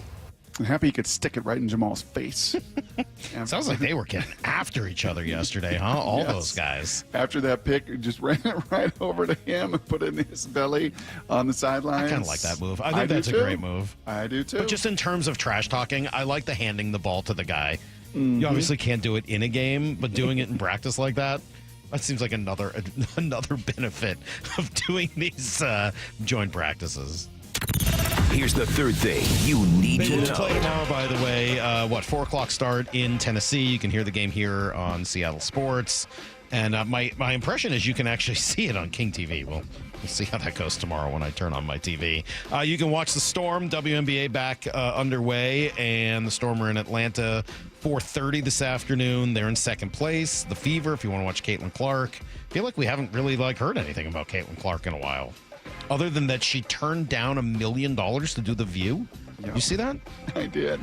Speaker 26: I'm happy he could stick it right in Jamal's face.
Speaker 9: Sounds like they were getting after each other yesterday, huh? All those guys.
Speaker 26: After that pick, just ran it right over to him and put it in his belly on the sidelines.
Speaker 9: I kind of like that move. I think that's a great move.
Speaker 26: I do too.
Speaker 9: But just in terms of trash talking, I like the handing the ball to the guy. You obviously can't do it in a game, but doing it in practice like that seems like another benefit of doing these joint practices.
Speaker 5: Here's the third thing you need to know.
Speaker 9: They will play tomorrow, by the way. 4 o'clock start in Tennessee. You can hear the game here on Seattle Sports. And my impression is you can actually see it on King TV. We'll see how that goes tomorrow when I turn on my TV. You can watch the Storm, WNBA back underway, and the Storm are in Atlanta 4:30 this afternoon. They're in second place. The Fever, if you want to watch Caitlin Clark. I feel like we haven't really heard anything about Caitlin Clark in a while. Other than that she turned down $1 million to do The View. Yeah. You see that?
Speaker 26: I did.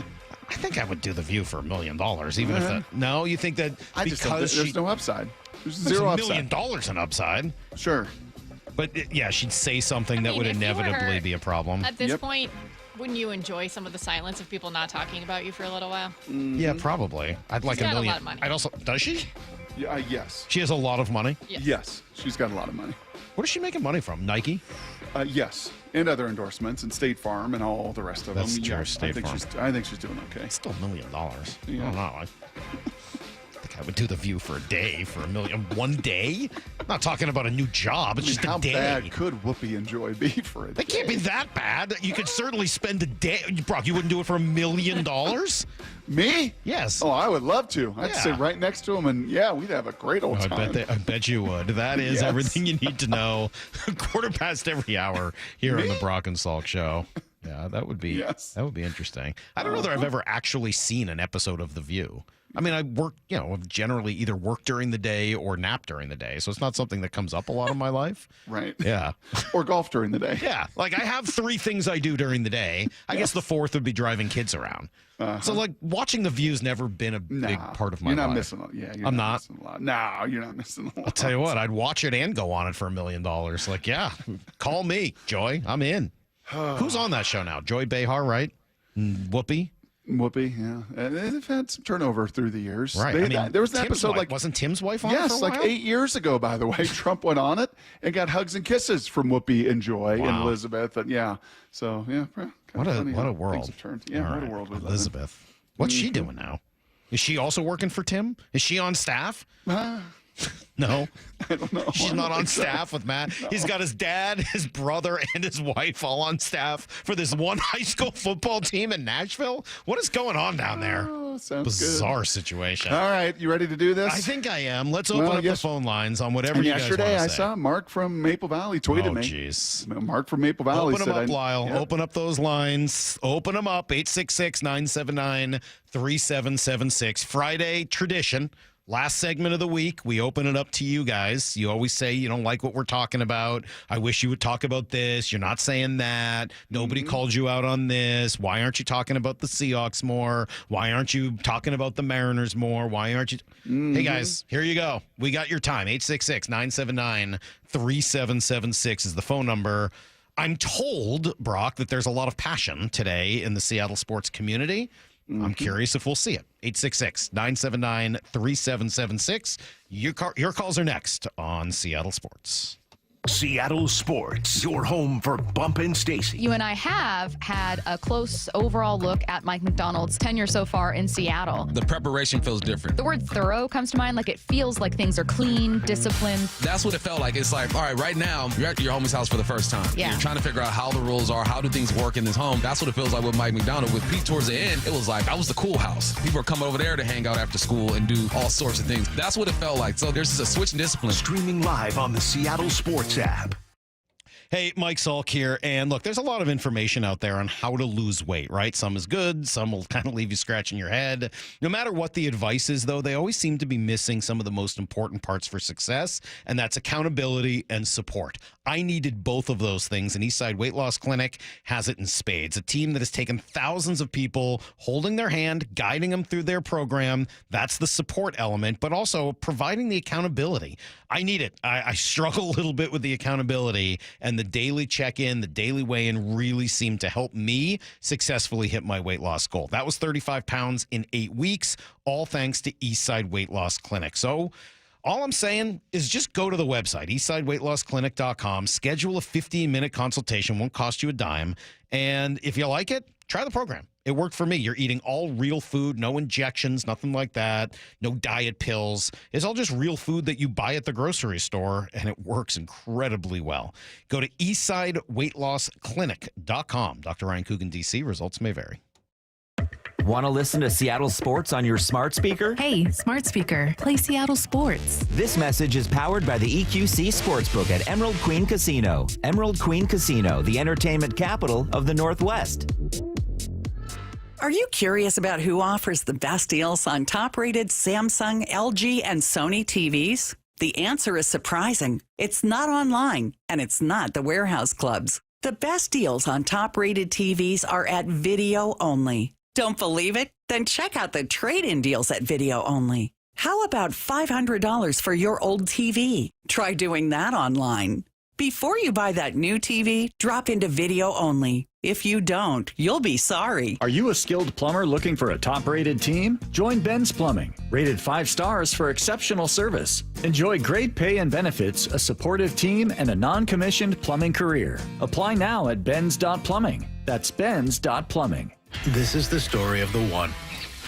Speaker 9: I think I would do The View for $1 million, even if that. No, you think that
Speaker 26: I just think there's no upside. There's zero
Speaker 9: $1 million in upside.
Speaker 26: Sure.
Speaker 9: But she'd say something that would inevitably be a problem.
Speaker 10: At this point, wouldn't you enjoy some of the silence of people not talking about you for a little while?
Speaker 26: Mm-hmm.
Speaker 9: Yeah, probably. I'd like
Speaker 10: She's
Speaker 9: $1
Speaker 10: got
Speaker 9: million.
Speaker 10: a lot of money.
Speaker 9: I'd also. Does she?
Speaker 26: Yeah, yes.
Speaker 9: She has a lot of money.
Speaker 26: Yes, she's got a lot of money.
Speaker 9: What is she making money from? Nike?
Speaker 26: Yes, and other endorsements, and State Farm, and all the rest of
Speaker 9: That's
Speaker 26: them.
Speaker 9: true,
Speaker 26: Yeah,
Speaker 9: State Farm.
Speaker 26: I think she's doing okay.
Speaker 9: Still $1 million.
Speaker 26: Yeah.
Speaker 9: I don't know. I think I would do The View for a day for $1 million. One day? I'm not talking about a new job. It's just a day.
Speaker 26: How bad could Whoopi and Joy be for it?
Speaker 9: It can't be that bad. You could certainly spend a day. Brock, you wouldn't do it for $1 million?
Speaker 26: Me?
Speaker 9: Yes.
Speaker 26: Oh, I would love to. I'd sit right next to him, and we'd have a great old time.
Speaker 9: I bet you would. That is everything you need to know. 1/4 every hour here on the Brock and Salk Show. Yeah, that would be that would be interesting. I don't know that I've ever actually seen an episode of The View. I mean, I work, I've generally either work during the day or nap during the day, so it's not something that comes up a lot in my life.
Speaker 26: Right.
Speaker 9: Yeah.
Speaker 26: Or golf during the day.
Speaker 9: Yeah. Like I have 3 things I do during the day. I guess the 4th would be driving kids around. So watching The View's never been a big part of my life.
Speaker 26: You're not missing a lot. Yeah,
Speaker 9: I'm not
Speaker 26: missing a lot. No, you're not missing a lot.
Speaker 9: I'll tell you what, I'd watch it and go on it for $1 million. Call me, Joy. I'm in. Who's on that show now? Joy Behar, right? Whoopi?
Speaker 26: Whoopi, yeah. They've had some turnover through the years.
Speaker 9: Right.
Speaker 26: There was an
Speaker 9: Tim's
Speaker 26: episode
Speaker 9: wife, wasn't Tim's wife on it
Speaker 26: yes,
Speaker 9: for a while?
Speaker 26: 8 years ago, by the way. Trump went on it and got hugs and kisses from Whoopi and Joy and Elizabeth. And so,
Speaker 9: What a
Speaker 26: things
Speaker 9: world.
Speaker 26: have turned. Yeah, what a world we live in.
Speaker 9: Elizabeth. What's she doing now? Is she also working for Tim? Is she on staff? No.
Speaker 26: I don't know.
Speaker 9: She's not on staff with Matt. No. He's got his dad, his brother, and his wife all on staff for this one high school football team in Nashville. What is going on down there?
Speaker 26: Sounds
Speaker 9: bizarre
Speaker 26: good.
Speaker 9: situation.
Speaker 26: All right, you ready to do this?
Speaker 9: I think I am. Let's open up the phone lines on whatever you guys want to say.
Speaker 26: Yesterday, I saw Mark from Maple Valley tweeted me.
Speaker 9: Oh, jeez.
Speaker 26: Mark from Maple Valley
Speaker 9: Open them up, Lyle. Yep. Open up those lines. Open them up. 866-979-3776. Friday tradition. Last segment of the week, we open it up to you guys. You always say you don't like what we're talking about. I wish you would talk about this. You're not saying that. Nobody called you out on this. Why aren't you talking about the Seahawks more? Why aren't you talking about the Mariners more? Why aren't you? Hey, guys, here you go. We got your time. 866-979-3776 is the phone number. I'm told, Brock, that there's a lot of passion today in the Seattle sports community. I'm curious if we'll see it. 866-979-3776. Your calls are next on Seattle Sports.
Speaker 5: Seattle Sports, your home for Bump and Stacy.
Speaker 11: You and I have had a close overall look at Mike Macdonald's tenure so far in Seattle.
Speaker 12: The preparation feels different.
Speaker 11: The word thorough comes to mind, like it feels like things are clean, disciplined.
Speaker 12: That's what it felt like. It's like, all right now, you're at your homie's house for the first time.
Speaker 11: Yeah.
Speaker 12: You're trying to figure out how the rules are, how do things work in this home. That's what it feels like with Mike Macdonald. With Pete towards the end, it was like, that was the cool house. People are coming over there to hang out after school and do all sorts of things. That's what it felt like. So there's just a switch in discipline.
Speaker 5: Streaming live on the Seattle Sports app.
Speaker 9: Hey, Mike Salk here. And look, there's a lot of information out there on how to lose weight, right? Some is good. Some will kind of leave you scratching your head. No matter what the advice is, though, they always seem to be missing some of the most important parts for success, and that's accountability and support. I needed both of those things, and Eastside Weight Loss Clinic has it in spades. A team that has taken thousands of people, holding their hand, guiding them through their program. That's the support element, but also providing the accountability. I need it. I struggle a little bit with the accountability, and the daily check-in, the daily weigh-in really seemed to help me successfully hit my weight loss goal. That was 35 pounds in 8 weeks, all thanks to Eastside Weight Loss Clinic. So all I'm saying is just go to the website, eastsideweightlossclinic.com, schedule a 15-minute consultation, won't cost you a dime, and if you like it, try the program. It worked for me. You're eating all real food, no injections, nothing like that, no diet pills. It's all just real food that you buy at the grocery store, and it works incredibly well. Go to eastsideweightlossclinic.com. Dr. Ryan Coogan, D.C. Results may vary.
Speaker 13: Want to listen to Seattle Sports on your smart speaker?
Speaker 14: Hey, smart speaker, play Seattle Sports.
Speaker 13: This message is powered by the EQC Sportsbook at Emerald Queen Casino. Emerald Queen Casino, the entertainment capital of the Northwest.
Speaker 2: Are you curious about who offers the best deals on top-rated Samsung, LG, and Sony TVs? The answer is surprising. It's not online, and it's not the warehouse clubs. The best deals on top-rated TVs are at Video Only. Don't believe it? Then check out the trade-in deals at Video Only. How about $500 for your old TV? Try doing that online. Before you buy that new TV, drop into Video Only. If you don't, you'll be sorry.
Speaker 3: Are you a skilled plumber looking for a top-rated team? Join Ben's Plumbing, rated 5 stars for exceptional service. Enjoy great pay and benefits, a supportive team, and a non-commissioned plumbing career. Apply now at bens.plumbing. That's bens.plumbing.
Speaker 15: This is the story of the one.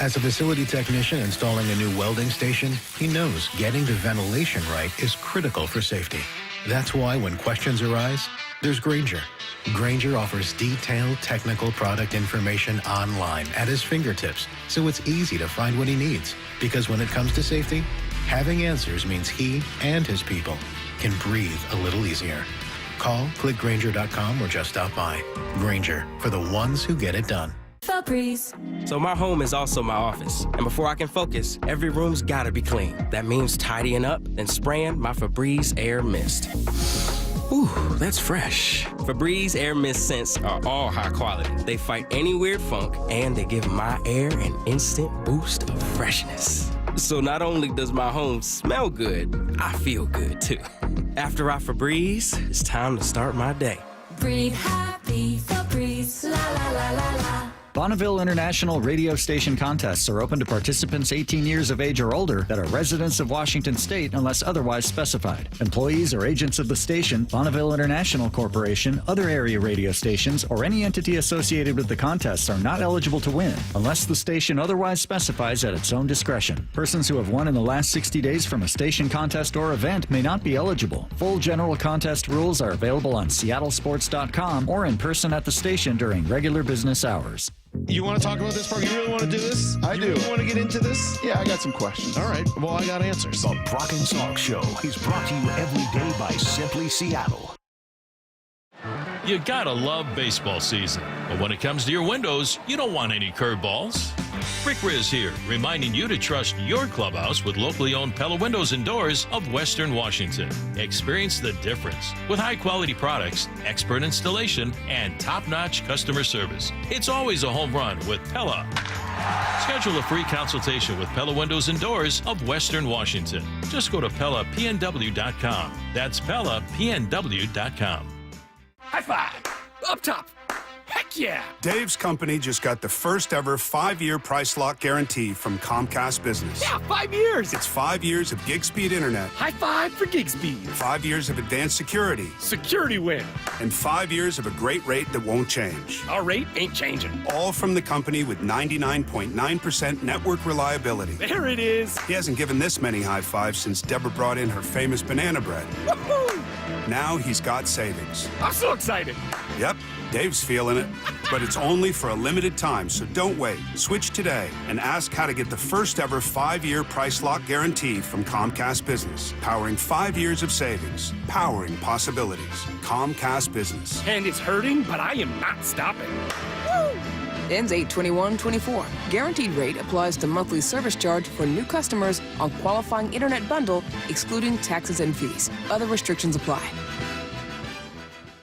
Speaker 15: As a facility technician installing a new welding station, he knows getting the ventilation right is critical for safety. That's why when questions arise, there's Grainger. Grainger offers detailed technical product information online at his fingertips, so it's easy to find what he needs. Because when it comes to safety, having answers means he and his people can breathe a little easier. Call, click Grainger.com, or just stop by. Grainger, for the ones who get it done.
Speaker 16: Febreze. So my home is also my office. And before I can focus, every room's gotta be clean. That means tidying up and spraying my Febreze Air Mist. Ooh, that's fresh. Febreze Air Mist scents are all high quality. They fight any weird funk, and they give my air an instant boost of freshness. So not only does my home smell good, I feel good too. After I Febreze, it's time to start my day.
Speaker 17: Breathe happy, Febreze, la la la la la.
Speaker 15: Bonneville International radio station contests are open to participants 18 years of age or older that are residents of Washington State unless otherwise specified. Employees or agents of the station, Bonneville International Corporation, other area radio stations, or any entity associated with the contests are not eligible to win unless the station otherwise specifies at its own discretion. Persons who have won in the last 60 days from a station contest or event may not be eligible. Full general contest rules are available on seattlesports.com or in person at the station during regular business hours.
Speaker 9: You want to talk about this, Park? You really want to do this?
Speaker 26: I do.
Speaker 9: You want to get into this?
Speaker 26: Yeah, I got some questions.
Speaker 9: All right. Well, I got answers.
Speaker 5: The Brock and Salk Show is brought to you every day by Simply Seattle.
Speaker 7: You gotta love baseball season, but when it comes to your windows, you don't want any curveballs. Rick Riz here, reminding you to trust your clubhouse with locally owned Pella Windows and Doors of Western Washington. Experience the difference with high-quality products, expert installation, and top-notch customer service. It's always a home run with Pella. Schedule a free consultation with Pella Windows and Doors of Western Washington. Just go to PellaPNW.com. That's PellaPNW.com.
Speaker 18: High five! Up top! Heck yeah!
Speaker 19: Dave's company just got the first ever 5-year price lock guarantee from Comcast Business.
Speaker 18: Yeah, 5 years!
Speaker 19: It's 5 years of gig speed internet.
Speaker 18: High five for gig speed!
Speaker 19: 5 years of advanced security.
Speaker 18: Security win!
Speaker 19: And 5 years of a great rate that won't change.
Speaker 18: Our rate ain't changing.
Speaker 19: All from the company with 99.9% network reliability.
Speaker 18: There it is!
Speaker 19: He hasn't given this many high fives since Deborah brought in her famous banana bread.
Speaker 18: Woohoo!
Speaker 19: Now he's got savings.
Speaker 18: I'm so excited!
Speaker 19: Yep, Dave's feeling it. But it's only for a limited time, so don't wait. Switch today and ask how to get the first ever 5-year price lock guarantee from Comcast Business. Powering 5 years of savings. Powering possibilities. Comcast Business.
Speaker 18: And it's hurting, but I am not stopping. Woo!
Speaker 20: Ends 8/21/24. Guaranteed rate applies to monthly service charge for new customers on qualifying internet bundle, excluding taxes and fees. Other restrictions apply.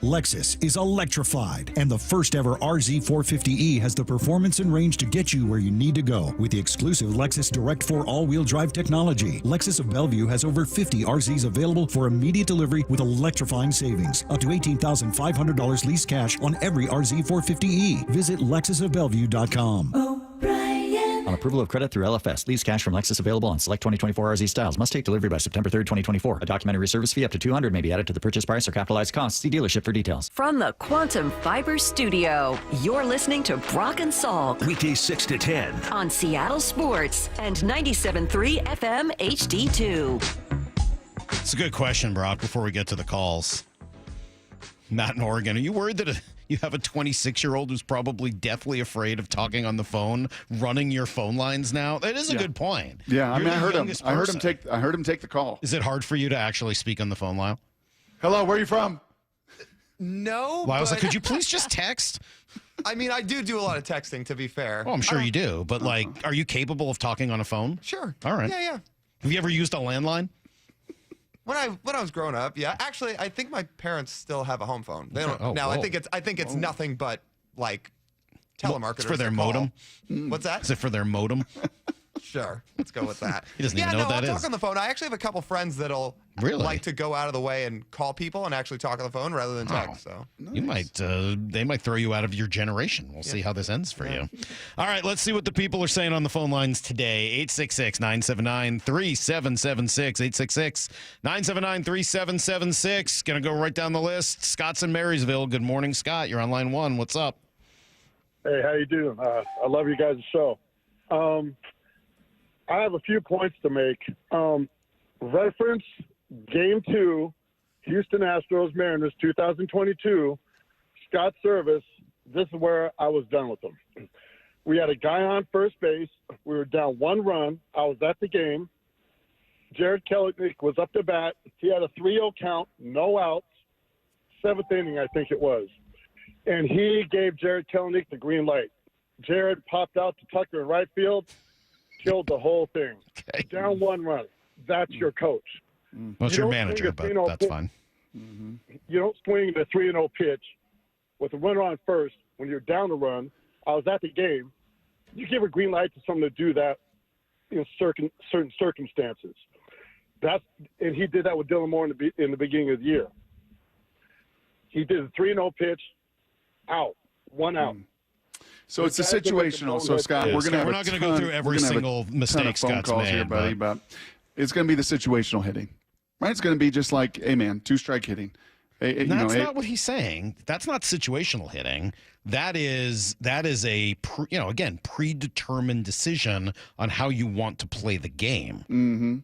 Speaker 21: Lexus is electrified, and the first ever RZ450E has the performance and range to get you where you need to go. With the exclusive Lexus Direct 4 all-wheel drive technology, Lexus of Bellevue has over 50 RZs available for immediate delivery with electrifying savings. Up to $18,500 lease cash on every RZ450E. Visit LexusofBellevue.com.
Speaker 15: On approval of credit through LFS, lease cash from Lexus available on select 2024 RZ styles. Must take delivery by September 3rd, 2024. A documentary service fee up to $200 may be added to the purchase price or capitalized costs. See dealership for details.
Speaker 22: From the Quantum Fiber Studio, you're listening to Brock and Salk.
Speaker 5: Weekdays 6 to 10.
Speaker 22: On Seattle Sports and 97.3 FM HD2.
Speaker 9: It's a good question, Brock, before we get to the calls. Matt in Oregon, are you worried that you have a 26-year-old who's probably deathly afraid of talking on the phone, running your phone lines now? That is a good point.
Speaker 26: Yeah, I mean, I heard him.
Speaker 9: youngest
Speaker 26: I heard
Speaker 9: person.
Speaker 26: him take the call.
Speaker 9: Is it hard for you to actually speak on the phone, Lyle?
Speaker 26: Hello, where are you from?
Speaker 1: No.
Speaker 9: Liza, could you please just text?
Speaker 1: I mean, I do a lot of texting, to be fair.
Speaker 9: Oh, I'm sure you do. But, like, are you capable of talking on a phone?
Speaker 1: Sure.
Speaker 9: All right.
Speaker 1: Yeah.
Speaker 9: Have you ever used a landline?
Speaker 1: When I was growing up, yeah. Actually, I think my parents still have a home phone. They don't. Now, I think it's nothing but, like, telemarketers.
Speaker 9: It's for their modem?
Speaker 1: What's that?
Speaker 9: Is it for their modem?
Speaker 1: Sure. Let's go with that.
Speaker 9: He doesn't even know what that
Speaker 1: I'll
Speaker 9: is.
Speaker 1: talk on the phone. I actually have a couple friends that'll like to go out of the way and call people and actually talk on the phone rather than text. So
Speaker 9: You might, they might throw you out of your generation. We'll see how this ends for you. All right, let's see what the people are saying on the phone lines today. 866-979-3776. 866-979-3776. Going to go right down the list. Scott's in Marysville. Good morning, Scott. You're on line 1. What's up?
Speaker 6: Hey, how you doing? I love you guys' show. I have a few points to make. Reference Game 2, Houston Astros Mariners 2022, Scott Service. This is where I was done with them. We had a guy on first base. We were down 1 run. I was at the game. Jared Kelenic was up to bat. He had a 3-0 count, no outs, 7th inning, I think it was. And he gave Jared Kelenic the green light. Jared popped out to Tucker in right field, killed the whole thing. Okay. Down 1 run. That's your coach.
Speaker 9: Well, it's your manager, but that's fine.
Speaker 6: You don't swing the 3-0 pitch with a runner on first when you're down the run. I was at the game. You give a green light to someone to do that in certain circumstances. And he did that with Dylan Moore in the beginning of the year. He did a 3-0 pitch, out, 1 out.
Speaker 26: So it's a situational. So Scott, we're not going to
Speaker 9: go through every single mistake Scott's made,
Speaker 26: here, buddy, but it's going to be the situational hitting, right? It's going to be just like, hey man, 2-strike hitting.
Speaker 9: That's not what he's saying. That's not situational hitting. That is a predetermined decision on how you want to play the game.
Speaker 26: Mm-hmm.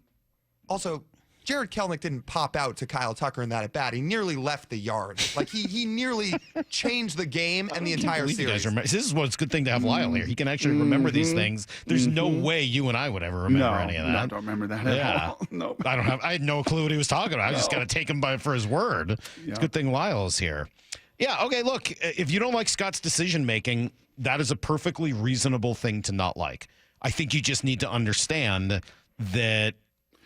Speaker 1: Also, Jared Kelenic didn't pop out to Kyle Tucker in that at bat. He nearly left the yard. Like he nearly changed the game and the entire series.
Speaker 9: This is what's a good thing to have Lyle here. He can actually remember these things. There's no way you and I would ever remember any of that.
Speaker 26: No, I don't remember that at all. No.
Speaker 9: I had no clue what he was talking about. I just got to take him for his word. It's a good thing Lyle's here. Yeah, okay, look, if you don't like Scott's decision making, that is a perfectly reasonable thing to not like. I think you just need to understand that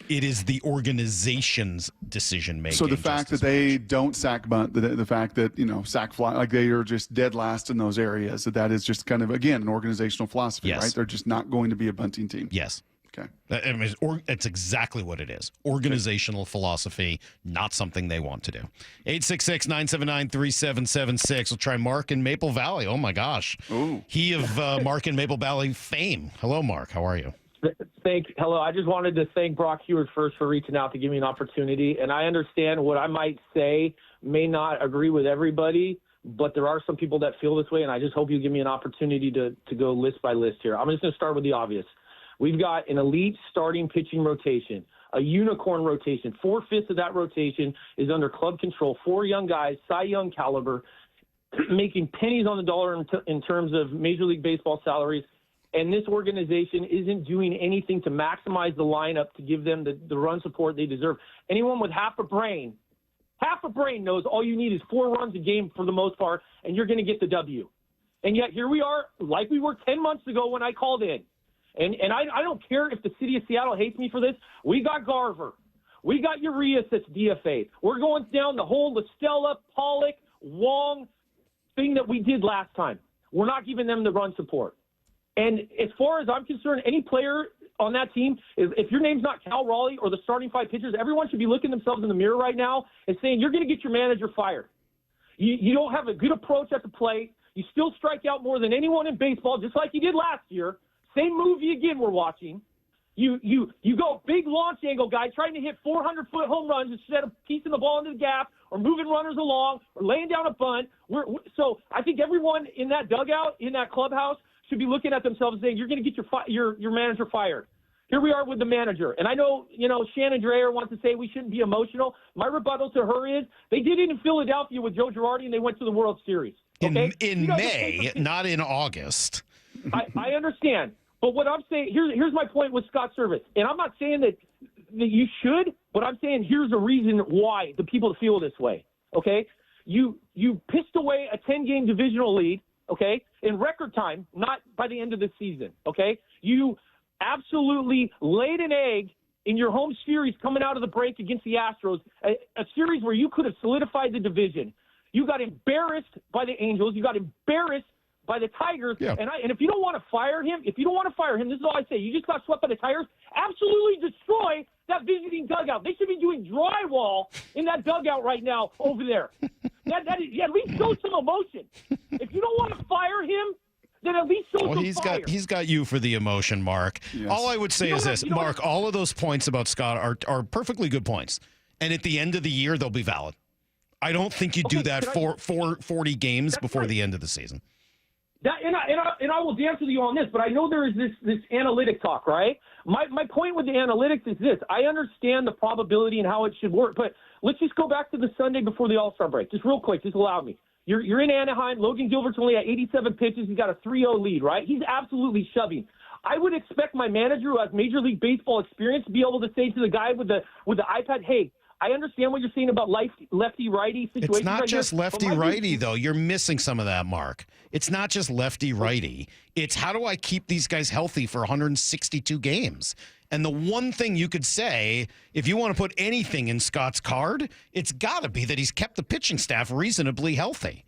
Speaker 9: it is the organization's decision making.
Speaker 26: So the fact that they don't sack bunt, the fact that, sack fly, like they are just dead last in those areas, that is just kind of, again, an organizational philosophy, right? They're just not going to be a bunting team.
Speaker 9: Yes.
Speaker 26: Okay.
Speaker 9: It's exactly what it is. Organizational philosophy, not something they want to do. 866-979-3776. We'll try Mark in Maple Valley. Oh, my gosh.
Speaker 26: Ooh.
Speaker 9: He of Mark in Maple Valley fame. Hello, Mark. How are you?
Speaker 8: Hello. I just wanted to thank Brock Heward first for reaching out to give me an opportunity. And I understand what I might say may not agree with everybody, but there are some people that feel this way, and I just hope you give me an opportunity to go list by list here. I'm just going to start with the obvious. We've got an elite starting pitching rotation, a unicorn rotation. 4/5 of that rotation is under club control. 4 young guys, Cy Young caliber, making pennies on the dollar in terms of Major League Baseball salaries. And this organization isn't doing anything to maximize the lineup to give them the run support they deserve. Anyone with half a brain knows all you need is 4 runs a game for the most part, and you're going to get the W. And yet here we are, like we were 10 months ago when I called in. And I don't care if the city of Seattle hates me for this. We got Garver. We got Urias that's DFA'd. We're going down the whole Estella, Pollock, Wong thing that we did last time. We're not giving them the run support. And as far as I'm concerned, any player on that team, if your name's not Cal Raleigh or the starting 5 pitchers, everyone should be looking themselves in the mirror right now and saying, you're going to get your manager fired. You don't have a good approach at the plate. You still strike out more than anyone in baseball, just like you did last year. Same movie again we're watching. You go big launch angle guy trying to hit 400-foot home runs instead of piecing the ball into the gap or moving runners along or laying down a bunt. So I think everyone in that dugout, in that clubhouse, should be looking at themselves and saying, you're going to get your manager fired. Here we are with the manager. And I know, Shannon Dreer wants to say we shouldn't be emotional. My rebuttal to her is they did it in Philadelphia with Joe Girardi, and they went to the World Series. Okay?
Speaker 9: In May, not in August.
Speaker 8: I understand. But what I'm saying, here's my point with Scott Service. And I'm not saying that you should, but I'm saying here's the reason why the people feel this way. Okay? You pissed away a 10-game divisional lead, okay, in record time, not by the end of the season, okay? You absolutely laid an egg in your home series coming out of the break against the Astros, a series where you could have solidified the division. You got embarrassed by the Angels. You got embarrassed by the Tigers.
Speaker 9: Yeah.
Speaker 8: And if you don't want to fire him, this is all I say. You just got swept by the Tigers. Absolutely destroy that visiting dugout. They should be doing drywall in that dugout right now over there. At least show some emotion. If you don't want to fire him, then at least show some fire.
Speaker 9: He's got you for the emotion, Mark.
Speaker 26: Yes.
Speaker 9: All I would say is this, Mark, all of those points about Scott are perfectly good points. And at the end of the year, they'll be valid. I don't think you do that for 40 games before the end of the season.
Speaker 8: And I will dance with you on this, but I know there is this analytic talk, right? My point with the analytics is this. I understand the probability and how it should work, but let's just go back to the Sunday before the All-Star break. Just real quick, just allow me. You're in Anaheim. Logan Gilbert's only at 87 pitches. He's got a 3-0 lead, right? He's absolutely shoving. I would expect my manager who has Major League Baseball experience to be able to say to the guy with the iPad, hey, I understand what you're saying about lefty-righty situations.
Speaker 9: It's not just lefty-righty, though. You're missing some of that, Mark. It's not just lefty-righty. It's how do I keep these guys healthy for 162 games? And the one thing you could say, if you want to put anything in Scott's card, it's got to be that he's kept the pitching staff reasonably healthy.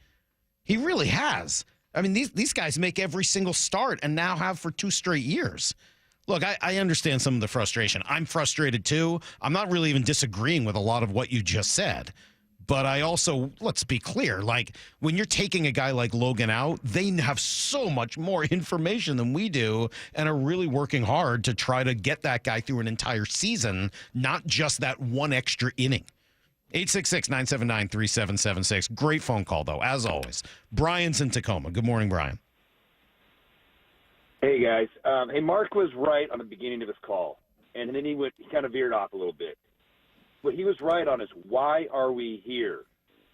Speaker 9: He really has. I mean, these guys make every single start and now have for 2 straight years. Look, I understand some of the frustration. I'm frustrated too. I'm not really even disagreeing with a lot of what you just said. But I also, let's be clear, like when you're taking a guy like Logan out, they have so much more information than we do and are really working hard to try to get that guy through an entire season, not just that one extra inning. 866-979-3776. Great phone call, though, as always. Brian's in Tacoma. Good morning, Brian.
Speaker 4: Hey, guys. Hey, Mark was right on the beginning of his call, and then he kind of veered off a little bit. What he was right on is why are we here?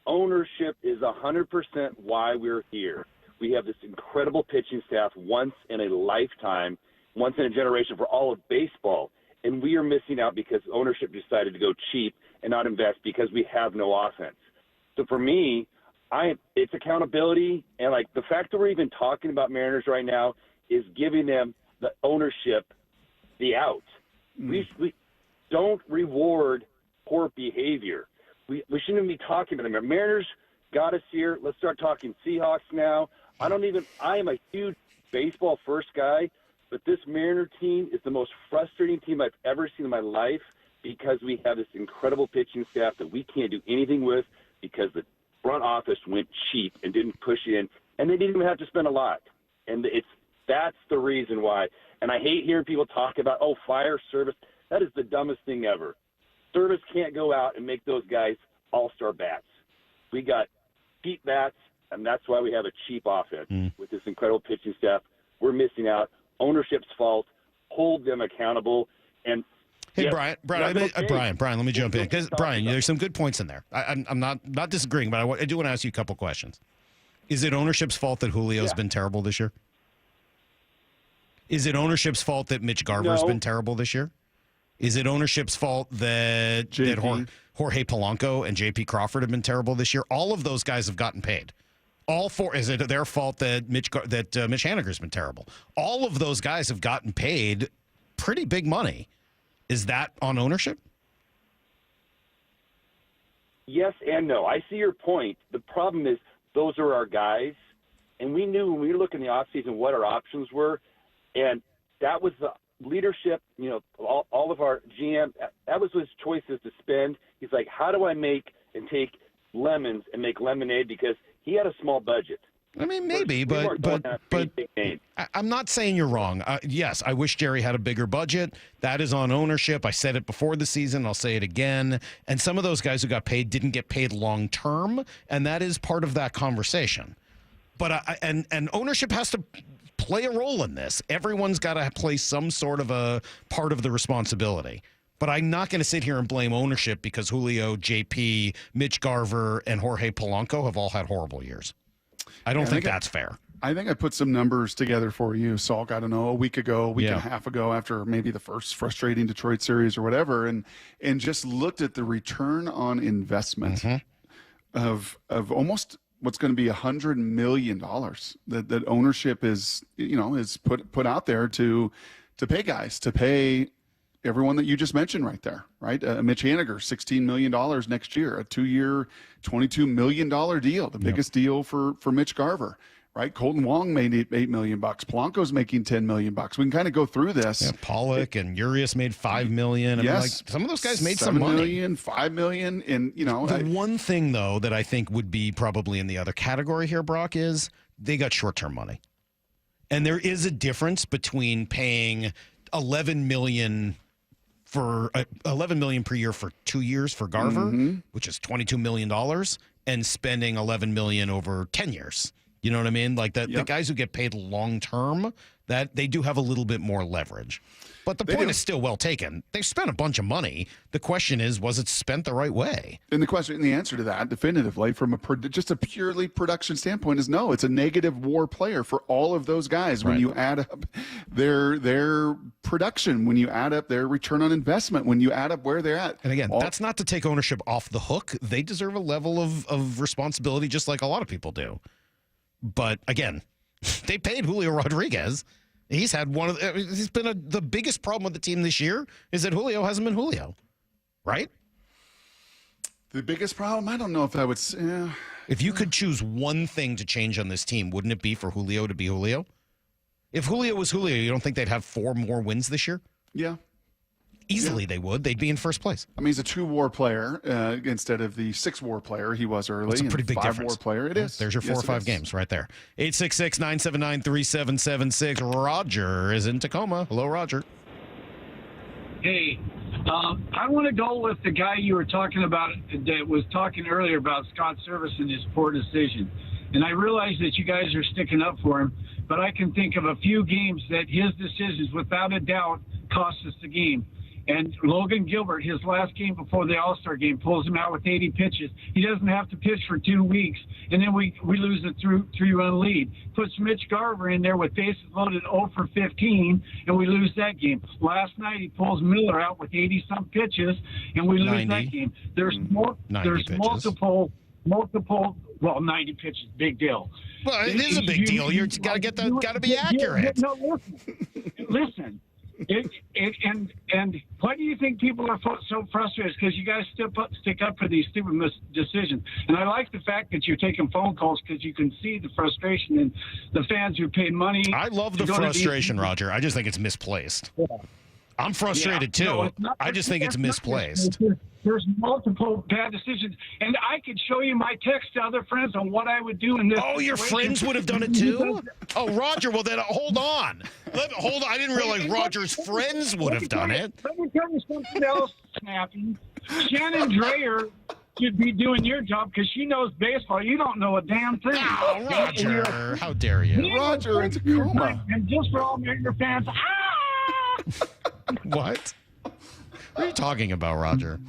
Speaker 4: Ownership is 100% why we're here. We have this incredible pitching staff once in a lifetime, once in a generation for all of baseball, and we are missing out because ownership decided to go cheap and not invest because we have no offense. So for me, it's accountability, and like the fact that we're even talking about Mariners right now is giving them the ownership the out. We don't reward poor behavior. We shouldn't be talking about them. Mariners got us here. Let's start talking Seahawks now. I am a huge baseball first guy, but this Mariner team is the most frustrating team I've ever seen in my life because we have this incredible pitching staff that we can't do anything with because the front office went cheap and didn't push in, and they didn't even have to spend a lot. And that's the reason why. And I hate hearing people talk about, fire Service. That is the dumbest thing ever. Service can't go out and make those guys all-star bats. We got cheap bats, and that's why we have a cheap offense with this incredible pitching staff. We're missing out. Ownership's fault. Hold them accountable. And
Speaker 9: hey, Brian, let me jump in because Brian, there's some good points in there. I'm not disagreeing, but I do want to ask you a couple questions. Is it ownership's fault that Julio's been terrible this year? Is it ownership's fault that Mitch Garver's been terrible this year? Is it ownership's fault that Jorge Polanco and J.P. Crawford have been terrible this year? All of those guys have gotten paid. All four. Is it their fault that Mitch Haniger's been terrible? All of those guys have gotten paid pretty big money. Is that on ownership?
Speaker 4: Yes and no. I see your point. The problem is those are our guys, and we knew when we were looking in the offseason what our options were, and that was the leadership, all of our GM, that was his choices to spend. He's like, how do I make and take lemons and make lemonade? Because he had a small budget.
Speaker 9: I mean, maybe, but I'm not saying you're wrong. Yes, I wish Jerry had a bigger budget. That is on ownership. I said it before the season. I'll say it again. And some of those guys who got paid didn't get paid long term, and that is part of that conversation. But and ownership has to play a role in this. Everyone's got to play some sort of a part of the responsibility. But I'm not going to sit here and blame ownership because Julio, JP, Mitch Garver, and Jorge Polanco have all had horrible years. I don't think that's fair.
Speaker 26: I think I put some numbers together for you, Salk, I don't know, a week and a half ago after maybe the first frustrating Detroit series or whatever, and just looked at the return on investment almost what's going to be $100 million that ownership is put out there to pay guys, to pay everyone that you just mentioned right there, right? Mitch Haniger, $16 million next year, a 2-year, $22 million deal, the biggest deal for Mitch Garver, right? Colton Wong made $8 million. Polanco's making $10 million. We can kind of go through this.
Speaker 9: Yeah, Pollock and Urias made $5 million. I mean, like, some of those guys made some money.
Speaker 26: $7 million, $5 million, and
Speaker 9: the one thing though that I think would be probably in the other category here, Brock, is they got short-term money, and there is a difference between paying $11 million per year for 2 years for Garver, which is $22 million, and spending $11 million over 10 years. You know what I mean? Like that, the guys who get paid long term, that they do have a little bit more leverage. But the point is still well taken. They spent a bunch of money. The question is, was it spent the right way?
Speaker 26: And the answer to that, definitively, from just a purely production standpoint, is no. It's a negative WAR player for all of those guys. When you add up their production, when you add up their return on investment, when you add up where they're at.
Speaker 9: And again, that's not to take ownership off the hook. They deserve a level of responsibility, just like a lot of people do. But again, they paid Julio Rodriguez. He's had he's been the biggest problem with the team this year is that Julio hasn't been Julio, right?
Speaker 26: The biggest problem? I don't know if I would say.
Speaker 9: If you could choose one thing to change on this team, wouldn't it be for Julio to be Julio? If Julio was Julio, you don't think they'd have 4 more wins this year?
Speaker 26: Yeah.
Speaker 9: Easily they would. They'd be in first place.
Speaker 26: I mean, he's a 2-WAR player instead of the 6-WAR player he was early.
Speaker 9: That's a pretty big difference.
Speaker 26: 5-WAR player. It is.
Speaker 9: There's your 4 or 5 games right there. 866-979-3776. Roger is in Tacoma. Hello, Roger.
Speaker 10: Hey, I want to go with the guy you were talking about that was talking earlier about Scott Service and his poor decision. And I realize that you guys are sticking up for him, but I can think of a few games that his decisions, without a doubt, cost us the game. And Logan Gilbert, his last game before the All-Star game, pulls him out with 80 pitches. He doesn't have to pitch for 2 weeks, and then we lose a 3-run lead. Puts Mitch Garver in there with bases loaded 0 for 15, and we lose that game. Last night he pulls Miller out with 80-some pitches, and we lose that game. There's multiple. Well, 90 pitches, big deal.
Speaker 9: Well, it is a big deal. You got to be accurate.
Speaker 10: No, listen. And why do you think people are so frustrated? Because you guys stick up for these stupid decisions. And I like the fact that you're taking phone calls because you can see the frustration in the fans who paid money.
Speaker 9: I love the frustration, Roger. I just think it's misplaced. Yeah. I'm frustrated too. No, I just think it's misplaced.
Speaker 10: There's multiple bad decisions, and I could show you my text to other friends on what I would do in this.
Speaker 9: Oh, your friends would have done it too? Oh, Roger. Well, then hold on. Hold on. I didn't realize Roger's friends would have done it.
Speaker 10: Let me tell you something else, Snappy. Shannon Dreer should be doing your job because she knows baseball. You don't know a damn thing.
Speaker 9: Oh, Roger. How dare you?
Speaker 26: Roger in Tacoma.
Speaker 10: And just for all your fans,
Speaker 9: What? What are you talking about, Roger?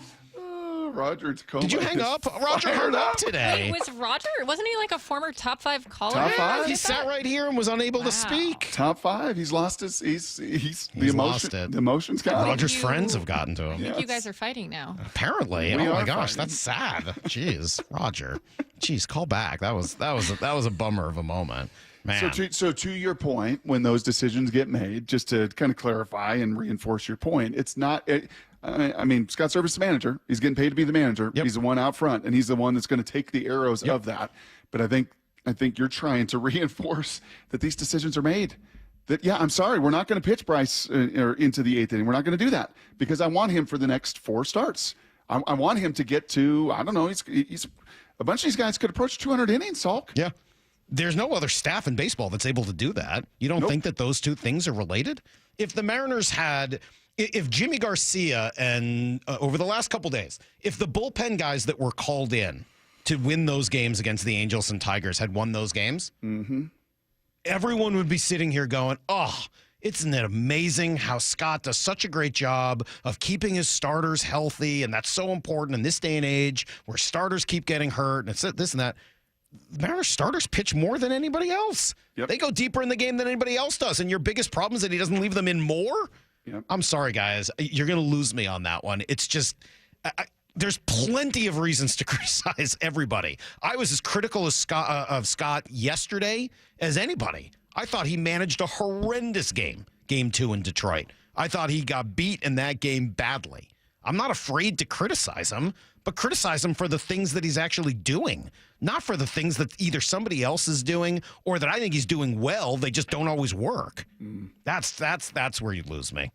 Speaker 26: Roger in Tacoma.
Speaker 9: Did you hang up? Roger hung up today.
Speaker 11: Wait, was Roger? Wasn't he like a former top 5 caller?
Speaker 26: Top 5?
Speaker 9: He sat right here and was unable to speak.
Speaker 26: Top 5. He's lost his. He's the emotion.
Speaker 9: Lost it.
Speaker 26: The emotions got
Speaker 9: Roger's friends have gotten to him.
Speaker 11: I think you guys are fighting now.
Speaker 9: Apparently.
Speaker 26: We
Speaker 9: oh my
Speaker 26: are
Speaker 9: gosh,
Speaker 26: fighting.
Speaker 9: that's sad. Jeez, Roger. Jeez, call back. That was a bummer of a moment. Man.
Speaker 26: So to your point, when those decisions get made, just to kind of clarify and reinforce your point, it's not. I mean, Scott Service is the manager. He's getting paid to be the manager.
Speaker 9: Yep.
Speaker 26: He's the one out front, and he's the one that's going to take the arrows of that. But I think you're trying to reinforce that these decisions are made. That I'm sorry, we're not going to pitch Bryce into the 8th inning. We're not going to do that because I want him for the next 4 starts. I want him to get to. I don't know. He's a bunch of these guys could approach 200 innings. Salk.
Speaker 9: Yeah. There's no other staff in baseball that's able to do that. You don't think that those two things are related? If the Mariners had. If Jimmy Garcia and over the last couple days, if the bullpen guys that were called in to win those games against the Angels and Tigers had won those games, everyone would be sitting here going, oh, isn't it amazing how Scott does such a great job of keeping his starters healthy, and that's so important in this day and age where starters keep getting hurt and it's this and that. The Mariners starters pitch more than anybody else.
Speaker 26: Yep.
Speaker 9: They go deeper in the game than anybody else does, and your biggest problem is that he doesn't leave them in more?
Speaker 26: Yep.
Speaker 9: I'm sorry, guys. You're going to lose me on that one. It's just There's plenty of reasons to criticize everybody. I was as critical of Scott yesterday as anybody. I thought he managed a horrendous game 2 in Detroit. I thought he got beat in that game badly. I'm not afraid to criticize him, but criticize him for the things that he's actually doing, not for the things that either somebody else is doing or that I think he's doing well. They just don't always work. That's where you lose me.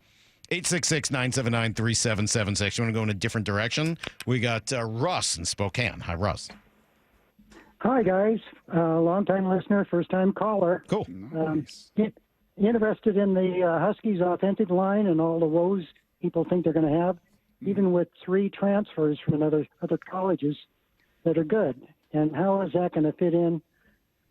Speaker 9: 866-979-3776. You want to go in a different direction? We got Russ in Spokane. Hi, Russ.
Speaker 12: Hi, guys. Long-time listener, first-time caller.
Speaker 9: Cool.
Speaker 12: Nice. Interested in the Huskies' offensive line and all the woes people think they're going to have, even with 3 transfers from other colleges that are good. And how is that going to fit in?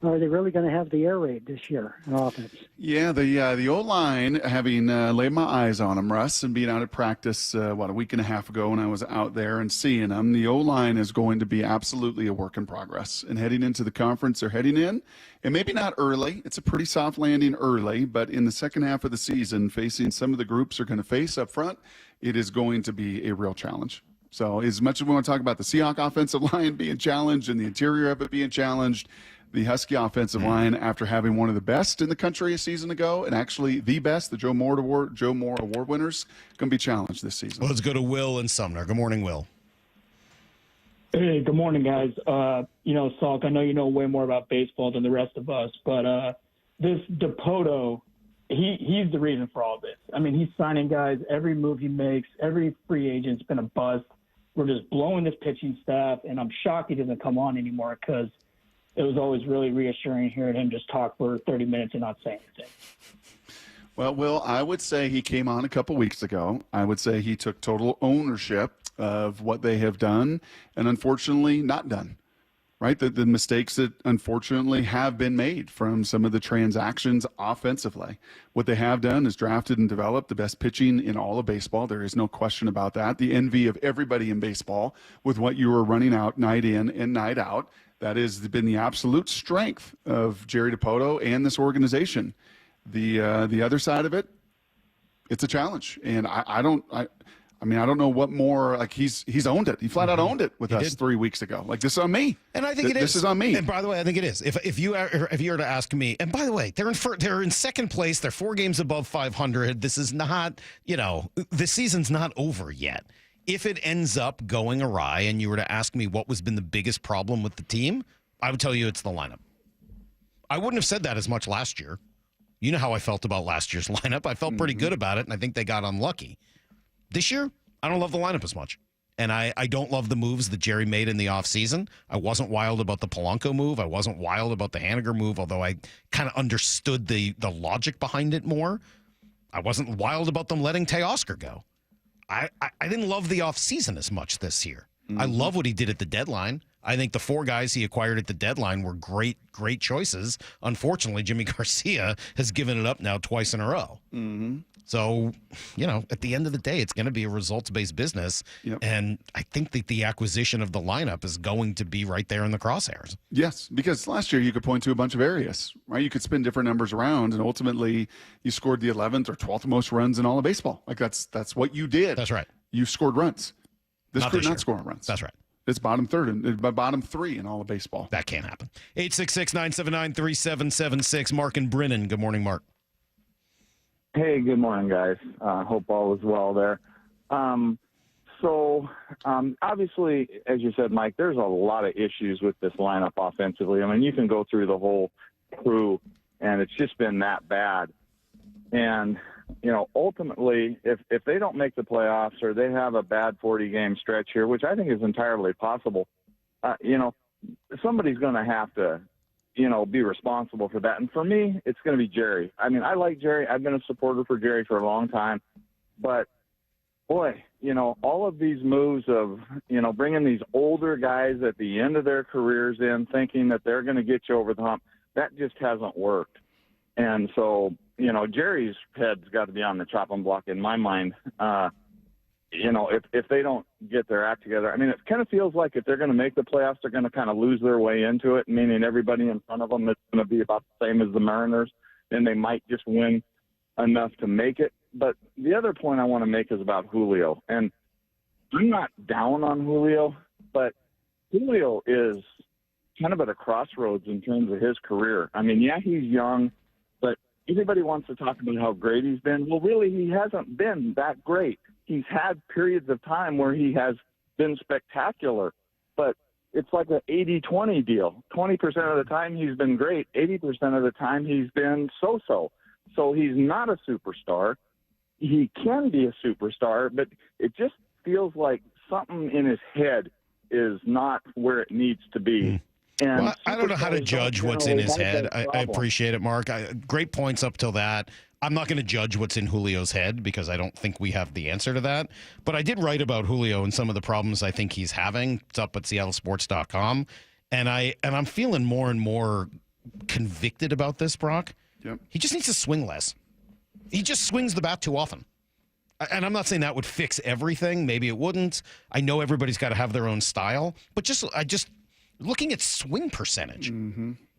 Speaker 12: Are they really going to have the air raid this year in offense?
Speaker 26: Yeah, the O-line, having laid my eyes on them, Russ, and being out at practice, a week and a half ago when I was out there and seeing them, the O-line is going to be absolutely a work in progress. And heading into the conference they're heading in, and maybe not early, it's a pretty soft landing early, but in the second half of the season, facing some of the groups they're going to face up front, it is going to be a real challenge. So as much as we want to talk about the Seahawks offensive line being challenged and the interior of it being challenged, the Husky offensive line, after having one of the best in the country a season ago, and actually the best, the Joe Moore Award winners, going to be challenged this season.
Speaker 9: Well, let's go to Will in Sumner. Good morning, Will.
Speaker 13: Hey, good morning, guys. Salk, I know you know way more about baseball than the rest of us, but this Dipoto, he's the reason for all this. I mean, he's signing guys. Every move he makes, every free agent's been a bust. We're just blowing this pitching staff, and I'm shocked he doesn't come on anymore because it was always really reassuring hearing him just talk for 30 minutes and not say anything.
Speaker 26: Well, Will, I would say he came on a couple weeks ago. I would say he took total ownership of what they have done and unfortunately not done, right? The mistakes that unfortunately have been made from some of the transactions offensively. What they have done is drafted and developed the best pitching in all of baseball. There is no question about that. The envy of everybody in baseball with what you were running out night in and night out. That has been the absolute strength of Jerry Dipoto and this organization. The other side of it, it's a challenge, and I don't know what more. Like he's owned it. He flat out owned it with us 3 weeks ago. Like, this is on me,
Speaker 9: and I think
Speaker 26: this is on me.
Speaker 9: And by the way, I think it is. If you were to ask me, and by the way, they're in second place. They're 4 games above 500. This is not, the season's not over yet. If it ends up going awry and you were to ask me what was been the biggest problem with the team, I would tell you it's the lineup. I wouldn't have said that as much last year. You know how I felt about last year's lineup. I felt pretty good about it, and I think they got unlucky. This year, I don't love the lineup as much. And I don't love the moves that Jerry made in the offseason. I wasn't wild about the Polanco move. I wasn't wild about the Haniger move, although I kind of understood the logic behind it more. I wasn't wild about them letting Teoscar go. I didn't love the offseason as much this year. I love what he did at the deadline. I think the 4 guys he acquired at the deadline were great choices. Unfortunately, Jimmy Garcia has given it up now twice in a row. So, at the end of the day, it's going to be a results-based business. Yep. And I think that the acquisition of the lineup is going to be right there in the crosshairs.
Speaker 26: Yes, because last year you could point to a bunch of areas, right? You could spin different numbers around, and ultimately you scored the 11th or 12th most runs in all of baseball. Like, that's what you did.
Speaker 9: That's right.
Speaker 26: You scored runs. This crew not scoring runs.
Speaker 9: That's right.
Speaker 26: It's bottom 3rd and bottom 3 in all of baseball.
Speaker 9: That can't happen. 866-979-3776. Mark and Brennan. Good morning, Mark.
Speaker 14: Hey, good morning, guys. Hope all is well there. Obviously, as you said, Mike, there's a lot of issues with this lineup offensively. I mean, you can go through the whole crew, and it's just been that bad. And, ultimately, if they don't make the playoffs or they have a bad 40-game stretch here, which I think is entirely possible, somebody's going to have to be responsible for that. And for me, it's going to be Jerry. I mean, I like Jerry. I've been a supporter for Jerry for a long time. But, boy, all of these moves of, bringing these older guys at the end of their careers in, thinking that they're going to get you over the hump, that just hasn't worked. And so, Jerry's head's got to be on the chopping block in my mind. If they don't get their act together, I mean, it kind of feels like if they're going to make the playoffs, they're going to kind of lose their way into it, meaning everybody in front of them is going to be about the same as the Mariners, and they might just win enough to make it. But the other point I want to make is about Julio. And, I'm not down on Julio, but Julio is kind of at a crossroads in terms of his career. I mean, yeah, he's young, but everybody wants to talk about how great he's been. Well, really, he hasn't been that great. He's had periods of time where he has been spectacular, but it's like an 80-20 deal. 20% of the time he's been great. 80% of the time he's been so-so. So he's not a superstar. He can be a superstar, but it just feels like something in his head is not where it needs to be. And
Speaker 9: well, I don't know how to judge what's in his head. I appreciate it, Mark. Great points up till that. I'm not going to judge what's in Julio's head because I don't think we have the answer to that. But I did write about Julio and some of the problems I think he's having. It's up at seattlesports.com. And I'm feeling more and more convicted about this, Brock.
Speaker 26: Yep.
Speaker 9: He just needs to swing less. He just swings the bat too often. And I'm not saying that would fix everything. Maybe it wouldn't. I know everybody's got to have their own style. But looking at swing percentage,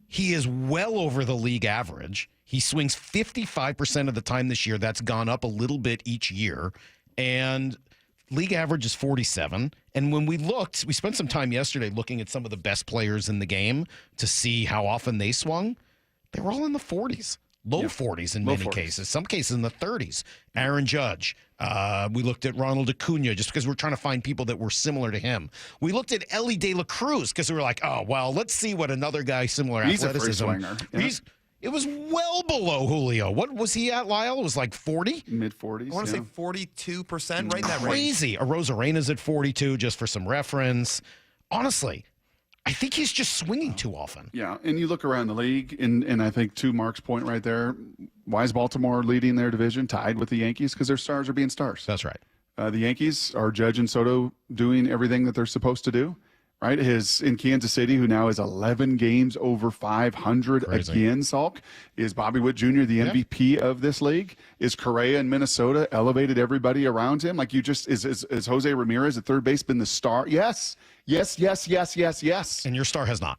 Speaker 9: he is well over the league average. He swings 55% of the time this year. That's gone up a little bit each year. And league average is 47. And when we spent some time yesterday looking at some of the best players in the game to see how often they swung. They were all in the 40s. Low 40s in many cases. Some cases in the 30s. Aaron Judge. We looked at Ronald Acuna just because we're trying to find people that were similar to him. We looked at Ellie De La Cruz because we were like, oh, well, let's see what another guy similar
Speaker 26: He's
Speaker 9: athleticism.
Speaker 26: a free swinger. Yeah.
Speaker 9: It was well below Julio. What was he at, Lyle? It was like 40?
Speaker 26: Mid-40s.
Speaker 1: I want to say 42%, right in that range.
Speaker 9: Crazy. Arozarena's at 42, just for some reference. Honestly, I think he's just swinging too often.
Speaker 26: Yeah, and you look around the league, and I think to Mark's point right there, why is Baltimore leading their division, tied with the Yankees? Because their stars are being stars.
Speaker 9: That's right.
Speaker 26: The Yankees are Judge and Soto doing everything that they're supposed to do. Right, in Kansas City, who now is 11 games over 500 again, Salk, is Bobby Witt Jr. the MVP of this league? Is Correa in Minnesota elevated everybody around him? Like is Jose Ramirez at third base been the star? Yes. And
Speaker 9: your star has not.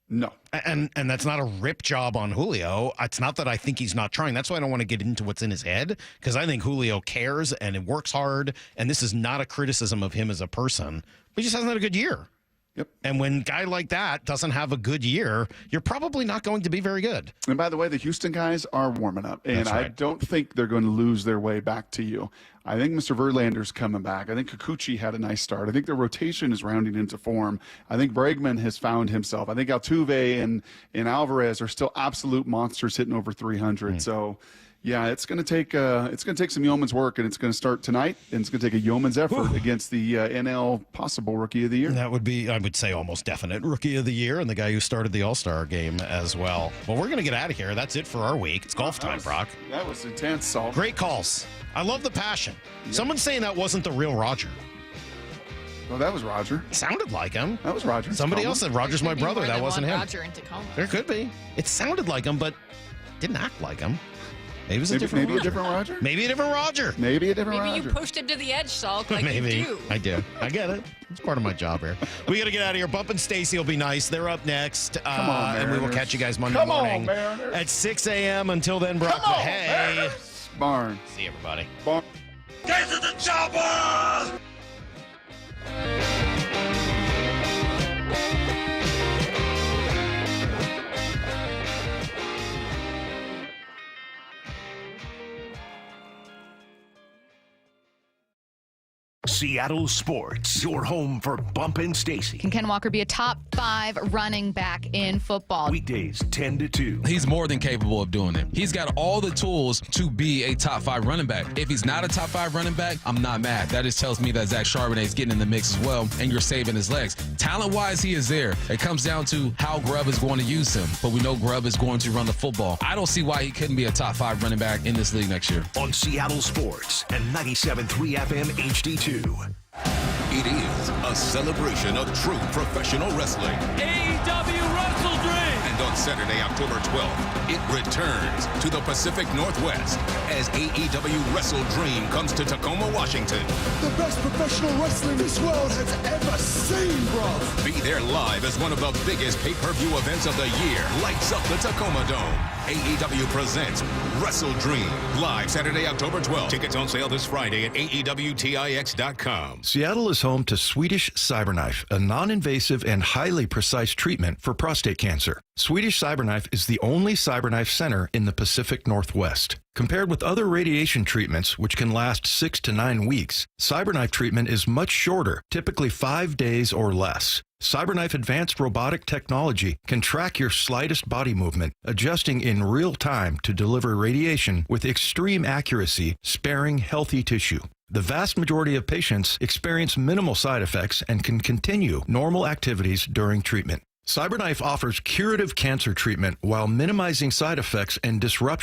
Speaker 26: No.
Speaker 9: And that's not a rip job on Julio. It's not that I think he's not trying. That's why I don't want to get into what's in his head, because I think Julio cares and it works hard, and this is not a criticism of him as a person. But he just hasn't had a good year.
Speaker 26: Yep.
Speaker 9: And when a guy like that doesn't have a good year, you're probably not going to be very good.
Speaker 26: And by the way, the Houston guys are warming up, and I don't think they're going to lose their way back to you. I think Mr. Verlander's coming back. I think Kikuchi had a nice start. I think their rotation is rounding into form. I think Bregman has found himself. I think Altuve and Alvarez are still absolute monsters hitting over 300. So, yeah, it's going to take some yeoman's work, and it's going to start tonight, and it's going to take a yeoman's effort against the NL possible Rookie of the Year.
Speaker 9: That would be, I would say, almost definite Rookie of the Year, and the guy who started the All-Star game as well. Well, we're going to get out of here. That's it for our week. It's golf time, Brock.
Speaker 26: That was intense, Salt.
Speaker 9: Great calls. I love the passion. Yep. Someone's saying that wasn't the real Roger.
Speaker 26: Well, that was Roger.
Speaker 9: It sounded like him.
Speaker 26: That was Roger.
Speaker 9: Somebody else said Roger's my brother. That wasn't him.
Speaker 11: Roger in Tacoma.
Speaker 9: There could be. It sounded like him, but didn't act like him. Maybe it was a different Roger.
Speaker 26: A different Roger?
Speaker 9: Maybe a different Roger.
Speaker 26: Maybe a different Roger.
Speaker 11: Maybe you pushed him to the edge, Salk, like
Speaker 9: Maybe.
Speaker 11: you do.
Speaker 9: I do. I get it. It's part of my job here. We got to get out of here. Bump and Stacy will be nice. They're up next.
Speaker 26: Come on,
Speaker 9: and we will catch you guys Monday morning at 6 a.m. Until then, Brock, hey.
Speaker 26: Mariners. Barn.
Speaker 9: See you, everybody.
Speaker 26: Barn.
Speaker 18: Get to the chopper!
Speaker 5: Seattle Sports, your home for Bump and Stacy.
Speaker 2: Can Ken Walker be a top 5 running back in football?
Speaker 5: Weekdays 10 to 2.
Speaker 3: He's more than capable of doing it. He's got all the tools to be a top 5 running back. If he's not a top 5 running back, I'm not mad. That just tells me that Zach Charbonnet is getting in the mix as well, and you're saving his legs. Talent-wise, he is there. It comes down to how Grubb is going to use him, but we know Grubb is going to run the football. I don't see why he couldn't be a top 5 running back in this league next year.
Speaker 5: On Seattle Sports and 97.3 FM HD2.
Speaker 16: It is a celebration of true professional wrestling.
Speaker 18: AEW Wrestle Dream!
Speaker 16: And on Saturday, October 12th, it returns to the Pacific Northwest as AEW Wrestle Dream comes to Tacoma, Washington.
Speaker 23: The best professional wrestling this world has ever seen, bro!
Speaker 16: Be there live as one of the biggest pay-per-view events of the year lights up the Tacoma Dome. AEW presents Wrestle Dream, live Saturday, October 12th. Tickets on sale this Friday at AEWTIX.com.
Speaker 7: Seattle is home to Swedish CyberKnife, a non-invasive and highly precise treatment for prostate cancer. Swedish CyberKnife is the only CyberKnife center in the Pacific Northwest. Compared with other radiation treatments, which can last 6 to 9 weeks, CyberKnife treatment is much shorter, typically 5 days or less. CyberKnife advanced robotic technology can track your slightest body movement, adjusting in real time to deliver radiation with extreme accuracy, sparing healthy tissue. The vast majority of patients experience minimal side effects and can continue normal activities during treatment. CyberKnife offers curative cancer treatment while minimizing side effects and disruption